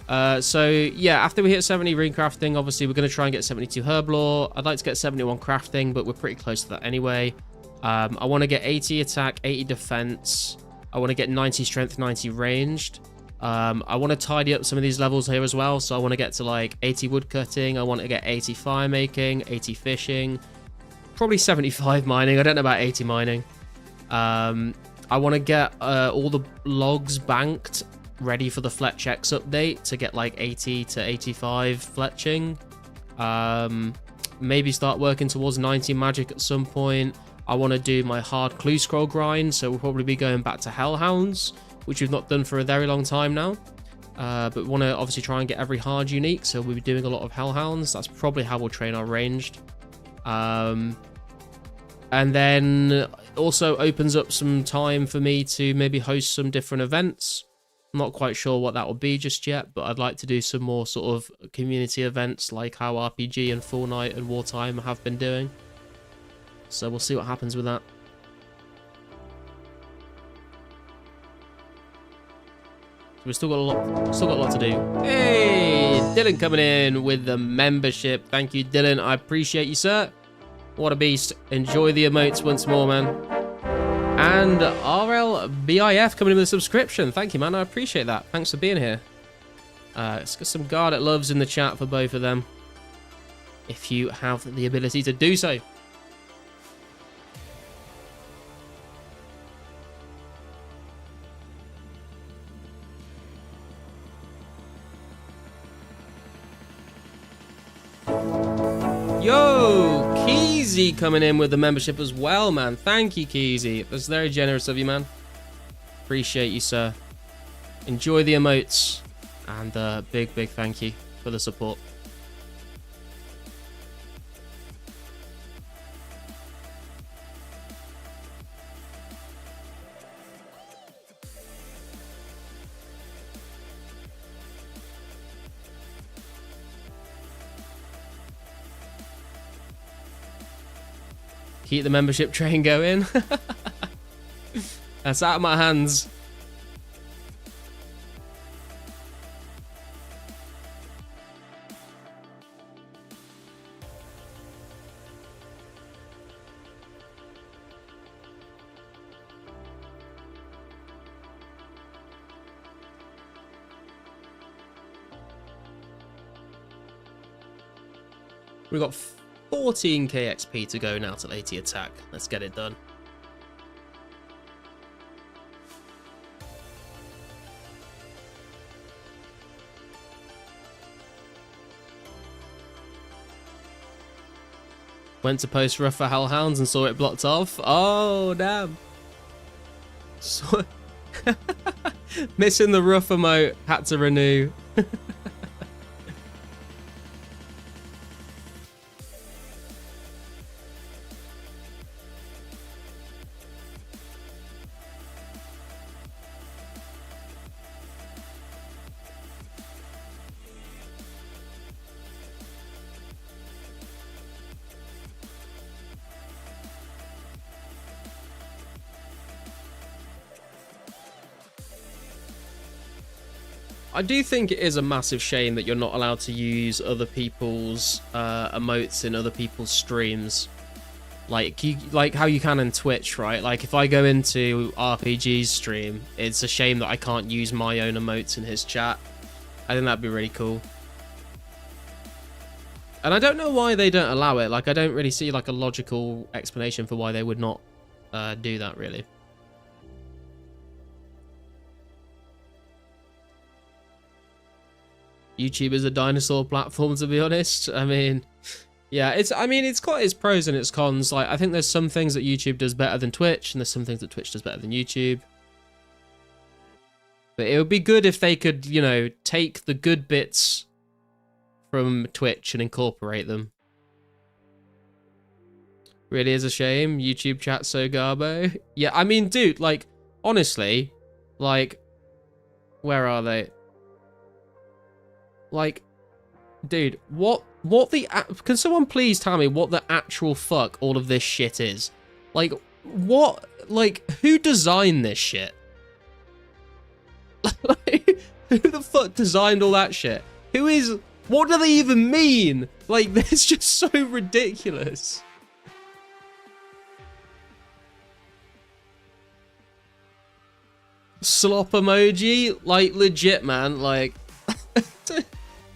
So yeah, after we hit 70 rune crafting, obviously we're going to try and get 72 herblore. I'd like to get 71 crafting, but we're pretty close to that anyway. I want to get 80 attack, 80 defense. I want to get 90 strength, 90 ranged. I want to tidy up some of these levels here as well. So I want to get to like 80 woodcutting. I want to get 80 fire making, 80 fishing, probably 75 mining. I don't know about 80 mining. I want to get all the logs banked, ready for the Fletch X update to get like 80 to 85 fletching. Maybe start working towards 90 magic at some point. I want to do my hard clue scroll grind, so we'll probably be going back to Hellhounds, which we've not done for a very long time now. But we want to obviously try and get every hard unique, so we'll be doing a lot of Hellhounds. That's probably how we'll train our ranged. And then also opens up some time for me to maybe host some different events. I'm not quite sure what that will be just yet, but I'd like to do some more sort of community events like how RPG and Full Night and Wartime have been doing. So we'll see what happens with that. We've still got a lot to do. Hey, Dylan coming in with the membership. Thank you, Dylan. I appreciate you, sir. What a beast. Enjoy the emotes once more, man. And RLBIF coming in with a subscription. Thank you, man. I appreciate that. Thanks for being here. Let's get some Gardet loves in the chat for both of them, if you have the ability to do so. Yo, Keezy coming in with the membership as well, man. Thank you, Keezy. That's very generous of you, man. Appreciate you, sir. Enjoy the emotes. And big thank you for the support. Keep the membership train going. That's out of my hands. We've got 14k XP to go now till 80 attack. Let's get it done. Went to post rough for Hellhounds and saw it blocked off. Oh, damn. So missing the rough emote. Had to renew. I do think it is a massive shame that you're not allowed to use other people's emotes in other people's streams. Like how you can in Twitch, right? Like if I go into RPG's stream, it's a shame that I can't use my own emotes in his chat. I think that'd be really cool. And I don't know why they don't allow it. Like I don't really see like a logical explanation for why they would not do that, really. YouTube is a dinosaur platform, to be honest. I mean, yeah, it's got its pros and its cons. Like, I think there's some things that YouTube does better than Twitch, and there's some things that Twitch does better than YouTube. But it would be good if they could, you know, take the good bits from Twitch and incorporate them. Really is a shame. YouTube chat's so garbo. Yeah, I mean, dude, like, honestly, like, where are they? Like, dude, what the... Can someone please tell me what the actual fuck all of this shit is? Like, what... Like, who designed this shit? Who the fuck designed all that shit? Who is... What do they even mean? Like, that's just so ridiculous. Slop emoji? Like, legit, man. Like,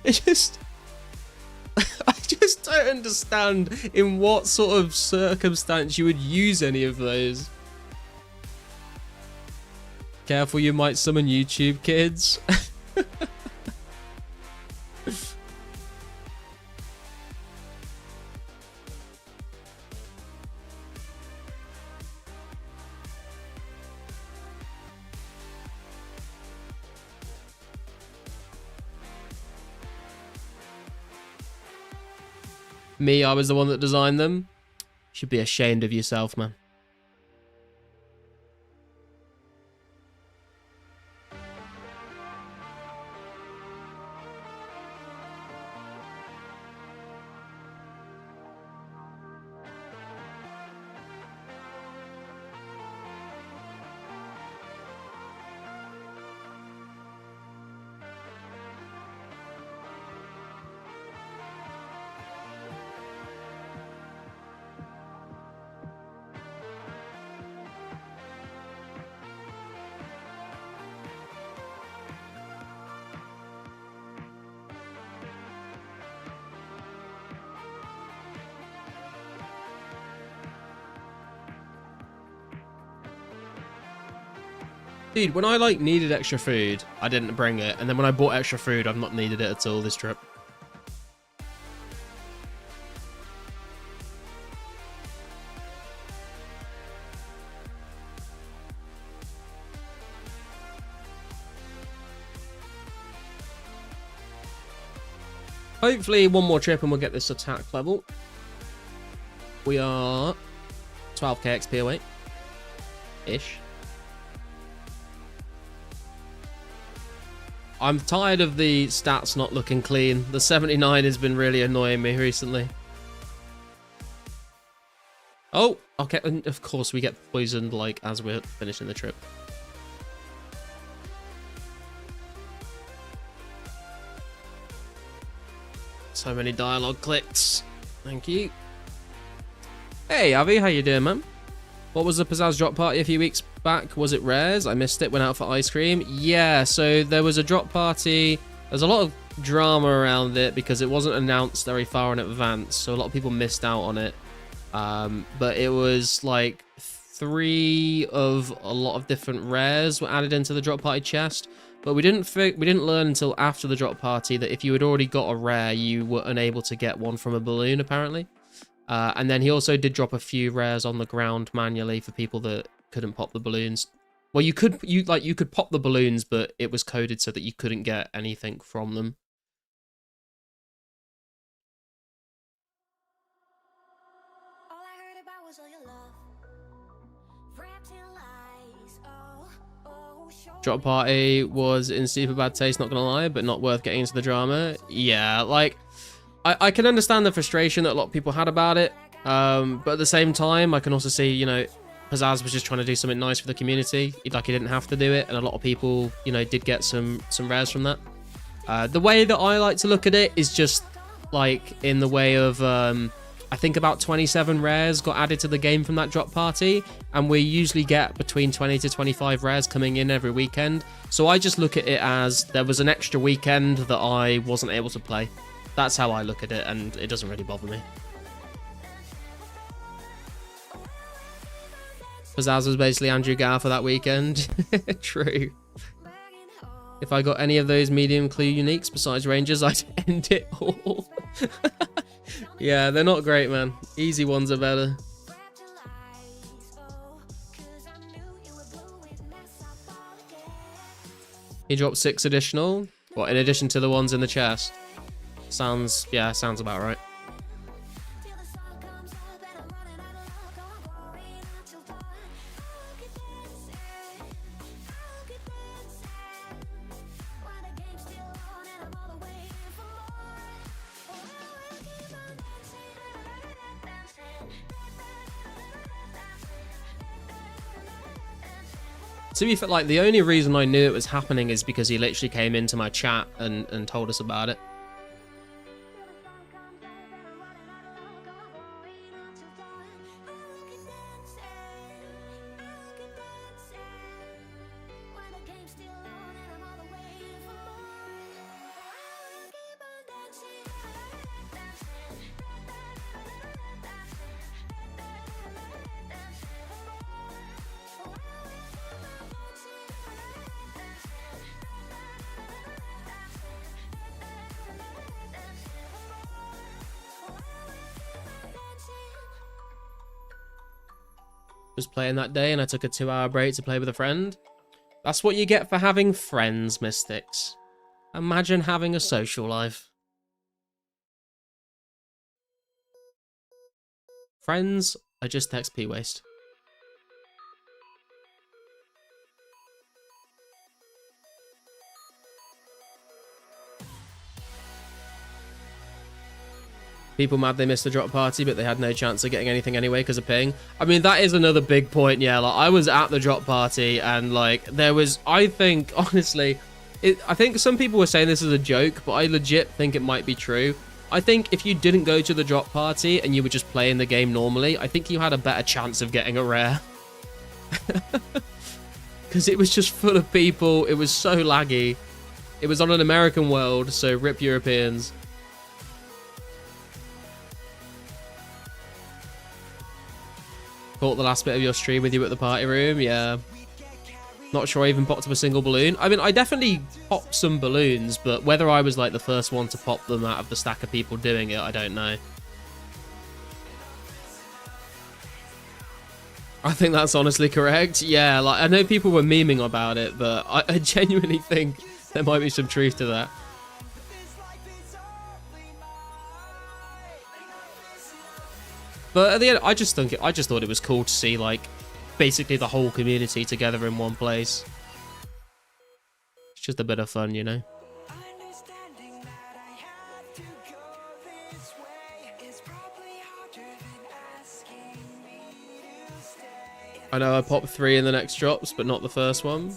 it just... I just don't understand in what sort of circumstance you would use any of those. Careful, you might summon YouTube kids. Me, I was the one that designed them. You should be ashamed of yourself, man. Dude, when I like needed extra food, I didn't bring it, and then when I bought extra food, I've not needed it at all this trip. Hopefully one more trip and we'll get this attack level. We are 12k XP away. Ish. I'm tired of the stats not looking clean. The 79 has been really annoying me recently. Oh, okay. And of course, we get poisoned like as we're finishing the trip. So many dialogue clicks. Thank you. Hey, Avi, how you doing, man? What was the Pizzazz drop party a few weeks back? Was it rares? I missed it. Went out for ice cream. Yeah, so there was a drop party. There's a lot of drama around it because it wasn't announced very far in advance, so a lot of people missed out on it. But it was like 3 of a lot of different rares were added into the drop party chest. But we didn't learn until after the drop party that if you had already got a rare, you were unable to get one from a balloon, apparently. And then he also did drop a few rares on the ground manually for people that couldn't pop the balloons. Well, you could pop the balloons, but it was coded so that you couldn't get anything from them. All I heard about was all your love, wrapped in lies. Show Drop party was in super bad taste, not gonna lie, but not worth getting into the drama. Yeah, like, I can understand the frustration that a lot of people had about it, but at the same time, I can also see, you know, Pizzazz was just trying to do something nice for the community. Like, he didn't have to do it, and a lot of people, you know, did get some rares from that. The way that I like to look at it is just, like, in the way of, I think about 27 rares got added to the game from that drop party, and we usually get between 20 to 25 rares coming in every weekend. So I just look at it as there was an extra weekend that I wasn't able to play. That's how I look at it, and it doesn't really bother me. Pizzazz was basically Andrew Gow for that weekend. True. If I got any of those medium clue uniques besides Rangers, I'd end it all. Yeah, they're not great, man. Easy ones are better. He dropped 6 additional. What, in addition to the ones in the chest? Sounds about right. To be fair, like, the only reason I knew it was happening is because he literally came into my chat and told us about it. Was playing that day and I took a 2-hour break to play with a friend. That's what you get for having friends, Mystics. Imagine having a social life. Friends are just XP waste. People mad they missed the drop party, but they had no chance of getting anything anyway because of ping. I mean, that is another big point, yeah. Like, I was at the drop party and, like, there was, I think, honestly, I think some people were saying this is a joke, but I legit think it might be true. I think if you didn't go to the drop party and you were just playing the game normally, I think you had a better chance of getting a rare. Because it was just full of people. It was so laggy. It was on an American world, so rip Europeans. Caught the last bit of your stream with you at the party room, yeah. Not sure I even popped up a single balloon. I mean, I definitely popped some balloons, but whether I was like the first one to pop them out of the stack of people doing it, I don't know. I think that's honestly correct. Yeah, like, I know people were memeing about it, but I genuinely think there might be some truth to that. But at the end, I just thought it was cool to see, like, basically the whole community together in one place. It's just a bit of fun, you know? I know I popped 3 in the next drops, but not the first one.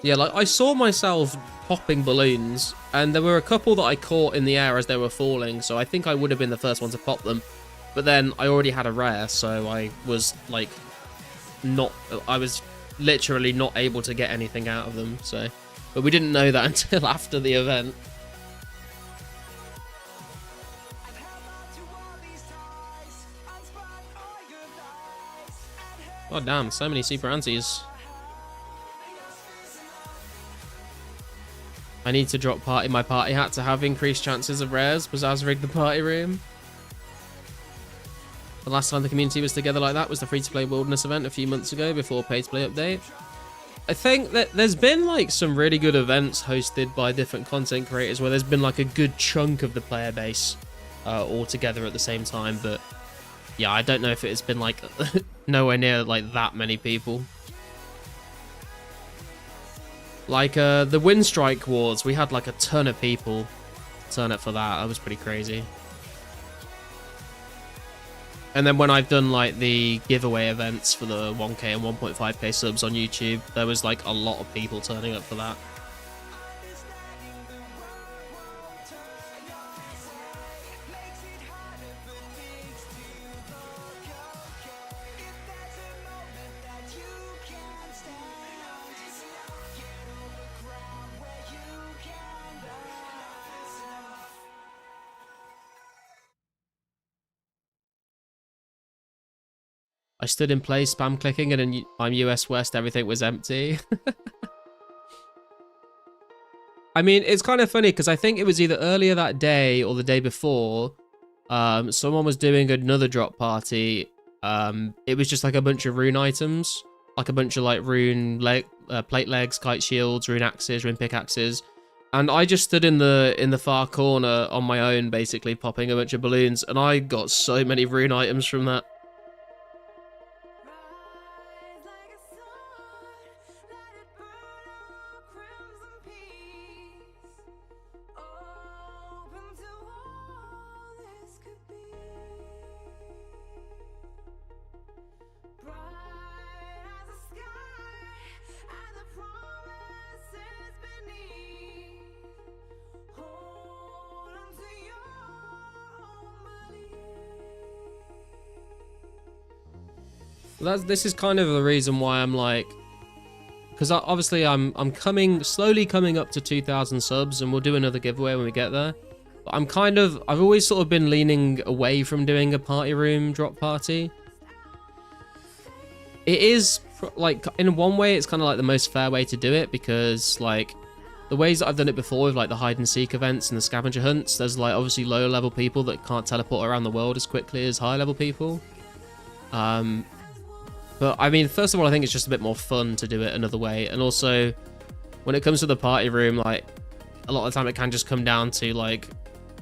Yeah, like, I saw myself popping balloons, and there were a couple that I caught in the air as they were falling, so I think I would have been the first one to pop them. But then I already had a rare, so I was, like, I was literally not able to get anything out of them, so. But we didn't know that until after the event. Oh, damn, so many super antis. I need to drop my party hat to have increased chances of rares. Was as rigged the party room? The last time the community was together like that was the free-to-play wilderness event a few months ago before pay-to-play update. I think that there's been like some really good events hosted by different content creators where there's been like a good chunk of the player base all together at the same time, but yeah, I don't know if it's been like nowhere near like that many people. Like, the Windstrike Wars, we had, like, a ton of people turn up for that. That was pretty crazy. And then when I've done, like, the giveaway events for the 1k and 1.5k subs on YouTube, there was, like, a lot of people turning up for that. I stood in place, spam clicking, and I'm US West, everything was empty. I mean, it's kind of funny, because I think it was either earlier that day or the day before, someone was doing another drop party. It was just like a bunch of rune items, like a bunch of like rune plate legs, kite shields, rune axes, rune pickaxes. And I just stood in the far corner on my own, basically popping a bunch of balloons, and I got so many rune items from that. Bright This is kind of the reason why I'm like, because obviously I'm slowly coming up to 2,000 subs, and we'll do another giveaway when we get there. But I've always sort of been leaning away from doing a party room drop party. It is like, in one way, it's kind of like the most fair way to do it, because like the ways that I've done it before with like the hide and seek events and the scavenger hunts, there's like obviously lower level people that can't teleport around the world as quickly as high level people. But I mean, first of all, I think it's just a bit more fun to do it another way. And also, when it comes to the party room, like, a lot of the time it can just come down to, like,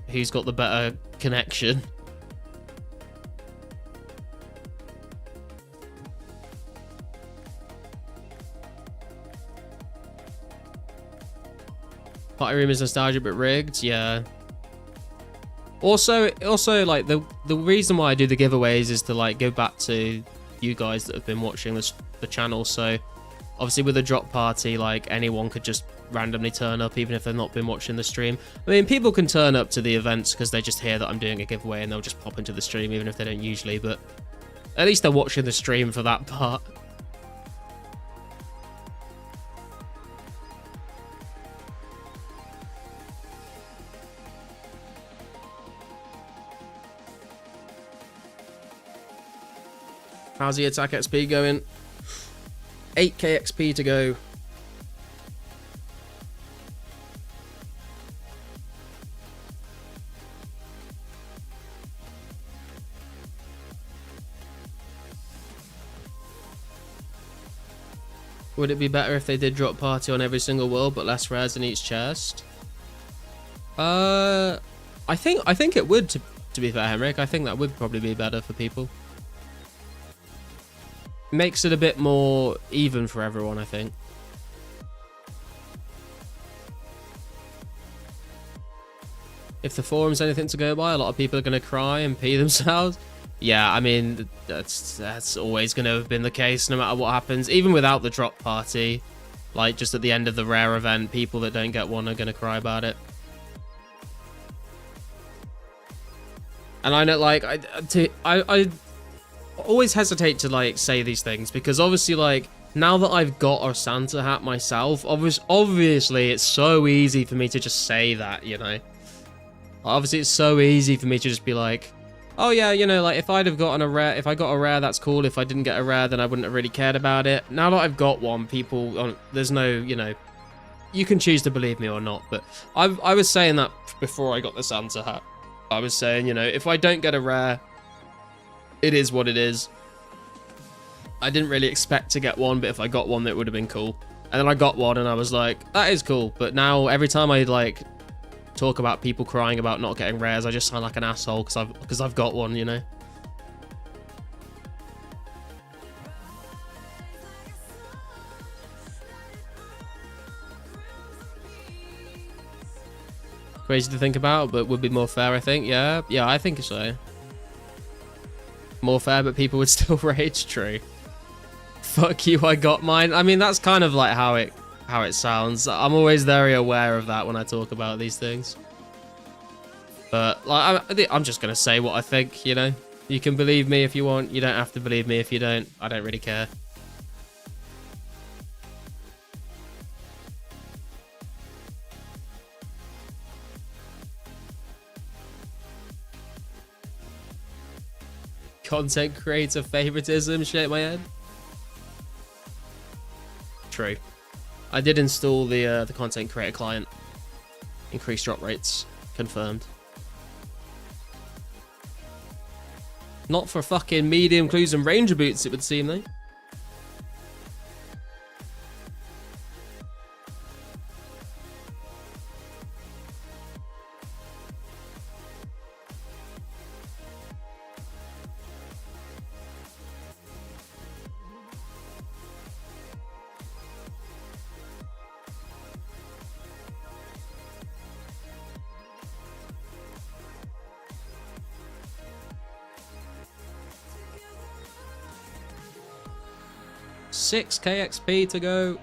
who's got the better connection. Party room is nostalgic but rigged, yeah. Also, like, the reason why I do the giveaways is to, like, go back to you guys that have been watching the channel. So obviously with a drop party, like, anyone could just randomly turn up even if they've not been watching the stream. I mean, people can turn up to the events because they just hear that I'm doing a giveaway and they'll just pop into the stream even if they don't usually, but at least they're watching the stream for that part. How's the attack XP going? 8k XP to go. Would it be better if they did drop party on every single world but less rares in each chest? I think it would, to be fair, Henrik. I think that would probably be better for people. Makes it a bit more even for everyone, I think. If the forum's anything to go by, a lot of people are going to cry and pee themselves. Yeah, I mean, that's always going to have been the case no matter what happens. Even without the drop party, like just at the end of the rare event, people that don't get one are going to cry about it. And I know, like, I always hesitate to, like, say these things because obviously, like, now that I've got a Santa hat myself, obviously it's so easy for me to just say that, you know. Obviously it's so easy for me to just be like, oh yeah, you know, like, if I'd have gotten a rare, if I got a rare, that's cool. If I didn't get a rare, then I wouldn't have really cared about it. Now that I've got one, people, there's no, you know, you can choose to believe me or not, but I was saying that before I got the Santa hat. I was saying, you know, if I don't get a rare, it is what it is. I didn't really expect to get one, but if I got one, it would have been cool. And then I got one, and I was like, that is cool. But now, every time I, like, talk about people crying about not getting rares, I just sound like an asshole because I've got one, you know? Crazy to think about, but would be more fair, I think. Yeah, I think so. More fair, but people would still rage. True. Fuck you, I got mine. I mean, that's kind of like how it sounds. I'm always very aware of that when I talk about these things. But like, I'm just gonna say what I think. You know, you can believe me if you want. You don't have to believe me if you don't. I don't really care. Content creator favoritism, shake my head. True. I did install the content creator client. Increased drop rates. Confirmed. Not for fucking medium clues and ranger boots, it would seem, though. $6k XP to go.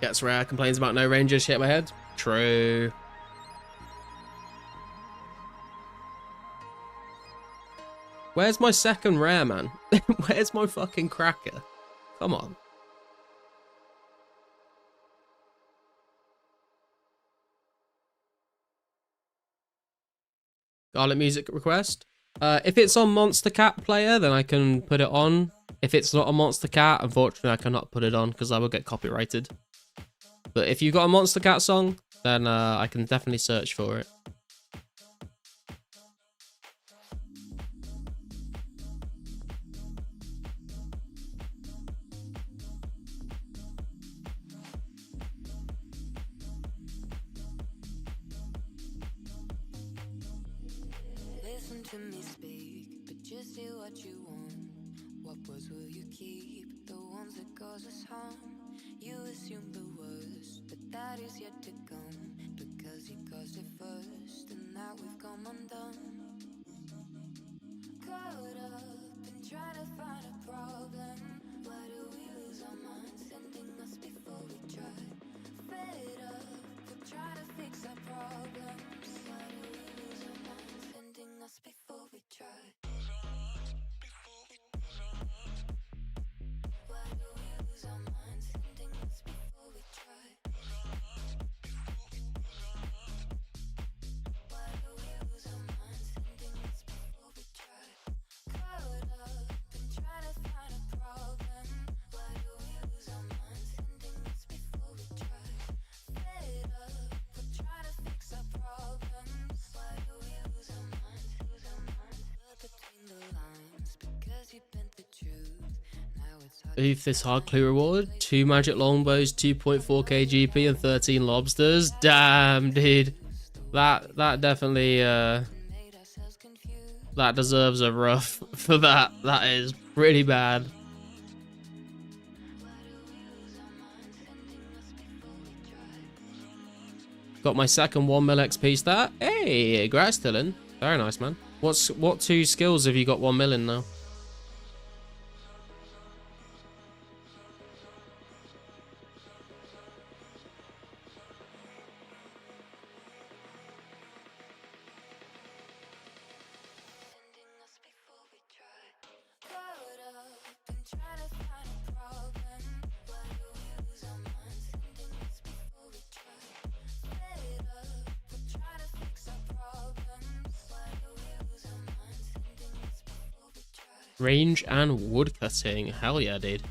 Gets rare, complains about no rangers, shit my head. True. Where's my second rare, man? Where's my fucking cracker? Come on. Garlic music request. If it's on Monster Cat player, then I can put it on. If it's not a Monster Cat, unfortunately, I cannot put it on because I will get copyrighted. But if you've got a Monster Cat song, then I can definitely search for it. Listen to me speak, but just do what you want. What words will you keep? The ones that cause us harm. You assume the worst, but that is yet to come. Because you caused it first, and now we've come undone. Caught up and trying to find a problem. Why do we lose our minds, sending us before we try? Fed up, we're trying to fix our problems. Why do we lose our minds, sending us before we try? Why do we lose our minds, sending us before we try? Why do we lose our minds, sending us before we try? Caught up and trying to find a problem. Why do we lose our minds, sending us before we try? Fed up, we're trying to fix our problems. Why do we lose our minds, Look between the lines, because you bent the truth. Now it's hard. Oof, this hard clue reward. 2 magic longbows, 2.4k GP, and 13 lobsters. Damn, dude. That definitely Made ourselves confused. that deserves a rough for that. That is pretty bad. Got my second 1 mil XP stat. Hey, congrats, Dylan. Very nice, man. What 2 skills have you got 1 mil in now? Sending us before we try. Caught up and trying to find a problem. Why do we lose our minds, sending us before we try? Fed up, we're trying to fix our problems. Why do we lose our minds, sending us before we try? Range and woodcutting. Hell yeah, dude.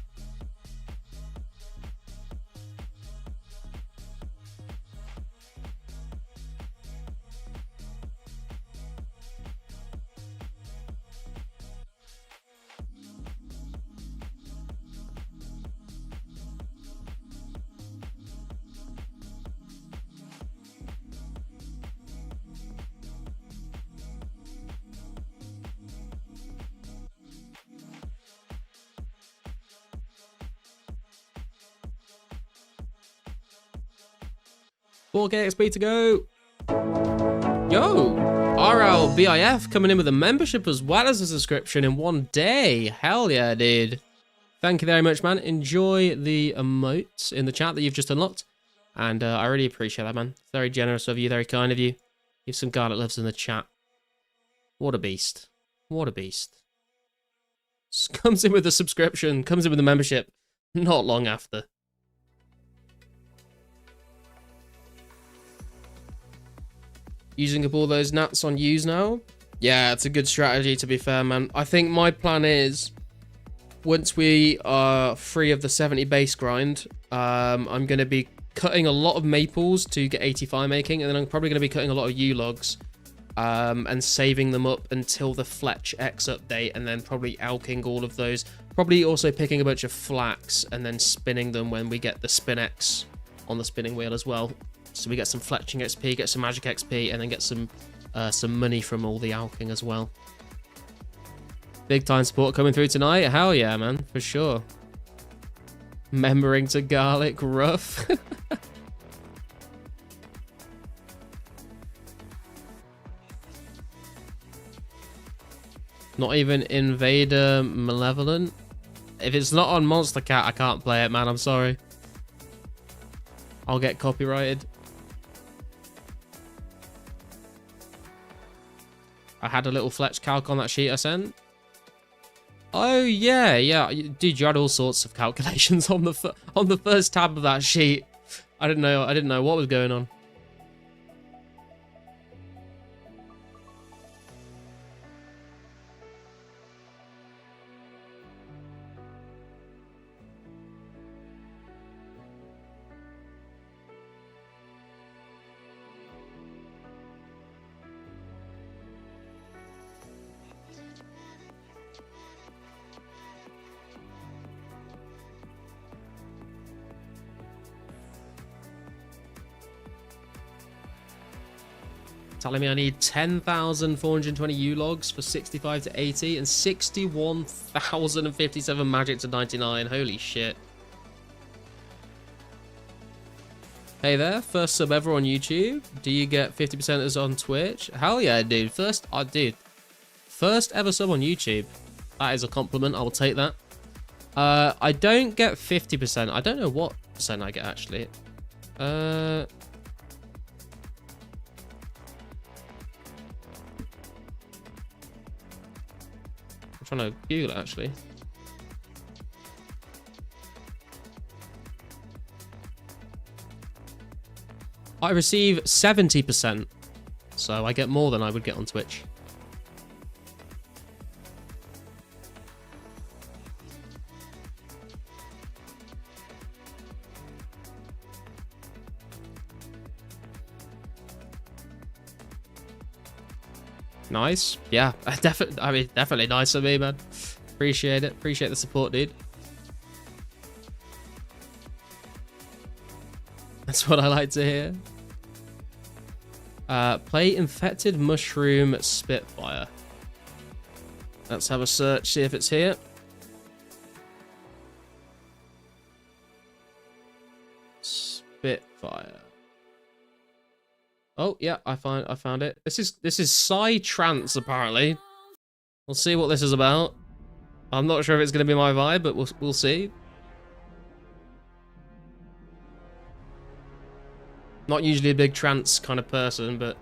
Four K XP to go. Yo, RLBIF coming in with a membership as well as a subscription in one day. Hell yeah, dude. Thank you very much, man. Enjoy the emotes in the chat that you've just unlocked. And I really appreciate that, man. Very generous of you, very kind of you. Give some garlic loves in the chat. What a beast. What a beast. Comes in with a subscription, comes in with a membership. Not long after. Using up all those nats on use now? Yeah, it's a good strategy, to be fair, man. I think my plan is, once we are free of the 70 base grind, I'm going to be cutting a lot of maples to get 85 making, and then I'm probably going to be cutting a lot of U-logs and saving them up until the Fletch X update, and then probably alking all of those. Probably also picking a bunch of flax and then spinning them when we get the Spin X on the spinning wheel as well. So we get some fletching XP, get some magic XP, and then get some money from all the alking as well. Big time support coming through tonight. Hell yeah, man, for sure. Membering to garlic rough. Not even Invader Malevolent. If it's not on Monster Cat, I can't play it, man. I'm sorry. I'll get copyrighted. I had a little Fletch calc on that sheet I sent. Oh yeah, dude, you had all sorts of calculations on the first tab of that sheet. I didn't know what was going on. Telling me I need 10,420 U logs for 65 to 80 and 61,057 magic to 99. Holy shit. Hey there, first sub ever on YouTube. Do you get 50% as on Twitch? Hell yeah, dude. First ever sub on YouTube. That is a compliment. I will take that. I don't get 50%. I don't know what percent I get actually. I'm trying to Google it actually. I receive 70%, so I get more than I would get on Twitch. Nice. Yeah, definitely nice of me, man. Appreciate it. Appreciate the support, dude. That's what I like to hear. Play Infected Mushroom Spitfire. Let's have a search, see if it's here. Spitfire. Oh yeah, I found it. This is Psy-Trance apparently. We'll see what this is about. I'm not sure if it's going to be my vibe, but we'll see. Not usually a big trance kind of person, but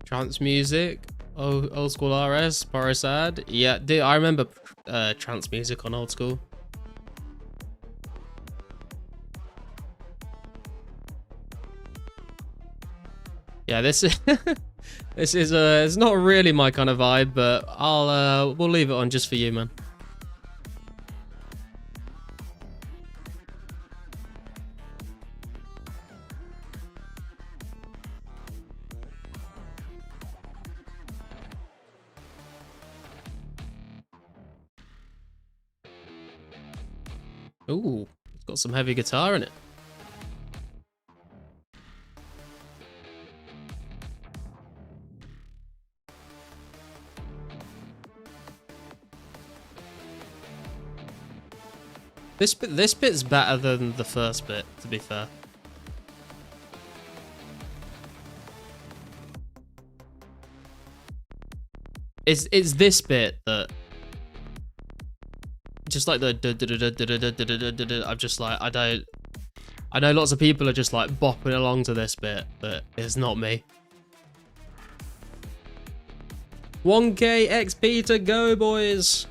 trance music, old school RS, Borisad. Yeah, dude, I remember trance music on old school. Yeah, this is this is it's not really my kind of vibe, but we'll leave it on just for you, man. Ooh, it's got some heavy guitar in it. This bit's better than the first bit, to be fair. It's this bit that just like the I'm just like I know lots of people are just like bopping along to this bit, but it's not me. 1k XP to go, boys.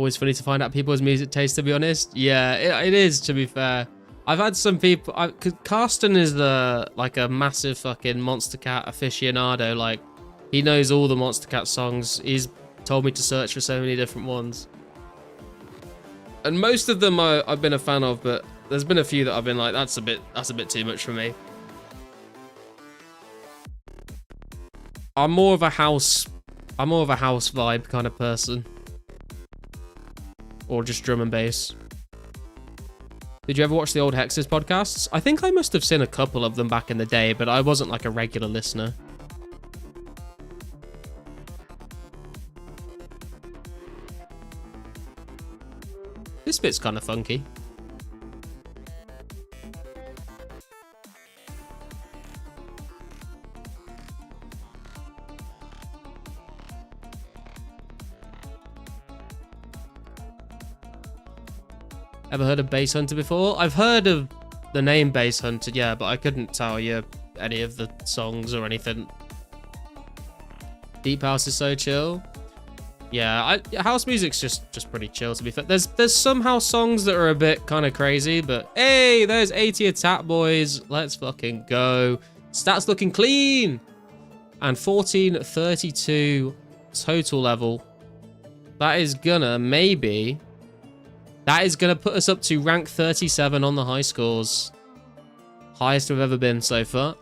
Always funny to find out people's music taste, to be honest. Yeah, it is, to be fair. I've had some people... Cause Karsten is like a massive fucking Monster Cat aficionado. Like, he knows all the Monster Cat songs. He's told me to search for so many different ones. And most of them I've been a fan of, but there's been a few that I've been like, that's a bit too much for me. I'm more of a house vibe kind of person. Or just drum and bass. Did you ever watch the old Hexes podcasts? I think I must have seen a couple of them back in the day, but I wasn't like a regular listener. This bit's kind of funky. Ever heard of Bass Hunter before? I've heard of the name Bass Hunter, yeah, but I couldn't tell you any of the songs or anything. Deep House is so chill. Yeah, house music's just pretty chill, to be fair. There's some house songs that are a bit kind of crazy, but hey, there's 80 attack boys. Let's fucking go. Stats looking clean. And 1432 total level. That is gonna put us up to rank 37 on the high scores. Highest we've ever been so far.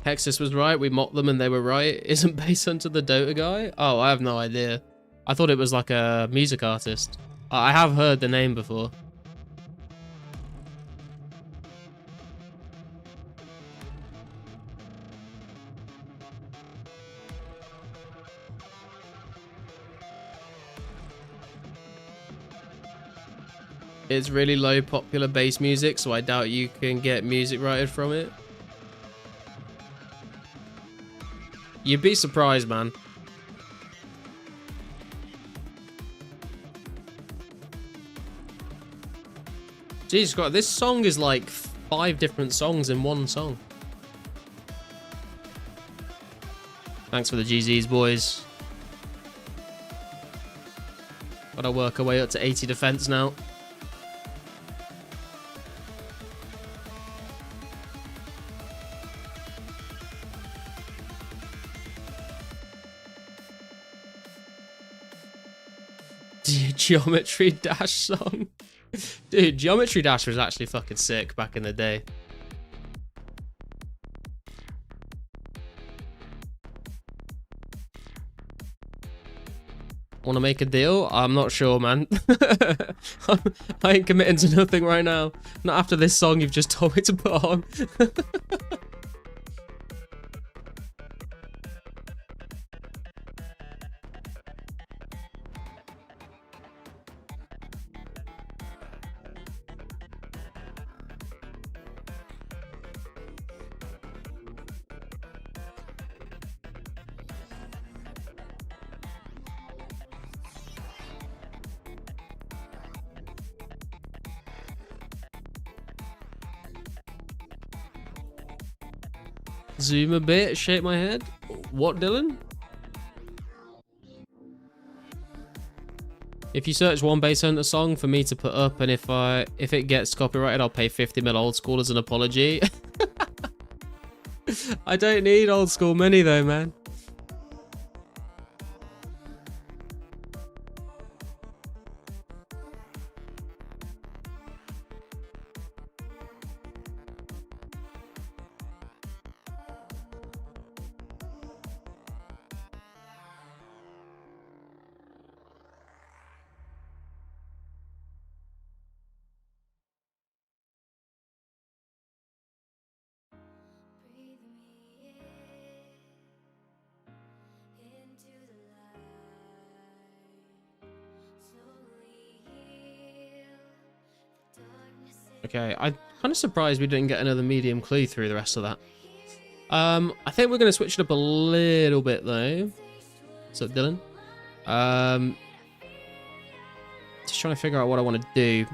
Hexus was right, we mocked them and they were right. Isn't Bass Hunter the Dota guy? Oh, I have no idea. I thought it was like a music artist. I have heard the name before. It's really low popular bass music, so I doubt you can get music written from it. You'd be surprised, man. Jesus Christ, this song is like 5 different songs in one song. Thanks for the GZs, boys. Gotta work our way up to 80 defense now. Geometry Dash song. Dude, Geometry Dash was actually fucking sick back in the day. Want to make a deal? I'm not sure, man. I ain't committing to nothing right now. Not after this song you've just told me to put on. Zoom a bit, shake my head. What, Dylan? If you search one Bass Hunter song for me to put up, and if it gets copyrighted, I'll pay 50 mil old school as an apology. I don't need old school money though, man. Breathe me into the light. Slowly heal the darkness. Okay, I'm kind of surprised we didn't get another medium clue through the rest of that. I think we're going to switch it up a little bit though. What's up, Dylan? Just trying to figure out what I want to do.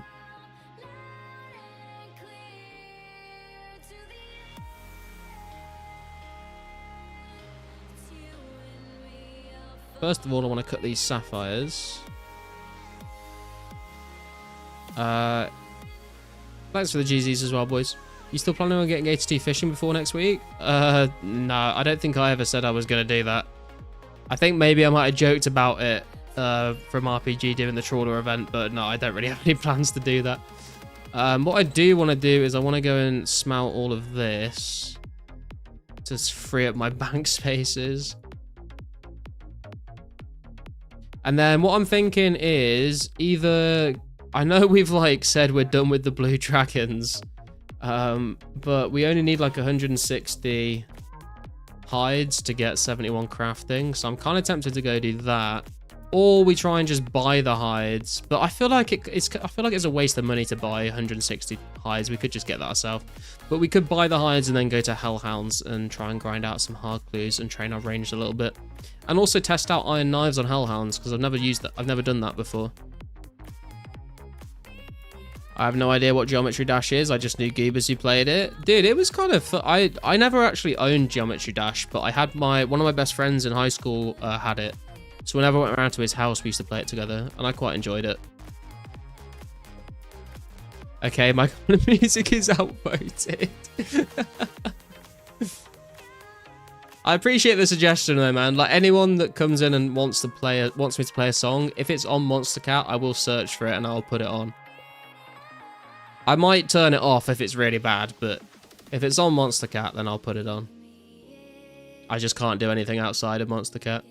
First of all, I want to cut these sapphires. Thanks for the GZs as well, boys. You still planning on getting ATT fishing before next week? No, I don't think I ever said I was going to do that. I think maybe I might have joked about it from RPG doing the trawler event, but no, I don't really have any plans to do that. What I do want to do is I want to go and smelt all of this to free up my bank spaces. And then what I'm thinking is either... I know we've like said we're done with the blue dragons, but we only need like 160 hides to get 71 crafting, so I'm kind of tempted to go do that. Or we try and just buy the hides, but I feel like it's a waste of money to buy 160 hides. We could just get that ourselves, but we could buy the hides and then go to Hellhounds and try and grind out some hard clues and train our range a little bit, and also test out iron knives on Hellhounds because I've never used that. I've never done that before. I have no idea what Geometry Dash is. I just knew goobers who played it. Dude, it was kind of fun. I never actually owned Geometry Dash, but I had one of my best friends in high school had it. So whenever I went around to his house, we used to play it together, and I quite enjoyed it. Okay, my kind of music is outvoted. I appreciate the suggestion though, man. Like anyone that comes in and wants me to play a song, if it's on Monster Cat, I will search for it and I'll put it on. I might turn it off if it's really bad, but if it's on Monster Cat, then I'll put it on. I just can't do anything outside of Monster Cat.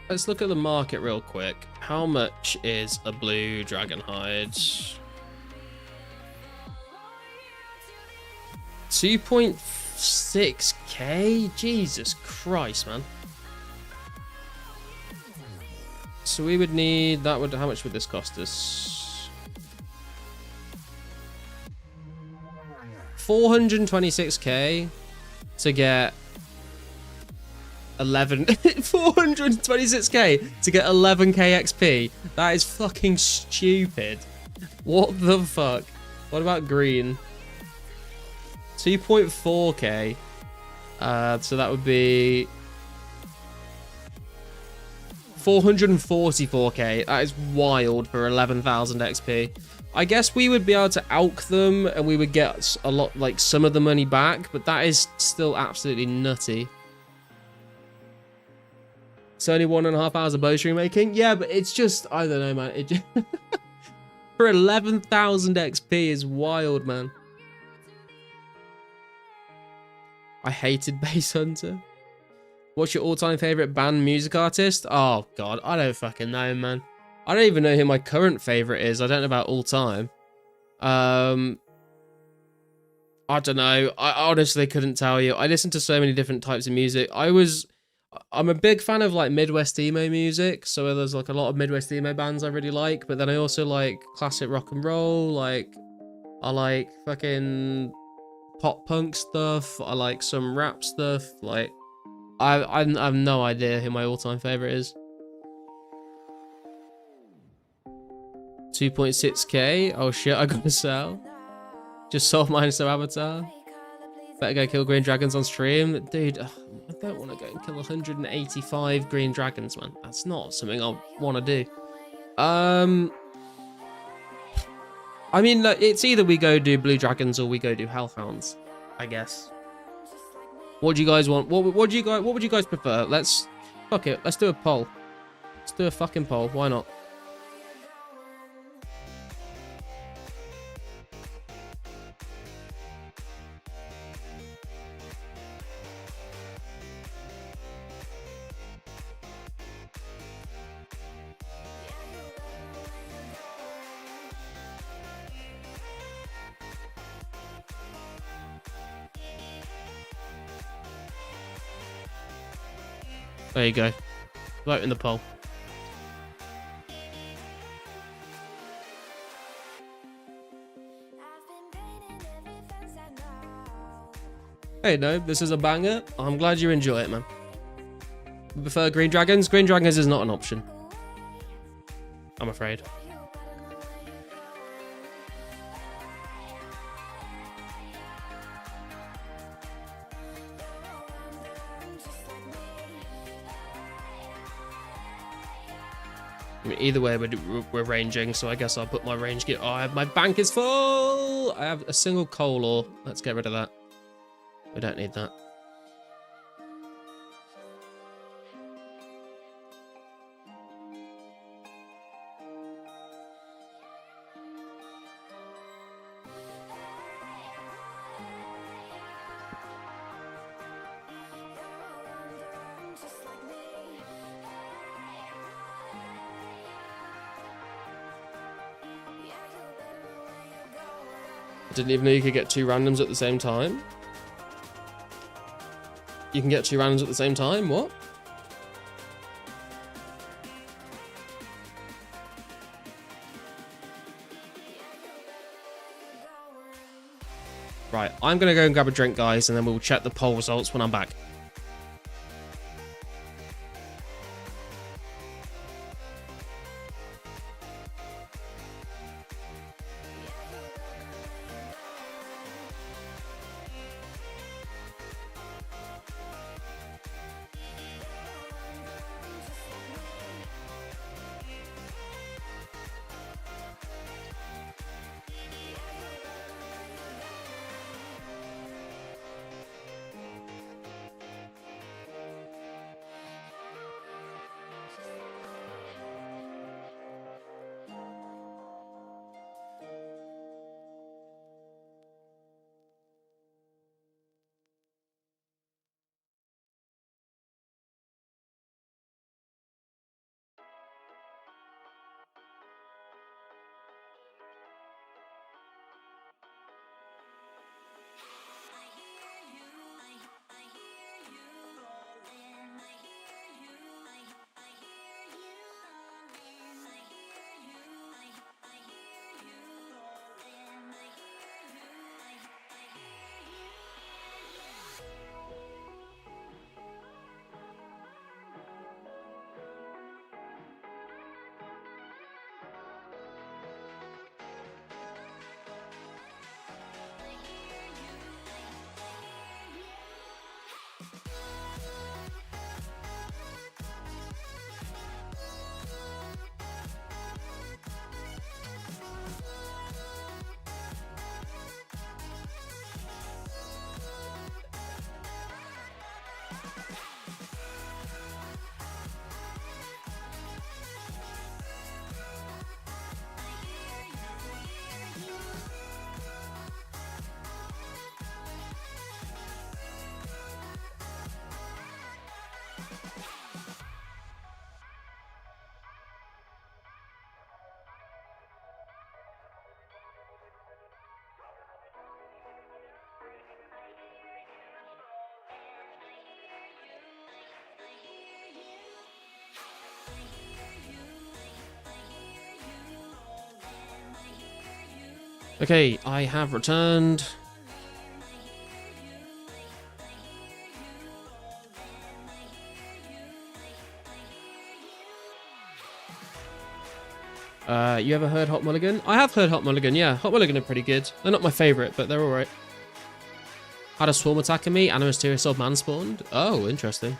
Let's look at the market real quick. How much is a blue dragon hide? 2.6k? Jesus Christ, man. So we would need, how much would this cost us? 426k to get 426k to get 11k XP. That is fucking stupid. What the fuck? What about green? 2.4k. So that would be 444k. That is wild for 11,000 XP. I guess we would be able to alch them and we would get a lot, like some of the money back, but that is still absolutely nutty. It's only 1.5 hours of bowstring making. Yeah, but it's just, I don't know, man. It just for 11,000 XP is wild, man. I hated Bass Hunter. What's your all-time favorite band music artist? Oh, God. I don't fucking know, man. I don't even know who my current favorite is. I don't know about all time. I don't know. I honestly couldn't tell you. I listen to so many different types of music. I'm a big fan of like Midwest emo music, so there's like a lot of Midwest emo bands I really like, but then I also like classic rock and roll, like I like fucking pop punk stuff, I like some rap stuff, like I have no idea who my all-time favorite is. 2.6k, oh shit, I gotta sell. Just sold mine to Avatar. Better go kill green dragons on stream. Dude, I don't want to go and kill 185 green dragons, man. That's not something I want to do. I mean, it's either we go do blue dragons or we go do hellhounds, I guess. What do you guys want? What would you guys prefer? Fuck it. Let's do a poll. Let's do a fucking poll. Why not? There you go. Vote in the poll. Hey, no, this is a banger. I'm glad you enjoy it, man. You prefer Green Dragons? Green Dragons is not an option, I'm afraid. I mean, either way, we're ranging, so I guess I'll put my range gear. Oh, my bank is full! I have a single coal ore. Let's get rid of that. We don't need that. Didn't even know you could get 2 randoms at the same time. You can get 2 randoms at the same time? What? Right, I'm going to go and grab a drink, guys, and then we'll check the poll results when I'm back. Okay, I have returned. You ever heard Hot Mulligan? I have heard Hot Mulligan, yeah. Hot Mulligan are pretty good. They're not my favourite, but they're alright. Had a swarm attacking me and a mysterious old man spawned. Oh, interesting.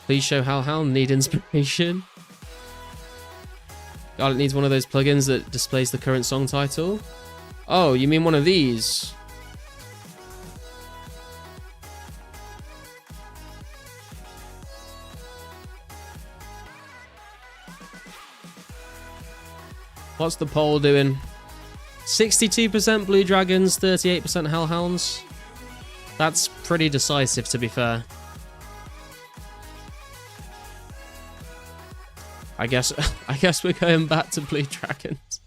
Please show Hellhound. Need inspiration. God, it needs one of those plugins that displays the current song title. Oh, you mean one of these? What's the poll doing? 62% Blue Dragons, 38% Hellhounds. That's pretty decisive, to be fair. I guess we're going back to Blue Dragons.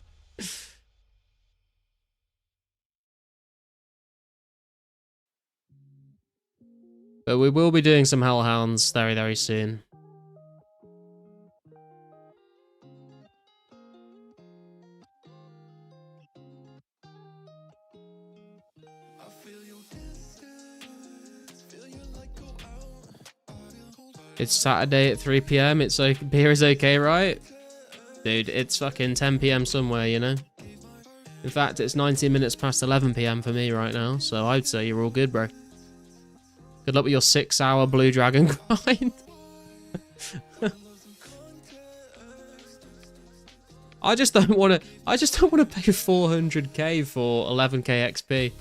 But we will be doing some Hellhounds very, very soon. It's Saturday at 3 PM. It's okay. Beer is okay, right? Dude, it's fucking 10 PM somewhere, you know? In fact, it's 19 minutes past 11 PM for me right now, so I'd say you're all good, bro. Good luck with your 6-hour Blue Dragon grind. I just don't want to pay 400k for 11k XP.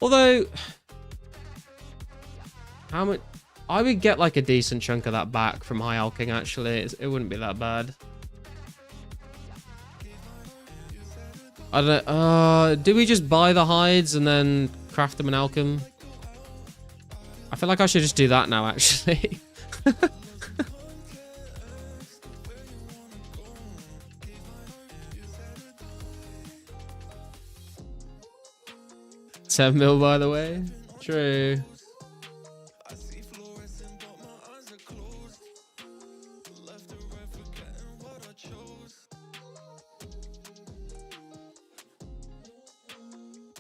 Although, how much? I would get like a decent chunk of that back from high alking. Actually, it wouldn't be that bad. I don't know. Do we just buy the hides and then craft them in alchem? I feel like I should just do that now, actually. $10 mil, by the way. True.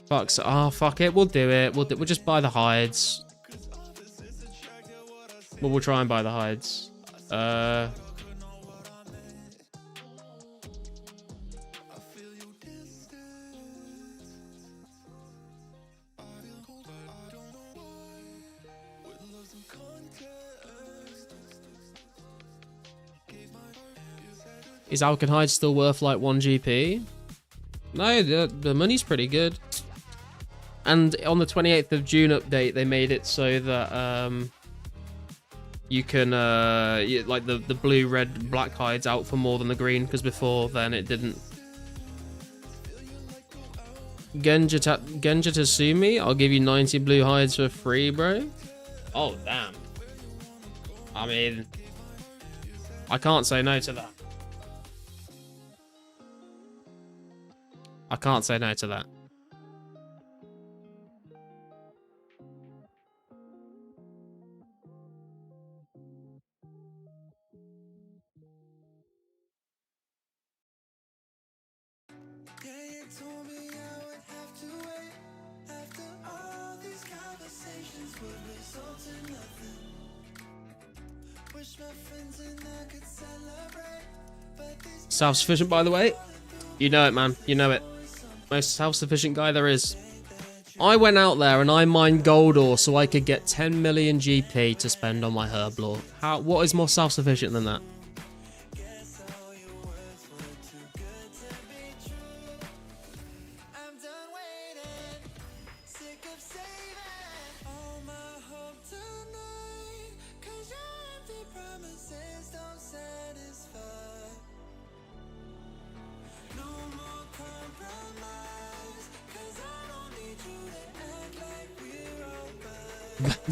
Fuck it. We'll do it. We'll just buy the hides. Well, we'll try and buy the hides. Is Alkenhide still worth like 1 GP? No, the money's pretty good. And on the 28th of June update, they made it so that you can like the blue, red, black hides out for more than the green, because before then it didn't. Genja Tasumi, I'll give you 90 blue hides for free, bro. Oh damn. I mean, I can't say no to that. I can't say no to that. Self-sufficient, by the way. You know it, man. You know it. Most self-sufficient guy there is. I went out there and I mined gold ore so I could get 10 million GP to spend on my herb lore. What is more self-sufficient than that?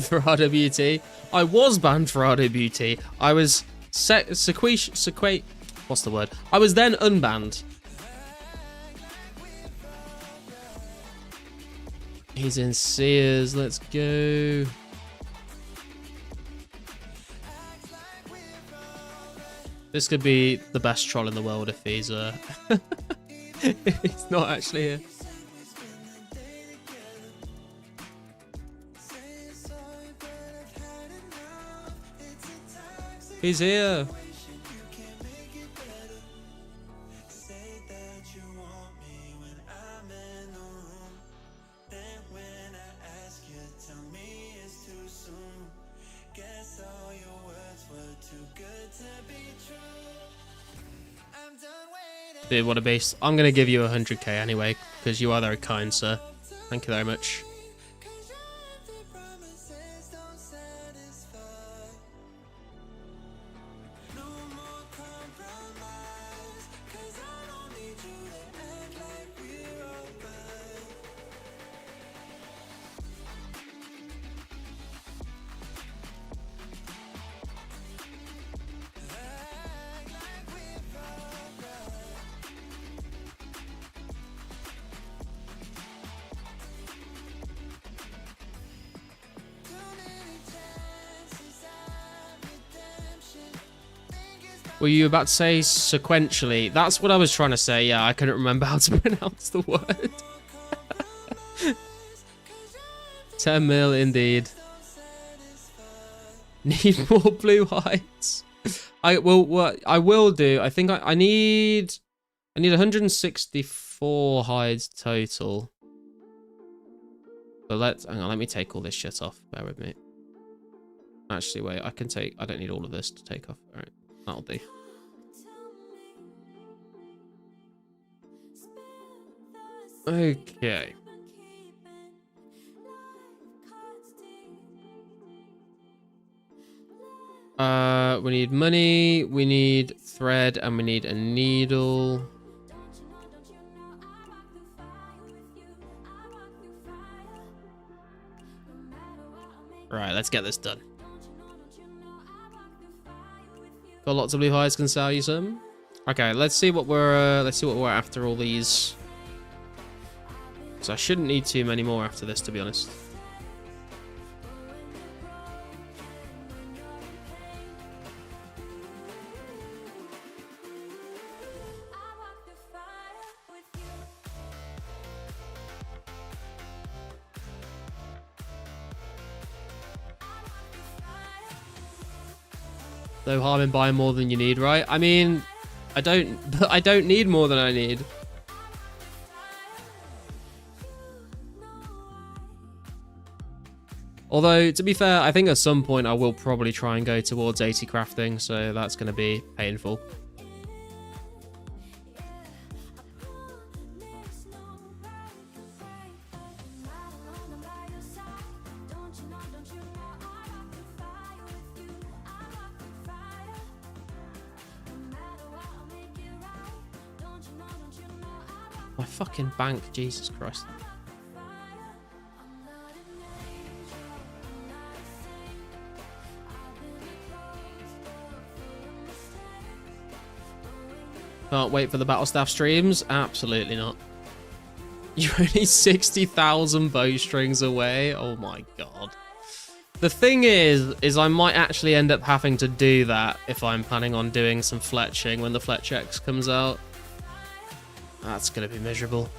For RWT. I was banned for RWT. I was what's the word? I was then unbanned. He's in Sears. Let's go. This could be the best troll in the world if he's he's not actually here. He's here. Dude, what a beast. I'm going to give you 100k anyway, because you are very kind, sir. Thank you very much. Were you about to say sequentially? That's what I was trying to say. Yeah, I couldn't remember how to pronounce the word. 10 mil indeed. Need more blue hides. I will do. I think I need 164 hides total. But hang on, let me take all this shit off. Bear with me. Actually, wait, I don't need all of this to take off. All right, that'll do. Okay. We need money, we need thread, and we need a needle. Right, let's get this done. Got lots of blue hides, can sell you some. Okay, let's see what we're after all these. So I shouldn't need too many more after this, to be honest. No harm in buying more than you need, right? I mean, I don't need more than I need. Although, to be fair, I think at some point I will probably try and go towards 80 crafting, so that's going to be painful. My fucking bank, Jesus Christ. Can't wait for the battle staff streams? Absolutely not. You're only 60,000 bowstrings away? Oh my god. The thing is I might actually end up having to do that if I'm planning on doing some fletching when the Fletch X comes out. That's going to be miserable.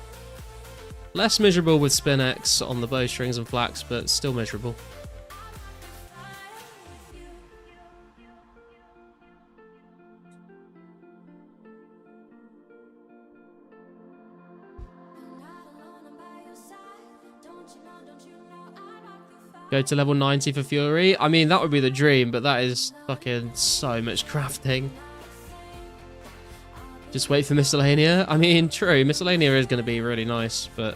Less miserable with Spin X on the bowstrings and flax, but still miserable. Go to level 90 for Fury. I mean, that would be the dream, but that is fucking so much crafting. Just wait for Miscellanea. I mean, true, Miscellanea is going to be really nice, but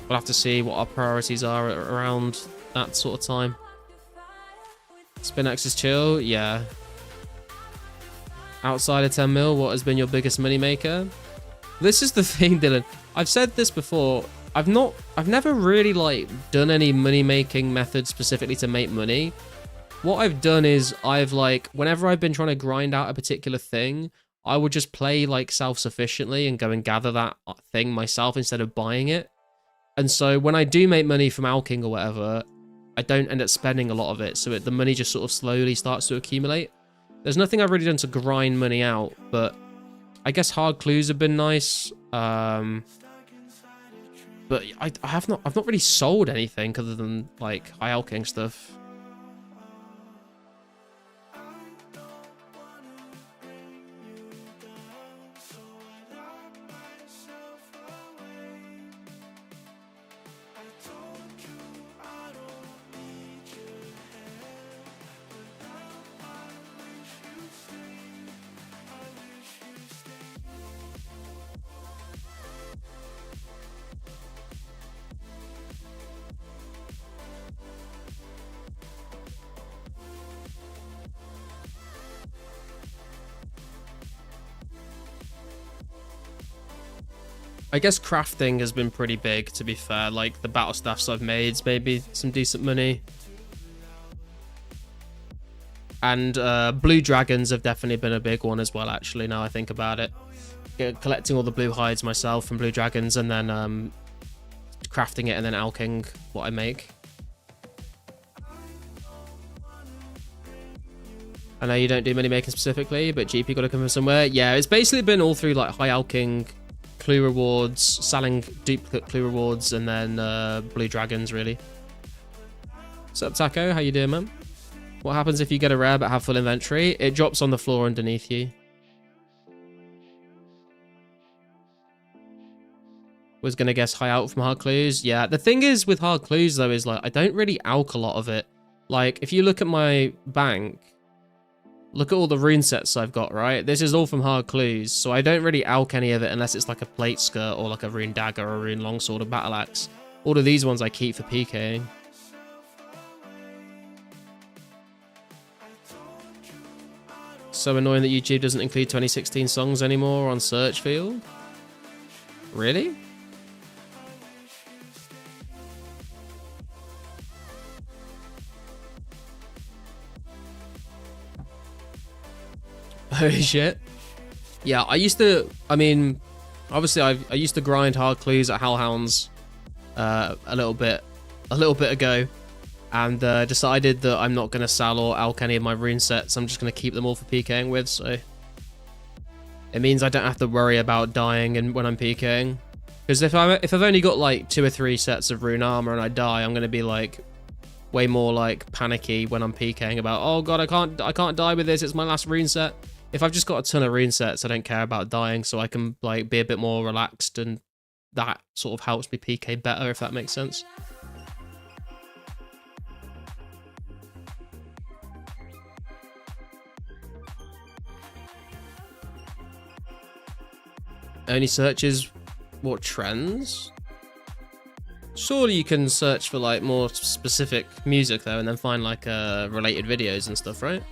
we'll have to see what our priorities are around that sort of time. Spinax is chill, yeah. Outside of 10 mil, what has been your biggest money maker? This is the thing, Dylan. I've said this before. I've never really like done any money making method specifically to make money. What I've done is I've like, whenever I've been trying to grind out a particular thing, I would just play like self-sufficiently and go and gather that thing myself instead of buying it. And so when I do make money from alking or whatever, I don't end up spending a lot of it. So the money just sort of slowly starts to accumulate. There's nothing I've really done to grind money out, but I guess hard clues have been nice. But I've not really sold anything other than like high alking stuff. I guess crafting has been pretty big, to be fair. Like, the battle staffs I've made, maybe some decent money. And blue dragons have definitely been a big one as well, actually, now I think about it. Collecting all the blue hides myself from blue dragons and then crafting it and then alking what I make. I know you don't do money making specifically, but GP got to come from somewhere. Yeah, it's basically been all through like high alking, clue rewards, selling duplicate clue rewards, and then blue dragons, really. What's up, Taco? How you doing, man? What happens if you get a rare but have full inventory? It drops on the floor underneath you. Was going to guess high out from hard clues. Yeah, the thing is with hard clues, though, is like I don't really alk a lot of it. Like, if you look at my bank, look at all the rune sets I've got, right? This is all from hard clues, so I don't really alk any of it unless it's like a plate skirt or like a rune dagger or a rune longsword or battle axe. All of these ones I keep for PKing. So annoying that YouTube doesn't include 2016 songs anymore on search field. Really? Holy shit. Yeah, I mean, obviously I used to grind hard clues at Hellhounds a little bit ago, and decided that I'm not going to sell or alk any of my rune sets. I'm just going to keep them all for PKing with, so it means I don't have to worry about dying and when I'm PKing. Because if I've only got like 2 or 3 sets of rune armor and I die, I'm going to be like way more like panicky when I'm PKing about, oh god, I can't die with this, it's my last rune set. If I've just got a ton of rune sets, I don't care about dying, so I can like be a bit more relaxed, and that sort of helps me PK better, if that makes sense. Only searches what trends? Surely you can search for like more specific music though, and then find like related videos and stuff, right?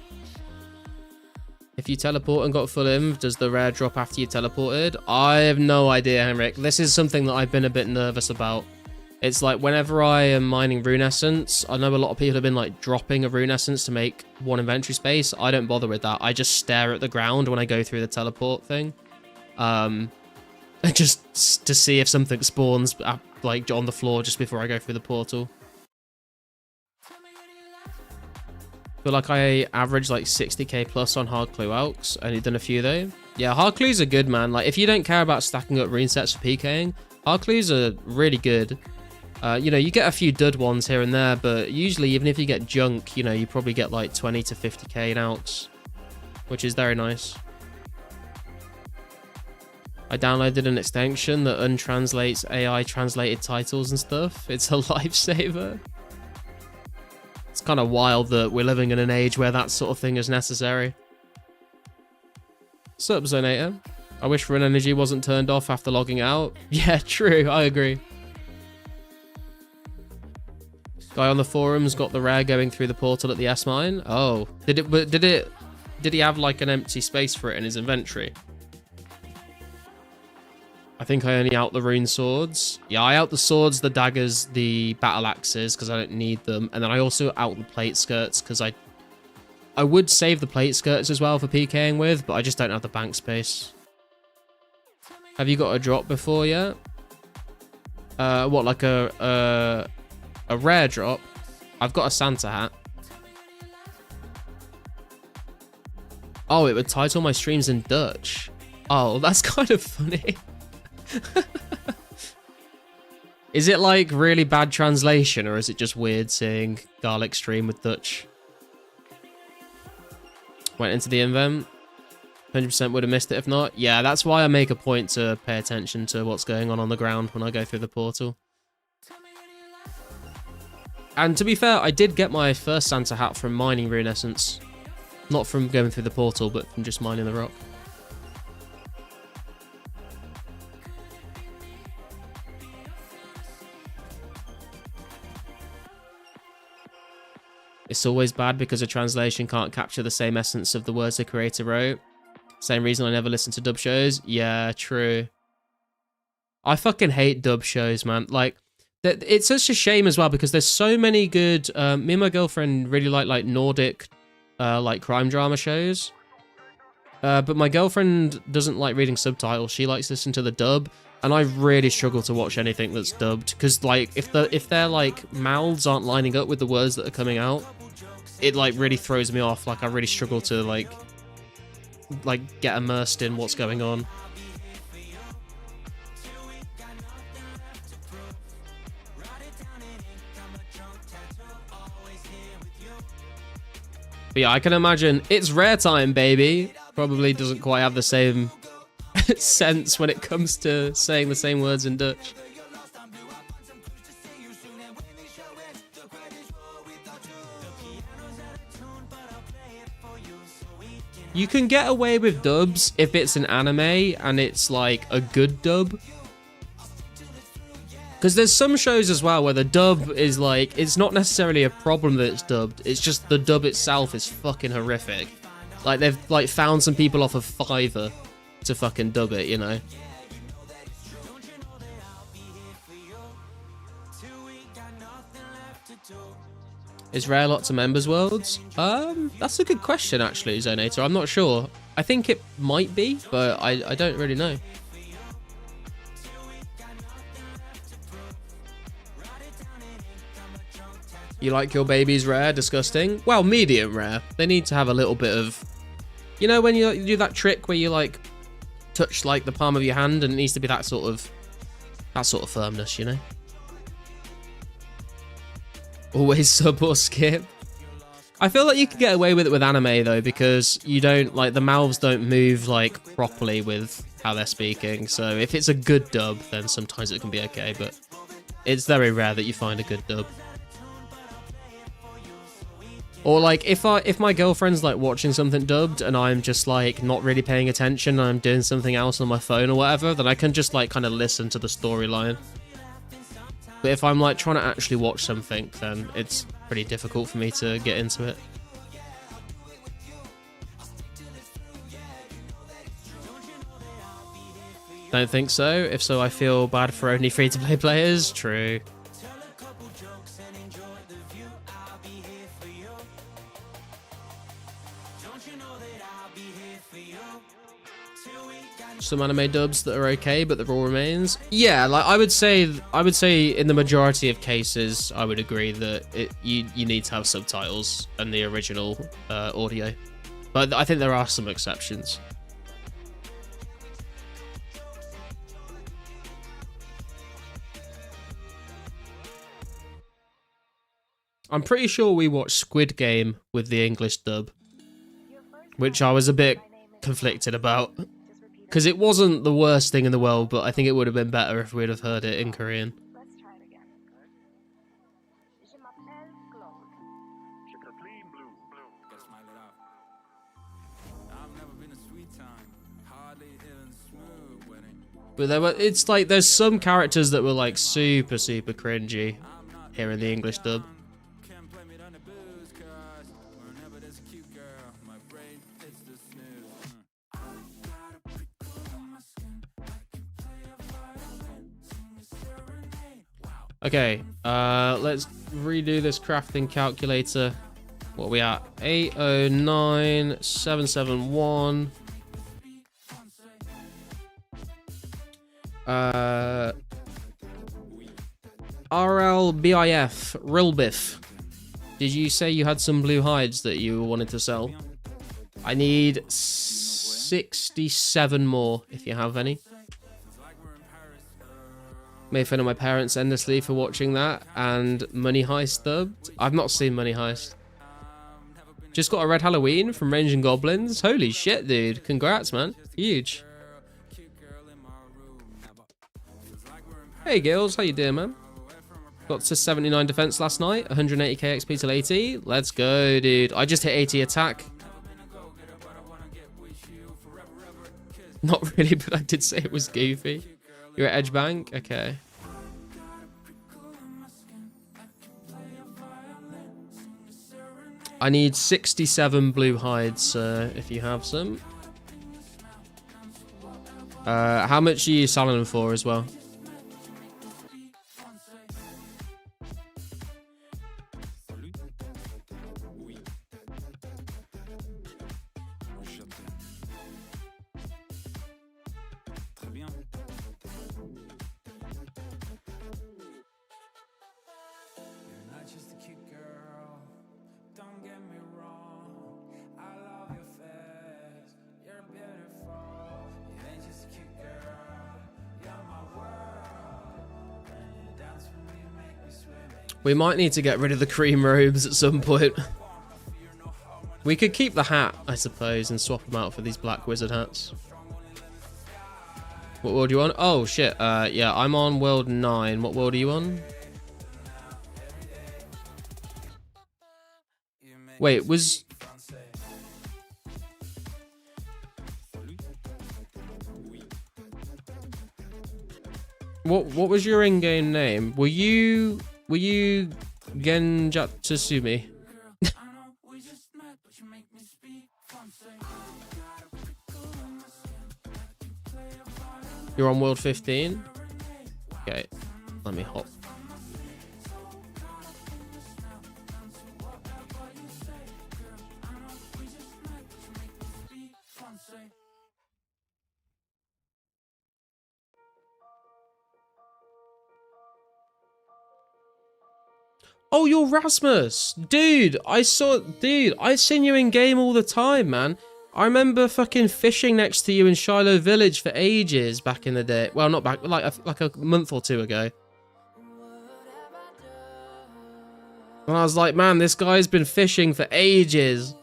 If you teleport and got full inv, does the rare drop after you teleported? I have no idea, Henrik. This is something that I've been a bit nervous about. It's like whenever I am mining rune essence, I know a lot of people have been like dropping a rune essence to make 1 inventory space. I don't bother with that. I just stare at the ground when I go through the teleport thing. Just to see if something spawns like on the floor just before I go through the portal. I feel like I average like 60k plus on hard clue alks. Only done a few though. Yeah, hard clues are good, man. Like if you don't care about stacking up rune sets for PKing, hard clues are really good. You know, you get a few dud ones here and there, but usually even if you get junk, you know, you probably get like 20 to 50k in alks, which is very nice. I downloaded an extension that untranslates AI translated titles and stuff. It's a lifesaver. It's kind of wild that we're living in an age where that sort of thing is necessary. Sup, Zonator? I wish run energy wasn't turned off after logging out. Yeah, true, I agree. Guy on the forums got the rare going through the portal at the S mine. Oh, did he have like an empty space for it in his inventory? I think I only out the rune swords. Yeah, I out the swords, the daggers, the battle axes, because I don't need them. And then I also out the plate skirts, because I would save the plate skirts as well for PKing with, but I just don't have the bank space. Have you got a drop before yet? What, like a rare drop? I've got a Santa hat. Oh, it would title my streams in Dutch. Oh, that's kind of funny. Is it like really bad translation, or is it just weird seeing garlic stream with Dutch? Went into the invent. 100% would have missed it if not. Yeah, that's why I make a point to pay attention to what's going on the ground when I go through the portal. And to be fair, I did get my first Santa hat from mining rune essence. Not from going through the portal, but from just mining the rock. It's always bad because a translation can't capture the same essence of the words the creator wrote. Same reason I never listen to dub shows. Yeah, true. I fucking hate dub shows, man. Like, it's such a shame as well because there's so many good... me and my girlfriend really like Nordic, like crime drama shows. But my girlfriend doesn't like reading subtitles. She likes listening to the dub. And I really struggle to watch anything that's dubbed because, like, if their like mouths aren't lining up with the words that are coming out, it like really throws me off. Like I really struggle to like get immersed in what's going on. But yeah, I can imagine it's rare time, baby. Probably doesn't quite have the same sense when it comes to saying the same words in Dutch. You can get away with dubs if it's an anime and it's like a good dub. Because there's some shows as well where the dub is like, it's not necessarily a problem that it's dubbed, it's just the dub itself is fucking horrific. Like they've like found some people off of Fiverr to fucking dub it, you know? Is Rare lots of members worlds? That's a good question actually, Zonator. I'm not sure. I think it might be, but I don't really know. You like your babies rare? Disgusting? Well, medium rare. They need to have a little bit of... You know when you do that trick where you like touch like the palm of your hand and it needs to be that sort of firmness, you know? Always sub or skip. I feel like you can get away with it with anime though, because you don't like the mouths don't move like properly with how they're speaking. So if it's a good dub, then sometimes it can be okay, but it's very rare that you find a good dub. Or like if my girlfriend's like watching something dubbed and I'm just like not really paying attention and I'm doing something else on my phone or whatever, then I can just like kind of listen to the storyline. But if I'm like trying to actually watch something, then it's pretty difficult for me to get into it. Don't think so. If so, I feel bad for only free-to-play players. True. Some anime dubs that are okay, but the rule remains. Yeah, like I would say in the majority of cases, I would agree that you need to have subtitles and the original audio. But I think there are some exceptions. I'm pretty sure we watched Squid Game with the English dub, which I was a bit conflicted about. Because it wasn't the worst thing in the world, but I think it would have been better if we'd have heard it in Korean. Let's try it again. Je m'appelle Claude. Je t'appelle Blue. Gotta smile it out. I've never been a sweet time. Hardly even smooth wedding. But it's like there's some characters that were like super cringy here in the English dub. Can't blame it on the booze, cause whenever there's a cute girl, my brain hits the snooze. Okay, let's redo this crafting calculator. What are we at? 809771. RLBIF, Rilbiff. Did you say you had some blue hides that you wanted to sell? I need 67 more if you have any. Made fun of my parents endlessly for watching that, and Money Heist dubbed. I've not seen Money Heist. Just got a red Halloween from Ranging Goblins. Holy shit, dude. Congrats, man. Huge. Hey, girls. How you doing, man? Got to 79 defense last night. 180k XP till 80. Let's go, dude. I just hit 80 attack. Not really, but I did say it was goofy. You're at Edge Bank? Okay. I need 67 blue hides, if you have some. How much are you selling them for as well? You're not just a cute girl. Don't get me We might need to get rid of the cream robes at some point. We could keep the hat, I suppose, and swap them out for these black wizard hats. What world are you on? Oh, shit. Yeah, I'm on world 9. What world are you on? Wait, was... What was your in-game name? Were you Genjatsusumi? You're on world 15? Okay, let me hop. Oh, you're Rasmus! Dude, I seen you in game all the time, man. I remember fucking fishing next to you in Shiloh Village for ages back in the day. Well, not back, like a month or two ago. And I was like, man, this guy's been fishing for ages.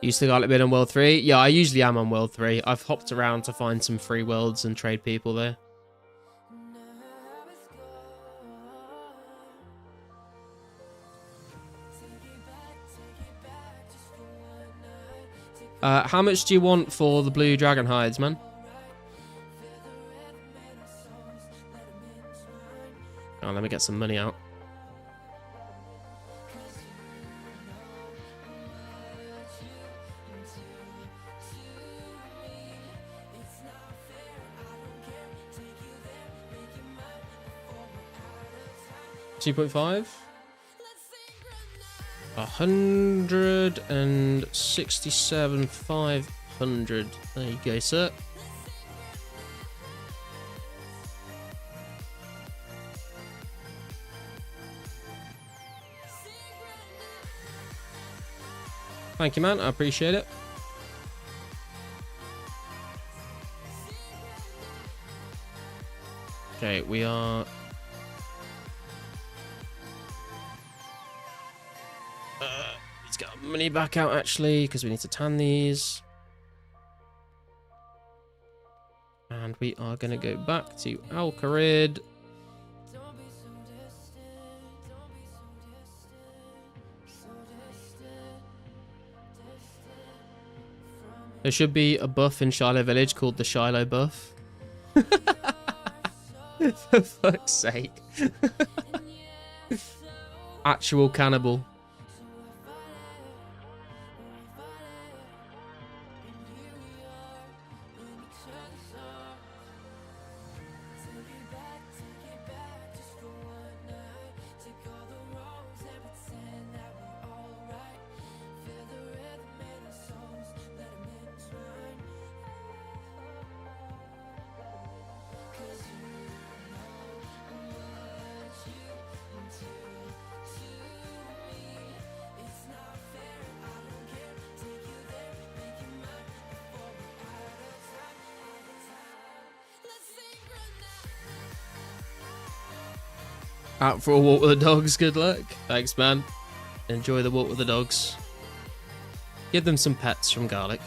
You still got a bit on World 3? Yeah, I usually am on World 3. I've hopped around to find some free worlds and trade people there. How much do you want for the blue dragon hides, man? Oh, let me get some money out. $2.5? 167,500. There you go, sir. Thank you, man. I appreciate it. Okay, we are... let's get our money back out, actually, because we need to tan these. And we are going to go back to Alcarid. There should be a buff in Shiloh Village called the Shiloh buff. For fuck's sake. Actual cannibal. Out for a walk with the dogs, good luck. Thanks, man. Enjoy the walk with the dogs. Give them some pets from Garlic.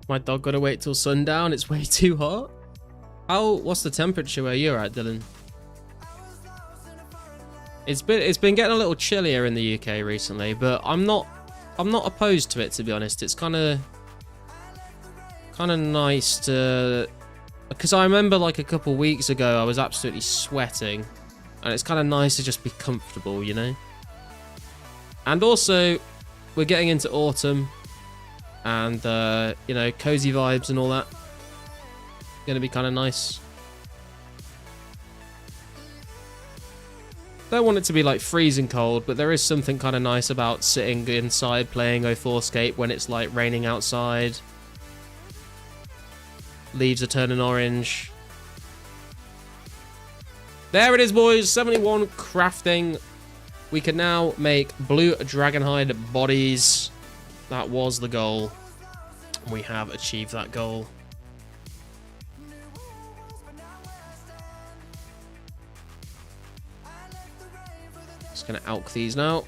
My dog gotta wait till sundown. It's way too hot. What's the temperature where you're at, Dylan? It's been getting a little chillier in the UK recently, but I'm not opposed to it, to be honest. It's kind of nice to, because I remember like a couple weeks ago I was absolutely sweating, and it's kind of nice to just be comfortable, you know. And also, we're getting into autumn, and you know, cozy vibes and all that. Gonna be kind of nice. Don't want it to be like freezing cold, but there is something kind of nice about sitting inside playing 2004scape when it's like raining outside. Leaves are turning orange. There it is, boys. 71 crafting. We can now make blue dragonhide bodies. That was the goal. We have achieved that goal. Just gonna alch these now.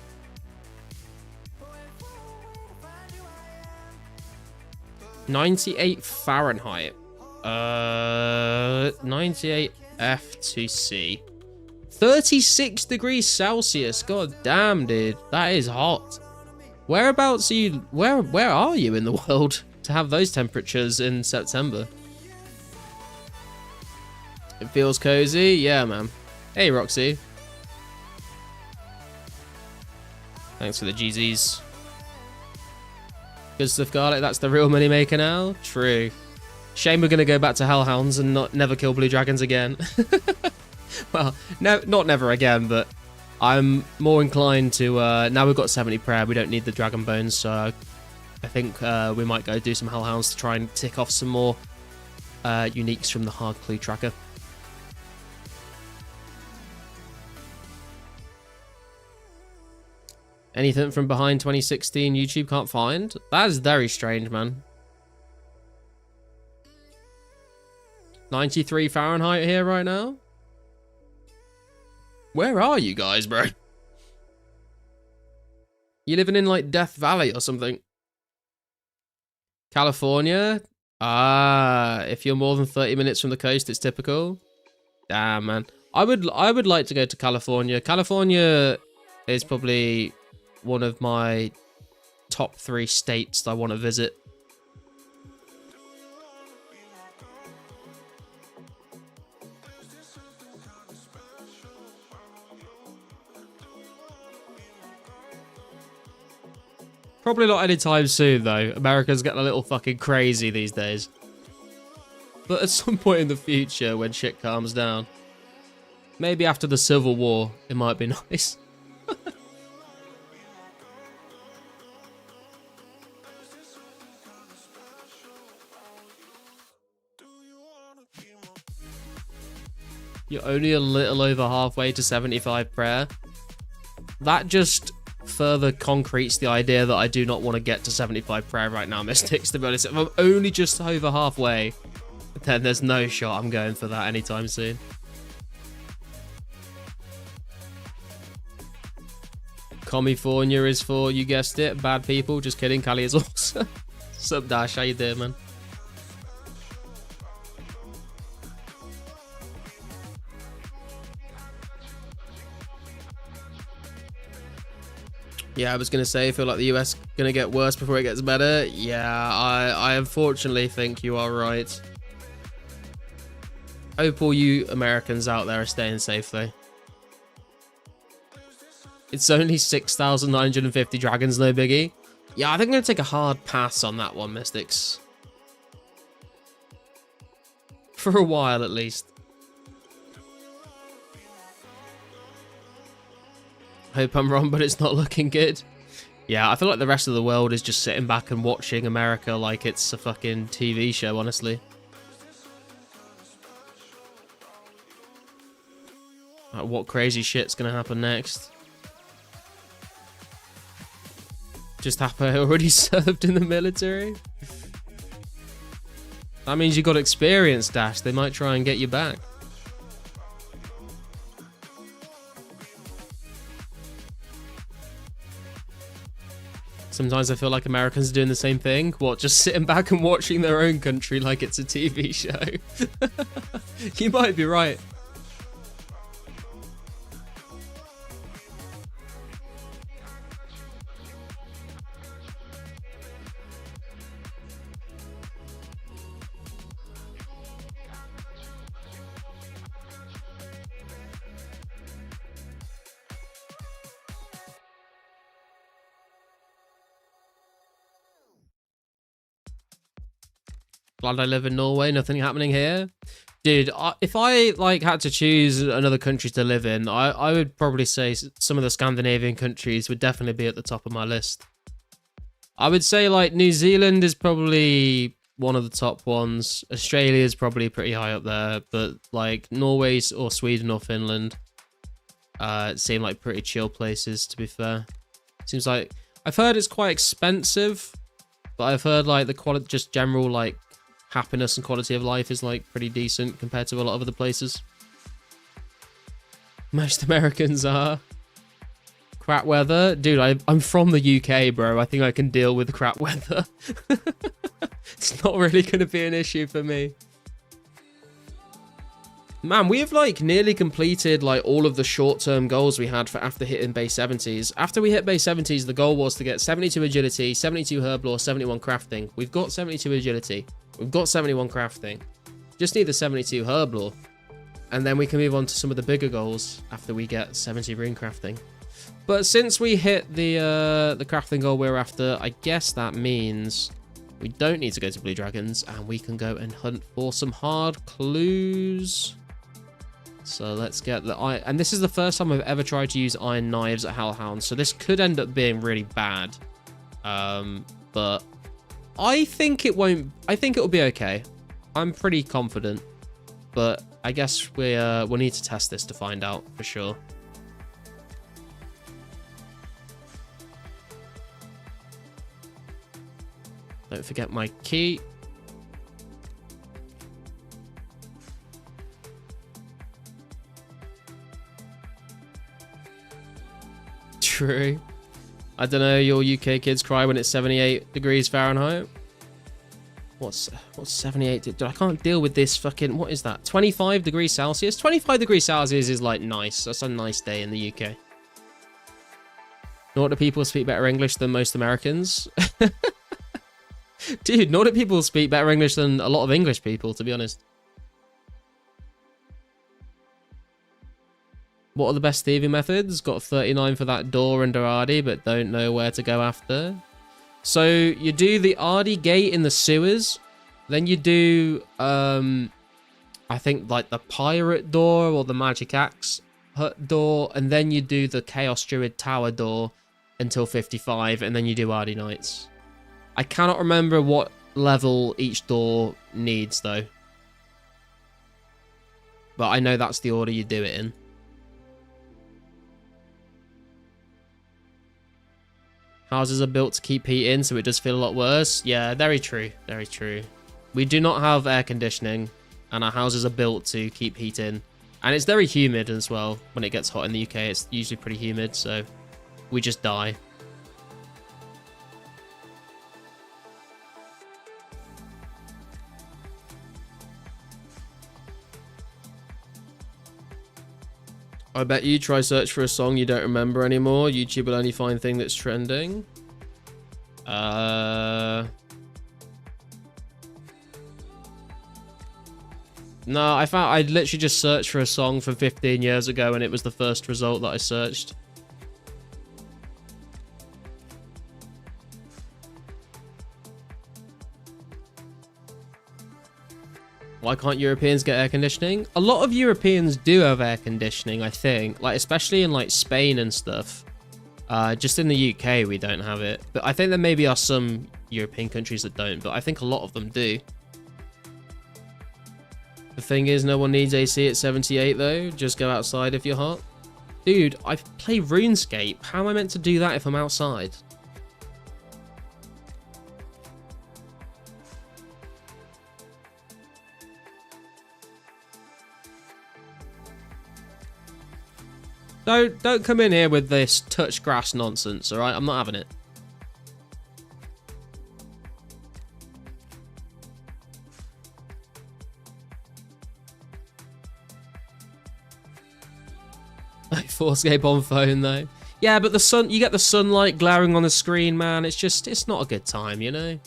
(98 Fahrenheit). 98 F2C. 36 degrees Celsius. God damn, dude. That is hot. Whereabouts are you? Where are you in the world to have those temperatures in September? It feels cozy. Yeah, man. Hey, Roxy. Thanks for the GZs. Good stuff, Garlic. That's the real money maker now. True. Shame we're going to go back to Hellhounds and never kill blue dragons again. Well, no, not never again, but I'm more inclined to... now we've got 70 prayer, we don't need the dragon bones, so I think we might go do some Hellhounds to try and tick off some more uniques from the hard clue tracker. Anything from behind 2016 YouTube can't find? That is very strange, man. 93 Fahrenheit here right now? Where are you guys, bro? You living in, like, Death Valley or something? California? Ah, if you're more than 30 minutes from the coast, it's typical. Damn, man. I would like to go to California. California is probably one of my top 3 states that I want to visit. Probably not anytime soon, though. America's getting a little fucking crazy these days. But at some point in the future, when shit calms down, maybe after the Civil War, it might be nice. You're only a little over halfway to 75 prayer. That just further concretes the idea that I do not want to get to 75 prayer right now, Mystics, to be honest. If I'm only just over halfway, then there's no shot I'm going for that anytime soon. California is for, you guessed it, bad people. Just kidding, Cali is awesome. Sup, Dash, how you doing, man? Yeah, I was going to say, I feel like the US is going to get worse before it gets better. Yeah, I unfortunately think you are right. Hope all you Americans out there are staying safe, though. It's only 6,950 dragons, no biggie. Yeah, I think I'm going to take a hard pass on that one, Mystics. For a while, at least. Hope I'm wrong, but it's not looking good. Yeah, I feel like the rest of the world is just sitting back and watching America like it's a fucking TV show, honestly. Like, what crazy shit's gonna happen next? Just happen I already served in the military? That means you got experience, Dash. They might try and get you back. Sometimes I feel like Americans are doing the same thing. What, just sitting back and watching their own country like it's a TV show? You might be right. Glad I live in Norway, nothing happening here. Dude, if I like had to choose another country to live in, I would probably say some of the Scandinavian countries would definitely be at the top of my list. I would say like New Zealand is probably one of the top ones. Australia is probably pretty high up there, but like Norway or Sweden or Finland seem like pretty chill places, to be fair. Seems like I've heard it's quite expensive, but I've heard like the quality, just general like happiness and quality of life is like pretty decent compared to a lot of other places. Most Americans are. Crap weather? Dude, I'm from the UK, bro. I think I can deal with crap weather. It's not really going to be an issue for me. Man, we have like nearly completed like all of the short-term goals we had for after hitting base 70s. After we hit base 70s, the goal was to get 72 agility, 72 herb lore, 71 crafting. We've got 72 agility. We've got 71 crafting. Just need the 72 herb lore. And then we can move on to some of the bigger goals after we get 70 rune crafting. But since we hit the crafting goal we're after, I guess that means we don't need to go to Blue Dragons and we can go and hunt for some hard clues. So let's get the iron. And this is the first time I've ever tried to use iron knives at Hellhound. So this could end up being really bad. But I think it won't. I think it'll be okay. I'm pretty confident. But I guess we'll need to test this to find out for sure. Don't forget my key. True. I don't know, your UK kids cry when it's 78 degrees Fahrenheit. What's 78? Dude, I can't deal with this fucking, what is that? 25 degrees Celsius? 25 degrees Celsius is like nice. That's a nice day in the UK. Nordic people speak better English than most Americans. Dude, Nordic people speak better English than a lot of English people, to be honest. What are the best thieving methods? Got 39 for that door under Ardy, but don't know where to go after. So you do the Ardy gate in the sewers. Then you do, I think like the pirate door or the magic axe hut door. And then you do the Chaos Druid tower door until 55. And then you do Ardy Knights. I cannot remember what level each door needs though. But I know that's the order you do it in. Houses are built to keep heat in, so it does feel a lot worse. Yeah, very true. Very true. We do not have air conditioning, and our houses are built to keep heat in. And it's very humid as well. When it gets hot in the UK, it's usually pretty humid, so we just die. I bet you try search for a song you don't remember anymore. YouTube will only find thing that's trending. No, I literally just searched for a song from 15 years ago and it was the first result that I searched. Why can't Europeans get air conditioning? A lot of Europeans do have air conditioning, I think. Like, especially in, like, Spain and stuff. Just in the UK, we don't have it. But I think there maybe are some European countries that don't. But I think a lot of them do. The thing is, no one needs AC at 78, though. Just go outside if you're hot. Dude, I play RuneScape. How am I meant to do that if I'm outside? Don't come in here with this touch grass nonsense, alright? I'm not having it. 2004scape on phone though. Yeah, but the sun, you get the sunlight glaring on the screen, man. It's just, it's not a good time, you know?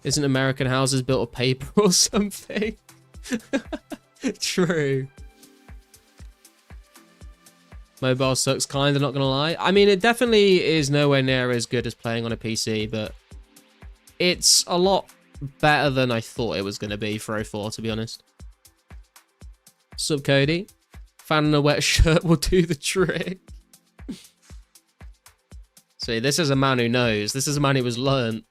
Isn't American houses built of paper or something? True. Mobile sucks, kinda, not gonna lie. I mean, it definitely is nowhere near as good as playing on a PC, but it's a lot better than I thought it was gonna be for 04, to be honest. Sub Cody. Fan in a wet shirt will do the trick. See, this is a man who knows. This is a man who was learned.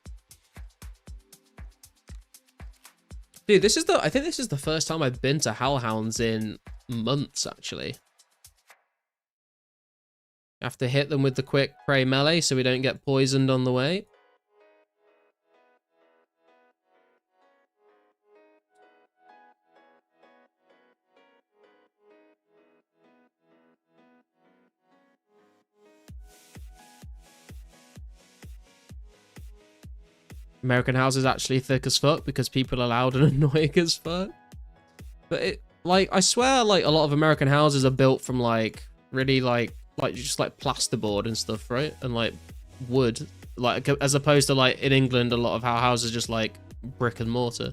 Dude, I think this is the first time I've been to Hellhounds in months, actually. Have to hit them with the quick prey melee so we don't get poisoned on the way. American House is actually thick as fuck because people are loud and annoying as fuck. But it, like, I swear, like, a lot of American houses are built from, like, really, like just, like, plasterboard and stuff, right? And, like, wood. Like, as opposed to, like, in England, a lot of our houses are just, like, brick and mortar.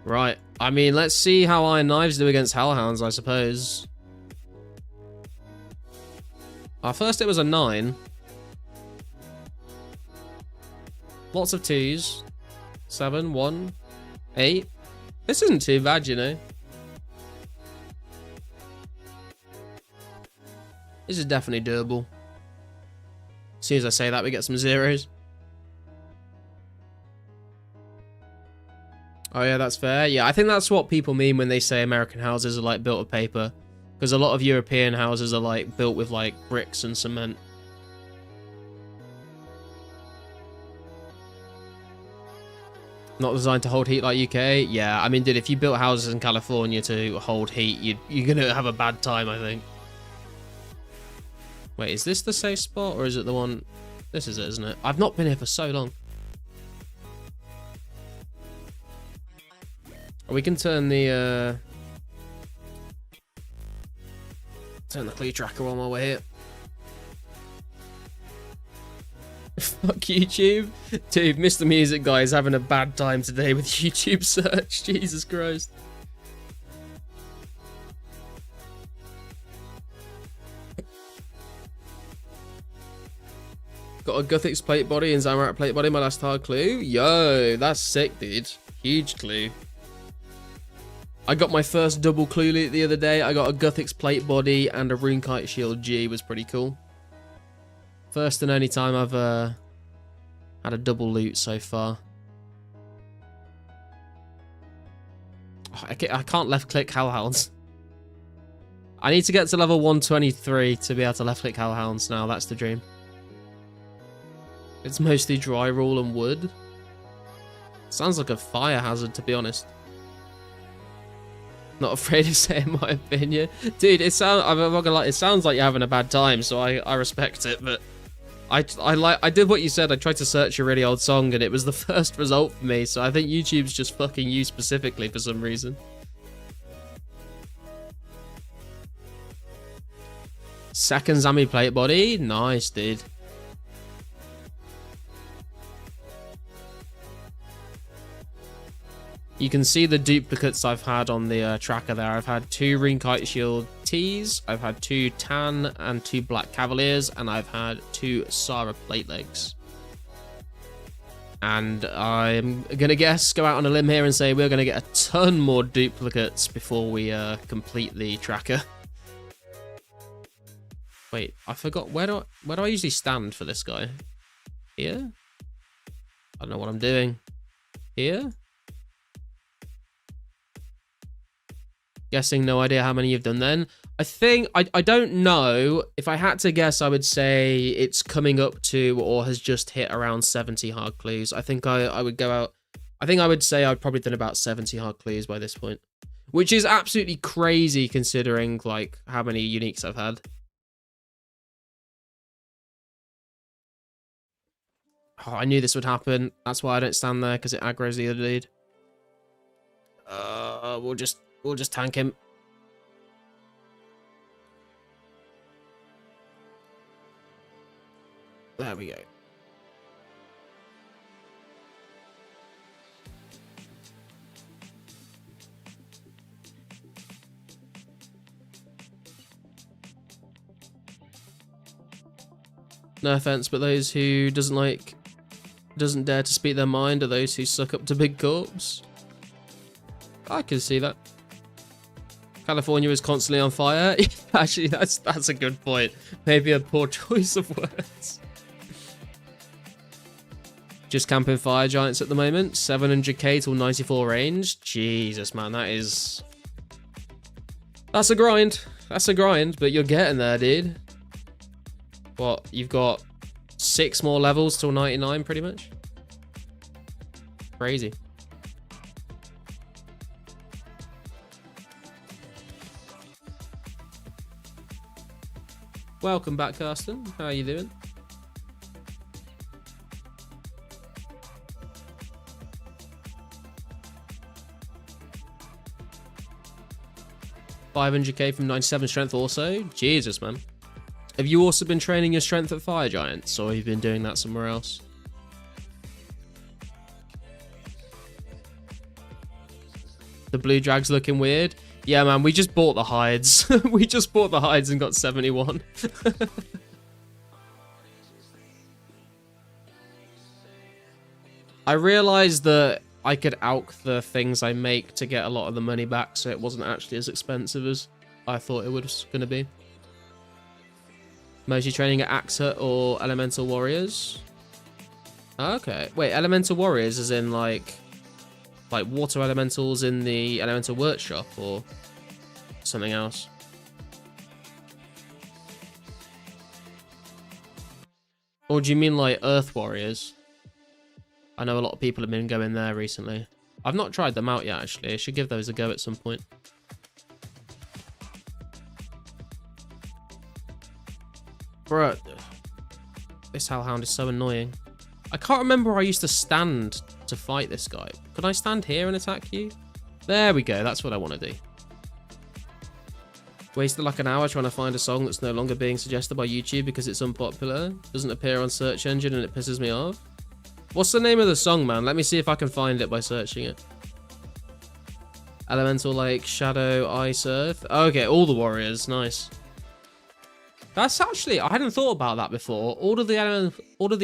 Right. I mean, let's see how Iron Knives do against Hellhounds, I suppose. First it was a 9. Lots of 2s. 7, 1, 8. This isn't too bad, you know. This is definitely doable. As soon as I say that, we get some 0s. Oh yeah, that's fair. Yeah, I think that's what people mean when they say American houses are like built of paper. Because a lot of European houses are like built with like bricks and cement. Not designed to hold heat like UK? Yeah, I mean, dude, if you built houses in California to hold heat, you're gonna have a bad time, I think. Wait, is this the safe spot, or is it the one... This is it, isn't it? I've not been here for so long. We can turn the, turn the clue tracker on while we're here. Fuck YouTube. Dude, Mr. Music Guy is having a bad time today with YouTube search. Jesus Christ. Got a Guthix plate body and Zamorak plate body, my last hard clue. Yo, that's sick, dude. Huge clue. I got my first double clue loot the other day. I got a Guthix plate body and a Runekite Shield G. Was pretty cool. First and only time I've had a double loot so far. Oh, I can't left click Hellhounds. I need to get to level 123 to be able to left click Hellhounds now. That's the dream. It's mostly dry rule and wood. Sounds like a fire hazard, to be honest. Not afraid of saying my opinion. Dude, it sounds, I'm not gonna lie, it sounds like you're having a bad time, so I respect it, but I did what you said. I tried to search a really old song and it was the first result for me, so I think YouTube's just fucking you specifically for some reason. Second Zami plate body, nice, dude. You can see the duplicates I've had on the tracker there. I've had 2 Runekite Shield Ts, I've had 2 Tan and 2 Black Cavaliers, and I've had 2 Sarah Plate Legs. And I'm gonna go out on a limb here and say we're gonna get a ton more duplicates before we complete the tracker. Wait, I forgot, where do I usually stand for this guy? Here? I don't know what I'm doing. Here? Guessing, no idea how many you've done then. I think, I don't know. If I had to guess, I would say it's coming up to or has just hit around 70 hard clues. I think I would go out, I think I would say I've probably done about 70 hard clues by this point. Which is absolutely crazy considering like how many uniques I've had. Oh, I knew this would happen. That's why I don't stand there, because it aggroes the other dude. We'll just tank him. There we go. No offense, but those who doesn't dare to speak their mind are those who suck up to big corps. I can see that. California is constantly on fire. Actually, that's a good point. Maybe a poor choice of words. Just camping fire giants at the moment. 700k till 94 range. Jesus, man, that's a grind. That's a grind, but you're getting there, dude. What, you've got 6 more levels till 99, pretty much? Crazy. Welcome back, Karsten. How are you doing? $500k from 97 strength also? Jesus, man. Have you also been training your strength at Fire Giants, or have you been doing that somewhere else? The blue drag's looking weird. Yeah, man, we just bought the hides. We just bought the hides and got 71. I realized that I could alch the things I make to get a lot of the money back, so it wasn't actually as expensive as I thought it was going to be. Mostly training at Axe Hut or Elemental Warriors. Okay. Wait, Elemental Warriors is in like water elementals in the Elemental Workshop or something else? Or do you mean like Earth Warriors? I know a lot of people have been going there recently. I've not tried them out yet, actually. I should give those a go at some point. Bruh, this Hellhound is so annoying. I can't remember where I used to stand to fight this guy. Could I stand here and attack you? There we go, that's what I want to do. Wasted like an hour trying to find a song that's no longer being suggested by YouTube because it's unpopular. Doesn't appear on search engine and it pisses me off. What's the name of the song, man? Let me see if I can find it by searching it. Elemental like Shadow, Ice, Earth. Okay, all the warriors, nice. That's actually, I hadn't thought about that before. All of the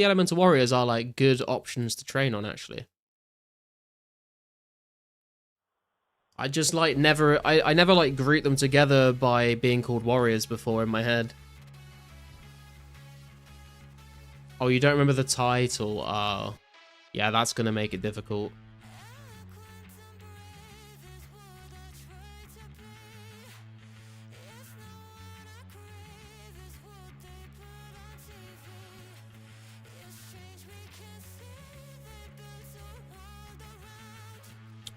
elemental warriors are like good options to train on, actually. I just like never, I never like group them together by being called warriors before in my head. Oh, you don't remember the title? Oh, yeah, that's gonna make it difficult.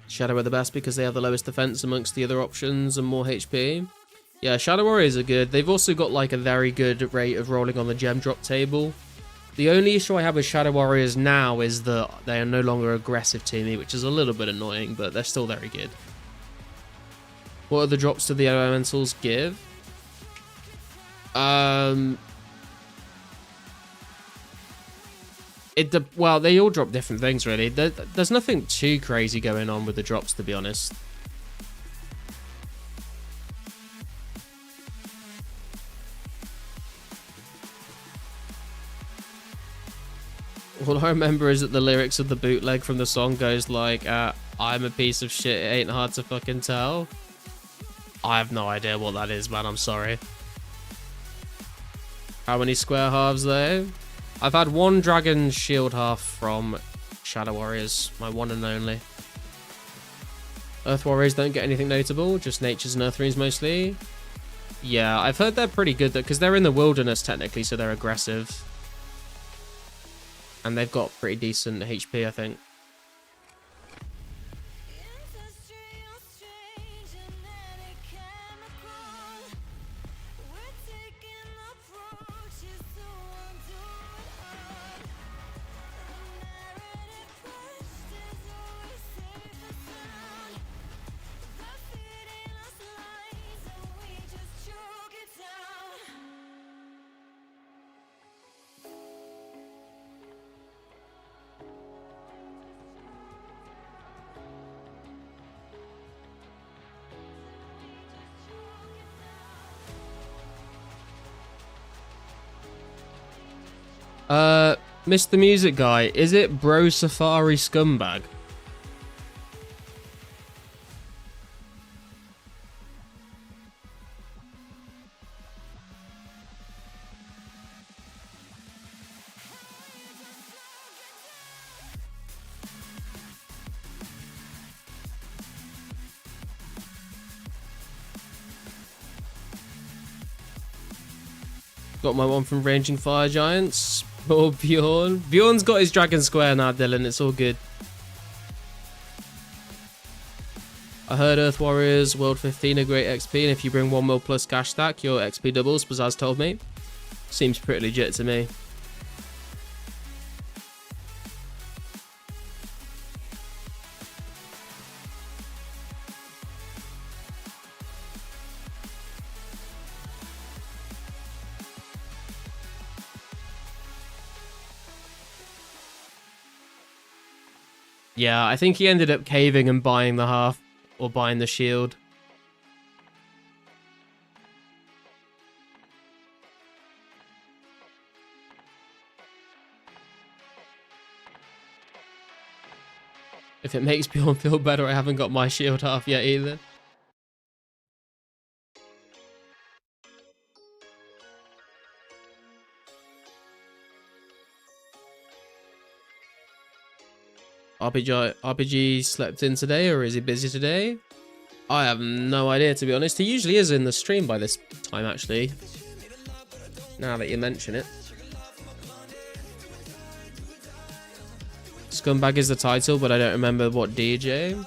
Shadow are the best because they have the lowest defense amongst the other options and more HP. Yeah, Shadow Warriors are good. They've also got like a very good rate of rolling on the gem drop table. The only issue I have with Shadow Warriors now is that they are no longer aggressive to me, which is a little bit annoying, but they're still very good. What other drops do the elementals give? Well, they all drop different things, really. There's nothing too crazy going on with the drops, to be honest. All I remember is that the lyrics of the bootleg from the song goes like, I'm a piece of shit, it ain't hard to fucking tell. I have no idea what that is, man, I'm sorry. How many square halves, though? I've had one dragon shield half from Shadow Warriors, my one and only. Earth Warriors don't get anything notable, just natures and Earth runes mostly. Yeah, I've heard they're pretty good, because they're in the wilderness technically, so they're aggressive. And they've got pretty decent HP, I think. Mr. Music Guy, is it Bro Safari Scumbag? Got my one from Raging Fire Giants. Poor Bjorn. Bjorn's got his Dragon Square now, Dylan. It's all good. I heard Earth Warriors World 15 are great XP, and if you bring 1 mil plus cash stack, your XP doubles, Bazaz told me. Seems pretty legit to me. Yeah, I think he ended up caving and buying the half, or buying the shield. If it makes Bjorn feel better, I haven't got my shield half yet either. RPG slept in today, or is he busy today? I have no idea, to be honest. He usually is in the stream by this time, actually. Now that you mention it. Scumbag is the title, but I don't remember what DJ.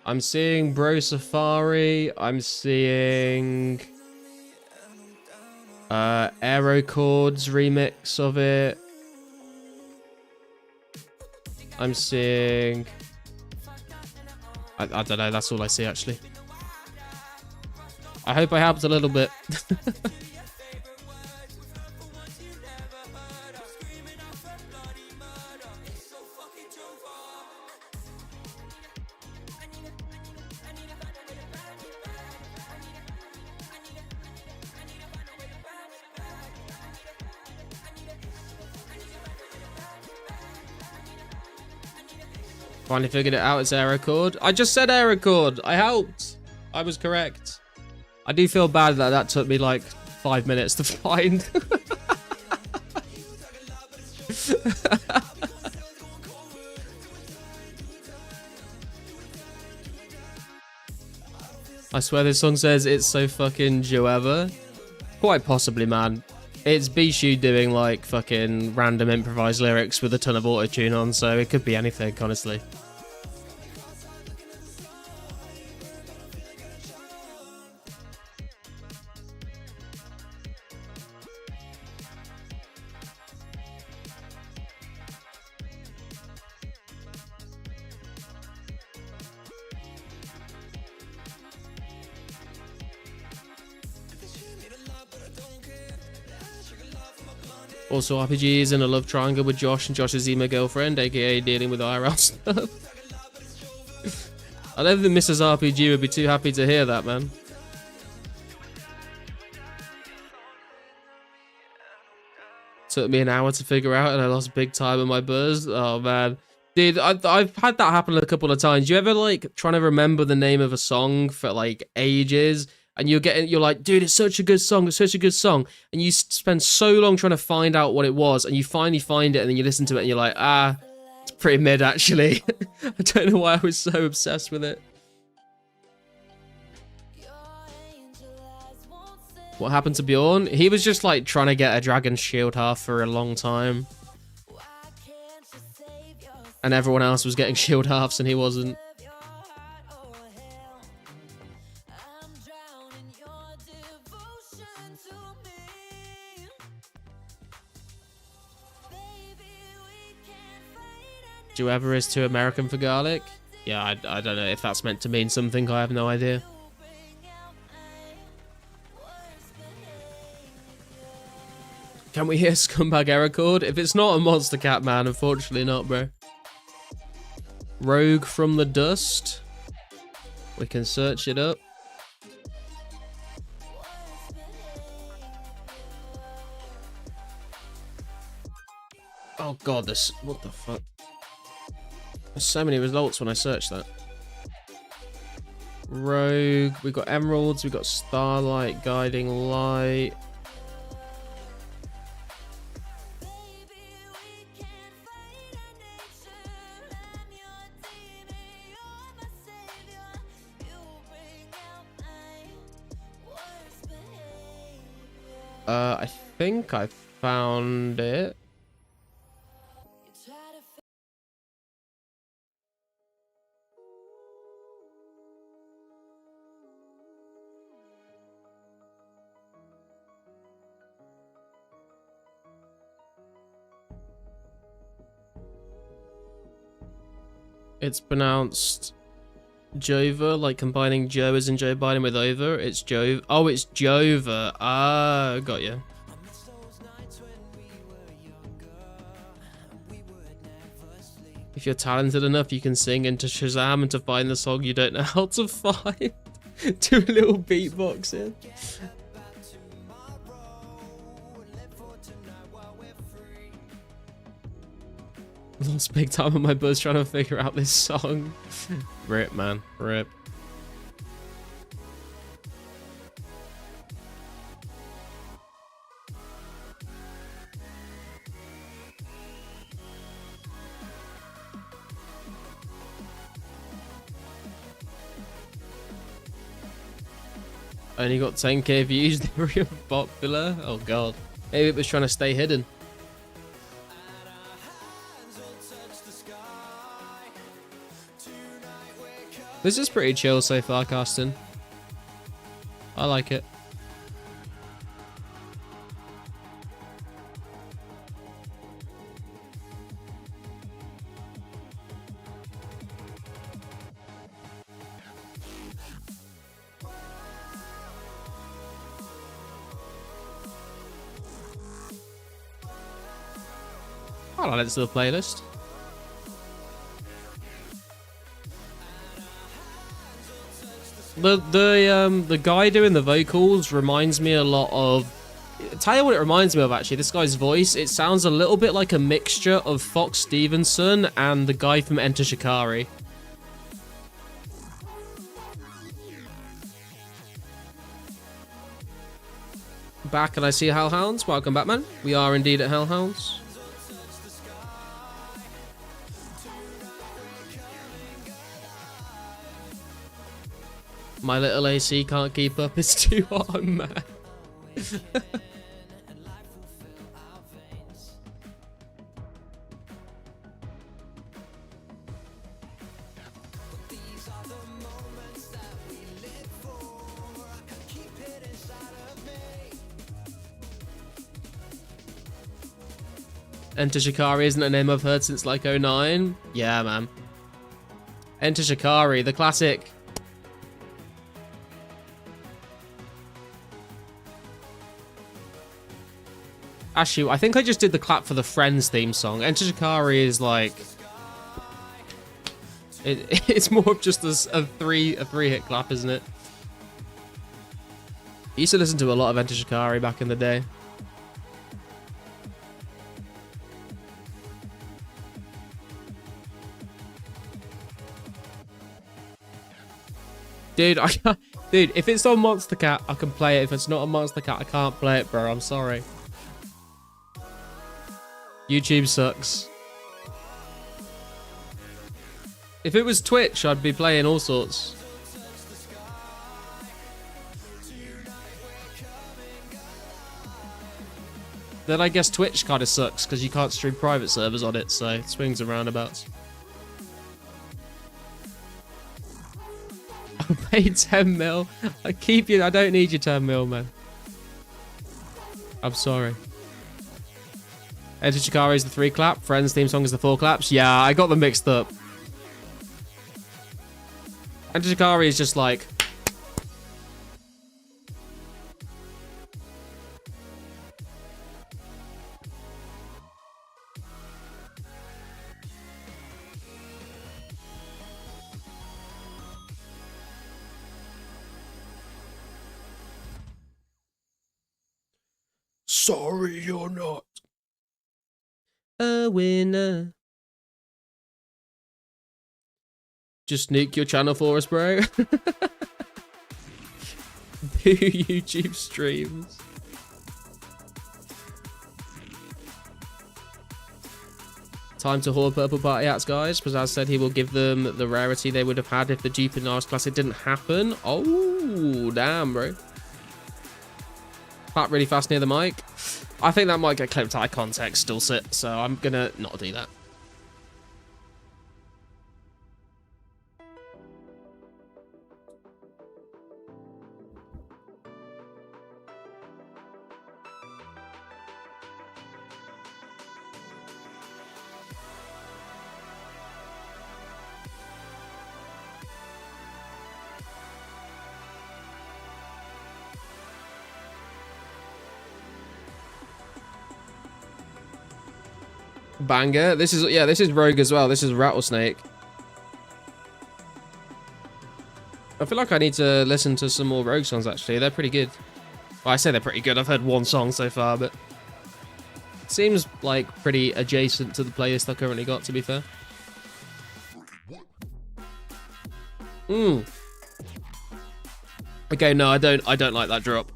I'm seeing Bro Safari. I'm seeing Aerochords remix of it. I'm seeing... I don't know, that's all I see actually. I hope I helped a little bit. Finally figured it out, it's Aerochord. I just said Aerochord. I helped. I was correct. I do feel bad that that took me like 5 minutes to find. I swear this song says it's so fucking Joever. Quite possibly, man. It's Bishu doing like fucking random improvised lyrics with a ton of auto-tune on, so it could be anything, honestly. Also, RPG is in a love triangle with Josh and Josh's emo girlfriend, aka dealing with IRL stuff. I don't think Mrs. RPG would be too happy to hear that, man. Took me an hour to figure out and I lost big time on my buzz. Oh, man. Dude, I've had that happen a couple of times. You ever, like, trying to remember the name of a song for, like, ages? And you're like, dude, it's such a good song, it's such a good song. And you spend so long trying to find out what it was, and you finally find it, and then you listen to it, and you're like, ah, it's pretty mid, actually. I don't know why I was so obsessed with it. What happened to Bjorn? He was just, like, trying to get a dragon shield half for a long time. And everyone else was getting shield halves, and he wasn't. Whoever is too American for garlic? Yeah, I don't know if that's meant to mean something. I have no idea. Can we hear Scumbag Aerochord? If it's not a Monster Cat, man, unfortunately not, bro. Rogue from the Dust. We can search it up. Oh god, this... What the fuck? There's so many results when I search that. Rogue. We got Emeralds. We got Starlight, Guiding Light. I think I found it. It's pronounced Jova, like combining Joe as in Joe Biden with over. It's Jove. Oh, it's Jova. Ah, got you. If you're talented enough, you can sing into Shazam and to find the song you don't know how to find. Do a little beatbox in. Lost big time on my buzz trying to figure out this song. Rip, man. Rip. Only got 10k views, they were popular. Oh god. Maybe it was trying to stay hidden. This is pretty chill so far, Carsten. I like it. I'll add it to the playlist. The guy doing the vocals reminds me a lot of... Tell you what it reminds me of, actually. This guy's voice, it sounds a little bit like a mixture of Fox Stevenson and the guy from Enter Shikari. Back and I see Hellhounds. Welcome back, man. We are indeed at Hellhounds. My little AC can't keep up. It's too hot. I'm mad. Enter Shikari isn't a name I've heard since like 09. Yeah, man. Enter Shikari, the classic. Actually, I think I just did the clap for the Friends theme song. Enter Shikari is like... It's more of just a three-hit clap, isn't it? I used to listen to a lot of Enter Shikari back in the day. Dude, dude, if it's on Monster Cat, I can play it. If it's not on Monster Cat, I can't play it, bro. I'm sorry. YouTube sucks. If it was Twitch, I'd be playing all sorts. Then I guess Twitch kind of sucks because you can't stream private servers on it, so it swings and roundabouts. I paid 10 mil. I keep you. I don't need your 10 mil, man. I'm sorry. Enter Shikari is the 3 clap. Friends theme song is the 4 claps. Yeah, I got them mixed up. Enter Shikari is just like... sorry you're not a winner. Just nuke your channel for us, bro. Do YouTube streams. Time to haul purple party hats, guys. Pizzazz said he will give them the rarity they would have had if the dupe in Nars Classic didn't happen. Oh, damn, bro. Clap really fast near the mic. I think that might get clipped out of context, still sit, so I'm gonna not do that. Banger. This is Rogue as well. This is Rattlesnake. I feel like I need to listen to some more Rogue songs, actually. They're pretty good. Well, I say they're pretty good. I've heard one song so far, but it seems like pretty adjacent to the playlist I currently got, to be fair. Okay, no, I don't like that drop.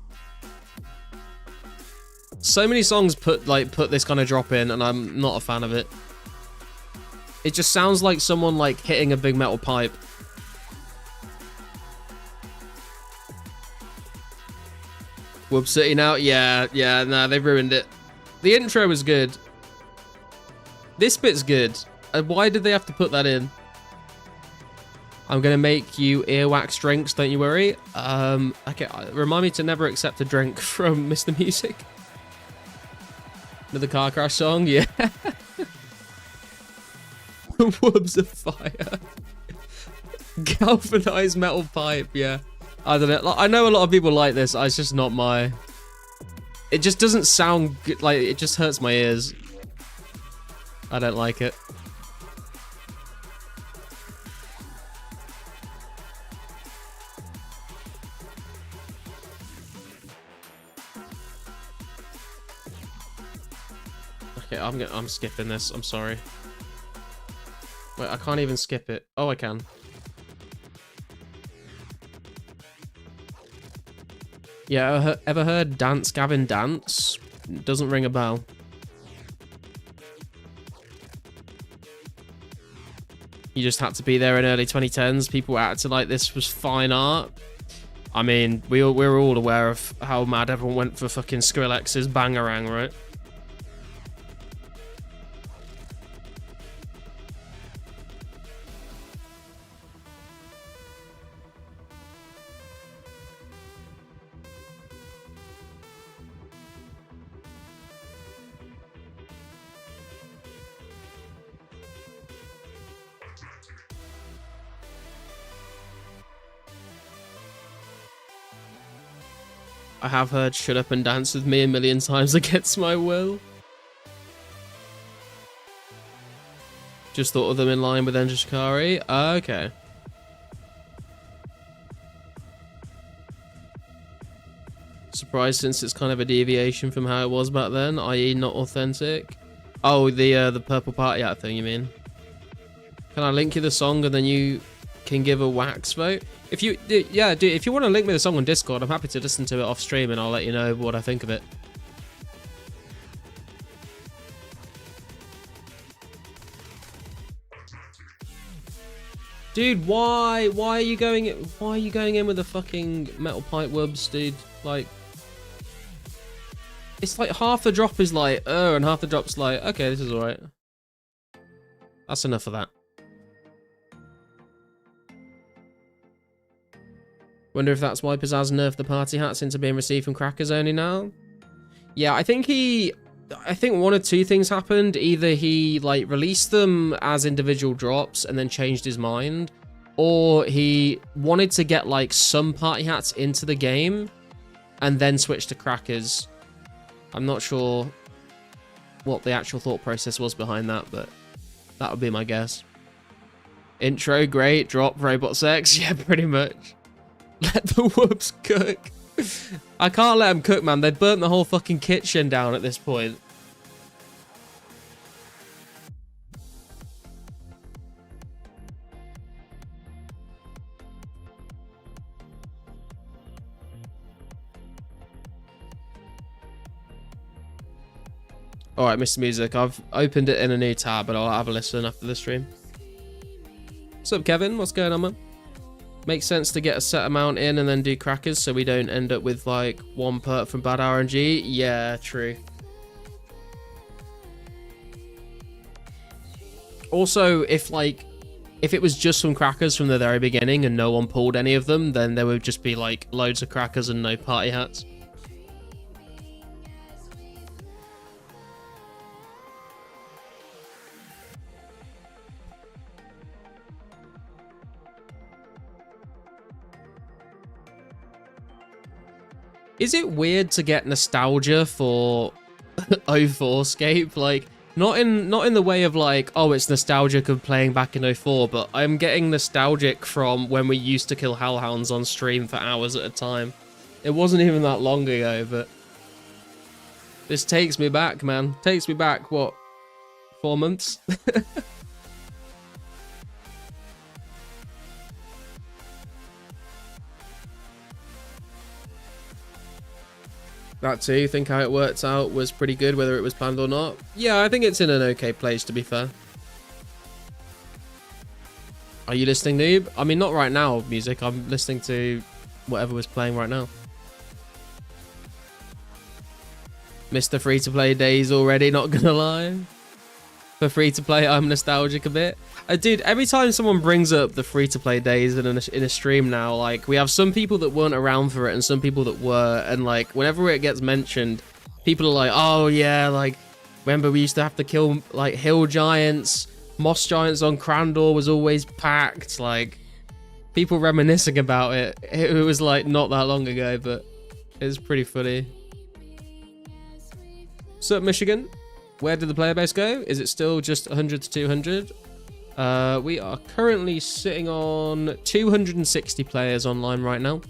So many songs put this kind of drop in, and I'm not a fan of it. It just sounds like someone like hitting a big metal pipe. Whoop City now? Yeah, nah, they've ruined it. The intro was good. This bit's good. Why did they have to put that in? I'm gonna make you earwax drinks, don't you worry. Okay, remind me to never accept a drink from Mr. Music. Another car crash song, yeah. Whoops of fire. Galvanized metal pipe, yeah. I don't know. I know a lot of people like this. It's just not my. It just doesn't sound good. Like, it just hurts my ears. I don't like it. Okay, I'm skipping this. I'm sorry. Wait, I can't even skip it. Oh, I can. Yeah, ever heard Dance Gavin Dance? Doesn't ring a bell. You just had to be there in early 2010s. People acted like this was fine art. I mean, we're all aware of how mad everyone went for fucking Skrillex's Bangarang, right? I have heard Shut Up and Dance With Me a million times against my will. Just thought of them in line with Enter Shikari. Okay. Surprised since it's kind of a deviation from how it was back then, i.e. not authentic. Oh, the Purple Party Hat thing, you mean? Can I link you the song and then you can give a wax vote? If you, yeah, dude, if you want to link me the song on Discord, I'm happy to listen to it off stream and I'll let you know what I think of it. Dude, why are you going in with the fucking metal pipe wubs, dude? Like, it's like half the drop is like, oh, and half the drop's like, okay, this is alright. That's enough of that. Wonder if that's why Pizzazz nerfed the party hats into being received from crackers only now? Yeah, I think one of two things happened. Either he, like, released them as individual drops and then changed his mind, or he wanted to get, like, some party hats into the game and then switch to crackers. I'm not sure what the actual thought process was behind that, but that would be my guess. Intro, great. Drop, robot sex. Yeah, pretty much. Let the whoops cook. I can't let them cook, man. They burnt the whole fucking kitchen down at this point. Alright, Mr. Music, I've opened it in a new tab, but I'll have a listen after the stream. What's up, Kevin? What's going on, man? Makes sense to get a set amount in and then do crackers so we don't end up with, like, one perk from bad RNG. Yeah, true. Also, if it was just some crackers from the very beginning and no one pulled any of them, then there would just be, like, loads of crackers and no party hats. Is it weird to get nostalgia for 2004scape? Like, not in the way of like, oh, it's nostalgic of playing back in 04, but I'm getting nostalgic from when we used to kill hellhounds on stream for hours at a time. It wasn't even that long ago, but this takes me back, man. Takes me back, what, 4 months? That too, think how it worked out was pretty good, whether it was planned or not. Yeah, I think it's in an okay place, to be fair. Are you listening, noob? I mean, not right now, music. I'm listening to whatever was playing right now. Mr. Free-to-play days already, not gonna lie. For free-to-play, I'm nostalgic a bit. Dude, every time someone brings up the free-to-play days in a stream now, like, we have some people that weren't around for it and some people that were, and, like, whenever it gets mentioned, people are like, oh, yeah, like, remember we used to have to kill, like, hill giants, moss giants on Crandor was always packed, like, people reminiscing about it. It was, like, not that long ago, but it's pretty funny. What's up, Michigan? Where did the player base go? Is it still just 100 to 200? We are currently sitting on 260 players online right now.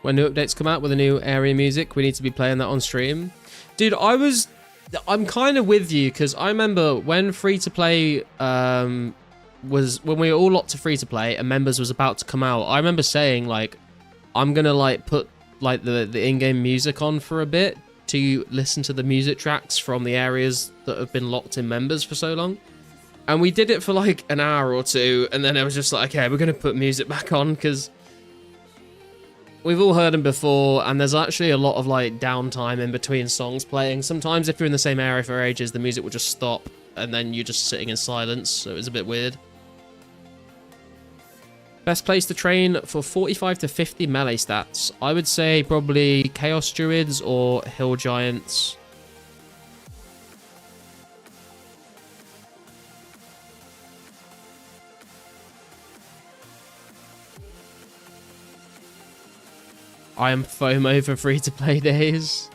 When new updates come out with the new area music, we need to be playing that on stream. Dude, I'm kind of with you, because I remember when free-to-play when we were all locked to free-to-play and members was about to come out, I remember saying, like, I'm gonna, like, put like the in-game music on for a bit to listen to the music tracks from the areas that have been locked in members for so long. And we did it for like an hour or two, and then it was just like, okay, we're gonna put music back on because we've all heard them before, and there's actually a lot of like downtime in between songs playing. Sometimes if you're in the same area for ages, the music will just stop and then you're just sitting in silence, so it was a bit weird. Best place to train for 45 to 50 melee stats. I would say probably Chaos Druids or Hill Giants. I am FOMO for free-to-play days.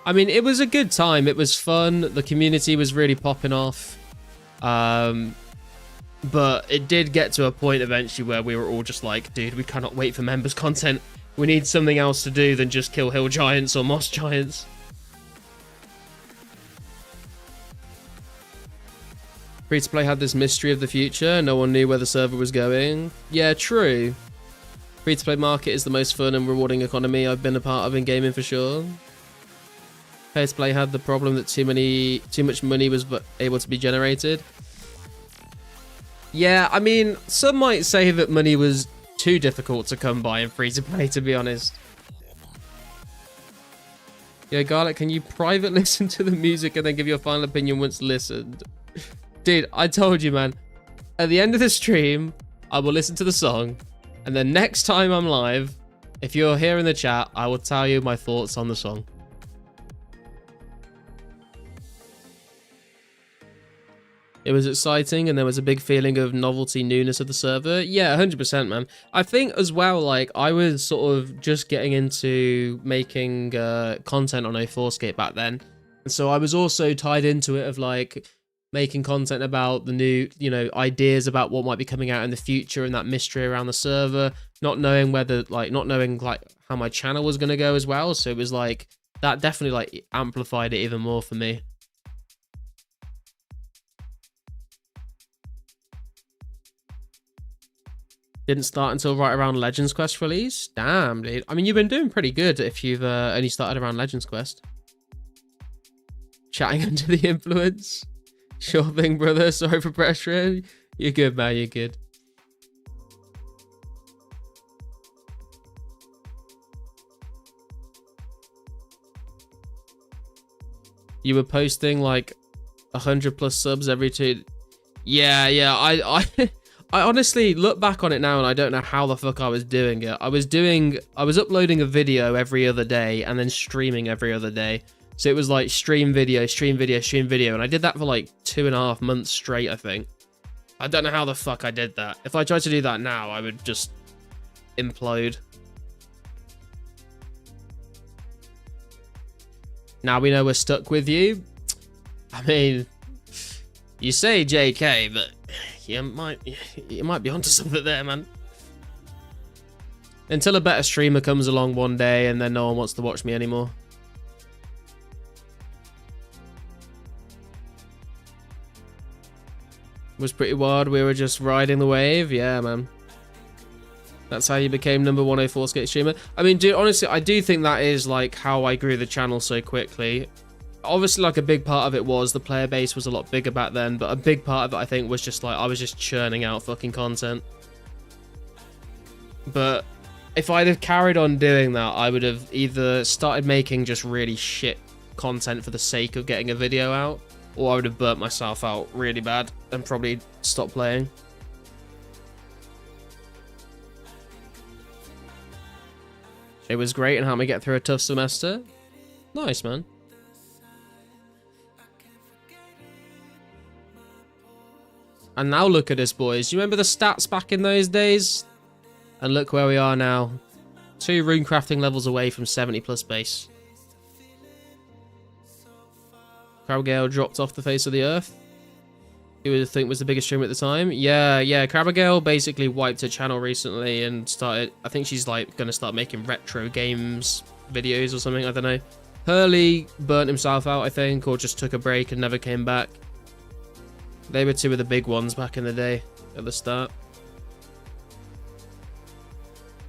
I mean, it was a good time. It was fun. The community was really popping off. But it did get to a point eventually where we were all just like, dude, we cannot wait for members content. We need something else to do than just kill hill giants or moss giants. Free-to-play had this mystery of the future. No one knew where the server was going. Yeah, true. Free-to-play market is the most fun and rewarding economy I've been a part of in gaming for sure. Pay-to-play had the problem that too much money was able to be generated. Yeah, I mean, some might say that money was too difficult to come by in free-to-play, to be honest. Yeah, Garlic, can you private listen to the music and then give your final opinion once listened? Dude, I told you, man. At the end of the stream, I will listen to the song, and then next time I'm live, if you're here in the chat, I will tell you my thoughts on the song. It was exciting, and there was a big feeling of novelty, newness of the server. Yeah, 100%, man. I think as well, like, I was sort of just getting into making content on 2004scape back then. And so I was also tied into it of, like, making content about the new, you know, ideas about what might be coming out in the future and that mystery around the server, not knowing whether, like, not knowing, like, how my channel was going to go as well. So it was like, that definitely, like, amplified it even more for me. Didn't start until right around Legends Quest release. Damn, dude. I mean, you've been doing pretty good if you've only started around Legends Quest. Chatting under the influence. Sure thing, brother. Sorry for pressuring. You're good, man. You're good. You were posting like 100+ subs every 2. Yeah. I honestly look back on it now and I don't know how the fuck I was doing it. I was uploading a video every other day and then streaming every other day. So it was like stream video, stream video, stream video. And I did that for like 2.5 months straight, I think. I don't know how the fuck I did that. If I tried to do that now, I would just implode. Now we know we're stuck with you. I mean, you say JK, but you might be onto something there, man. Until a better streamer comes along one day and then no one wants to watch me anymore. Was pretty wild. We were just riding the wave. Yeah, man. That's how you became number 2004scape streamer. I mean, dude, honestly, I do think that is like how I grew the channel so quickly. Obviously, like, a big part of it was the player base was a lot bigger back then, but a big part of it, I think, was just like I was just churning out fucking content. But if I'd have carried on doing that, I would have either started making just really shit content for the sake of getting a video out, or I would have burnt myself out really bad and probably stopped playing. It was great and helped me get through a tough semester. Nice, man. And now look at us, boys. You remember the stats back in those days? And look where we are now. 2 rune crafting levels away from 70+ base. Crabagale dropped off the face of the earth. Who would think was the biggest streamer at the time? Yeah. Crabagale basically wiped her channel recently and started... I think she's like going to start making retro games videos or something. I don't know. Hurley burnt himself out, I think, or just took a break and never came back. They were 2 of the big ones back in the day at the start.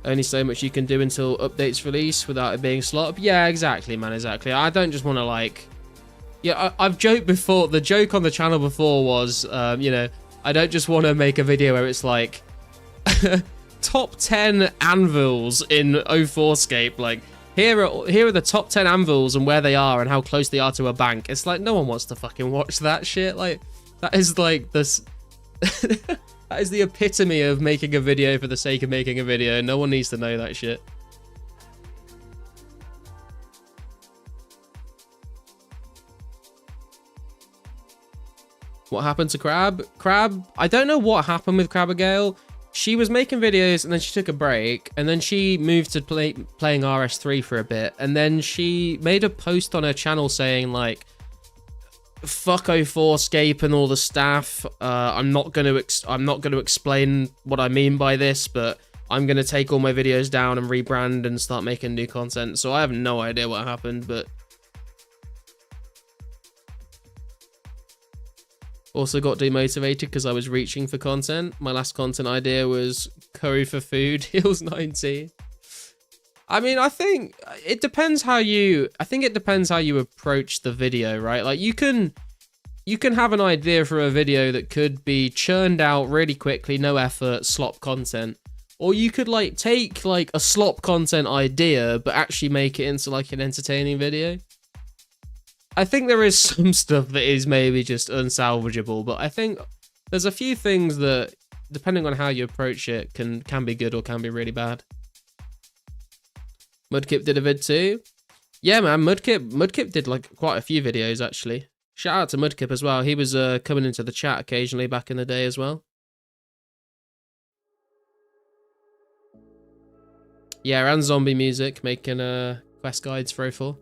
Only so much you can do until updates release without it being slot up. Yeah, exactly, man, exactly. I don't just want to, like... Yeah, I've joked before. The joke on the channel before was, you know, I don't just want to make a video where it's like... top 10 anvils in 2004scape. Like, here are the top 10 anvils and where they are and how close they are to a bank. It's like, no one wants to fucking watch that shit. Like... That is like this. That is the epitome of making a video for the sake of making a video. No one needs to know that shit. What happened to Crab? I don't know what happened with Crabagale. She was making videos and then she took a break and then she moved to playing RS3 for a bit. And then she made a post on her channel saying like, fuck 2004scape and all the staff. I'm not going to explain what I mean by this, but I'm going to take all my videos down and rebrand and start making new content. So I have no idea what happened, but also got demotivated because I was reaching for content. My last content idea was curry for food, heals 90. I mean, I think it depends how you approach the video, right? Like you can have an idea for a video that could be churned out really quickly, no effort, slop content. Or you could like take like a slop content idea, but actually make it into like an entertaining video. I think there is some stuff that is maybe just unsalvageable, but I think there's a few things that, depending on how you approach it, can be good or can be really bad. Mudkip did a vid too. Yeah, man, Mudkip did like quite a few videos actually. Shout out to Mudkip as well. He was coming into the chat occasionally back in the day as well. Yeah, and zombie music, making quest guides for 04.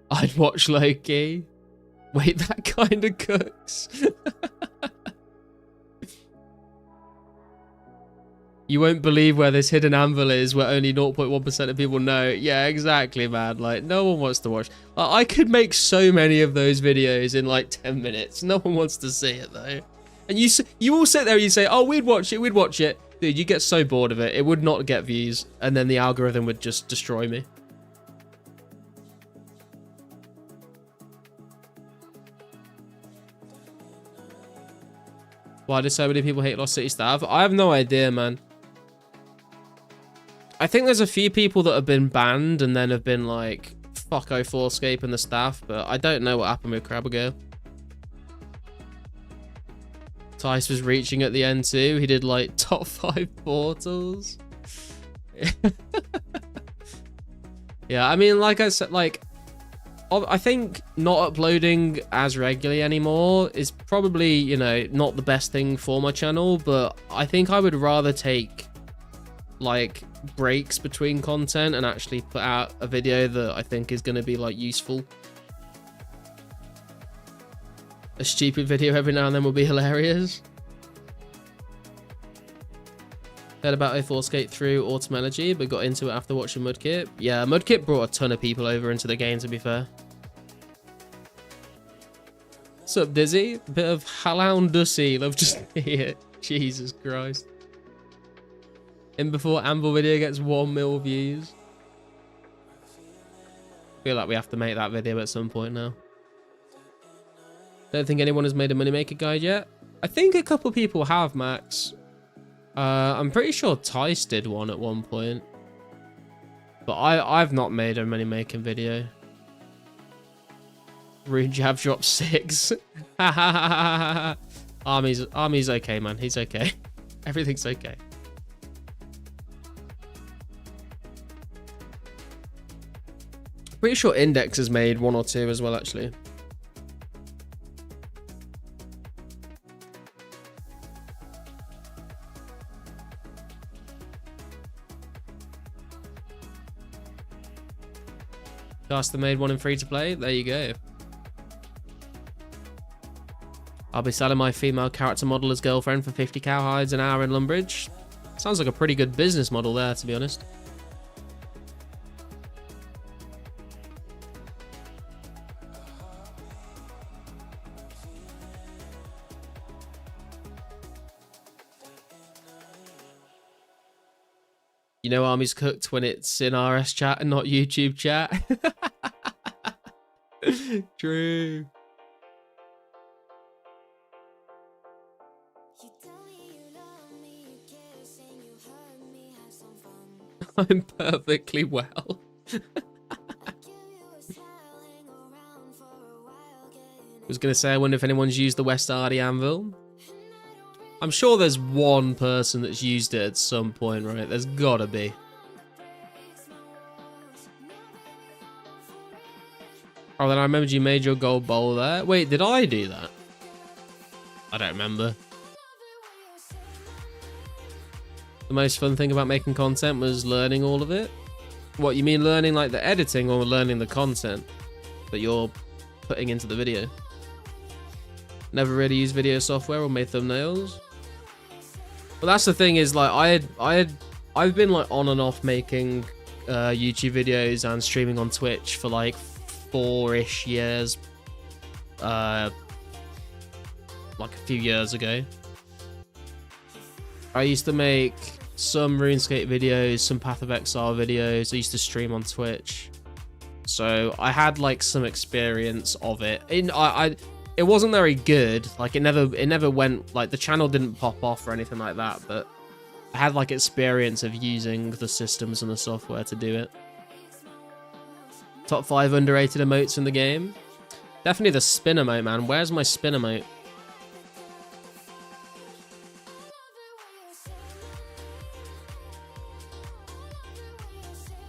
I'd watch Loki. Wait, that kind of cooks. You won't believe where this hidden anvil is, where only 0.1% of people know. Yeah, exactly, man. Like, no one wants to watch. Like, I could make so many of those videos in like 10 minutes. No one wants to see it though. And you all sit there and you say, oh, we'd watch it, we'd watch it. Dude, you get so bored of it. It would not get views. And then the algorithm would just destroy me. Why do so many people hate Lost City staff? I have no idea, man. I think there's a few people that have been banned and then have been like, fuck 2004scape and the staff, but I don't know what happened with Crabbergirl. Tice was reaching at the end too. He did like top 5 portals. Yeah, I mean, like I said, like, I think not uploading as regularly anymore is probably, you know, not the best thing for my channel, but I think I would rather take like breaks between content and actually put out a video that I think is going to be like useful. A stupid video every now and then will be hilarious. Heard about 2004scape through Automelogy, but got into it after watching Mudkip. Yeah, Mudkip brought a ton of people over into the game, to be fair. What's up, Dizzy? Bit of Halown Dussy. Love just hear it. Jesus Christ. In before Anvil video gets 1 mil views. Feel like we have to make that video at some point now. Don't think anyone has made a moneymaker guide yet. I think a couple people have, Max. I'm pretty sure Tice did one at one point. But I've not made a money-making video. Rune Jab dropped 6. Army's okay, man. He's okay. Everything's okay. Pretty sure Index has made 1 or 2 as well, actually. Caster made 1 in free-to-play. There you go. I'll be selling my female character model as girlfriend for 50 cowhides an hour in Lumbridge. Sounds like a pretty good business model there, to be honest. You know Army's cooked when it's in RS chat and not YouTube chat. True. You tell me you love me, you kiss and you hug me, have some fun. I'm perfectly well. I give you a smile, hang around for a while, getting I was going to say, I wonder if anyone's used the West Ardy anvil. I'm sure there's one person that's used it at some point, right? There's gotta be. Oh, then I remembered you made your gold bowl there. Wait, did I do that? I don't remember. The most fun thing about making content was learning all of it. What, you mean learning like the editing or learning the content that you're putting into the video? Never really used video software or made thumbnails. But that's the thing is, like, I've been like on and off making YouTube videos and streaming on Twitch for like 4-ish years. Like a few years ago. I used to make some RuneScape videos, some Path of Exile videos. I used to stream on Twitch. So I had like some experience of it. It wasn't very good. Like it never went, like the channel didn't pop off or anything like that, but I had like experience of using the systems and the software to do it. Top 5 underrated emotes in the game. Definitely the spin emote, man. Where's my spin emote?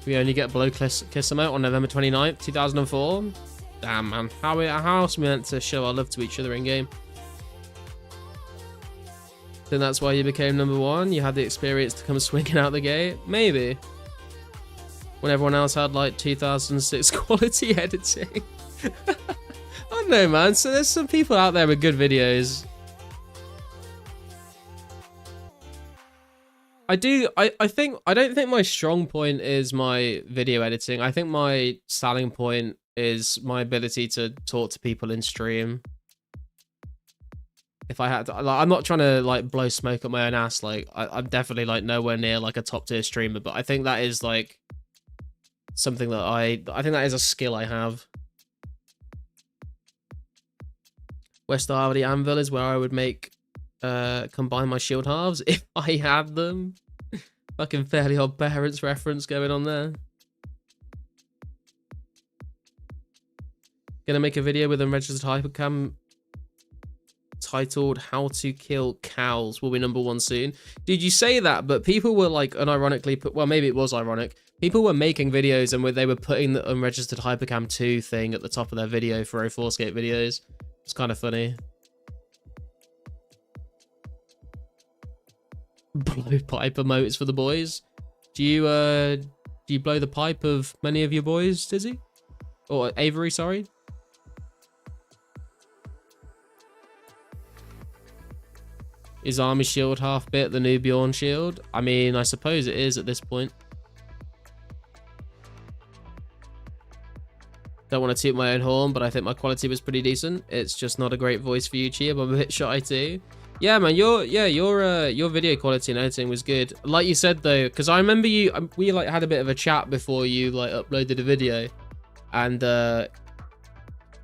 We only get Blow Kiss emote on November 29th, 2004. Damn, man. How else are we meant to show our love to each other in game? Then that's why you became number 1. You had the experience to come swinging out the gate. Maybe. When everyone else had like 2006 quality editing. I don't know, man. So there's some people out there with good videos. I don't think my strong point is my video editing. I think my selling point is my ability to talk to people in stream. If I had to, like, I'm not trying to like blow smoke up my own ass. Like, I'm definitely like nowhere near like a top tier streamer, but I think that is like something that I think that is a skill I have. West Harvey Anvil is where I would make combine my shield halves if I had them. Fucking Fairly Odd Parents reference going on there. Gonna make a video with unregistered hypercam titled "How to Kill Cows" will be #1 soon. Did you say that? But people were like unironically well, maybe it was ironic. People were making videos and they were putting the unregistered hypercam 2 thing at the top of their video for 2004scape videos. It's kind of funny. Blow pipe emotes for the boys. Do you blow the pipe of many of your boys, Dizzy? Or Avery, sorry? Is Army Shield half bit the new Bjorn Shield? I mean, I suppose it is at this point. Don't want to toot my own horn, but I think my quality was pretty decent. It's just not a great voice for YouTube. I'm a bit shy too. Yeah, man, your video quality and editing was good. Like you said though, because I remember we like had a bit of a chat before you like uploaded a video, and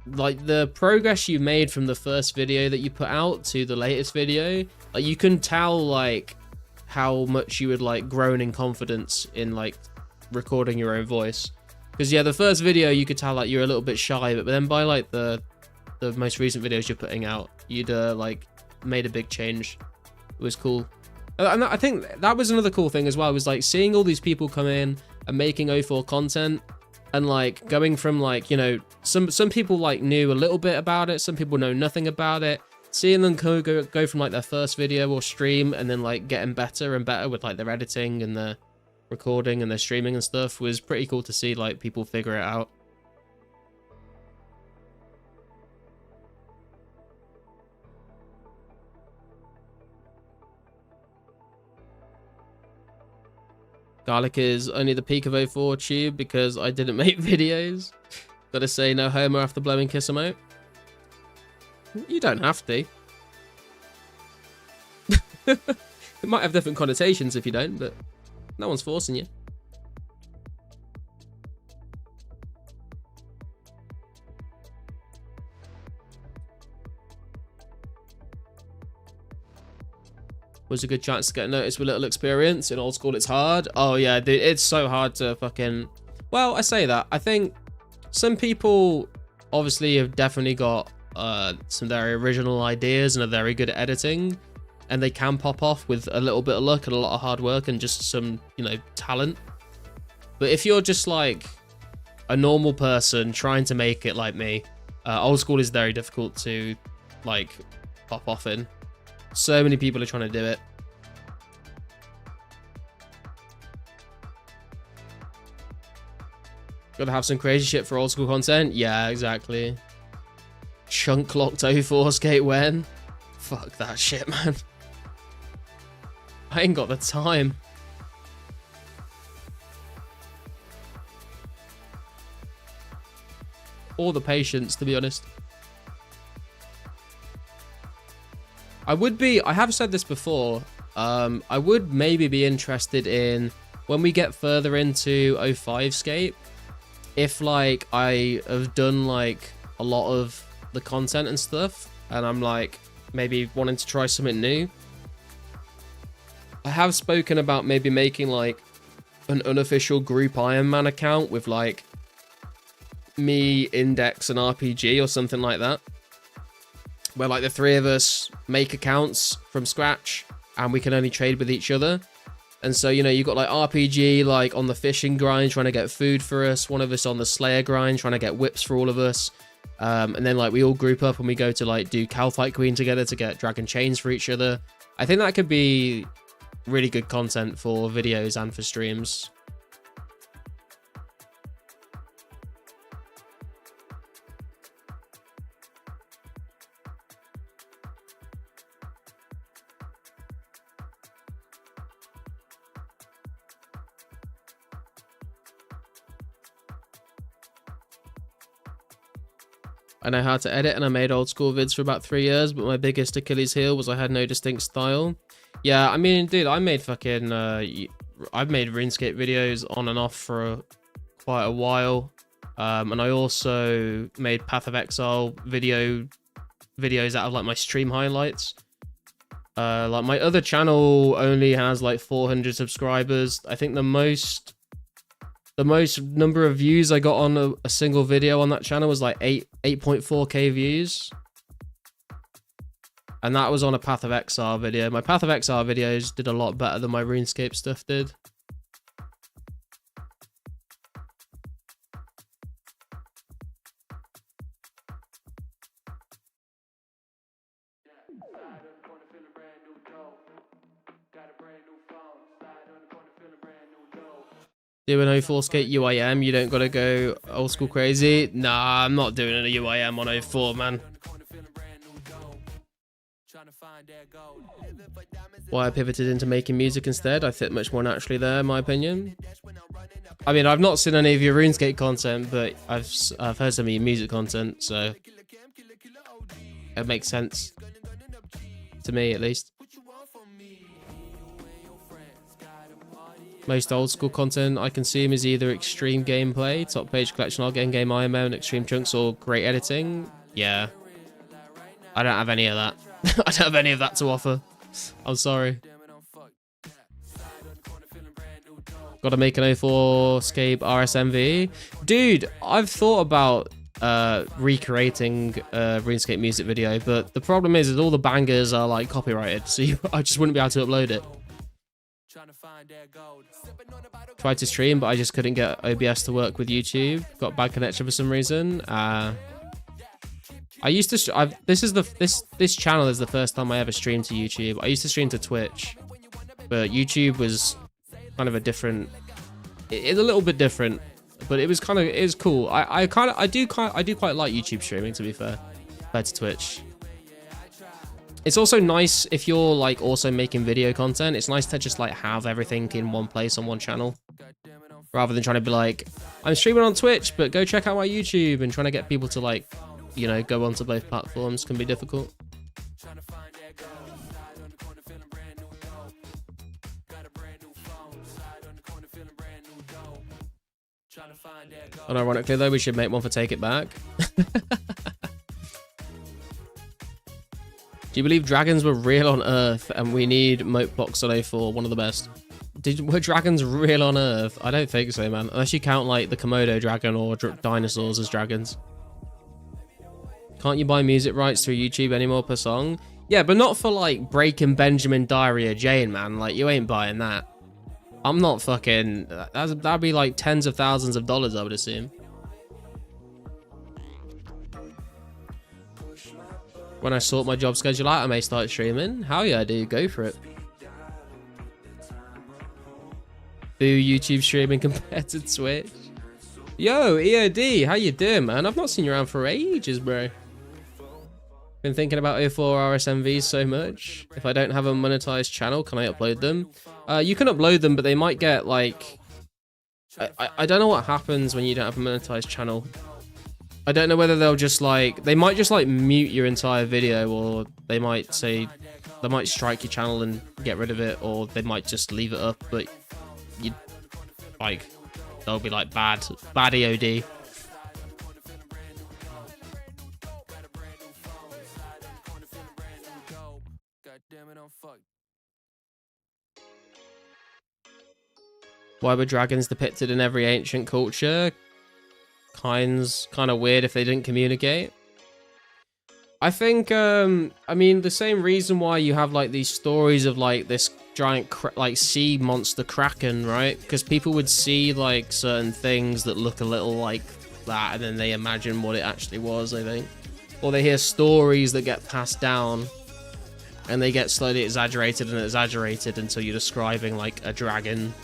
like the progress you made from the first video that you put out to the latest video, like you can tell like how much you had like grown in confidence in like recording your own voice. Because yeah, the first video you could tell like you're a little bit shy, but then by like the most recent videos you're putting out, you'd like made a big change. It was cool. And I think that was another cool thing as well, was like seeing all these people come in and making 04 content, and like going from like, you know, some people like knew a little bit about it, some people know nothing about it. Seeing them go from like their first video or stream and then like getting better and better with like their editing and their recording and their streaming and stuff was pretty cool to see like people figure it out. Garlic is only the peak of 04 tube because I didn't make videos. Gotta say no homo after blowing kiss emote. You don't have to. It might have different connotations if you don't, but no one's forcing you. Was a good chance to get noticed with little experience. In old school, it's hard. Oh yeah, dude, it's so hard to fucking... Well, I say that. I think some people obviously have definitely got some very original ideas and are very good at editing, and they can pop off with a little bit of luck and a lot of hard work and just some, you know, talent. But if you're just like a normal person trying to make it like me, old school is very difficult to like pop off in. So many people are trying to do it. Gotta have some crazy shit for old school content. Yeah, exactly. Chunk locked 2004scape when? Fuck that shit, man. I ain't got the time. Or the patience, to be honest. I have said this before, I would maybe be interested in, when we get further into 2005scape, if like I have done like a lot of the content and stuff, and I'm like maybe wanting to try something new. I have spoken about maybe making like an unofficial group Iron Man account with like me, Index, and RPG or something like that, where like the three of us make accounts from scratch and we can only trade with each other. And so, you know, you got like RPG like on the fishing grind trying to get food for us, one of us on the Slayer grind trying to get whips for all of us, and then like we all group up and we go to like do Cow Fight Queen together to get dragon chains for each other. I think that could be really good content for videos and for streams. I know how to edit, and I made old school vids for about 3 years, but my biggest Achilles heel was I had no distinct style. Yeah, I mean, dude, I made fucking, I've made RuneScape videos on and off for quite a while. And I also made Path of Exile videos out of like my stream highlights. Like my other channel only has like 400 subscribers. I think the most number of views I got on a single video on that channel was like 8.4k views. And that was on a Path of Exile video. My Path of Exile videos did a lot better than my RuneScape stuff did. Doing 2004scape UIM, you don't gotta go old school crazy. Nah, I'm not doing a UIM on 04, man. Why I pivoted into making music instead, I fit much more naturally there, in my opinion. I mean, I've not seen any of your RuneScape content, but I've heard some of your music content, so it makes sense. To me, at least. Most old school content I consume is either extreme gameplay, top page collection, art game, game IMO, and extreme chunks, or great editing. Yeah. I don't have any of that. I don't have any of that to offer. I'm sorry. Gotta make an 2004scape RSMV. Dude, I've thought about recreating a RuneScape music video, but the problem is all the bangers are like copyrighted, so I just wouldn't be able to upload it. Tried to stream, but I just couldn't get OBS to work with YouTube. Got bad connection for some reason. I used to. This channel is the first time I ever streamed to YouTube. I used to stream to Twitch, but YouTube was kind of a different. It's a little bit different, but it was cool. I do quite like YouTube streaming, to be fair, compared to Twitch. It's also nice if you're like also making video content. It's nice to just like have everything in one place on one channel, rather than trying to be like, I'm streaming on Twitch, but go check out my YouTube, and trying to get people to like, you know, go onto both platforms can be difficult. Unironically though, we should make one for Take It Back. Do you believe dragons were real on Earth and we need Mopebox on 04? One of the best. Were dragons real on Earth? I don't think so, man. Unless you count like the Komodo dragon or dinosaurs as dragons. Can't you buy music rights through YouTube anymore per song? Yeah, but not for like Breaking Benjamin Diarrhea Jane, man. Like, you ain't buying that. I'm not fucking... That'd be like tens of thousands of dollars, I would assume. When I sort my job schedule out, I may start streaming. Hell yeah, dude. Go for it. Boo YouTube streaming compared to Twitch. Yo, EOD, how you doing, man? I've not seen you around for ages, bro. Been thinking about 04 RSMVs so much. If I don't have a monetized channel, can I upload them? You can upload them, but they might get, like... I don't know what happens when you don't have a monetized channel. I don't know whether they'll just, like... They might just, like, mute your entire video, or they might say... They might strike your channel and get rid of it, or they might just leave it up, but... You... Like... They'll be, like, bad EOD. Why were dragons depicted in every ancient culture? Kind of weird if they didn't communicate. I think, I mean, the same reason why you have, like, these stories of, like, this giant, like, sea monster kraken, right? Because people would see, like, certain things that look a little like that, and then they imagine what it actually was, I think. Or they hear stories that get passed down, and they get slowly exaggerated and exaggerated until you're describing, like, a dragon.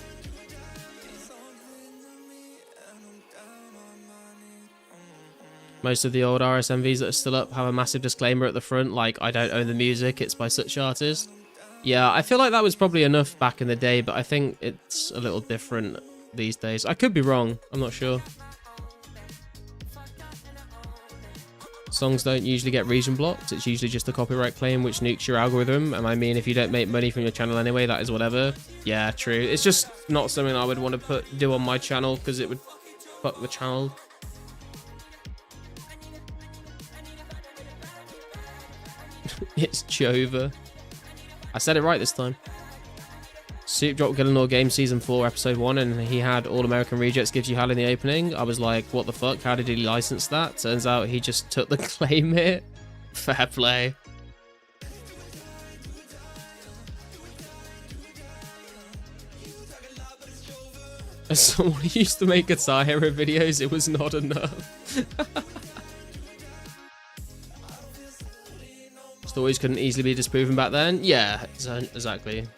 Most of the old RSMVs that are still up have a massive disclaimer at the front, like, I don't own the music, it's by such artists. Yeah, I feel like that was probably enough back in the day, but I think it's a little different these days. I could be wrong, I'm not sure. songs don't usually get region blocked. It's usually just a copyright claim which nukes your algorithm. And I mean, if you don't make money from your channel anyway, that is whatever. Yeah, true. It's just not something I would want to do on my channel because it would fuck the channel. It's Jova. I said it right this time. Soup dropped Gillenor Game Season 4 Episode 1 and he had All American Rejects Gives You Hell in the opening. I was like, what the fuck? How did he license that? Turns out he just took the claim hit. Fair play. As someone who used to make Guitar Hero videos, it was not enough. Stories couldn't easily be disproven back then. Yeah, exactly.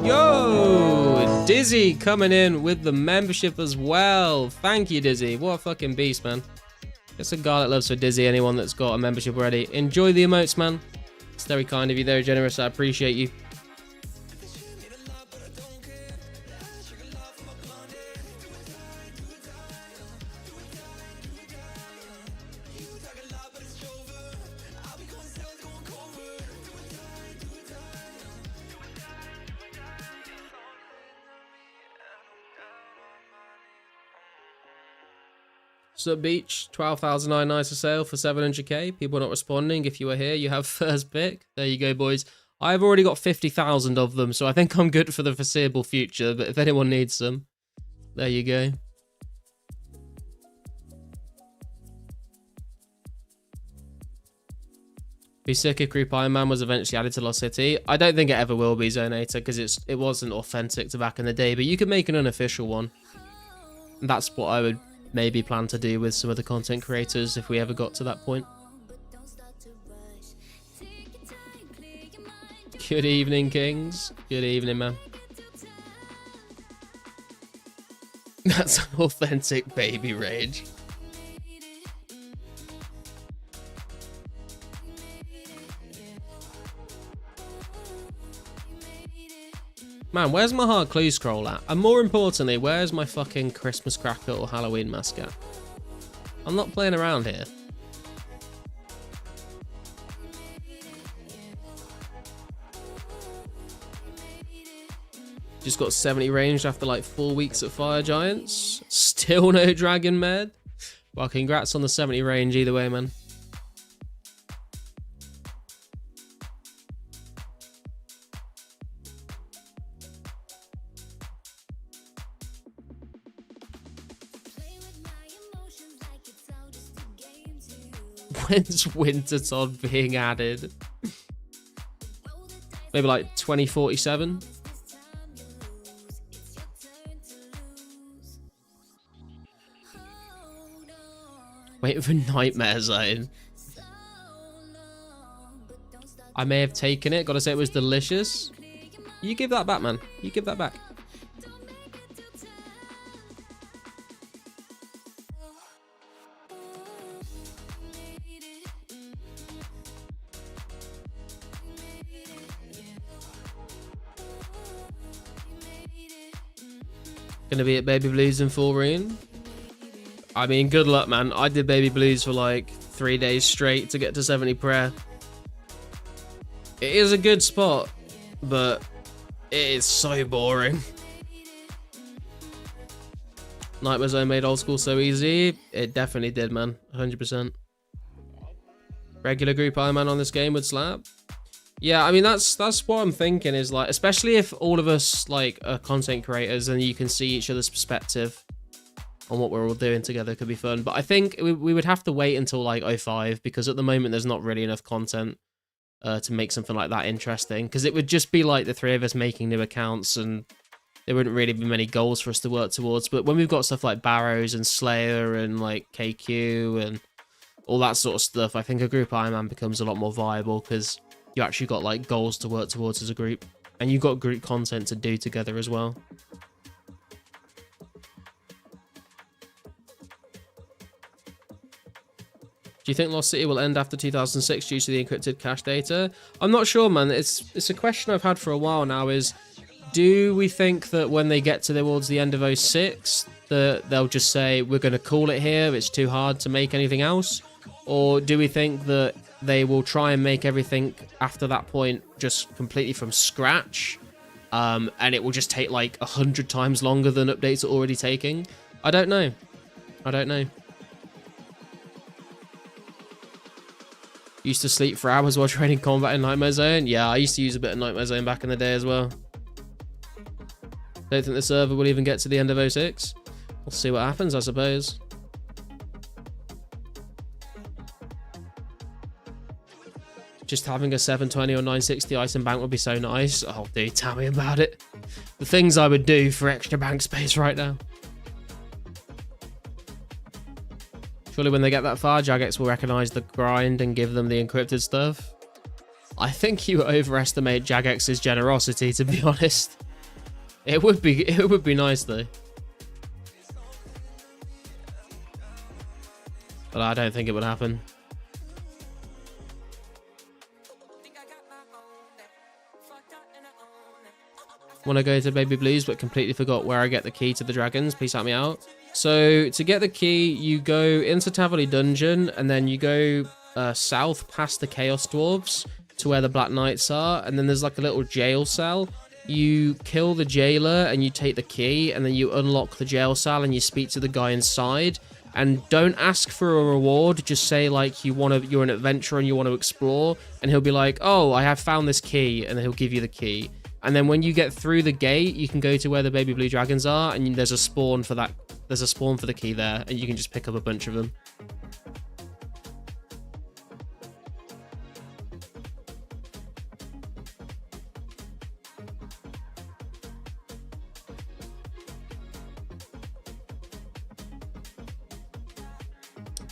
Yo, Dizzy coming in with the membership as well. Thank you, Dizzy. What a fucking beast, man. It's a guy that loves for Dizzy. Anyone that's got a membership already. Enjoy the emotes, man. It's very kind of you, very generous. I appreciate you. So Beach, 12,009 nice for sale for 700k. People not responding. If you were here, you have first pick. There you go, boys. I've already got 50,000 of them, so I think I'm good for the foreseeable future. But if anyone needs them, there you go. Be sick if Group Iron Man was eventually added to Lost City. I don't think it ever will be, Zonator, because it wasn't authentic to back in the day. But you could make an unofficial one. That's what I would maybe plan to do with some of the content creators if we ever got to that point. Good evening, Kings. Good evening, man. That's an authentic baby rage. Man, where's my hard clue scroll at? And more importantly, where's my fucking Christmas cracker or Halloween mask at? I'm not playing around here. Just got 70 ranged after like 4 weeks at Fire Giants. Still no Dragon Med. Well, congrats on the 70 range either way, man. When's Winterton being added? Maybe like 2047? Wait for Nightmare Zone. I may have taken it. Gotta say it was delicious. You give that back, man. You give that back. Gonna be at Baby Blues in full rain. I mean, good luck, man. I did Baby Blues for like 3 days straight to get to 70 prayer. It is a good spot, but it is so boring. Nightmare Zone made old school so easy. It definitely did, man. 100%. Regular group Iron Man on this game would slap. Yeah, I mean, that's what I'm thinking is like, especially if all of us like are content creators and you can see each other's perspective on what we're all doing together, could be fun. But I think we would have to wait until like 05 because at the moment there's not really enough content to make something like that interesting, because it would just be like the three of us making new accounts and there wouldn't really be many goals for us to work towards. But when we've got stuff like Barrows and Slayer and like KQ and all that sort of stuff, I think a group Iron Man becomes a lot more viable because you actually got like goals to work towards as a group and you've got group content to do together as well. you think Lost City will end after 2006 due to the encrypted cache data? I'm not sure, man. It's a question I've had for a while now. Is do we think that when they get towards the end of 06, that they'll just say we're going to call it here? It's too hard to make anything else, or do we think that they will try and make everything after that point just completely from scratch, and it will just take like 100 times longer than updates are already taking? I don't know. I don't know. Used to sleep for hours while training combat in Nightmare Zone. Yeah, I used to use a bit of Nightmare Zone back in the day as well. Don't think the server will even get to the end of 06. We'll see what happens, I suppose. Just having a 720 or 960 item bank would be so nice. Oh, dude, tell me about it. The things I would do for extra bank space right now. Surely when they get that far, Jagex will recognize the grind and give them the encrypted stuff. I think you overestimate Jagex's generosity, to be honest. It would be nice though. But I don't think it would happen. Want to go to Baby Blues but completely forgot where I get the key to the dragons. Please help me out. So to get the key, you go into Tavoli Dungeon and then you go south past the Chaos Dwarves to where the Black Knights are, and then there's like a little jail cell. You kill the jailer and you take the key, and then you unlock the jail cell and you speak to the guy inside. And don't ask for a reward, just say like you're an adventurer and you want to explore, and he'll be like, oh, I have found this key, and then he'll give you the key. And then when you get through the gate, you can go to where the baby blue dragons are, and there's a spawn for that. There's a spawn for the key there, and you can just pick up a bunch of them.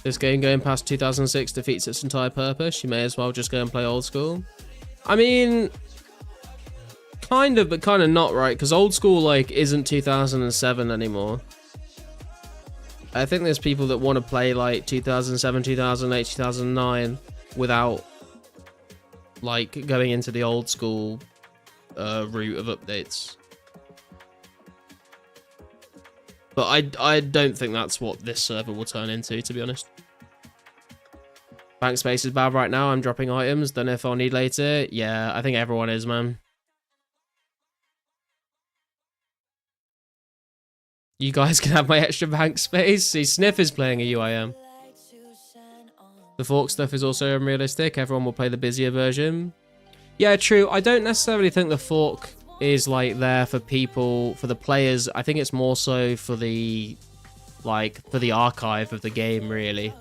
This game going past 2006 defeats its entire purpose. You may as well just go and play old school. I mean, kind of, but kind of not, right? Because old school, like, isn't 2007 anymore. I think there's people that want to play, like, 2007, 2008, 2009 without, like, going into the old school route of updates. But I don't think that's what this server will turn into, to be honest. Bank space is bad right now. I'm dropping items. Don't know if I'll need later. Yeah, I think everyone is, man. You guys can have my extra bank space. See, Sniff is playing a UIM. The fork stuff is also unrealistic. Everyone will play the busier version. Yeah, true. I don't necessarily think the fork is like there for people, for the players. I think it's more so for the, like, for the archive of the game, really.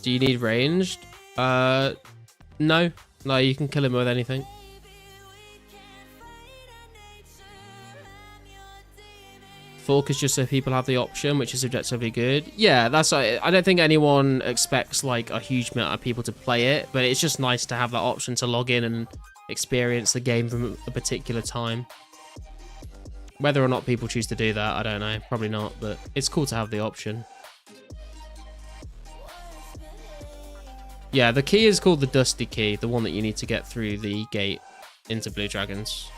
Do you need ranged? No, you can kill him with anything. Fork is just so people have the option, which is objectively good. Yeah, that's. I don't think anyone expects like a huge amount of people to play it, but it's just nice to have that option to log in and experience the game from a particular time. Whether or not people choose to do that, I don't know. Probably not, but it's cool to have the option. Yeah, the key is called the Dusty Key, the one that you need to get through the gate into Blue Dragons.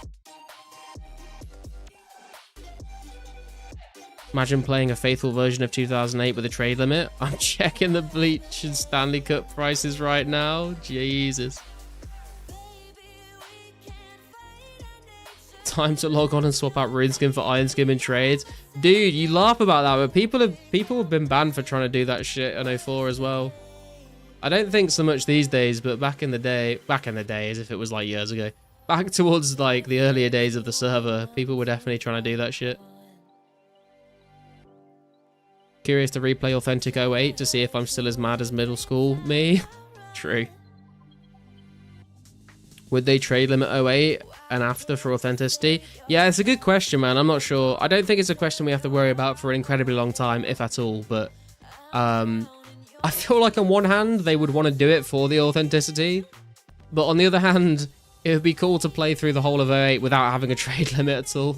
Imagine playing a faithful version of 2008 with a trade limit. I'm checking the Bleach and Stanley Cup prices right now. Jesus. Time to log on and swap out Rune Skin for Iron Skin in trades. Dude, you laugh about that, but people have been banned for trying to do that shit in 04 as well. I don't think so much these days, but back in the day, as if it was like years ago, back towards like the earlier days of the server, people were definitely trying to do that shit. Curious to replay Authentic 08 to see if I'm still as mad as middle school me. True. Would they trade limit 08 and after for authenticity? Yeah, it's a good question, man. I'm not sure. I don't think it's a question we have to worry about for an incredibly long time, if at all. But I feel like on one hand, they would want to do it for the authenticity. But on the other hand, it would be cool to play through the whole of 08 without having a trade limit at all.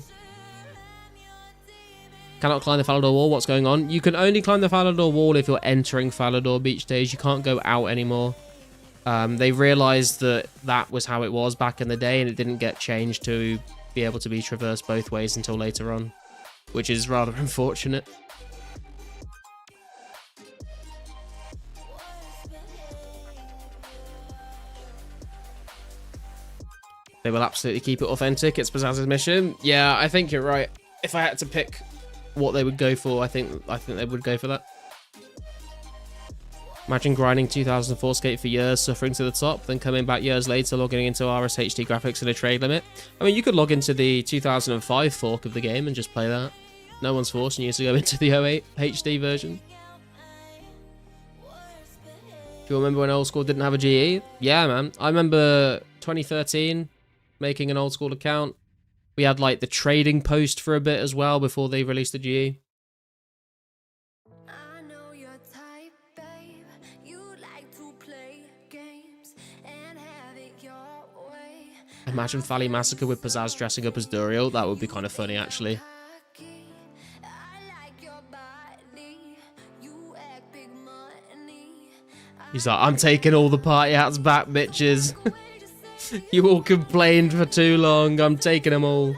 Cannot climb the Falador wall. What's going on? You can only climb the Falador wall if you're entering Falador beach days. You can't go out anymore. They realized that that was how it was back in the day, and it didn't get changed to be able to be traversed both ways until later on, which is rather unfortunate. They will absolutely keep it authentic. It's Bazaz's mission. Yeah, I think you're right. If I had to pick what they would go for, I think they would go for that. Imagine grinding 2004scape for years, suffering to the top, then coming back years later, logging into RSHD graphics and a trade limit. I mean, you could log into the 2005 fork of the game and just play that. No one's forcing you to go into the 08 HD version. Do you remember when old school didn't have a GE? Yeah, man. I remember 2013 making an old school account. We had like the trading post for a bit as well before they released the GE. I know your type, babe. You like to play games and have it your way. Imagine Valley Massacre with Pizzazz dressing up as Duriel. That would be kind of funny, actually. I like your body. You act big money. He's like, I'm taking all the party hats back, bitches. You all complained for too long. I'm taking them all.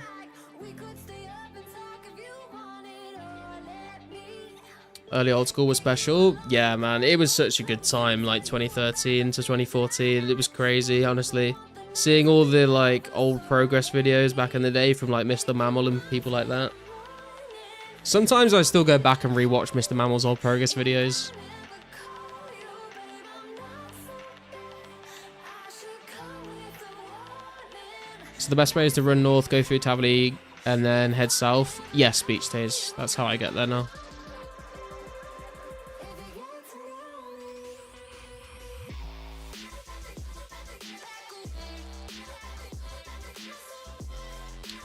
Early old school was special. Yeah, man. It was such a good time. Like 2013 to 2014. It was crazy, honestly. Seeing all the like old progress videos back in the day from like Mr. Mammal and people like that. Sometimes I still go back and rewatch Mr. Mammal's old progress videos. So the best way is to run north, go through Tavli, and then head south. Yes, beach days. That's how I get there now.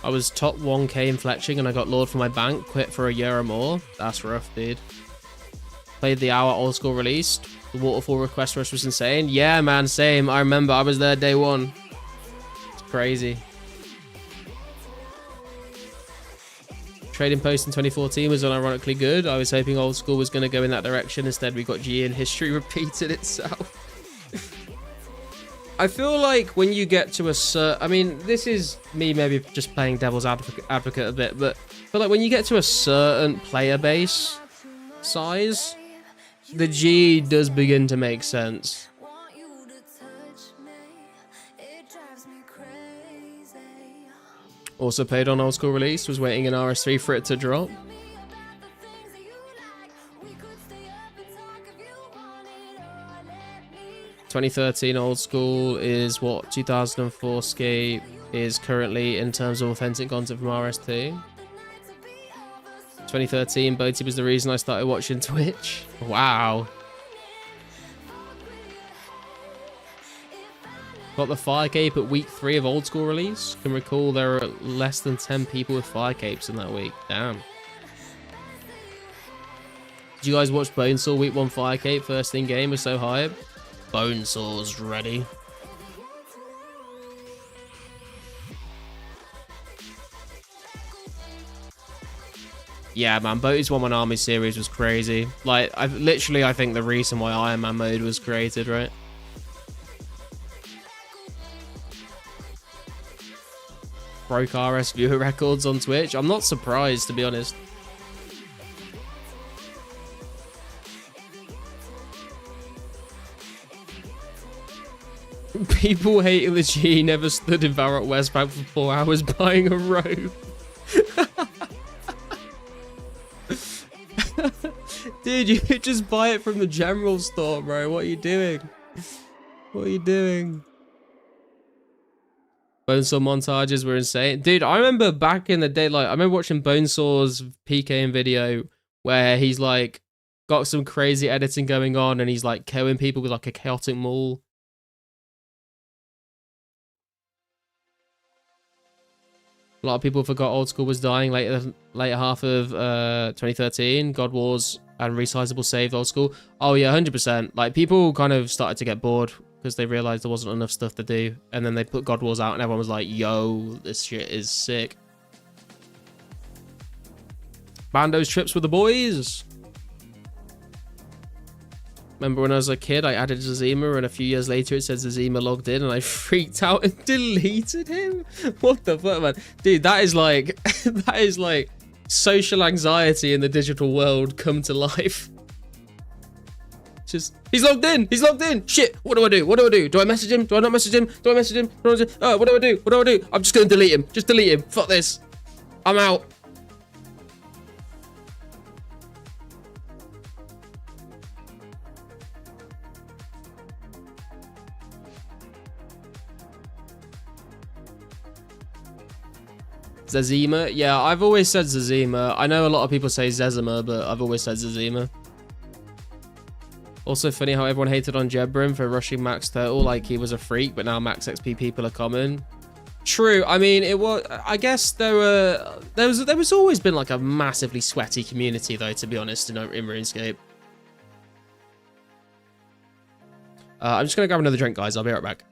I was top 1k in fletching and I got lured for my bank, quit for a year or more. That's rough, dude. Played the hour old school released. The waterfall request rush was insane. Yeah, man, same. I remember I was there day one. It's crazy. Trading post in 2014 was unironically good. I was hoping old school was going to go in that direction. Instead, we got GE and history repeated itself. I feel like when you get to a certain... I mean, this is me maybe just playing devil's advocate a bit, but I feel like when you get to a certain player base size, the GE does begin to make sense. Want you to touch me. It drives me crazy. Also played on old school release, was waiting in RS3 for it to drop. 2013 old school is what 2004scape is currently in terms of authentic content from RS2. 2013, Boaty was the reason I started watching Twitch. Wow. Got the fire cape at week 3 of old school release. Can recall there are less than 10 people with fire capes in that week. Damn. Did you guys watch Bonesaw week 1 fire cape? First in game was so hype. Bonesaw's ready. Yeah, man, Boaty's 1-1 Army series was crazy. Like, I think the reason why Iron Man mode was created, right? Broke RS viewer records on Twitch. I'm not surprised, to be honest. People hating the G never stood in Varrock Westbank for 4 hours buying a robe. Dude, you could just buy it from the general store, bro. What are you doing? What are you doing? Bonesaw montages were insane. Dude, I remember back in the day, like, I remember watching Bonesaw's PKing video where he's, like, got some crazy editing going on and he's, like, killing people with, like, a chaotic maul. A lot of people forgot old school was dying later half of 2013. God Wars and resizable saved old school. Oh yeah, 100%. Like, people kind of started to get bored because they realized there wasn't enough stuff to do, and then they put God Wars out and everyone was like, yo, this shit is sick. Bando's trips with the boys. Remember when I was a kid, I added Zazima, and a few years later it said Zazima logged in, and I freaked out and deleted him. What the fuck, man? Dude, that is like, that is like social anxiety in the digital world come to life. Just, he's logged in. He's logged in. Shit. What do I do? What do I do? Do I message him? Do I not message him? Do I message him? What do I do? What do I do? I'm just gonna delete him. Just delete him. Fuck this. I'm out. Zazima? Yeah, I've always said Zazima. I know a lot of people say Zezima, but I've always said Zazima. Also funny how everyone hated on Jebrim for rushing Max Turtle like he was a freak, but now Max XP people are common. True. I mean, it was. I guess there was always been like a massively sweaty community though, to be honest, in RuneScape. I'm just gonna grab another drink, guys. I'll be right back.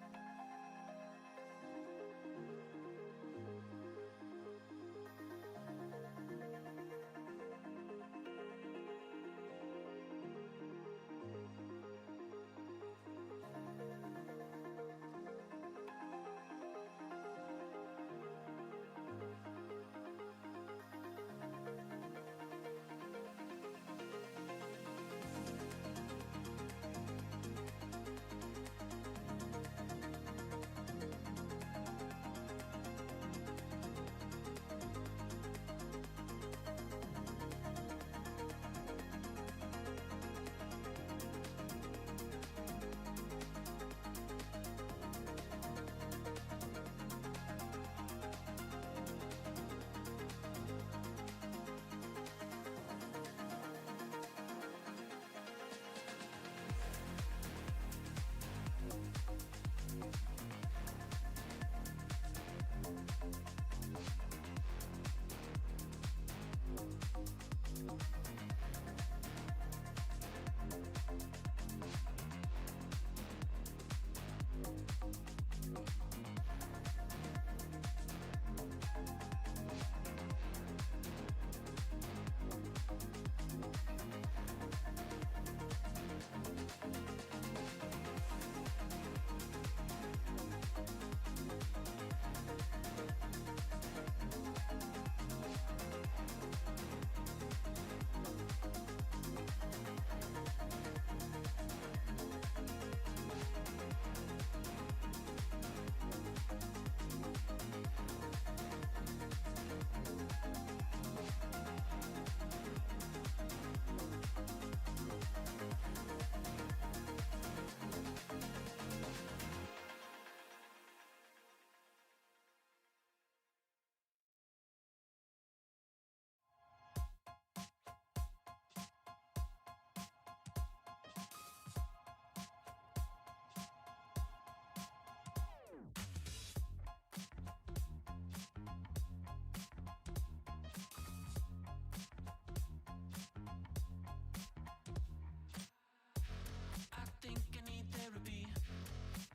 think I need therapy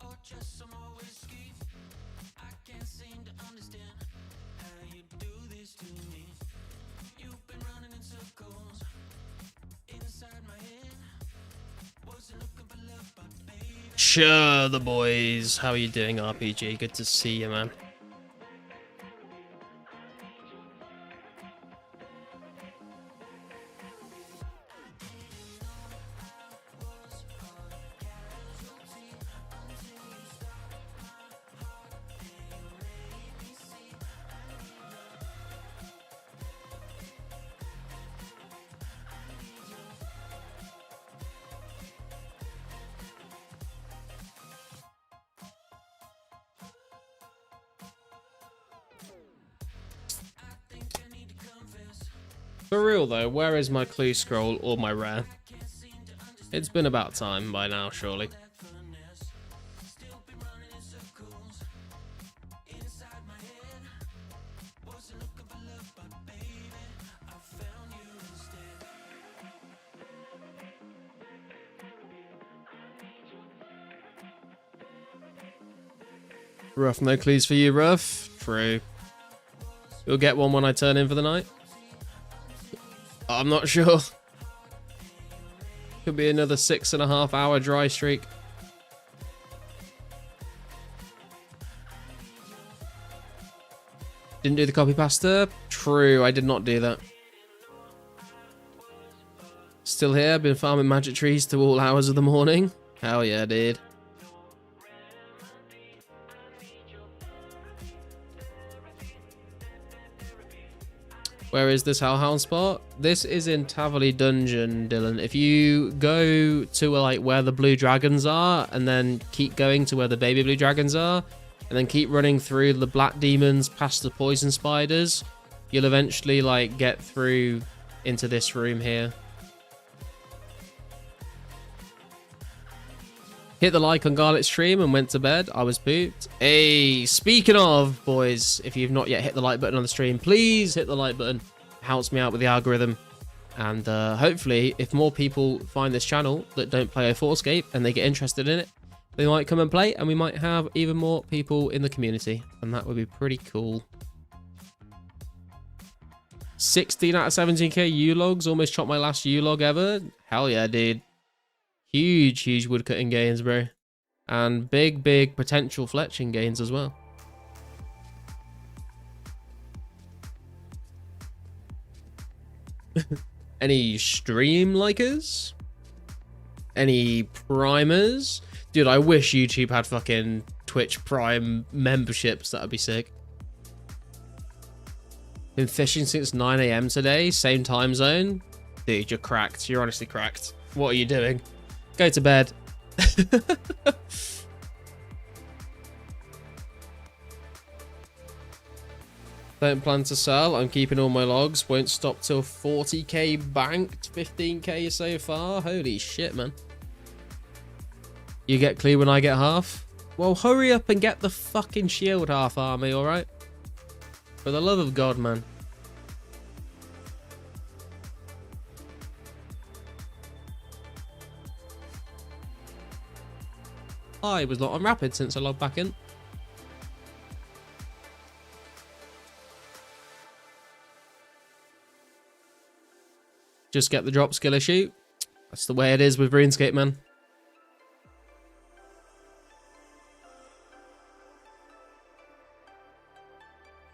or just some more whiskey. I can't seem to understand how you do this to me. You've been running in circles inside my head. Wasn't looking for love, but baby. Sure, the boys. How are you doing, RPG? Good to see you, man. For real though, where is my clue scroll or my rare? It's been about time by now, surely. Rough, no clues for you, Rough. True. You'll get one when I turn in for the night. I'm not sure. Could be another 6.5 hour dry streak. Didn't do the copy pasta? True, I did not do that. Still here, been farming magic trees to all hours of the morning. Hell yeah, dude. Where is this Hellhound spot? This is in Taverley Dungeon, Dylan. If you go to like where the blue dragons are, and then keep going to where the baby blue dragons are, and then keep running through the black demons past the poison spiders, you'll eventually like get through into this room here. Hit the like on Garlic stream and went to bed. I was pooped. Hey, speaking of, boys, if you've not yet hit the like button on the stream, please hit the like button. It helps me out with the algorithm. And hopefully, if more people find this channel that don't play 2004scape and they get interested in it, they might come and play, and we might have even more people in the community. And that would be pretty cool. 16 out of 17k U-logs. Almost chopped my last U-log ever. Hell yeah, dude. Huge woodcutting gains, bro. And big potential fletching gains as well. Any stream likers? Any primers? Dude, I wish YouTube had fucking Twitch Prime memberships. That would be sick. Been fishing since 9 AM today. Same time zone. Dude, you're cracked. You're honestly cracked. What are you doing? Go to bed. Don't plan to sell. I'm keeping all my logs. Won't stop till 40k banked. 15k so far. Holy shit, man. You get clear when I get half? Well, hurry up and get the fucking shield half army, alright? For the love of God, man. I was not on rapid since I logged back in. Just get the drop skill issue. That's the way it is with RuneScape, man.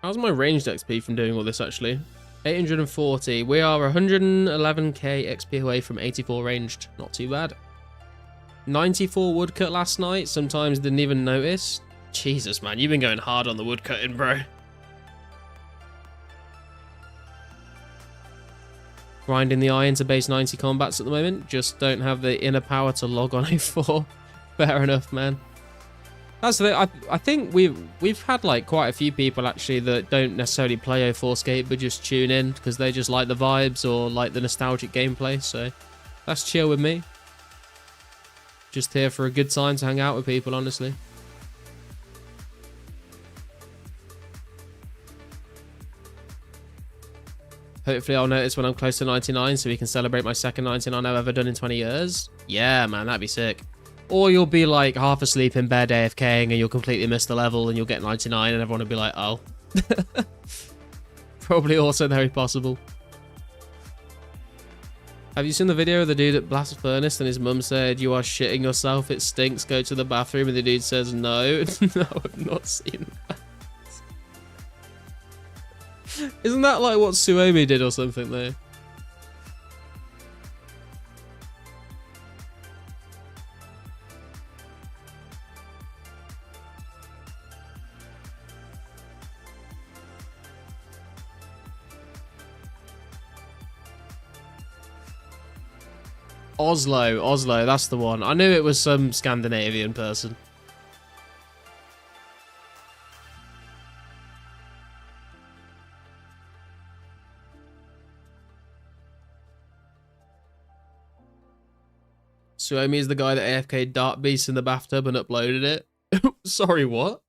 How's my ranged XP from doing all this, actually? 840. We are 111k XP away from 84 ranged. Not too bad. 94 woodcut last night. Sometimes didn't even notice. Jesus, man. You've been going hard on the woodcutting, bro. Grinding the eye into base 90 combats at the moment. Just don't have the inner power to log on A4. Fair enough, man. That's the thing. I think we've had like quite a few people actually that don't necessarily play 2004scape but just tune in because they just like the vibes or like the nostalgic gameplay. So that's chill with me. Just here for a good time to hang out with people, honestly. Hopefully I'll notice when I'm close to 99 so we can celebrate my second 99 I've ever done in 20 years. Yeah, man, that'd be sick. Or you'll be like half asleep in bed AFKing and you'll completely miss the level and you'll get 99 and everyone will be like, oh. Probably also very possible. Have you seen the video of the dude at Blast Furnace and his mum said, "You are shitting yourself, it stinks, go to the bathroom," and the dude says no? No, I've not seen that. Isn't that like what Suomi did or something though? Oslo, that's the one. I knew it was some Scandinavian person. Suomi is the guy that AFK Dart Beast in the bathtub and uploaded it. Sorry, what?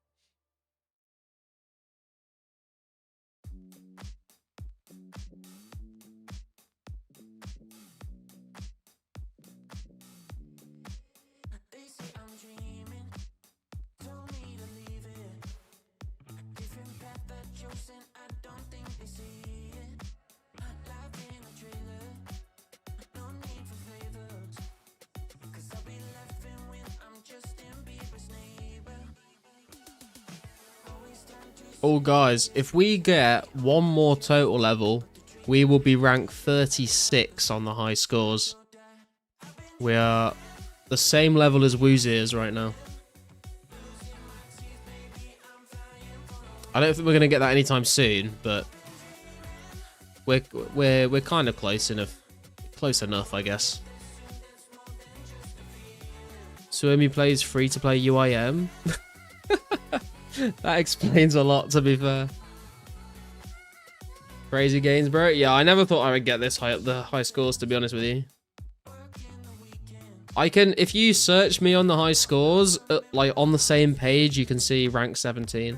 Oh, guys, if we get one more total level, we will be ranked 36 on the high scores. We are the same level as Woozy is right now. I don't think we're going to get that anytime soon, but we're kind of close enough, I guess. Swimmy plays free-to-play UIM. That explains a lot, to be fair. Crazy gains, bro. Yeah, I never thought I would get this high, the high scores, to be honest with you. I can, if you search me on the high scores, like on the same page, you can see rank 17.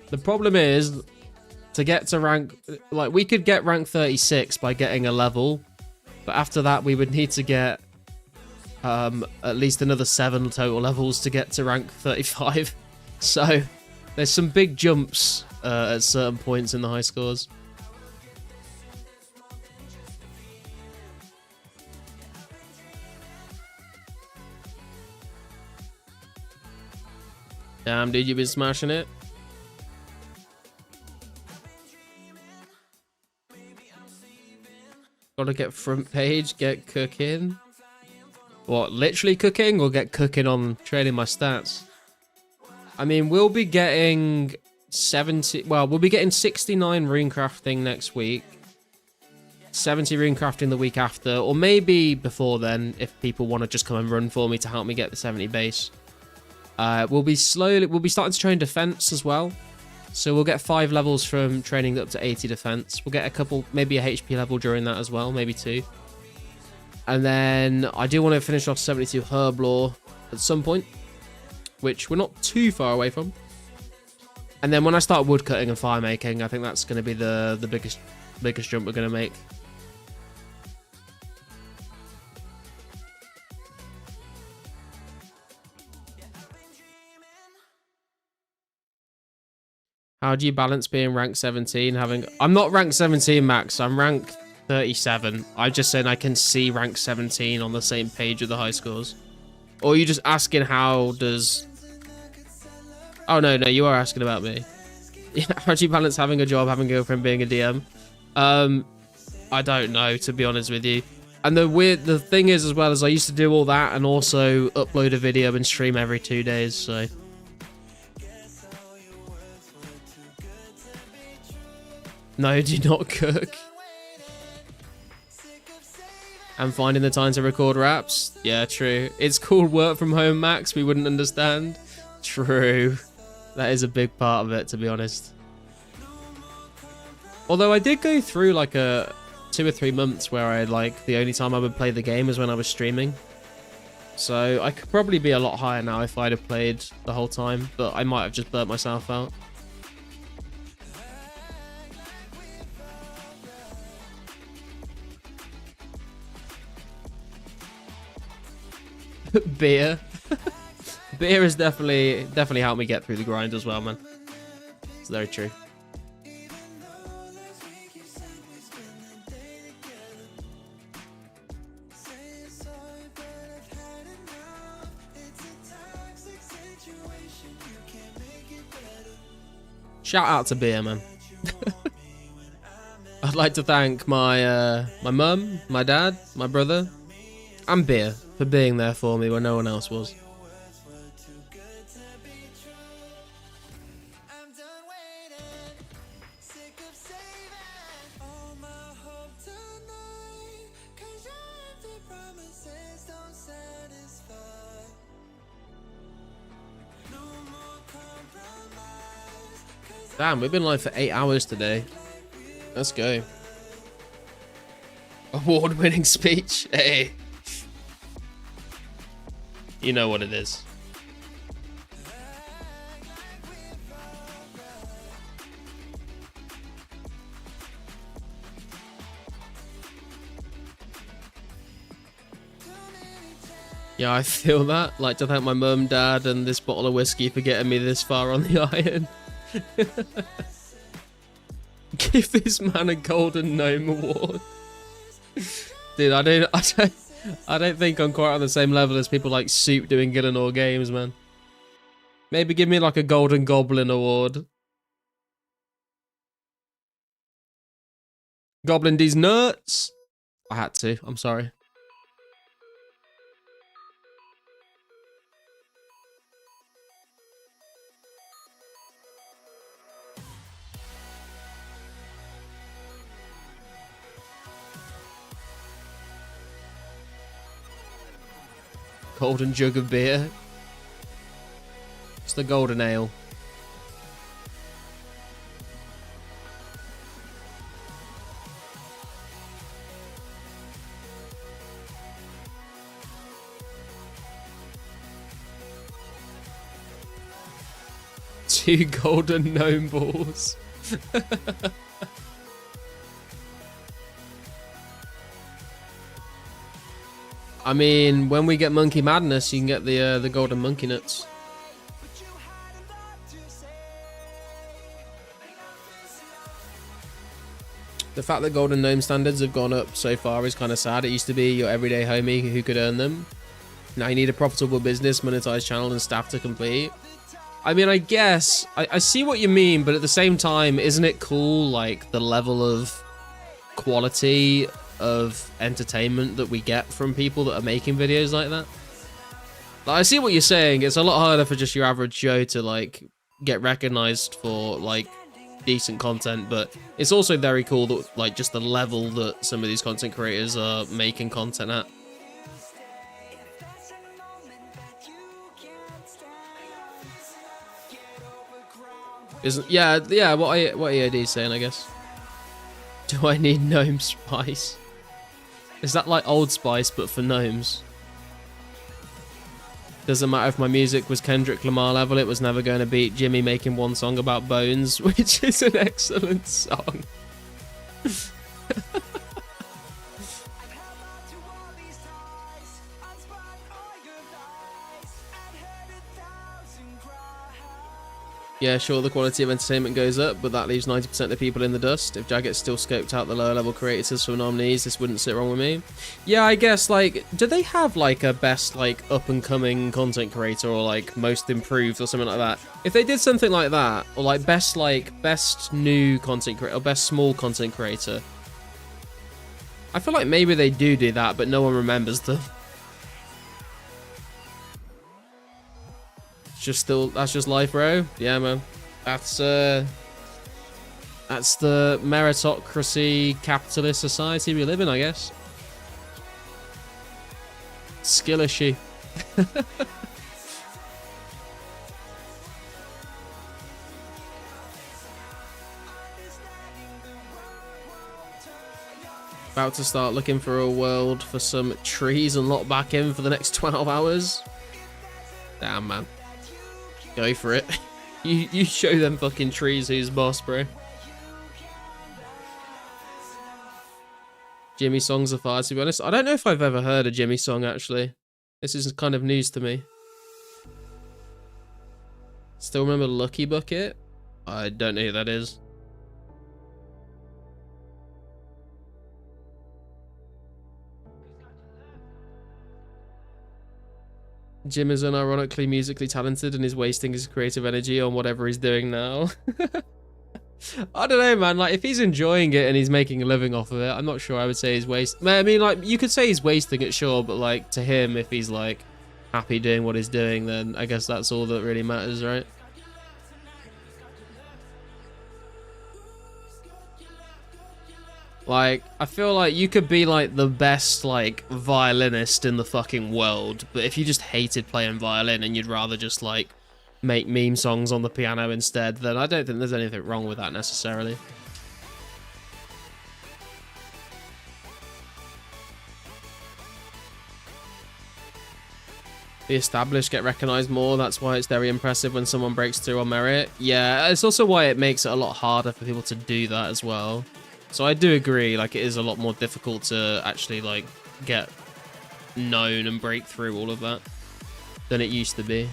The problem is, to get to rank, like, we could get rank 36 by getting a level, but after that we would need to get at least another 7 total levels to get to rank 35. So there's some big jumps at certain points in the high scores. Damn, dude, you've been smashing it. Gotta get front page, get cooking. What, literally cooking, or get cooking on training my stats? I mean, we'll be getting 70, well, we'll be getting 69 rune crafting next week. 70 rune crafting the week after, or maybe before then, if people want to just come and run for me to help me get the 70 base. We'll be starting to train defense as well. So we'll get 5 levels from training up to 80 defense. We'll get a couple, maybe a HP level during that as well, maybe 2. And then I do want to finish off 72 herb lore at some point, which we're not too far away from. And then when I start wood cutting and fire making, I think that's going to be the biggest jump we're going to make. How do you balance being rank 17? I'm not rank 17 max, I'm rank 37. I just said I can see rank 17 on the same page of the high scores. Or are you just asking how does... Oh no, you are asking about me. Yeah, how do you balance having a job, having a girlfriend, being a DM? I don't know, to be honest with you. And the thing is as well, is I used to do all that and also upload a video and stream every 2 days, so... No, do not cook. And finding the time to record raps? Yeah, true. It's called work from home, Max. We wouldn't understand. True. That is a big part of it, to be honest. Although I did go through like 2 or 3 months where I the only time I would play the game was when I was streaming. So I could probably be a lot higher now if I'd have played the whole time, but I might have just burnt myself out. Beer. Beer has definitely helped me get through the grind as well, man. It's very true. Shout out to beer, man. I'd like to thank my my mum, my dad, my brother, and beer for being there for me when no one else was. Damn, we've been live for 8 hours today. Let's go. Award-winning speech. Hey. You know what it is. Yeah, I feel that. Like to thank my mum, dad, and this bottle of whiskey for getting me this far on the iron. Give this man a golden gnome award. Dude, I don't think I'm quite on the same level as people like Soup doing Gillinor games, man. Maybe give me like a golden goblin award. Goblin D's nuts. I had to. I'm sorry. Golden jug of beer. It's the golden ale. Two golden gnome balls. I mean, when we get Monkey Madness, you can get the golden monkey nuts. The fact that golden gnome standards have gone up so far is kind of sad. It used to be your everyday homie who could earn them. Now you need a profitable business, monetized channel, and staff to complete. I mean, I guess I see what you mean, but at the same time, isn't it cool, like the level of quality of entertainment that we get from people that are making videos like that? Like, I see what you're saying. It's a lot harder for just your average Joe to like get recognized for like decent content, but it's also very cool that like just the level that some of these content creators are making content at. Isn't yeah what EAD is saying, I guess. Do I need gnome spice? Is that like Old Spice but for gnomes? Doesn't matter if my music was Kendrick Lamar level, it was never going to beat Jimmy making one song about bones, which is an excellent song. Yeah, sure, the quality of entertainment goes up, but that leaves 90% of the people in the dust. If Jaggett still scoped out the lower level creators for nominees, this wouldn't sit wrong with me. Yeah, I guess, like, do they have, like, a best, like, up-and-coming content creator or, like, most improved or something like that? If they did something like that, or, like, best new content creator, or best small content creator, I feel like maybe they do that, but no one remembers them. That's just life, bro. Yeah, man. That's the meritocracy capitalist society we live in, I guess. Skill issue. About to start looking for a world for some trees and lock back in for the next 12 hours. Damn, man. Go for it. You show them fucking trees who's boss, bro. Jimmy songs are fire, to be honest. I don't know if I've ever heard a Jimmy song, actually. This is kind of news to me. Still remember Lucky Bucket? I don't know who that is. Jim is unironically musically talented and is wasting his creative energy on whatever he's doing now. I don't know, man. Like, if he's enjoying it and he's making a living off of it, I'm not sure I would say he's wasting. I mean, like, you could say he's wasting it, sure, but, like, to him, if he's, like, happy doing what he's doing, then I guess that's all that really matters, right? Like, I feel like you could be, like, the best, like, violinist in the fucking world, but if you just hated playing violin and you'd rather just, like, make meme songs on the piano instead, then I don't think there's anything wrong with that necessarily. Be established, get recognized more. That's why it's very impressive when someone breaks through on merit. Yeah, it's also why it makes it a lot harder for people to do that as well. So I do agree, like, it is a lot more difficult to actually, like, get known and break through all of that than it used to be.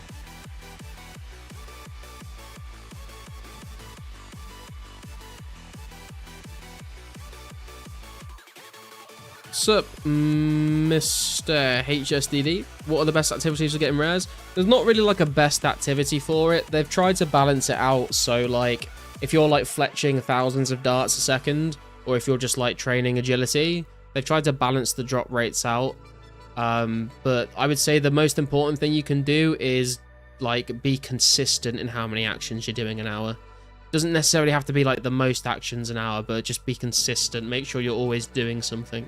Sup, Mr. HSDD? What are the best activities for getting rares? There's not really like a best activity for it. They've tried to balance it out. So like, if you're like fletching thousands of darts a second, or if you're just like training agility, they've tried to balance the drop rates out. But I would say the most important thing you can do is like be consistent in how many actions you're doing an hour. Doesn't necessarily have to be like the most actions an hour, but just be consistent. Make sure you're always doing something.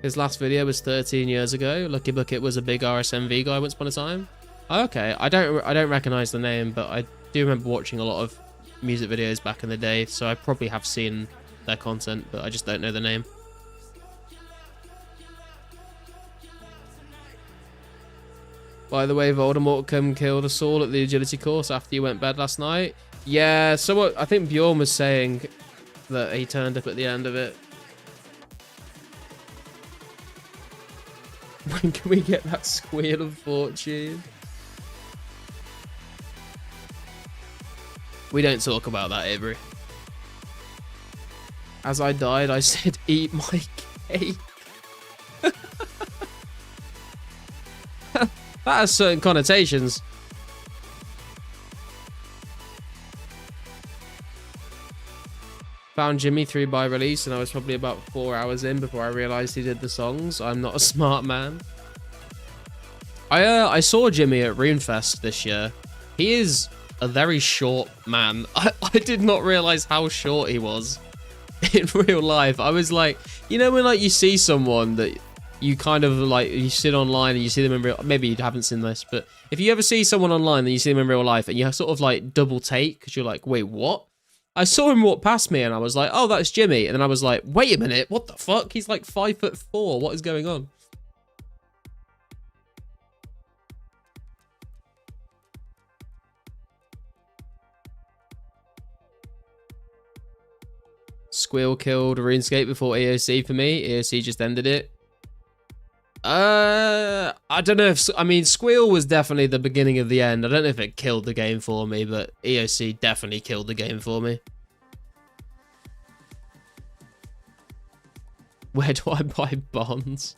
His last video was 13 years ago. Lucky Bucket was a big RSMV guy once upon a time. Okay, I don't recognize the name, but I do remember watching a lot of music videos back in the day, so I probably have seen their content, but I just don't know the name. By the way, Voldemort killed us all at the agility course after you went bed last night. Yeah, so what I think Bjorn was saying that he turned up at the end of it. When can we get that squeal of fortune? We don't talk about that, Avery. As I died, I said, eat my cake. That has certain connotations. Found Jimmy 3 by release, and I was probably about 4 hours in before I realized he did the songs. I'm not a smart man. I saw Jimmy at RuneFest this year. He is a very short man. I did not realize how short he was in real life. I was like, you know when like you see someone that you kind of like, you sit online and you see them in real, maybe you haven't seen this, but if you ever see someone online and you see them in real life and you sort of like double take because you're like, wait, what? I saw him walk past me and I was like, oh, that's Jimmy. And then I was like, wait a minute, what the fuck? He's like 5'4". What is going on? Squeal killed RuneScape before EOC for me. EOC just ended it. I don't know if, I mean, Squeal was definitely the beginning of the end. I don't know if it killed the game for me, but EOC definitely killed the game for me. Where do I buy bonds?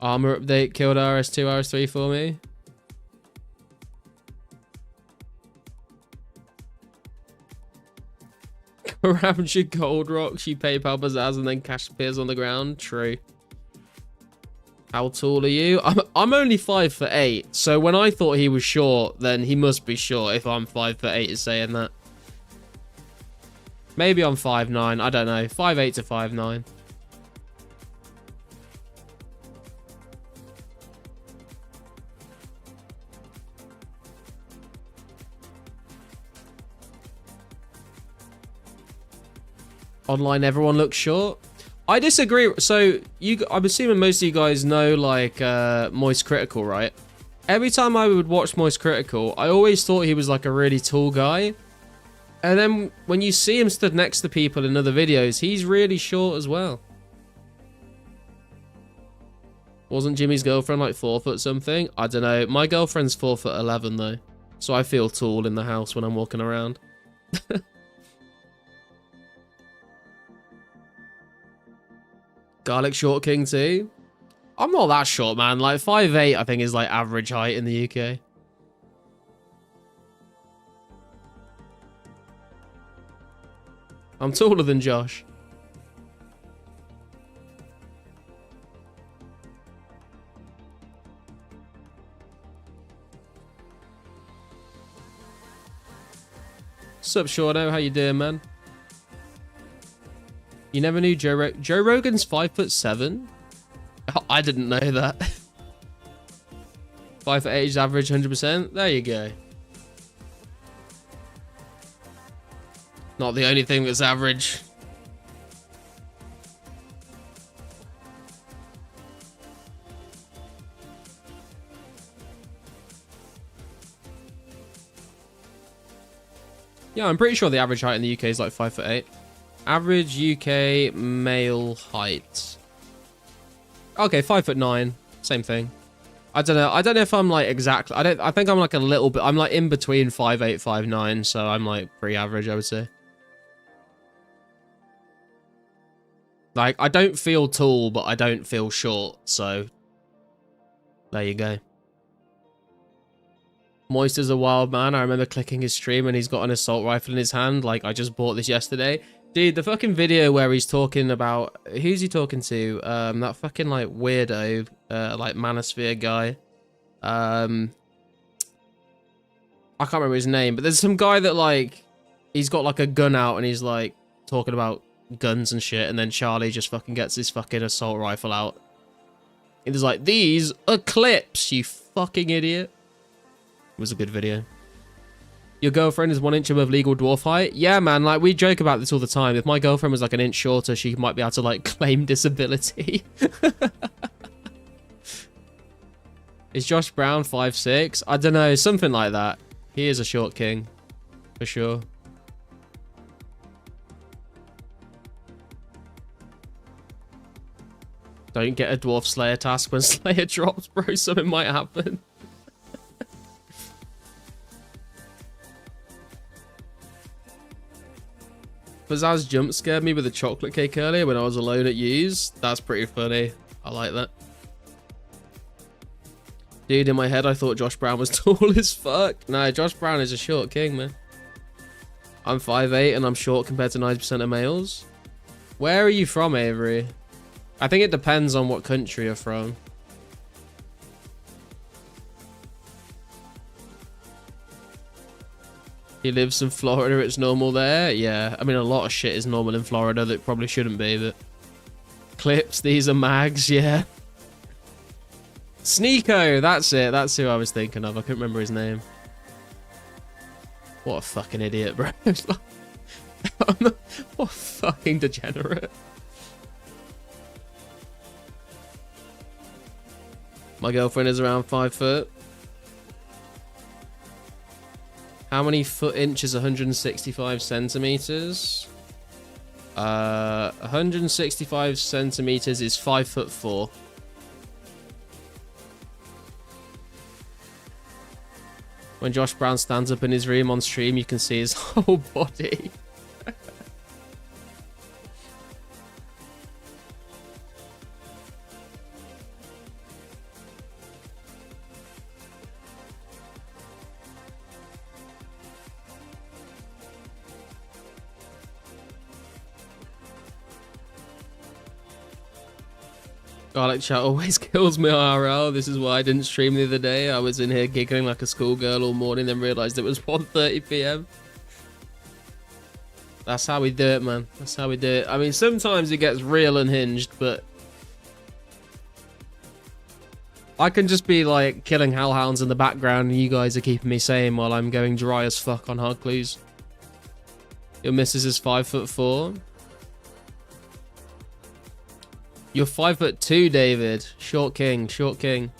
Armor update killed RS2, RS3 for me. Around your gold rocks, you PayPal bazaars and then cash appears on the ground. True. How tall are you? I'm only 5'8", so when I thought he was short, then he must be short if I'm 5'8" is saying that. Maybe I'm 5'9", I don't know. 5'8" to 5'9". Online, everyone looks short. I disagree. So I'm assuming most of you guys know like Moist Critical, right? Every time I would watch Moist Critical, I always thought he was like a really tall guy. And then when you see him stood next to people in other videos, he's really short as well. Wasn't Jimmy's girlfriend like 4 foot something? I don't know. My girlfriend's 4'11" though. So I feel tall in the house when I'm walking around. Garlic Short King too? I'm not that short, man. Like 5'8", I think is like average height in the UK. I'm taller than Josh. Sup, Shorto? How you doing, man? You never knew Joe Rogan's 5'7"? Oh, I didn't know that. 5'8" is average 100%. There you go. Not the only thing that's average. Yeah, I'm pretty sure the average height in the UK is like 5'8". Average UK male height. Okay, 5'9". Same thing. I don't know. I don't know if I'm like exactly. I think I'm like a little bit. I'm like in between 5'8", 5'9", so I'm like pretty average, I would say. Like, I don't feel tall, but I don't feel short, so there you go. Moist is a wild man. I remember clicking his stream and he's got an assault rifle in his hand. Like, I just bought this yesterday. Dude, the fucking video where he's talking about... Who's he talking to? That fucking, like, weirdo, like, manosphere guy. I can't remember his name, but there's some guy that, like, he's got, like, a gun out and he's, like, talking about guns and shit, and then Charlie just fucking gets his fucking assault rifle out. And he's like, these are clips, you fucking idiot. It was a good video. Your girlfriend is 1 inch above legal dwarf height? Yeah, man, like, we joke about this all the time. If my girlfriend was, like, an inch shorter, she might be able to, like, claim disability. Is Josh Brown 5'6"? I don't know, something like that. He is a short king, for sure. Don't get a dwarf Slayer task when Slayer drops, bro. Something might happen. Pizzazz jump scared me with a chocolate cake earlier when I was alone at U's. That's pretty funny. I like that. Dude, in my head, I thought Josh Brown was tall as fuck. No, Josh Brown is a short king, man. I'm 5'8" and I'm short compared to 90% of males. Where are you from, Avery? I think it depends on what country you're from. He lives in Florida, it's normal there? Yeah, I mean, a lot of shit is normal in Florida that probably shouldn't be, but... Clips, these are mags, yeah. Sneeko, that's it. That's who I was thinking of. I couldn't remember his name. What a fucking idiot, bro. What a fucking degenerate. My girlfriend is around 5 foot. How many foot inches? 165 centimeters. 165 centimeters is 5'4". When Josh Brown stands up in his room on stream, you can see his whole body. Garlic chat always kills me IRL. This is why I didn't stream the other day. I was in here giggling like a schoolgirl all morning, then realised it was 1:30 PM. That's how we do it, man. That's how we do it. I mean, sometimes it gets real unhinged, but... I can just be, like, killing hellhounds in the background and you guys are keeping me sane while I'm going dry as fuck on hard clues. Your missus is 5'4". You're 5'2", David. Short king, short king.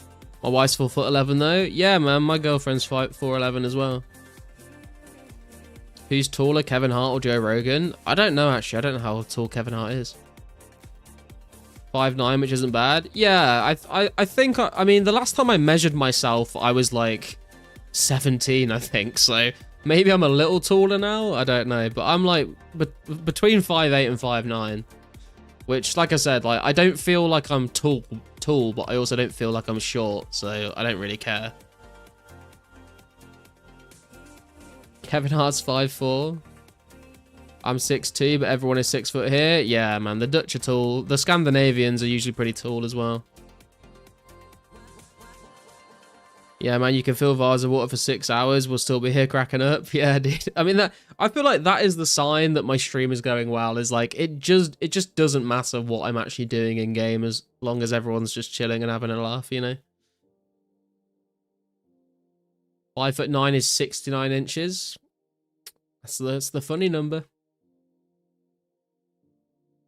My wife's 4'11" though. Yeah, man, my girlfriend's 4'11" as well. Who's taller, Kevin Hart or Joe Rogan? I don't know, actually. I don't know how tall Kevin Hart is. 5'9", which isn't bad. Yeah, I think, I mean, the last time I measured myself, I was like 17, I think. So maybe I'm a little taller now. I don't know. But I'm like between 5'8" and 5'9". Which, like I said, like, I don't feel like I'm tall, but I also don't feel like I'm short, so I don't really care. Kevin Hart's 5'4". I'm 6'2", but everyone is 6 foot here. Yeah, man, the Dutch are tall. The Scandinavians are usually pretty tall as well. Yeah, man, you can fill vase of water for 6 hours. We'll still be here cracking up. Yeah, dude. I mean, I feel like that is the sign that my stream is going well. Is like it just doesn't matter what I'm actually doing in game as long as everyone's just chilling and having a laugh, you know. 5'9" is 69 inches. That's the funny number.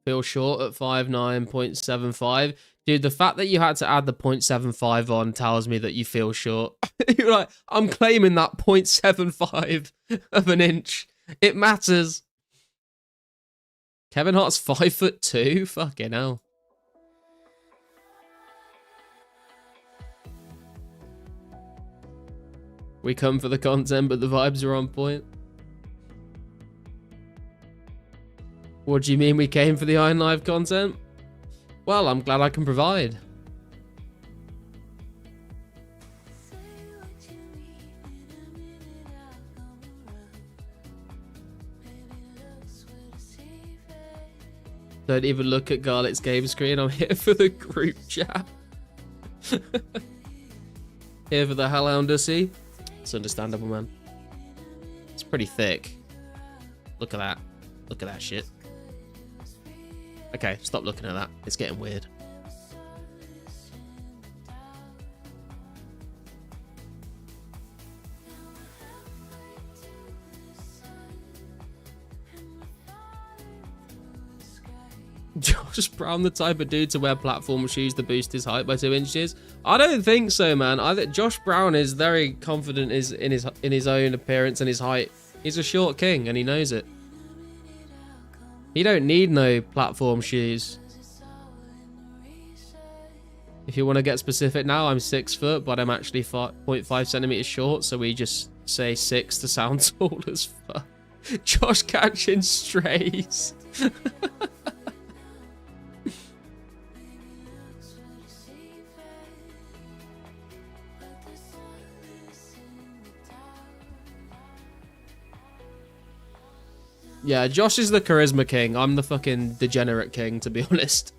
Feel short at 5'9.75". Dude, the fact that you had to add the 0.75 on tells me that you feel short. You're like, I'm claiming that 0.75 of an inch. It matters. Kevin Hart's 5'2". Fucking hell. We come for the content, but the vibes are on point. What do you mean we came for the Iron Live content? Well, I'm glad I can provide. Don't even look at Garlick's game screen. I'm here for the group chat. Here for the Hellhound Dussy. It's understandable, man. It's pretty thick. Look at that. Look at that shit. Okay, stop looking at that. It's getting weird. Josh Brown the type of dude to wear platform shoes to boost his height by 2 inches? I don't think so, man. I think Josh Brown is very confident in his own appearance and his height. He's a short king and he knows it. He don't need no platform shoes. If you want to get specific now, I'm 6 foot, but I'm actually 0.5 centimeters short, so we just say 6 to sound tall as fuck. Josh catching strays. Yeah, Josh is the charisma king. I'm the fucking degenerate king, to be honest.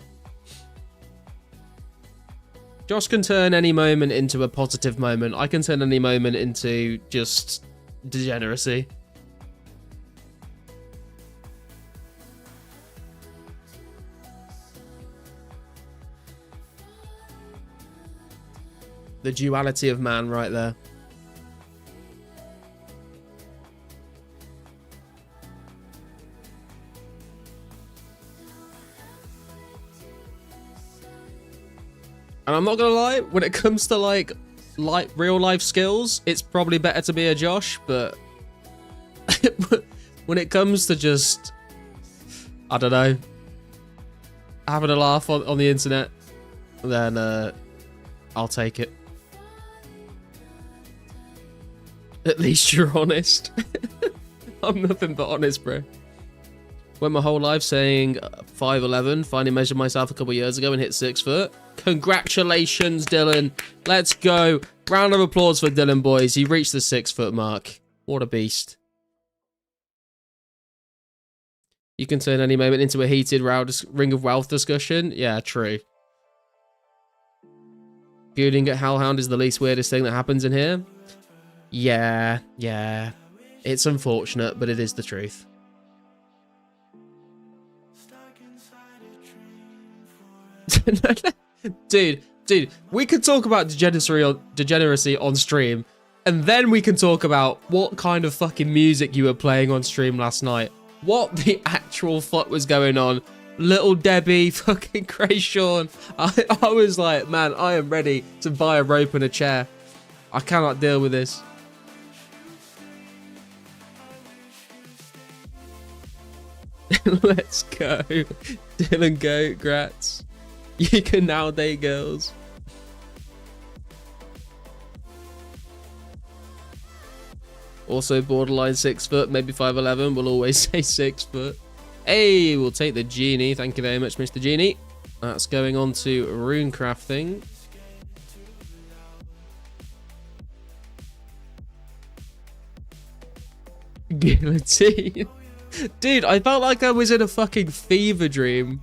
Josh can turn any moment into a positive moment. I can turn any moment into just degeneracy. The duality of man right there. And I'm not gonna lie, when it comes to like real life skills, it's probably better to be a Josh, but when it comes to just, I don't know, having a laugh on the internet, then I'll take it. At least you're honest. I'm nothing but honest, bro. Went my whole life saying 5'11", finally measured myself a couple years ago and hit 6 foot. Congratulations, Dylan. Let's go. Round of applause for Dylan, boys. He reached the 6 foot mark. What a beast. You can turn any moment into a heated ring of wealth discussion. Yeah, true. Gooning at Hellhound is the least weirdest thing that happens in here. Yeah. It's unfortunate, but it is the truth. Dude, we could talk about degeneracy on stream, and then we can talk about what kind of fucking music you were playing on stream last night. What the actual fuck was going on? Little Debbie, fucking Cray Sean. I was like, man, I am ready to buy a rope and a chair. I cannot deal with this. Let's go. Dylan, go, grats. You can now date girls. Also borderline 6 foot, maybe 5'11". We'll always say 6 foot. Hey, we'll take the genie. Thank you very much, Mr. Genie. That's going on to rune crafting. Guillotine. Dude, I felt like I was in a fucking fever dream.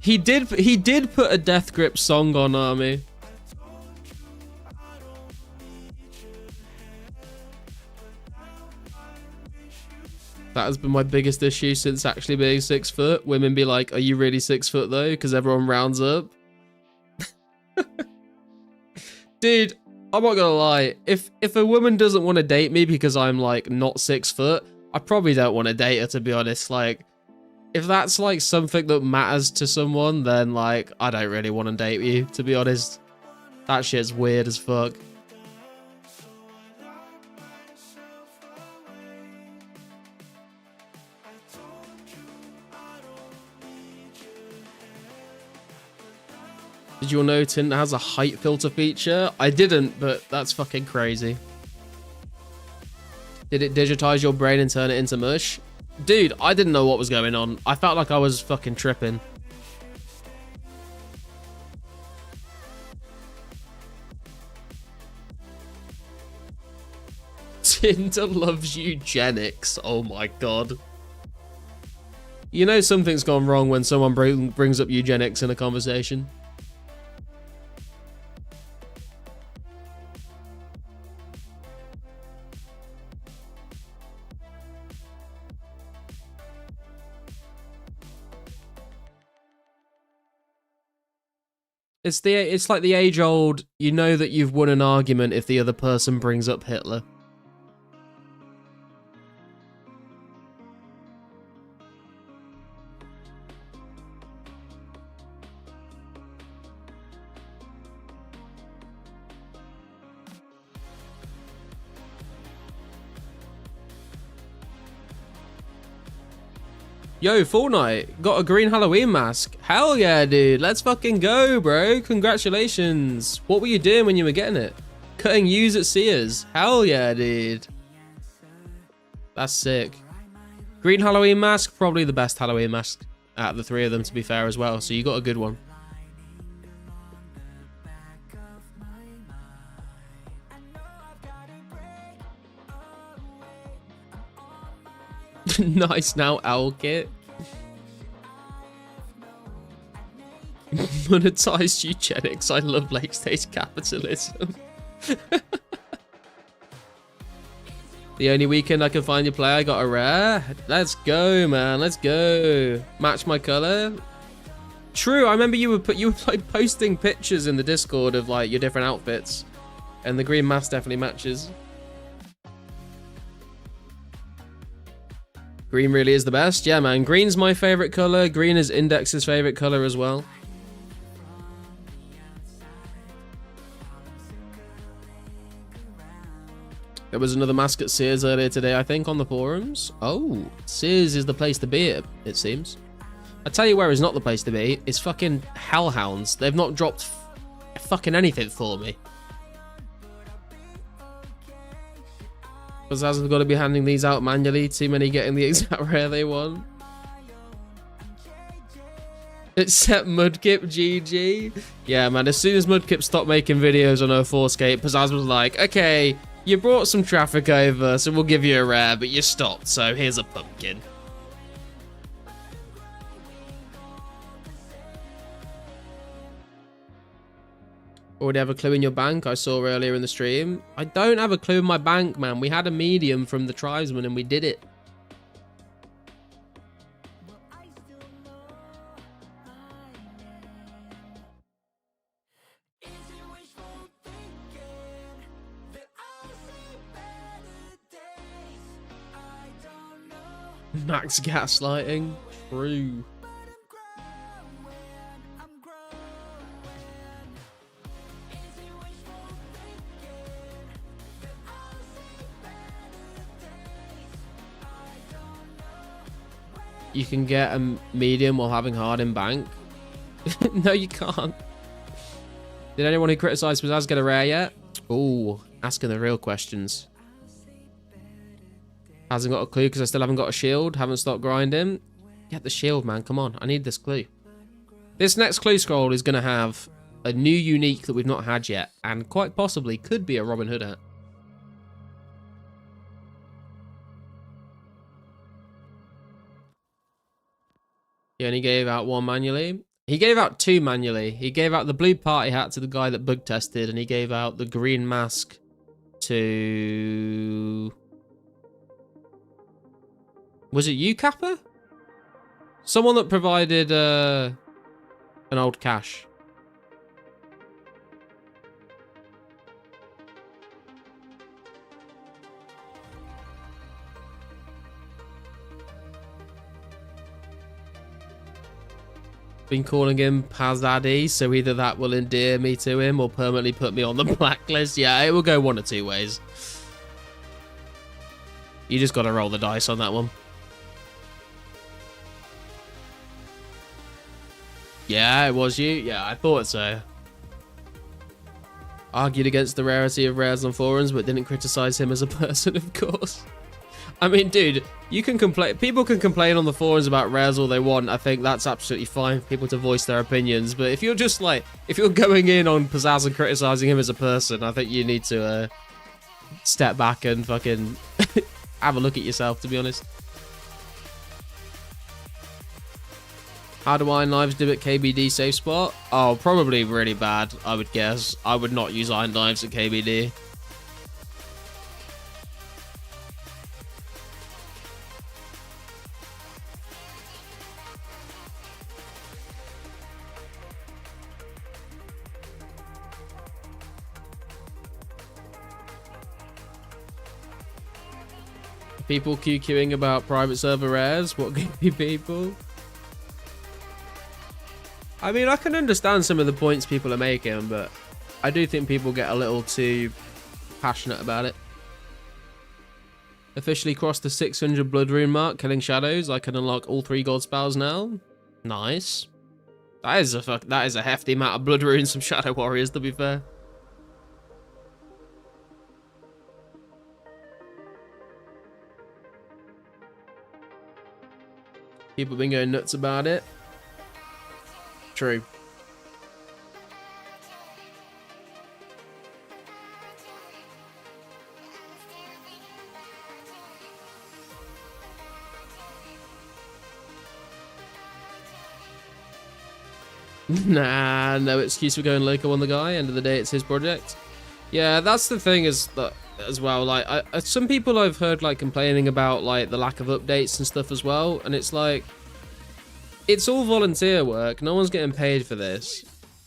He did put a Death Grip song on Army. That has been my biggest issue since actually being 6 foot. Women be like, are you really 6 foot though? Because everyone rounds up. Dude, I'm not gonna lie. If a woman doesn't want to date me because I'm like not 6 foot, I probably don't want to date her, to be honest. Like, if that's like something that matters to someone, then like I don't really want to date you, to be honest. That shit's weird as fuck. Did you all know Tinder has a height filter feature? I didn't, but that's fucking crazy. Did it digitize your brain and turn it into mush? Dude, I didn't know what was going on. I felt like I was fucking tripping. Tinder loves eugenics. Oh my god. You know something's gone wrong when someone brings up eugenics in a conversation. It's like the age old, you know that you've won an argument if the other person brings up Hitler. Yo, Fortnite, got a green Halloween mask. Hell yeah, dude. Let's fucking go, bro. Congratulations. What were you doing when you were getting it? Cutting U's at Sears. Hell yeah, dude. That's sick. Green Halloween mask, probably the best Halloween mask out of the three of them, to be fair, as well. So you got a good one. Nice now, owl kit. Monetized eugenics. I love late stage capitalism. The only weekend I can find you play, I got a rare. Let's go, man. Let's go. Match my color. True. I remember you were like posting pictures in the Discord of like your different outfits, and the green mask definitely matches. Green really is the best. Yeah, man. Green's my favorite color. Green is Index's favorite color as well. There was another mask at Sears earlier today, I think, on the forums. Oh, Sears is the place to be, it seems. I tell you where is not the place to be. It's fucking Hellhounds. They've not dropped fucking anything for me. Because as we've got to be handing these out manually, too many getting the exact rare they want. Except Mudkip, GG. Yeah, man, as soon as Mudkip stopped making videos on 2004scape, Pizzazz was like, okay, you brought some traffic over, so we'll give you a rare, but you stopped, so here's a pumpkin. Already have a clue in your bank, I saw earlier in the stream. I don't have a clue in my bank, man. We had a medium from the tribesman and we did it. Max gaslighting. True. You can get a medium while having hard in bank. No, you can't. Did anyone who criticised Pizzazz get a rare yet? Ooh, asking the real questions. Hasn't got a clue because I still haven't got a shield. Haven't stopped grinding. Get the shield, man. Come on. I need this clue. This next clue scroll is going to have a new unique that we've not had yet. And quite possibly could be a Robin Hood hat. He only gave out one manually. He gave out two manually. He gave out the blue party hat to the guy that bug tested, and he gave out the green mask to... Was it you, Kappa? Someone that provided an old cache. Been calling him Pazaddy, so either that will endear me to him or permanently put me on the blacklist. Yeah, it will go one or two ways. You just got to roll the dice on that one. Yeah, it was you. Yeah, I thought so. Argued against the rarity of rares on forums, but didn't criticize him as a person, of course. I mean, dude, you can complain. People can complain on the forums about rares all they want. I think that's absolutely fine for people to voice their opinions. But if you're just like, if you're going in on Pizzazz and criticizing him as a person, I think you need to step back and fucking have a look at yourself, to be honest. How do iron knives do at KBD safe spot? Oh, probably really bad, I would guess. I would not use iron knives at KBD. People QQing about private server rares? What goopy people? I mean, I can understand some of the points people are making, but I do think people get a little too passionate about it. Officially crossed the 600 blood rune mark, killing shadows. I can unlock all 3 god spells now. Nice. That is a hefty amount of blood runes from Shadow Warriors, to be fair. People have been going nuts about it. True. Nah, no excuse for going loco on the guy. End of the day, it's his project. Yeah, that's the thing is that as well. Like, some people I've heard like complaining about like the lack of updates and stuff as well, and it's like, it's all volunteer work. No one's getting paid for this,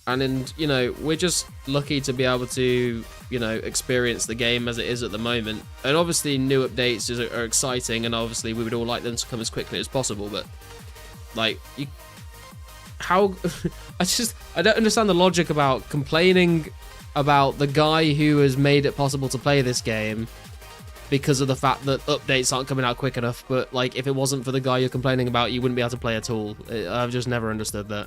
and you know, we're just lucky to be able to, you know, experience the game as it is at the moment. And obviously, new updates are exciting, and obviously, we would all like them to come as quickly as possible. But like, how I don't understand the logic about complaining about the guy who has made it possible to play this game because of the fact that updates aren't coming out quick enough. But like, if it wasn't for the guy you're complaining about, you wouldn't be able to play at all. I've just never understood that.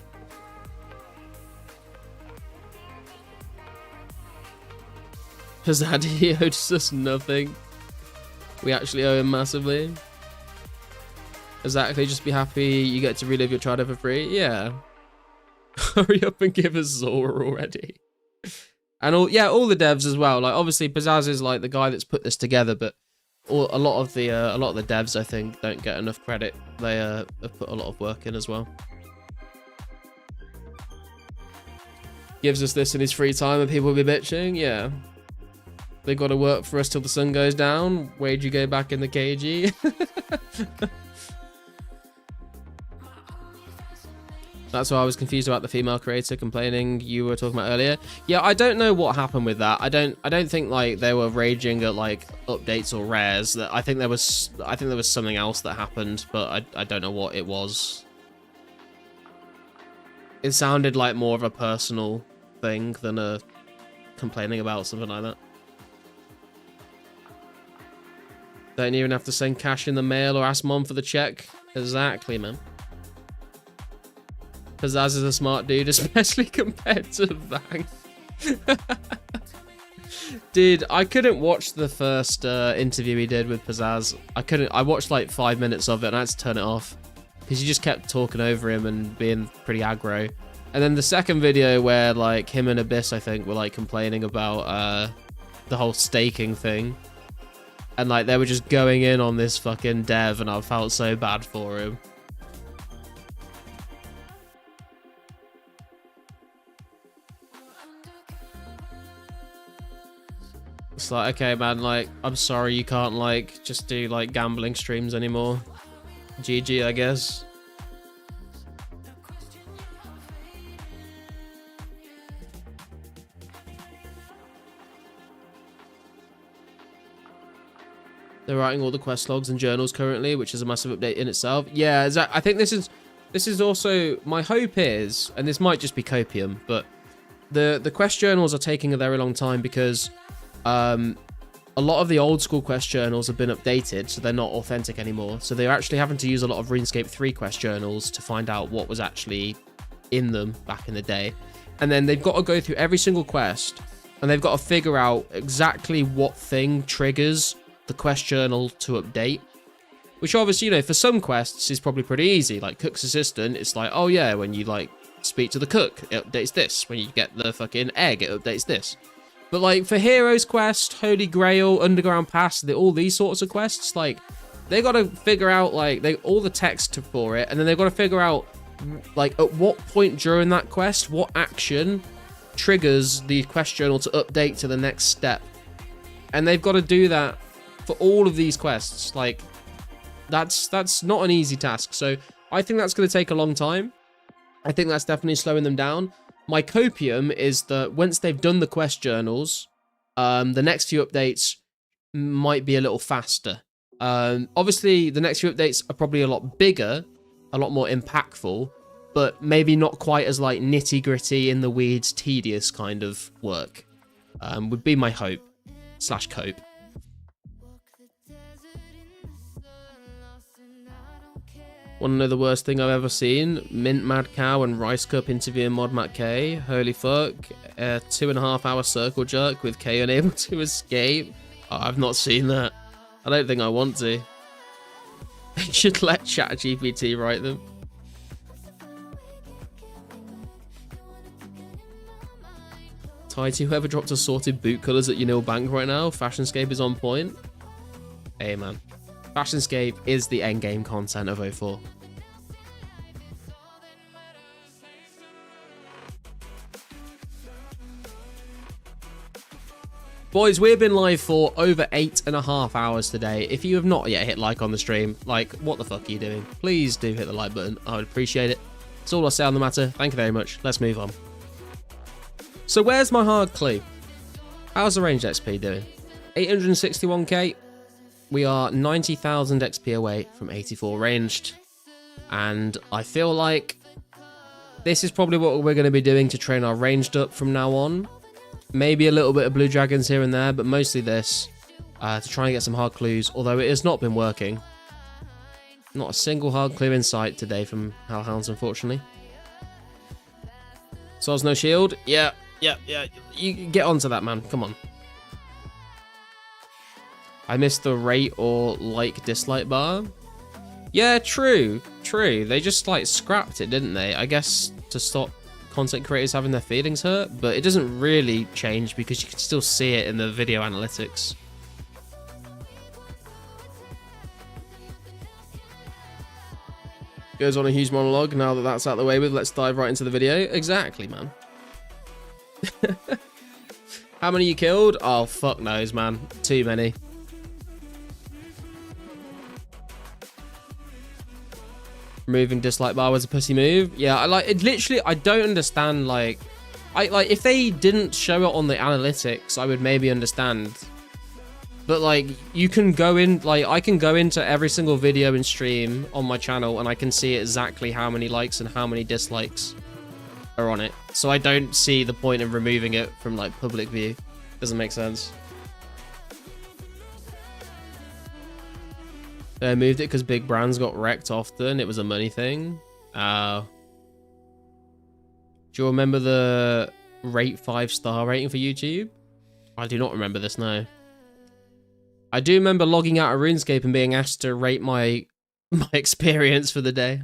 Pizzazz, he owes us nothing. We actually owe him massively. Exactly, just be happy you get to relive your childhood for free. Yeah. Hurry up and give us Zora already. And all the devs as well. Like, obviously Pizzazz is like the guy that's put this together, but a lot of the devs, I think, don't get enough credit. They have put a lot of work in as well. Gives us this in his free time and people will be bitching. Yeah. They got to work for us till the sun goes down. Where'd you go back in the KG? That's why I was confused about the female creator complaining you were talking about earlier. Yeah, I don't know what happened with that. I don't think like they were raging at like updates or rares. I think there was something else that happened, but I don't know what it was. It sounded like more of a personal thing than a complaining about something like that. Don't even have to send cash in the mail or ask mom for the check. Exactly, man. Pizzazz is a smart dude, especially compared to Vang. Dude, I couldn't watch the first interview he did with Pizzazz. I watched like 5 minutes of it and I had to turn it off because he just kept talking over him and being pretty aggro. And then the second video where like him and Abyss, I think, were like complaining about the whole staking thing. And like they were just going in on this fucking dev and I felt so bad for him. It's like, okay, man, like, I'm sorry you can't, like, just do, like, gambling streams anymore. GG, I guess. They're writing all the quest logs and journals currently, which is a massive update in itself. Yeah, I think this is also, my hope is, and this might just be copium, but the quest journals are taking a very long time because a lot of the old school quest journals have been updated, so they're not authentic anymore. So they're actually having to use a lot of RuneScape 3 quest journals to find out what was actually in them back in the day. And then they've got to go through every single quest, and they've got to figure out exactly what thing triggers the quest journal to update. Which obviously, you know, for some quests is probably pretty easy. Like Cook's Assistant, it's like, oh yeah, when you like speak to the cook, it updates this. When you get the fucking egg, it updates this. But like for Heroes Quest, Holy Grail, Underground Pass, all these sorts of quests, like they got to figure out like all the text for it, and then they've got to figure out like at what point during that quest, what action triggers the quest journal to update to the next step. And they've got to do that for all of these quests. Like that's not an easy task. So I think that's going to take a long time. I think that's definitely slowing them down. My copium is that once they've done the quest journals, the next few updates might be a little faster. Obviously, the next few updates are probably a lot bigger, a lot more impactful, but maybe not quite as like nitty gritty in the weeds, tedious kind of work. Would be my hope / cope. Want to know the worst thing I've ever seen? Mint Mad Cow and Rice Cup interviewing Mod Matt K. Holy fuck. 2.5 hour circle jerk with K unable to escape. Oh, I've not seen that. I don't think I want to. I should let ChatGPT write them. Tighty, whoever dropped assorted boot colours at your nil bank right now, Fashionscape is on point. Hey man. Fashionscape is the endgame content of 04. Boys, we've been live for over 8.5 hours today. If you have not yet hit like on the stream, like, what the fuck are you doing? Please do hit the like button. I would appreciate it. That's all I'll say on the matter. Thank you very much. Let's move on. So where's my hard clue? How's the ranged XP doing? 861k. We are 90,000 XP away from 84 ranged. And I feel like this is probably what we're going to be doing to train our ranged up from now on. Maybe a little bit of blue dragons here and there, but mostly this to try and get some hard clues, although it has not been working. Not a single hard clue in sight today from Hellhounds, unfortunately. Soz no shield? Yeah. You get onto that, man. Come on. I missed the rate or like dislike bar. Yeah, true. They just like scrapped it, didn't they? I guess to stop content creators having their feelings hurt, but it doesn't really change because you can still see it in the video analytics. Goes on a huge monologue. Now that that's out of the way with, let's dive right into the video. Exactly, man. How many you killed? Oh, fuck knows, man. Too many. Removing dislike bar was a pussy move. Yeah, I like it. Literally, I don't understand. Like if they didn't show it on the analytics, I would maybe understand. But like, you can go in. Like, I can go into every single video and stream on my channel, and I can see exactly how many likes and how many dislikes are on it. So I don't see the point of removing it from like public view. Doesn't make sense. They moved it because big brands got wrecked often. It was a money thing. Do you remember the rate 5-star rating for YouTube? I do not remember this, no. I do remember logging out of RuneScape and being asked to rate my experience for the day.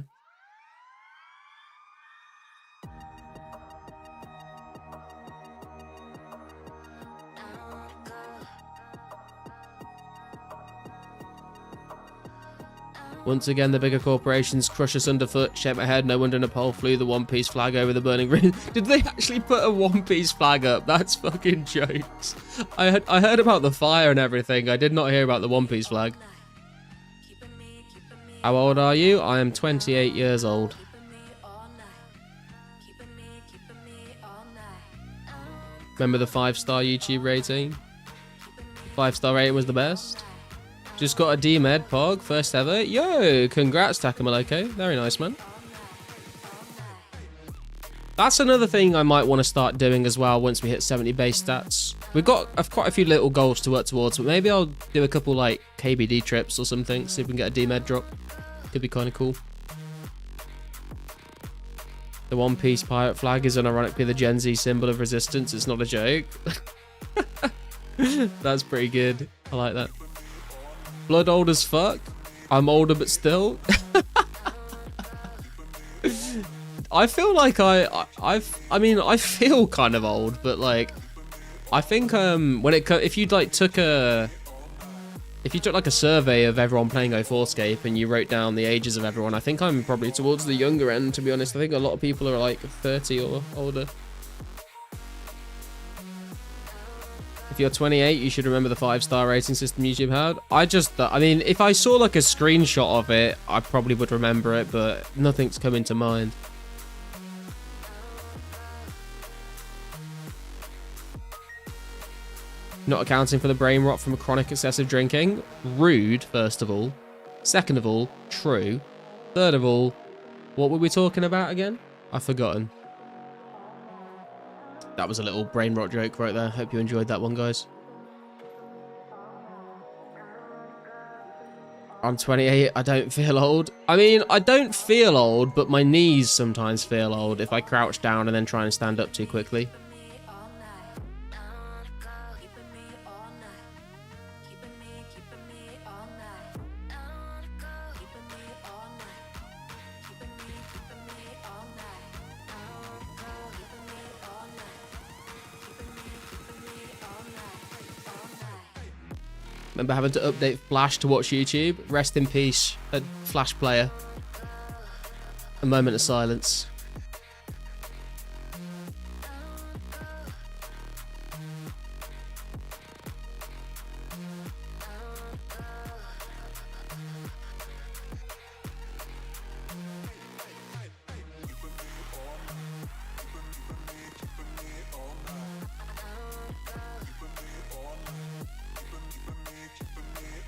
Once again, the bigger corporations crush us underfoot. Shake my head, no wonder Nepal flew the One Piece flag over the burning ring. Did they actually put a One Piece flag up? That's fucking jokes. I heard about the fire and everything. I did not hear about the One Piece flag. How old are you? I am 28 years old. Remember the 5-star YouTube rating? 5-star rating was the best. Just got a D-Med Pog, first ever. Yo, congrats, Takamaloko. Very nice, man. That's another thing I might want to start doing as well once we hit 70 base stats. We've got quite a few little goals to work towards, but maybe I'll do a couple like KBD trips or something, see if we can get a D-Med drop. Could be kind of cool. The One Piece pirate flag is unironically the Gen Z symbol of resistance. It's not a joke. That's pretty good. I like that. Blood old as fuck. I'm older but still. I feel like I mean I feel kind of old, but like I think when if you like took like a survey of everyone playing 2004scape and you wrote down the ages of everyone, I think I'm probably towards the younger end, to be honest. I think a lot of people are like 30 or older. If you're 28, you should remember the 5-star rating system YouTube had. I mean, if I saw like a screenshot of it, I probably would remember it, but nothing's coming to mind. Not accounting for the brain rot from chronic excessive drinking. Rude, first of all. Second of all, true. Third of all, what were we talking about again? I've forgotten. That was a little brain rot joke right there. Hope you enjoyed that one, guys. I'm 28. I don't feel old. I mean, I don't feel old, but my knees sometimes feel old if I crouch down and then try and stand up too quickly. Remember having to update Flash to watch YouTube? Rest in peace, a Flash player. A moment of silence.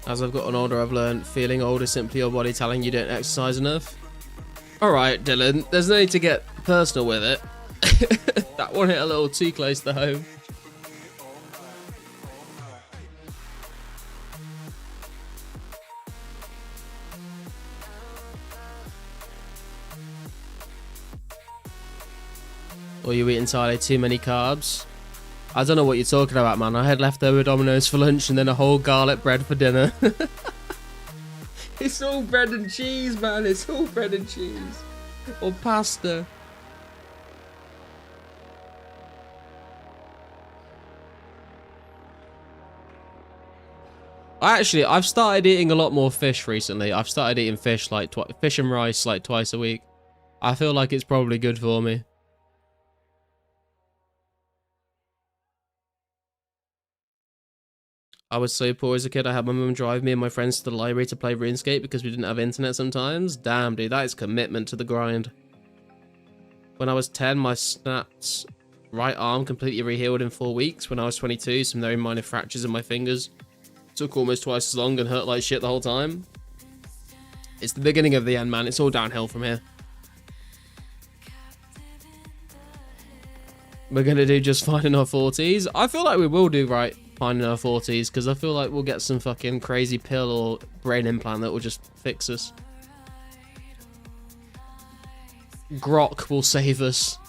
As I've gotten older, I've learned feeling old is simply your body telling you don't exercise enough. Alright, Dylan, there's no need to get personal with it. That one hit a little too close to home. Or you eat entirely too many carbs. I don't know what you're talking about, man. I had leftover Domino's for lunch and then a whole garlic bread for dinner. It's all bread and cheese, man. It's all bread and cheese. Or pasta. I've started eating a lot more fish recently. I've started eating fish like fish and rice like twice a week. I feel like it's probably good for me. I was so poor as a kid, I had my mum drive me and my friends to the library to play RuneScape because we didn't have internet sometimes. Damn, dude, that is commitment to the grind. When I was 10, my snapped right arm completely rehealed in 4 weeks. When I was 22, some very minor fractures in my fingers. Took almost twice as long and hurt like shit the whole time. It's the beginning of the end, man. It's all downhill from here. We're going to do just fine in our 40s. I feel like we will do right fine in our 40s because I feel like we'll get some fucking crazy pill or brain implant that will just fix us. Grok will save us.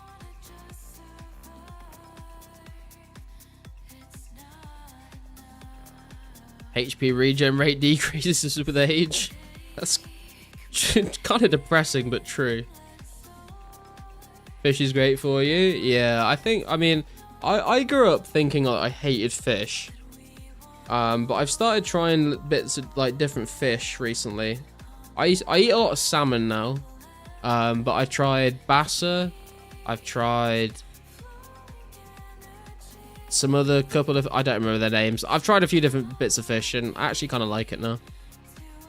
HP regen rate decreases with age. That's kind of depressing, but true. Fish is great for you. Yeah, I mean, I grew up thinking like, I hated fish. But I've started trying bits of like different fish recently. I eat a lot of salmon now. But I tried bassa. I've tried some other couple of, I don't remember their names. I've tried a few different bits of fish and I actually kind of like it now.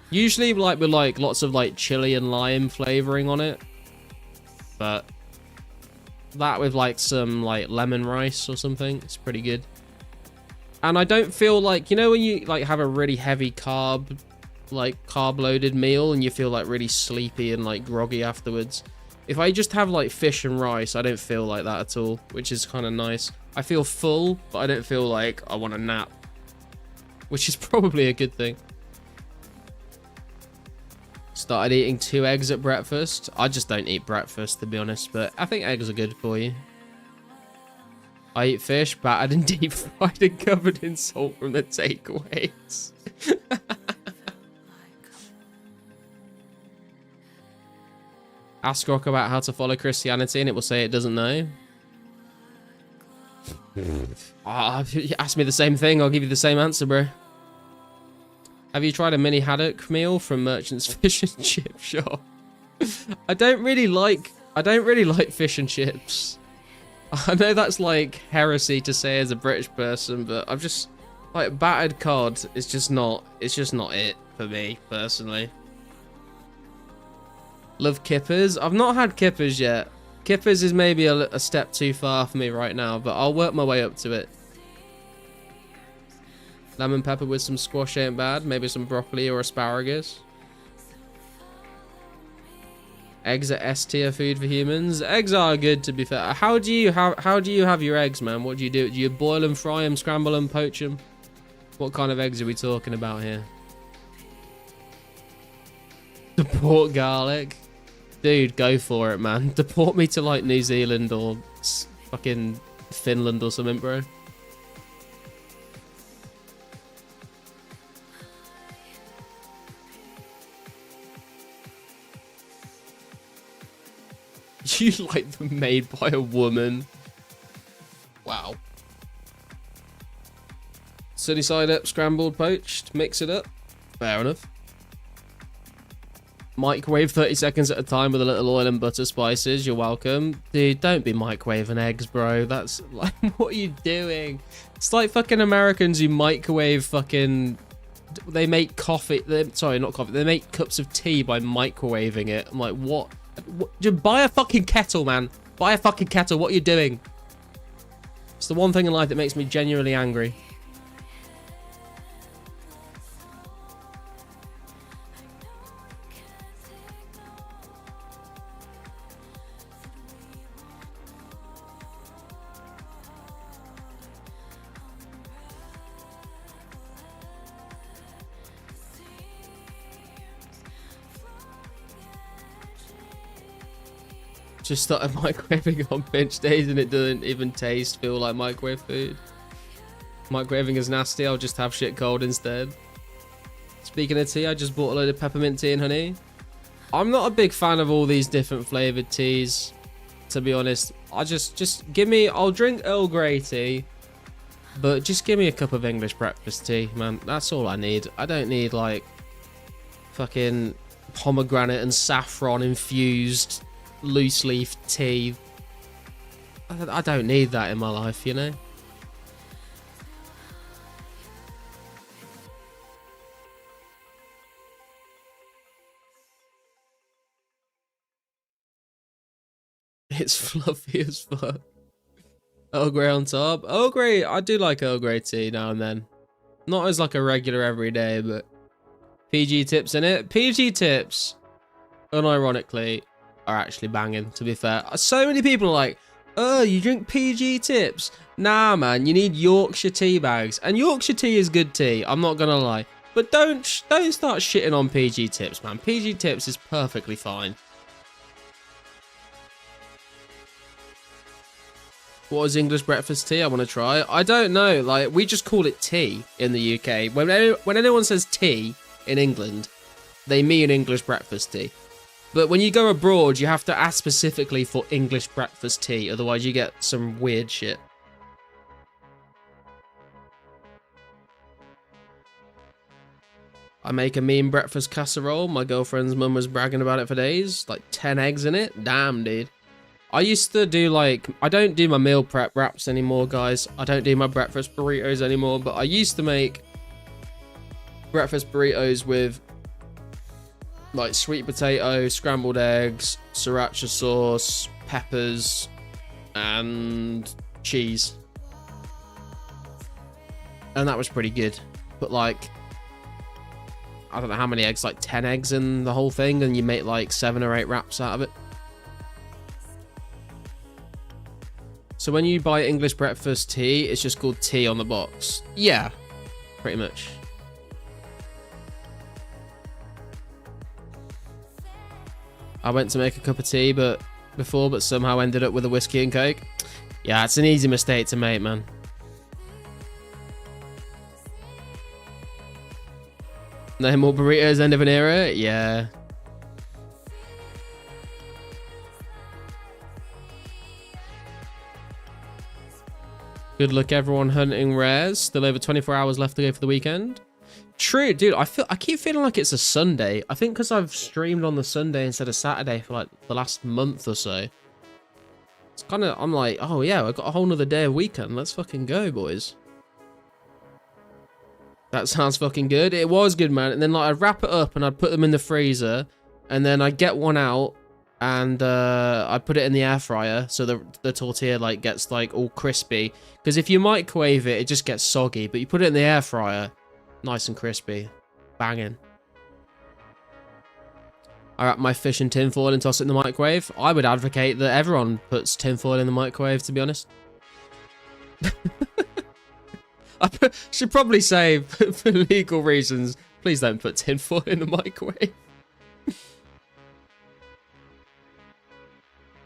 Usually like with like lots of like chili and lime flavoring on it. But that with like some like lemon rice or something, it's pretty good. And I don't feel like, you know when you like have a really heavy carb loaded meal and you feel like really sleepy and like groggy afterwards? If I just have like fish and rice, I don't feel like that at all, which is kind of nice. I feel full, but I don't feel like I want a nap, which is probably a good thing. Started eating 2 eggs at breakfast. I just don't eat breakfast, to be honest, but I think eggs are good for you. I eat fish, battered and deep fried and covered in salt from the takeaways. Ask Rock about how to follow Christianity and it will say it doesn't know. Ask me the same thing, I'll give you the same answer, bro. Have you tried a mini haddock meal from Merchant's Fish and Chip Shop? I don't really like fish and chips. I know that's like heresy to say as a British person, but I've just like battered cod is just not it for me personally. Love kippers. I've not had kippers yet. Kippers is maybe a step too far for me right now, but I'll work my way up to it. Lemon pepper with some squash ain't bad. Maybe some broccoli or asparagus. Eggs are S tier food for humans. Eggs are good, to be fair. How do you have your eggs, man? What do you do? Do you boil them, fry them, scramble them, poach them? What kind of eggs are we talking about here? Deport garlic. Dude, go for it, man. Deport me to like New Zealand or fucking Finland or something, bro. You like them made by a woman. Wow. Sunny side up, scrambled, poached. Mix it up. Fair enough. Microwave 30 seconds at a time with a little oil and butter spices. You're welcome. Dude, don't be microwaving eggs, bro. That's like, what are you doing? It's like fucking Americans who microwave fucking... They make coffee... Sorry, not coffee. They make cups of tea by microwaving it. I'm like, what? Just buy a fucking kettle, man. Buy a fucking kettle. What are you doing? It's the one thing in life that makes me genuinely angry. Just started microwaving on bench days and it doesn't even feel like microwave food. Microwaving is nasty, I'll just have shit cold instead. Speaking of tea, I just bought a load of peppermint tea and honey. I'm not a big fan of all these different flavoured teas, to be honest. I'll drink Earl Grey tea, but just give me a cup of English breakfast tea, man. That's all I need. I don't need like fucking pomegranate and saffron infused loose leaf tea. I don't need that in my life, you know. It's fluffy as fuck. Earl Grey on top. Earl Grey, I do like Earl Grey tea now and then. Not as like a regular everyday, but PG tips in it. PG tips, unironically, are actually banging, to be fair. So many people are like, oh, you drink PG tips? Nah, man, you need Yorkshire tea bags. And Yorkshire tea is good tea, I'm not gonna lie. But don't start shitting on PG tips, man. PG tips is perfectly fine. What is English breakfast tea? I want to try. I don't know. Like, we just call it tea in the UK. When anyone says tea in England, they mean English breakfast tea. But when you go abroad, you have to ask specifically for English breakfast tea. Otherwise, you get some weird shit. I make a mean breakfast casserole. My girlfriend's mum was bragging about it for days. Like 10 eggs in it. Damn, dude. I used to do like... I don't do my meal prep wraps anymore, guys. I don't do my breakfast burritos anymore. But I used to make breakfast burritos with like sweet potato, scrambled eggs, sriracha sauce, peppers, and cheese. And that was pretty good. But like, I don't know how many eggs, like 10 eggs in the whole thing, and you make like 7 or 8 wraps out of it. So when you buy English breakfast tea, it's just called tea on the box. Yeah, pretty much. I went to make a cup of tea but somehow ended up with a whiskey and coke. Yeah, it's an easy mistake to make, man. No more burritos, end of an era? Yeah. Good luck, everyone hunting rares. Still over 24 hours left to go for the weekend. True, dude. I keep feeling like it's a Sunday. I think because I've streamed on the Sunday instead of Saturday for like the last month or so. It's kind of, I'm like, oh yeah, I've got a whole nother day of weekend. Let's fucking go, boys. That sounds fucking good. It was good, man. And then like I'd wrap it up and I'd put them in the freezer, and then I'd get one out and I put it in the air fryer so the tortilla like gets like all crispy. Because if you microwave it, it just gets soggy. But you put it in the air fryer, nice and crispy, banging. I wrap my fish in tinfoil and toss it in the microwave. I would advocate that everyone puts tinfoil in the microwave, to be honest. I should probably say, for legal reasons, please don't put tinfoil in the microwave.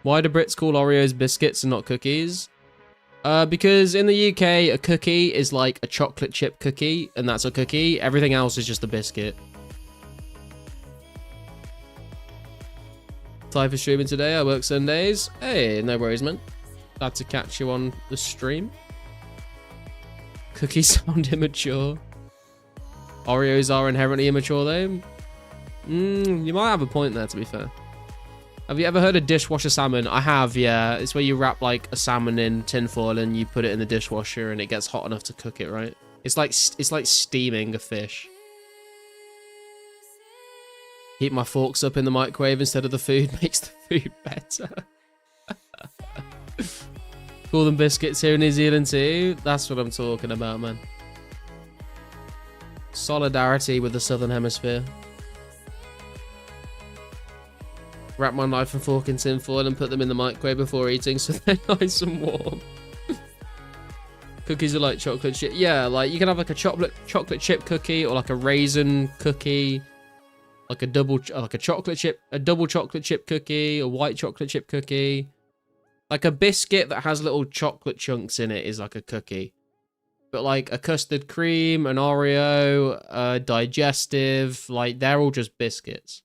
Why do Brits call Oreos biscuits and not cookies? Because in the UK, a cookie is like a chocolate chip cookie, and that's a cookie. Everything else is just a biscuit. Time for streaming today. I work Sundays. Hey, no worries, man. Glad to catch you on the stream. Cookies sound immature. Oreos are inherently immature, though. You might have a point there, to be fair. Have you ever heard of dishwasher salmon? I have, yeah. It's where you wrap like a salmon in tinfoil and you put it in the dishwasher and it gets hot enough to cook it, right? It's like steaming a fish. Heat my forks up in the microwave instead of the food makes the food better. Call them biscuits here in New Zealand too. That's what I'm talking about, man. Solidarity with the Southern Hemisphere. Wrap my knife and fork in tinfoil and put them in the microwave before eating so they're nice and warm. Cookies are like chocolate chip. Yeah, like you can have like a chocolate chip cookie or like a raisin cookie. Like a double chocolate chip cookie, a white chocolate chip cookie. Like a biscuit that has little chocolate chunks in it is like a cookie. But like a custard cream, an Oreo, a digestive, like they're all just biscuits.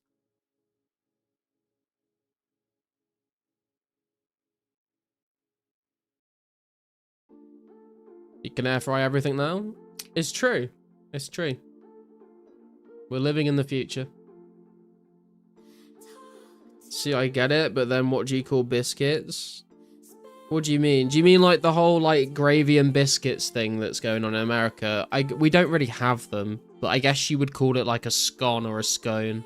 You can air fry everything now? It's true. It's true. We're living in the future. See, I get it, but then what do you call biscuits? What do you mean? Do you mean like the whole like gravy and biscuits thing that's going on in America? We don't really have them, but I guess you would call it like a scone or a scone.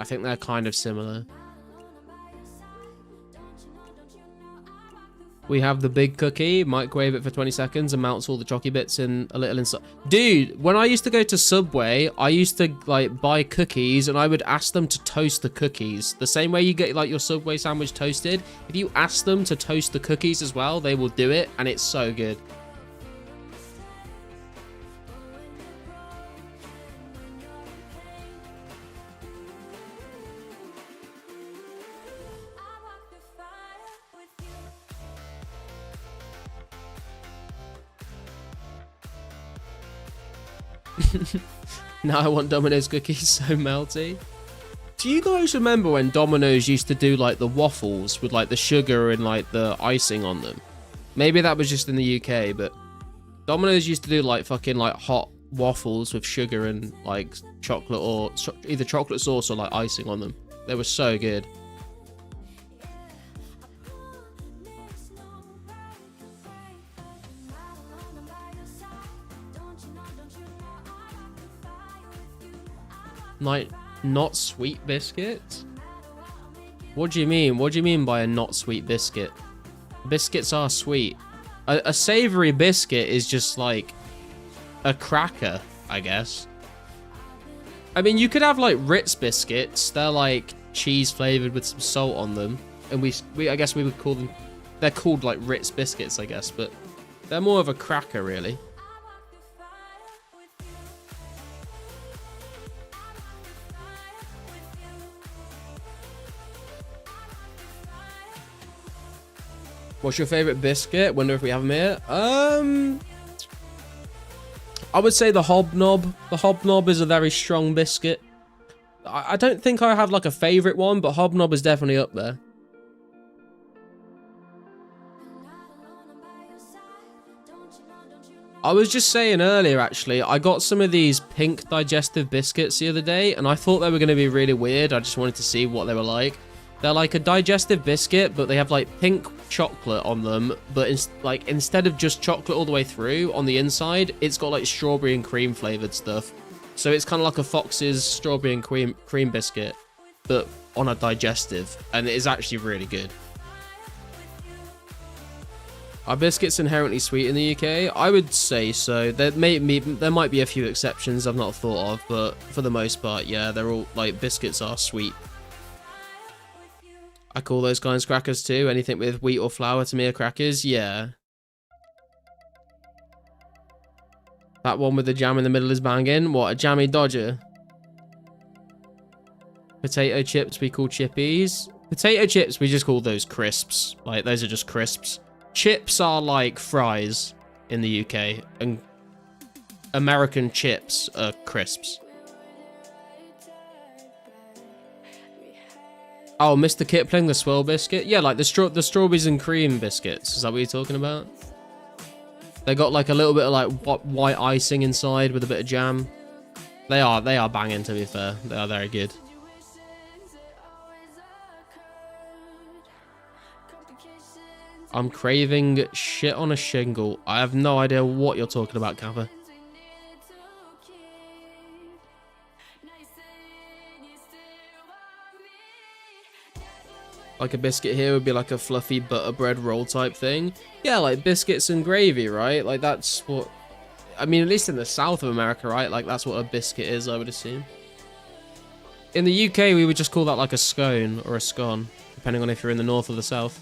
I think they're kind of similar. We have the big cookie, microwave it for 20 seconds and melts all the chocolate bits in a little inside. Dude, when I used to go to Subway, I used to like buy cookies and I would ask them to toast the cookies. The same way you get like your Subway sandwich toasted. If you ask them to toast the cookies as well, they will do it and it's so good. Now I want Domino's cookies so melty. Do you guys remember when Domino's used to do like the waffles with like the sugar and like the icing on them? Maybe that was just in the UK, but Domino's used to do like fucking like hot waffles with sugar and like chocolate or either chocolate sauce or like icing on them. They were so good. Like, not sweet biscuits? What do you mean? What do you mean by a not sweet biscuit? Biscuits are sweet. A savory biscuit is just like a cracker, I guess. I mean, you could have like Ritz biscuits. They're like cheese flavored with some salt on them. And I guess we would call them, they're called like Ritz biscuits, I guess, but they're more of a cracker, really. What's your favorite biscuit? Wonder if we have them here. I would say the hobnob. The hobnob is a very strong biscuit. I don't think I have like a favorite one, but hobnob is definitely up there. I was just saying earlier, actually, I got some of these pink digestive biscuits the other day, and I thought they were going to be really weird. I just wanted to see what they were like. They're like a digestive biscuit, but they have like pink chocolate on them. But instead of just chocolate all the way through, on the inside, it's got like strawberry and cream flavored stuff. So it's kind of like a Fox's strawberry and cream biscuit, but on a digestive, and it is actually really good. Are biscuits inherently sweet in the UK? I would say so. There might be a few exceptions I've not thought of, but for the most part, yeah, they're all like biscuits are sweet. I call those kinds crackers too. Anything with wheat or flour to me are crackers. Yeah. That one with the jam in the middle is banging. What, a jammy dodger? Potato chips we call chippies. Potato chips we just call those crisps. Like, those are just crisps. Chips are like fries in the UK, and American chips are crisps. Oh, Mr. Kipling, the swirl biscuit? Yeah, like the strawberries and cream biscuits. Is that what you're talking about? They got like a little bit of like white icing inside with a bit of jam. They are banging, to be fair. They are very good. I'm craving shit on a shingle. I have no idea what you're talking about, Kappa. Like a biscuit here would be like a fluffy butter bread roll type thing. Yeah, like biscuits and gravy, right? Like that's what... I mean, at least in the south of America, right? Like that's what a biscuit is, I would assume. In the UK, we would just call that like a scone or a scone, depending on if you're in the north or the south.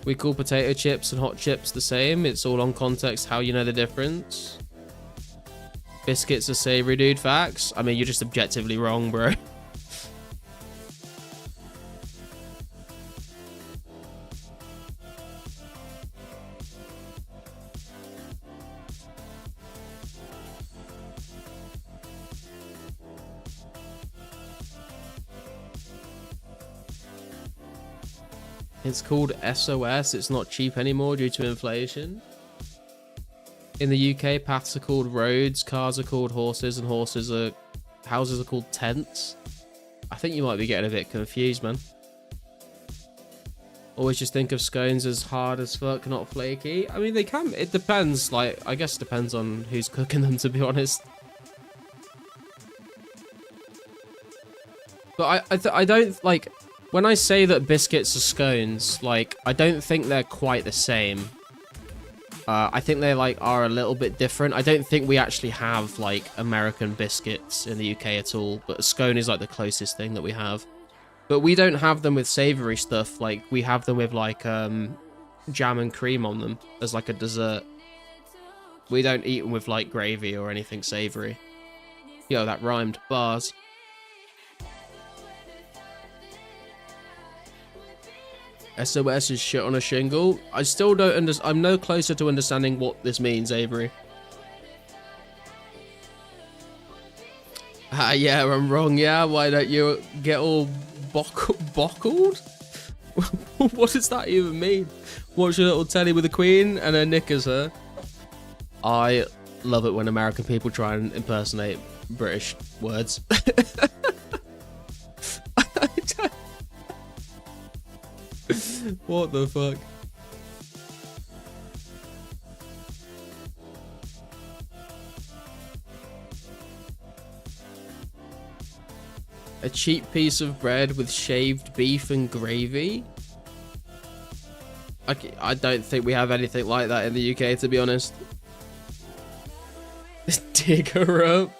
We call potato chips and hot chips the same. It's all on context how you know the difference. Biscuits are savory, dude. Facts. I mean, you're just objectively wrong, bro. It's called SOS. It's not cheap anymore due to inflation. In the UK, paths are called roads, cars are called horses, and houses are called tents. I think you might be getting a bit confused, man. Always just think of scones as hard as fuck, not flaky. I mean, they can. It depends. Like, I guess it depends on who's cooking them, to be honest. But I don't like when I say that biscuits are scones. Like, I don't think they're quite the same. I think they like are a little bit different. I don't think we actually have like American biscuits in the UK at all, but a scone is like the closest thing that we have. But we don't have them with savory stuff. Like we have them with like jam and cream on them as like a dessert. We don't eat them with like gravy or anything savory. Yo, that rhymed. Bars. SOS is shit on a shingle. I still don't understand. I'm no closer to understanding what this means, Avery. Ah, yeah, I'm wrong. Yeah, why don't you get all bockled? What does that even mean? Watch a little telly with the Queen and her knickers, huh? I love it when American people try and impersonate British words. What the fuck? A cheap piece of bread with shaved beef and gravy? I don't think we have anything like that in the UK, to be honest. Dig her up.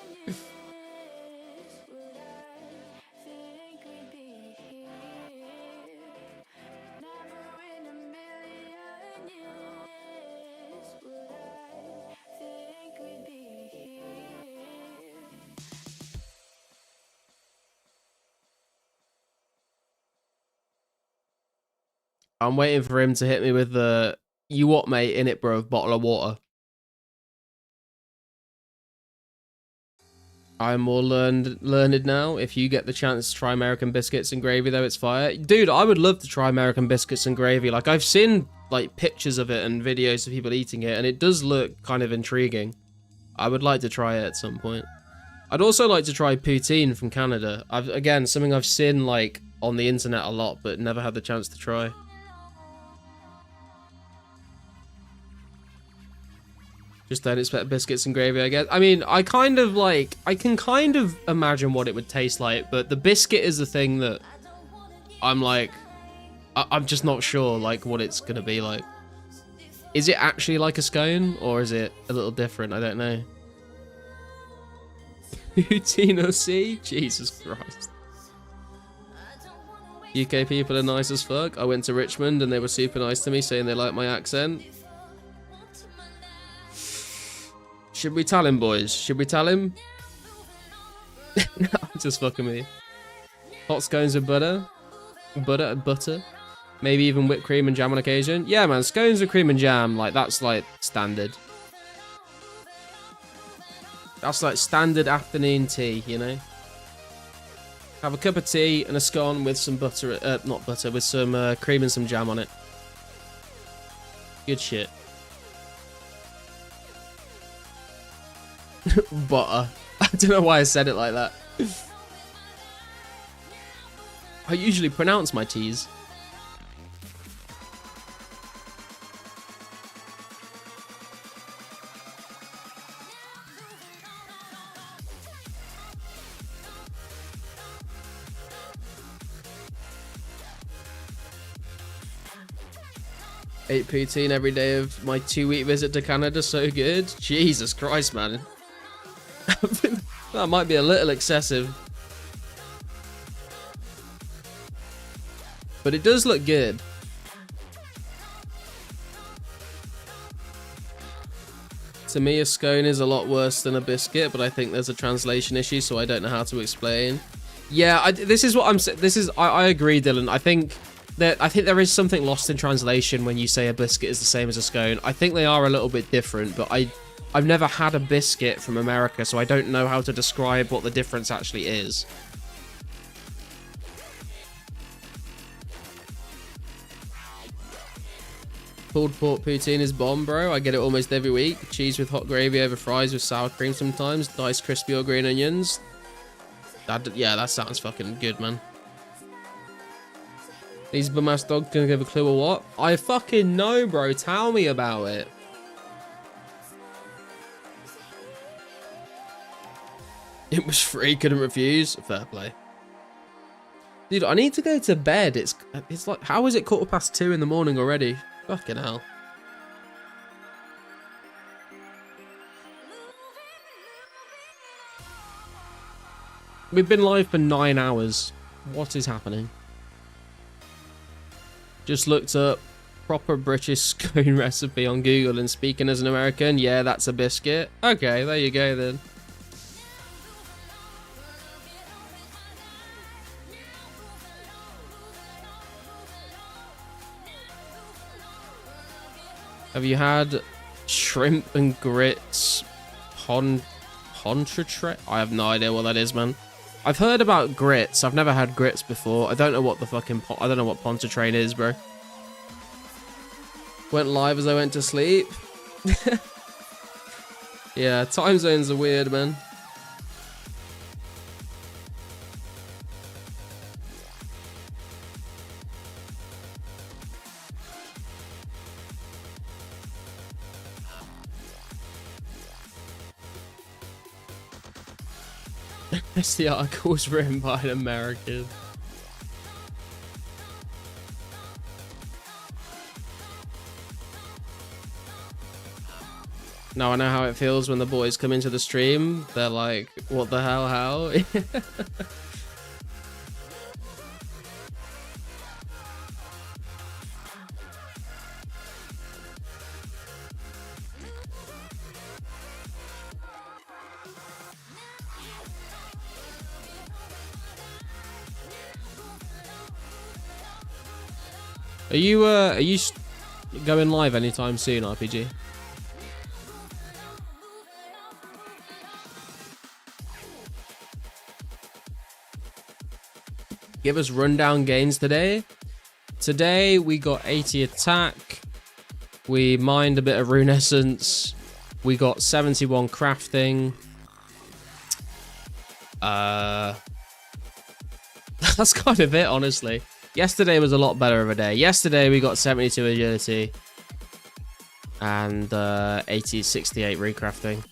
I'm waiting for him to hit me with the, you what, mate, in it, bro, bottle of water. I'm more learned now. If you get the chance to try American biscuits and gravy, though, it's fire. Dude, I would love to try American biscuits and gravy. Like, I've seen, like, pictures of it and videos of people eating it, and it does look kind of intriguing. I would like to try it at some point. I'd also like to try poutine from Canada. Again, something I've seen, like, on the internet a lot, but never had the chance to try. Just don't expect biscuits and gravy, I guess. I mean, I can kind of imagine what it would taste like, but the biscuit is the thing that I'm like, I'm just not sure, like, what it's gonna be like. Is it actually like a scone, or is it a little different? I don't know. Poutine C? Jesus Christ. UK people are nice as fuck. I went to Richmond and they were super nice to me, saying they like my accent. Should we tell him, boys? Should we tell him? No, I'm just fucking with you. Hot scones with butter. Butter. Maybe even whipped cream and jam on occasion. Yeah, man, scones with cream and jam, like, that's, like, standard. That's, like, standard afternoon tea, you know? Have a cup of tea and a scone with some butter, not butter, with some cream and some jam on it. Good shit. Butter. I don't know why I said it like that. I usually pronounce my T's. Ate poutine every day of my 2-week visit to Canada. So good. Jesus Christ, man. That might be a little excessive. But it does look good. To me, a scone is a lot worse than a biscuit, but I think there's a translation issue, so I don't know how to explain. Yeah, this is what I'm saying. I agree, Dylan. I think there is something lost in translation when you say a biscuit is the same as a scone. I think they are a little bit different, but I've never had a biscuit from America, so I don't know how to describe what the difference actually is. Pulled pork poutine is bomb, bro. I get it almost every week. Cheese with hot gravy over fries with sour cream sometimes. Diced crispy or green onions. Yeah, that sounds fucking good, man. These bum-ass dogs gonna give a clue or what? I fucking know, bro. Tell me about it. It was free, couldn't refuse. Fair play. Dude, I need to go to bed. It's like, how is it 2:15 in the morning already? Fucking hell. We've been live for 9 hours. What is happening? Just looked up proper British scone recipe on Google, and speaking as an American, yeah, that's a biscuit. Okay, there you go then. Have you had shrimp and grits pontchartrain? I have no idea what that is, man. I've heard about grits. I've never had grits before. I don't know what the fucking I don't know what pontchartrain is, bro. Went live as I went to sleep. Yeah, time zones are weird, man. The article was written by an American. Now I know how it feels when the boys come into the stream. They're like, what the hell, how? Are you going live anytime soon, RPG? Give us rundown gains today. Today we got 80 attack. We mined a bit of rune essence. We got 71 crafting. That's kind of it, honestly. Yesterday was a lot better of a day. Yesterday we got 72 agility and 68 recrafting.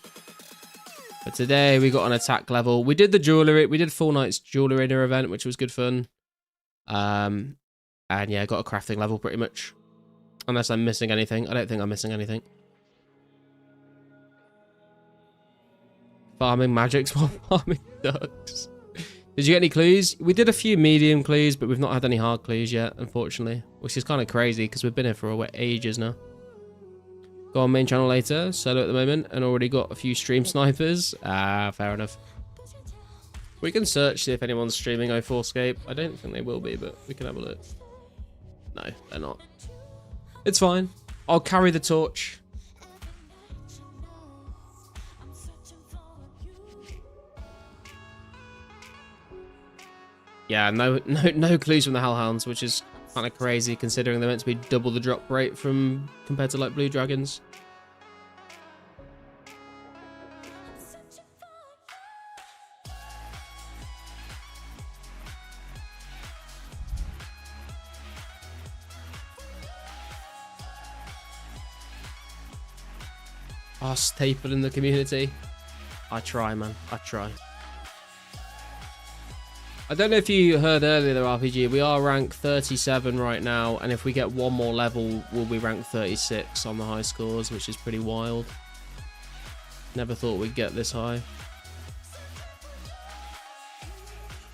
But today we got an attack level. We did the jewelry. We did Full Night's Duel Arena event, which was good fun. And yeah, got a crafting level pretty much. Unless I'm missing anything. I don't think I'm missing anything. Farming magics while farming ducks. Did you get any clues? We did a few medium clues, but we've not had any hard clues yet, unfortunately. Which is kind of crazy, because we've been here for ages now. Go on main channel later, solo at the moment, and already got a few stream snipers. Ah, fair enough. We can search, see if anyone's streaming 2004scape. I don't think they will be, but we can have a look. No, they're not. It's fine. I'll carry the torch. Yeah, no clues from the Hellhounds, which is kind of crazy considering they're meant to be double the drop rate from compared to like blue dragons. Oh, staple in the community. I try, man. I try. I don't know if you heard earlier, though, RPG. We are ranked 37 right now, and if we get one more level, we'll be ranked 36 on the high scores, which is pretty wild. Never thought we'd get this high.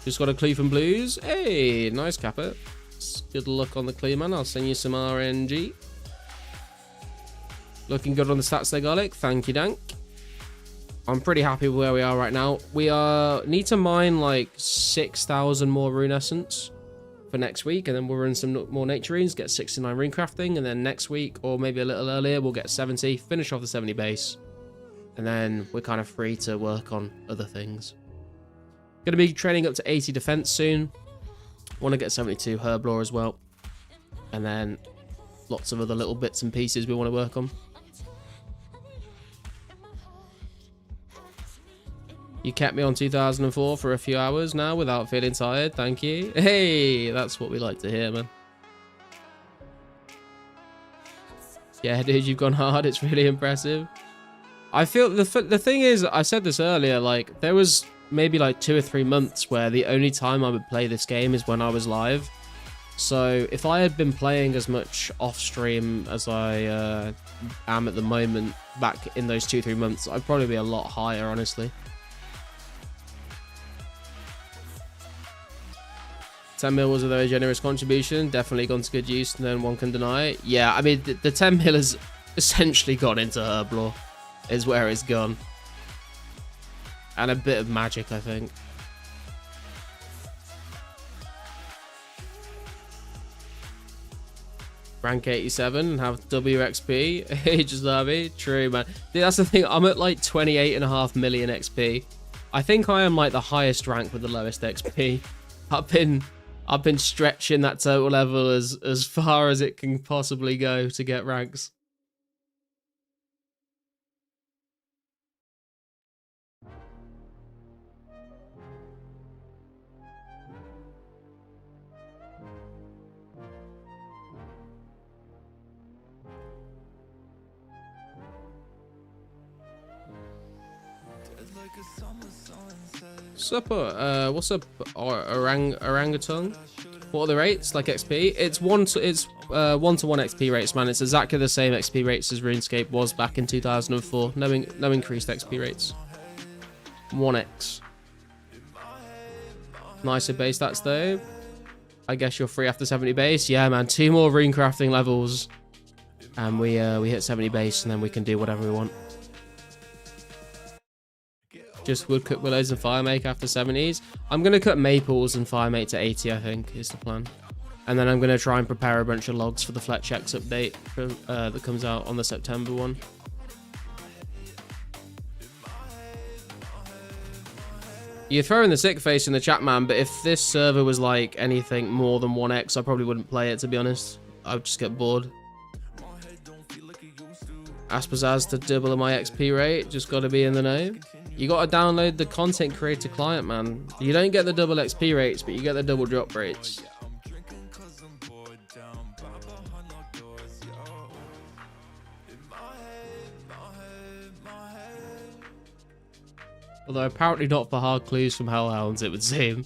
Just got a clue from Blues. Hey, nice Kappa. Good luck on the clue, man. I'll send you some RNG. Looking good on the stats there, Garlic. Thank you, Dank. I'm pretty happy with where we are right now. We need to mine like 6,000 more rune essence for next week, and then we'll run some more nature runes, get 69 rune crafting, and then next week, or maybe a little earlier, we'll get 70, finish off the 70 base, and then we're kind of free to work on other things. Going to be training up to 80 defense soon. Want to get 72 herb lore as well, and then lots of other little bits and pieces we want to work on. You kept me on 2004 for a few hours now without feeling tired. Thank you. Hey, that's what we like to hear, man. Yeah, dude, you've gone hard. It's really impressive. I feel the thing is, I said this earlier, like there was maybe like 2 or 3 months where the only time I would play this game is when I was live. So if I had been playing as much off stream as I am at the moment back in those 2 or 3 months, I'd probably be a lot higher, honestly. 10 mil was a very generous contribution. Definitely gone to good use, no one can deny it. Yeah, I mean, the 10 mil has essentially gone into herb lore, is where it's gone. And a bit of magic, I think. Rank 87 and have WXP. Hey, just love it. True, man. Dude, that's the thing. I'm at like 28.5 million XP. I think I am like the highest rank with the lowest XP. I've been stretching that total level as far as it can possibly go to get ranks. Supper, what's up, orangutan? What are the rates? Like XP? It's 1-to-1 XP rates, man. It's exactly the same XP rates as RuneScape was back in 2004. No increased XP rates. 1x. Nicer base stats though. I guess you're free after 70 base. Yeah, man. 2 more rune crafting levels, and we hit 70 base, and then we can do whatever we want. Just wood cut willows and fire make after 70s. I'm gonna cut maples and fire make to 80, I think, is the plan. And then I'm going to try and prepare a bunch of logs for the Fletch-X update that comes out on the September one. You're throwing the sick face in the chat, man, but if this server was like anything more than 1x, I probably wouldn't play it, to be honest. I would just get bored. Ask Pizzazz to double my XP rate, just got to be in the know. You got to download the content creator client, man. You don't get the double XP rates, but you get the double drop rates. Although apparently not for hard clues from Hellhounds, it would seem.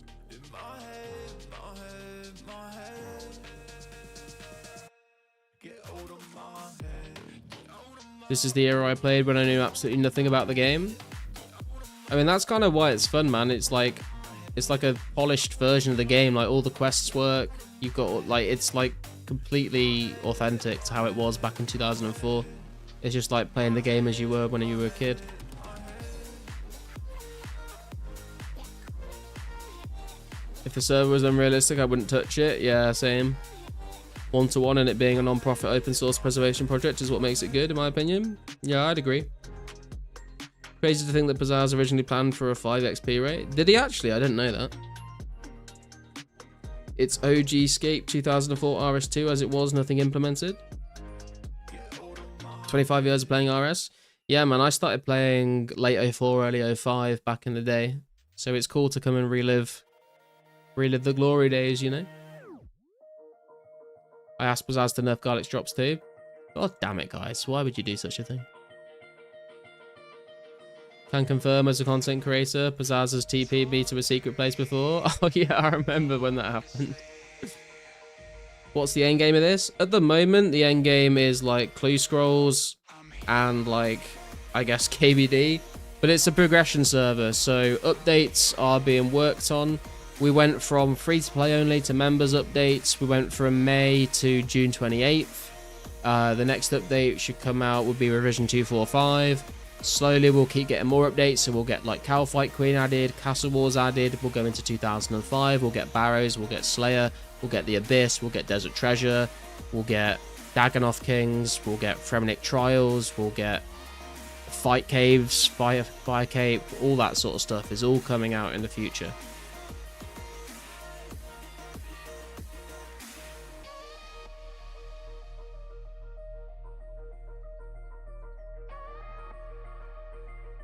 This is the era I played when I knew absolutely nothing about the game. I mean, that's kind of why it's fun, man. It's like a polished version of the game. Like, all the quests work. You've got, like, it's like completely authentic to how it was back in 2004. It's just like playing the game as you were when you were a kid. If the server was unrealistic, I wouldn't touch it. Yeah, same. 1-to-1 and it being a non-profit open source preservation project is what makes it good, in my opinion. Yeah, I'd agree. Crazy to think that Pizzazz originally planned for a 5 XP rate. Did he actually? I didn't know that. It's OG Scape 2004 RS2 as it was, nothing implemented. 25 years of playing RS. Yeah, man, I started playing late 04, early 05 back in the day. So it's cool to come and relive the glory days, you know? I asked Pizzazz to nerf Garlic's drops too. God damn it, guys. Why would you do such a thing? Can confirm as a content creator, Pizzazz has TP'd me to a secret place before. Oh yeah, I remember when that happened. What's the end game of this? At the moment, the end game is like clue scrolls and like, I guess KBD. But it's a progression server, so updates are being worked on. We went from free-to-play only to members updates. We went from May to June 28th. The next update should come out will be revision 245. Slowly we'll keep getting more updates, so we'll get like Cow Fight Queen added, Castle Wars added, we'll go into 2005, we'll get Barrows, we'll get Slayer, we'll get the Abyss, we'll get Desert Treasure, we'll get Dagonoth Kings, we'll get Fremenic Trials, we'll get Fight Caves, Fire Cape, all that sort of stuff is all coming out in the future.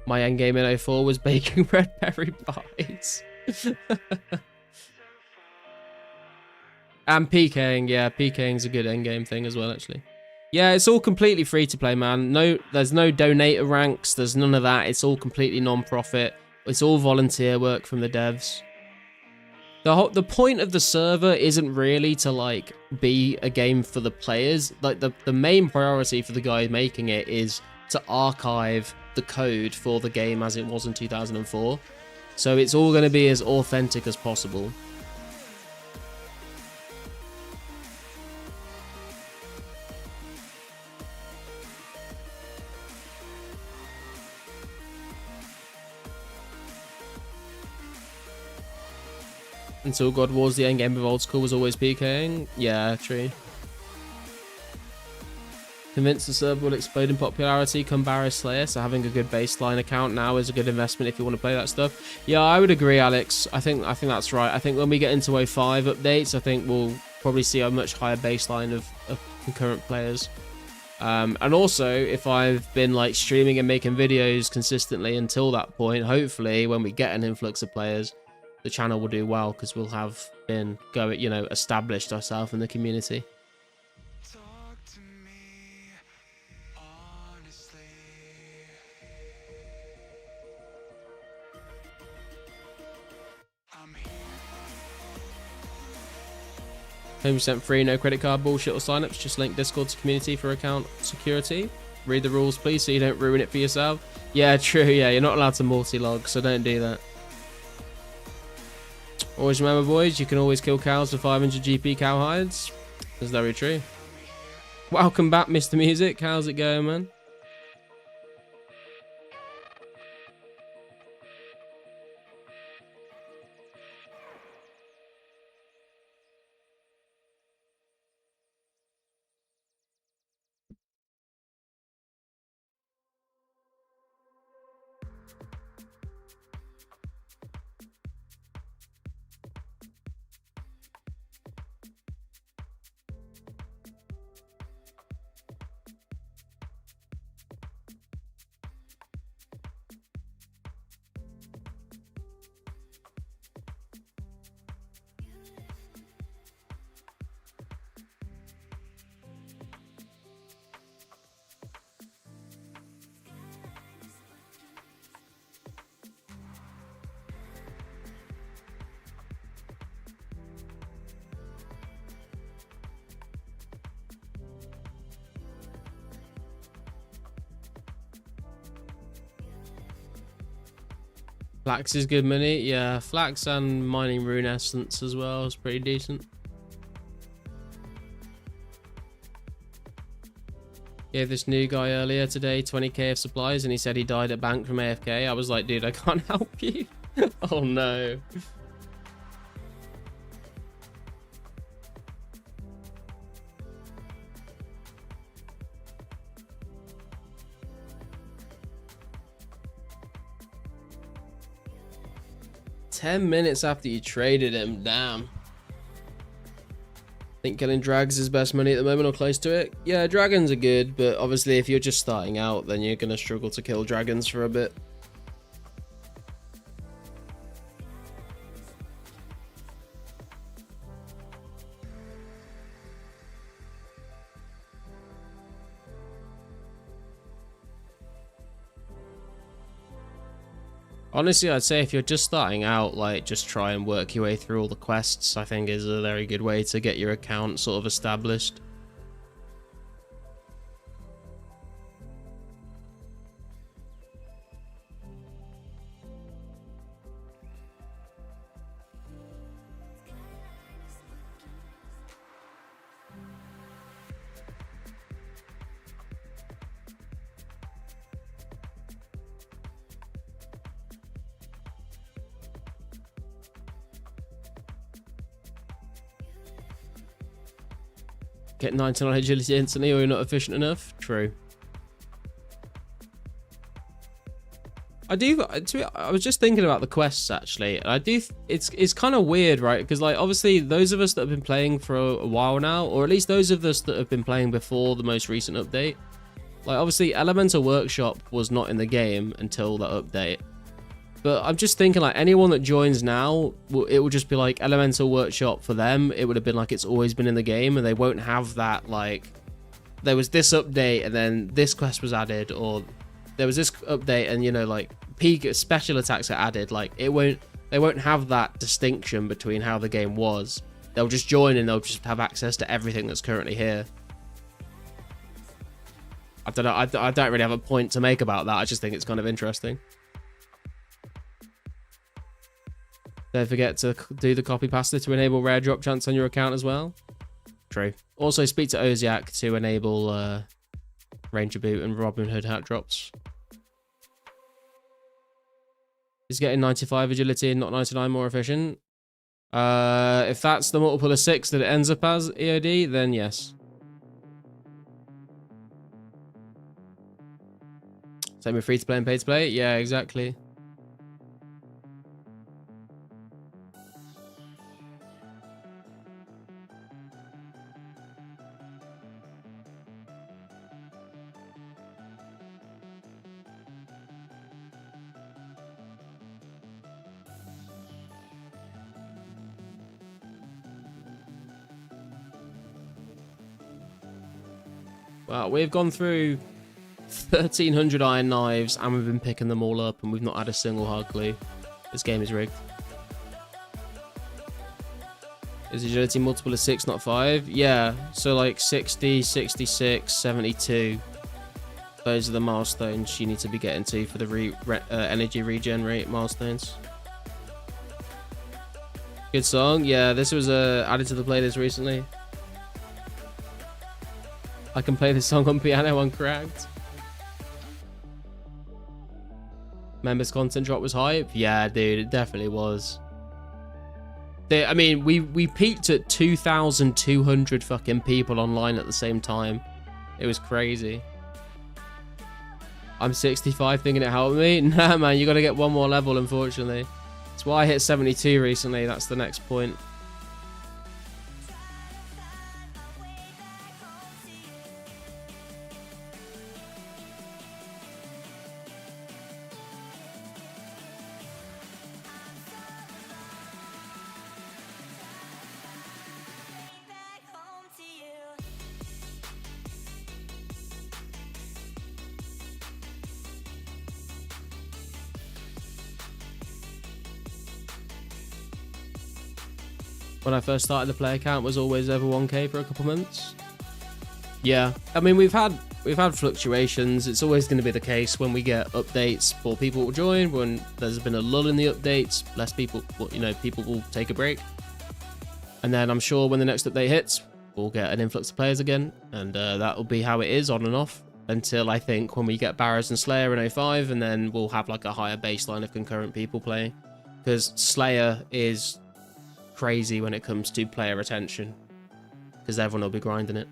My endgame in 04 was baking red berry pies. And PKing, yeah, PKing's a good endgame thing as well, actually. Yeah, it's all completely free to play, man. There's no donator ranks, there's none of that. It's all completely non-profit. It's all volunteer work from the devs. The point of the server isn't really to like be a game for the players. Like the main priority for the guy making it is to archive the code for the game as it was in 2004. So it's all going to be as authentic as possible. Until God Wars, the endgame of old school was always PKing. Yeah, true. Convinced the server will explode in popularity come Barrow Slayer, so having a good baseline account now is a good investment if you want to play that stuff. Yeah, I would agree, Alex. I think that's right. I think when we get into 05 updates, I think we'll probably see a much higher baseline of concurrent players. And also, if I've been like streaming and making videos consistently until that point, hopefully when we get an influx of players, the channel will do well because we'll have been established ourselves in the community. Home percent free, no credit card bullshit or signups. Just link Discord to community for account security. Read the rules, please, so you don't ruin it for yourself. Yeah, true. Yeah, you're not allowed to multi-log, so don't do that. Always remember, boys, you can always kill cows for 500 GP cow hides. That's very true. Welcome back, Mr. Music. How's it going, man? Flax is good money. Yeah, Flax and mining rune essence as well is pretty decent. Gave this new guy earlier today 20k of supplies and he said he died at bank from AFK. I was like, dude, I can't help you. Oh no. "10 minutes after you traded him, damn." Think killing drags is best money at the moment or close to it? Yeah, dragons are good, but obviously if you're just starting out, then you're gonna struggle to kill dragons for a bit. Honestly, I'd say if you're just starting out, like, just try and work your way through all the quests, I think is a very good way to get your account sort of established. Get 99 agility instantly or you're not efficient enough? True. I was just thinking about the quests actually. And it's kind of weird, right? Because like obviously those of us that have been playing for a while now, or at least those of us that have been playing before the most recent update, like obviously Elemental Workshop was not in the game until that update. But I'm just thinking like anyone that joins now, it will just be like Elemental Workshop for them. It would have been like it's always been in the game and they won't have that like there was this update and then this quest was added, or there was this update and you know like peak special attacks are added. Like they won't have that distinction between how the game was. They'll just join and they'll just have access to everything that's currently here. I don't know, I don't really have a point to make about that. I just think it's kind of interesting. Don't forget to do the copy pasta to enable rare drop chance on your account as well. True. Also speak to Oziak to enable Ranger Boot and Robin Hood hat drops. Is getting 95 agility and not 99 more efficient? If that's the multiple of 6 that it ends up as EOD, then yes. Same with free to play and pay to play? Yeah, exactly. Well, we've gone through 1,300 iron knives and we've been picking them all up and we've not had a single hard clue. This game is rigged. Is agility multiple of 6, not 5? Yeah, so like 60, 66, 72. Those are the milestones you need to be getting to for the energy regen rate milestones. Good song. Yeah, this was added to the playlist recently. I can play this song on piano uncracked. Members content drop was hype. Yeah, dude, it definitely was. I mean, we peaked at 2,200 fucking people online at the same time. It was crazy. I'm 65 thinking it helped me. Nah, man, you got to get one more level, unfortunately. That's why I hit 72 recently. That's the next point. When I first started the play account was always over 1k for a couple months. Yeah, I mean we've had we've had fluctuations. It's always going to be the case when we get updates. More people will join. When there's been a lull in the updates, less people, people will take a break. And then I'm sure when the next update hits, we'll get an influx of players again, and that will be how it is on and off until I think when we get Barrows and Slayer in 05, and then we'll have like a higher baseline of concurrent people playing, because Slayer is crazy when it comes to player retention, because everyone will be grinding it.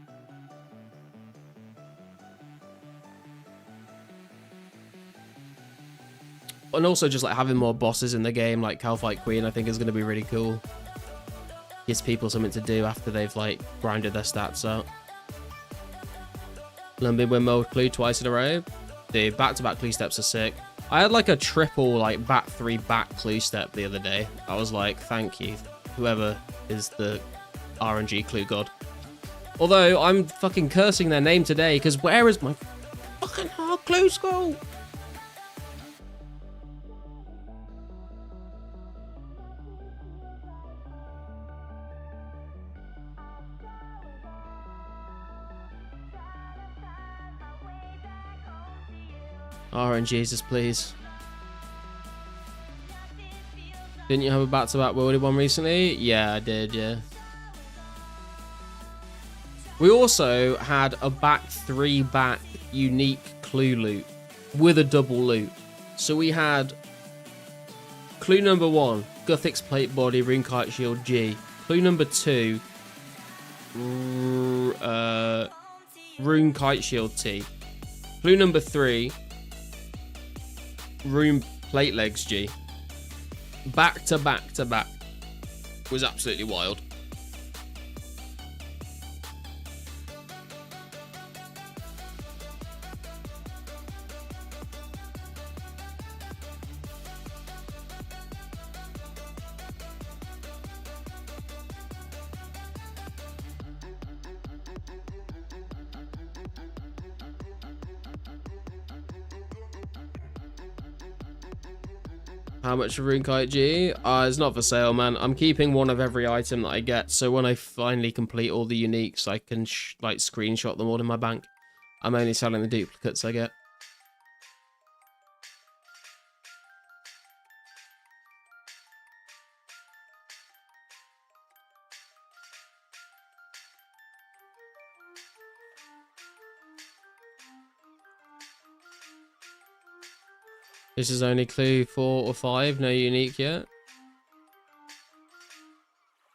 And also just like having more bosses in the game, like Calfight Queen, I think is going to be really cool. Gives people something to do after they've like grinded their stats out. Lumbin win mode clue twice in a row. The back-to-back clue steps are sick. I had like a triple like back 3 back clue step the other day. I was like, thank you, whoever is the RNG clue god. Although I'm fucking cursing their name today, because where is my fucking hard clue scroll? RNGesus, please. Didn't you have a back-to-back worldy one recently? Yeah, I did, yeah. We also had a back 3 back unique clue loot with a double loot. So we had clue number 1, Guthix plate body, rune kite shield G. Clue number 2, rune kite shield T. Clue number 3, rune plate legs G. Back to back to back. Was absolutely wild. How much for Rune Kite G? It's not for sale, man. I'm keeping one of every item that I get, so when I finally complete all the uniques, I can like screenshot them all in my bank. I'm only selling the duplicates I get. This is only clue 4 or 5, no unique yet.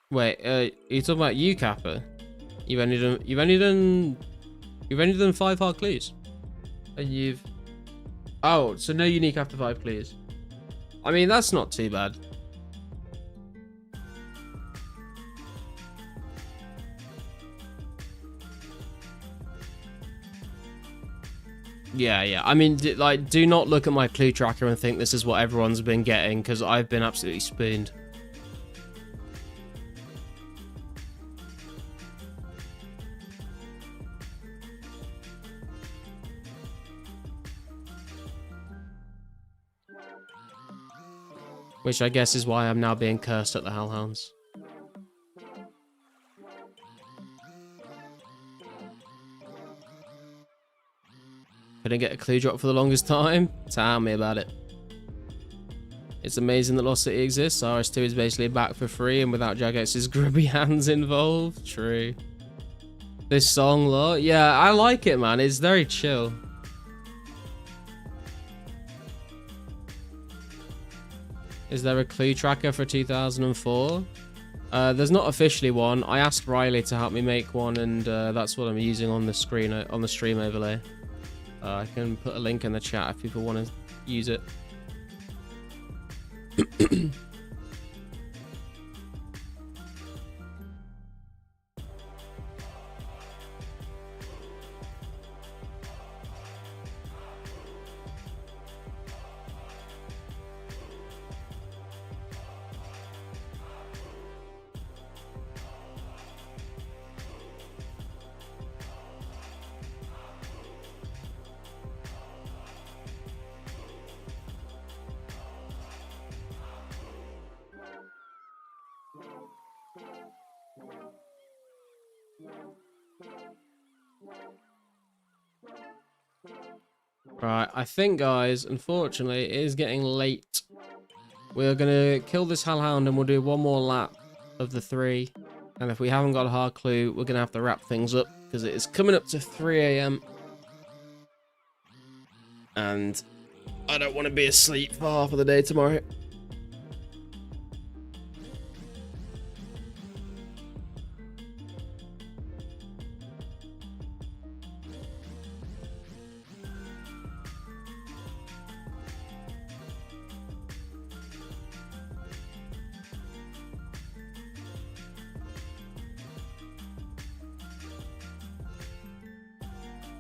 Wait, are you talking about you, Kappa? You've only done 5 hard clues, and oh, so no unique after 5 clues. I mean, that's not too bad. Yeah. I mean, like, do not look at my clue tracker and think this is what everyone's been getting, because I've been absolutely spooned. Which I guess is why I'm now being cursed at the Hellhounds. Couldn't get a clue drop for the longest time? Tell me about it. It's amazing that Lost City exists. RS2 is basically back for free and without Jagex's grubby hands involved. True. This song, lot? Yeah, I like it, man. It's very chill. Is there a clue tracker for 2004? There's not officially one. I asked Riley to help me make one, and that's what I'm using on the screen, on the stream overlay. I can put a link in the chat if people want to use it. Right, I think, guys, unfortunately, it is getting late. We're going to kill this hellhound and we'll do one more lap of the 3. And if we haven't got a hard clue, we're going to have to wrap things up because it is coming up to 3 a.m. And I don't want to be asleep for half of the day tomorrow.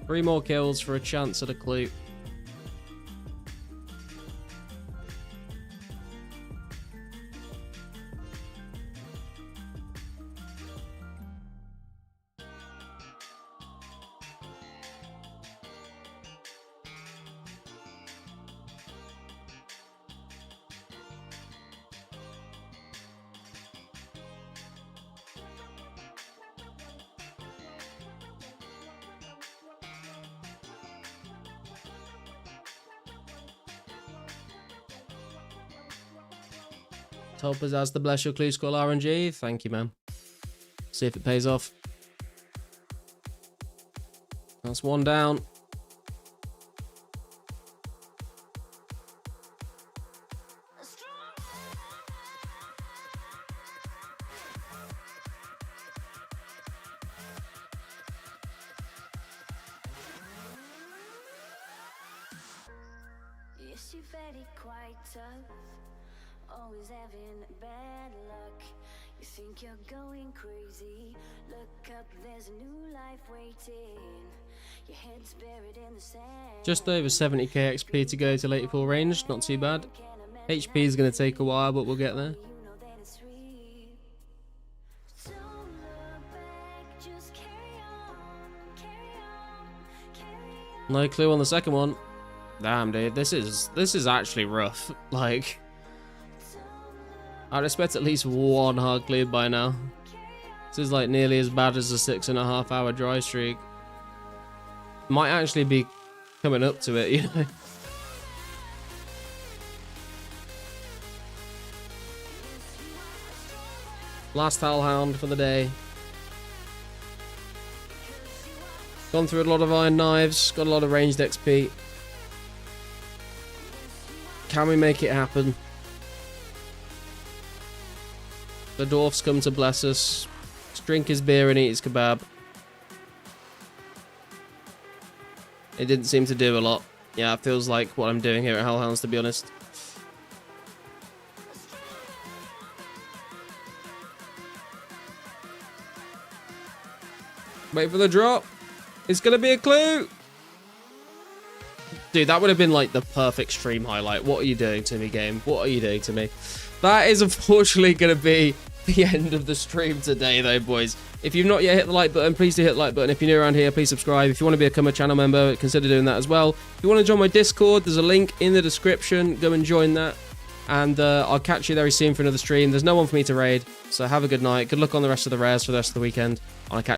Three more kills for a chance at a clue. Topaz has the bless your clue skull RNG. Thank you, man. See if it pays off. That's one down. Yes, you're very quite tough. Always having bad luck. You think you're going crazy. Look up, there's a new life waiting. Your head's buried in the sand. Just over 70k XP to go to 84 range. Not too bad. HP is going to take a while, but we'll get there. You know that it's sweet. Don't look back, just carry on, carry on, carry on. No clue on the second one. Damn, dude, this is actually rough. Like, I'd expect at least one hard clue by now. This is like nearly as bad as a 6.5 hour dry streak. Might actually be coming up to it, you know. Last hellhound for the day. Gone through a lot of iron knives, got a lot of ranged XP. Can we make it happen? The dwarfs come to bless us. Let's drink his beer and eat his kebab. It didn't seem to do a lot. Yeah, it feels like what I'm doing here at Hellhounds, to be honest. Wait for the drop. It's gonna be a clue. Dude, that would have been like the perfect stream highlight. What are you doing to me, game? What are you doing to me? That is unfortunately going to be the end of the stream today, though, boys. If you've not yet hit the like button, please do hit the like button. If you're new around here, please subscribe. If you want to become a channel member, consider doing that as well. If you want to join my Discord, there's a link in the description. Go and join that. And I'll catch you very soon for another stream. There's no one for me to raid, so have a good night. Good luck on the rest of the rares for the rest of the weekend. I'll catch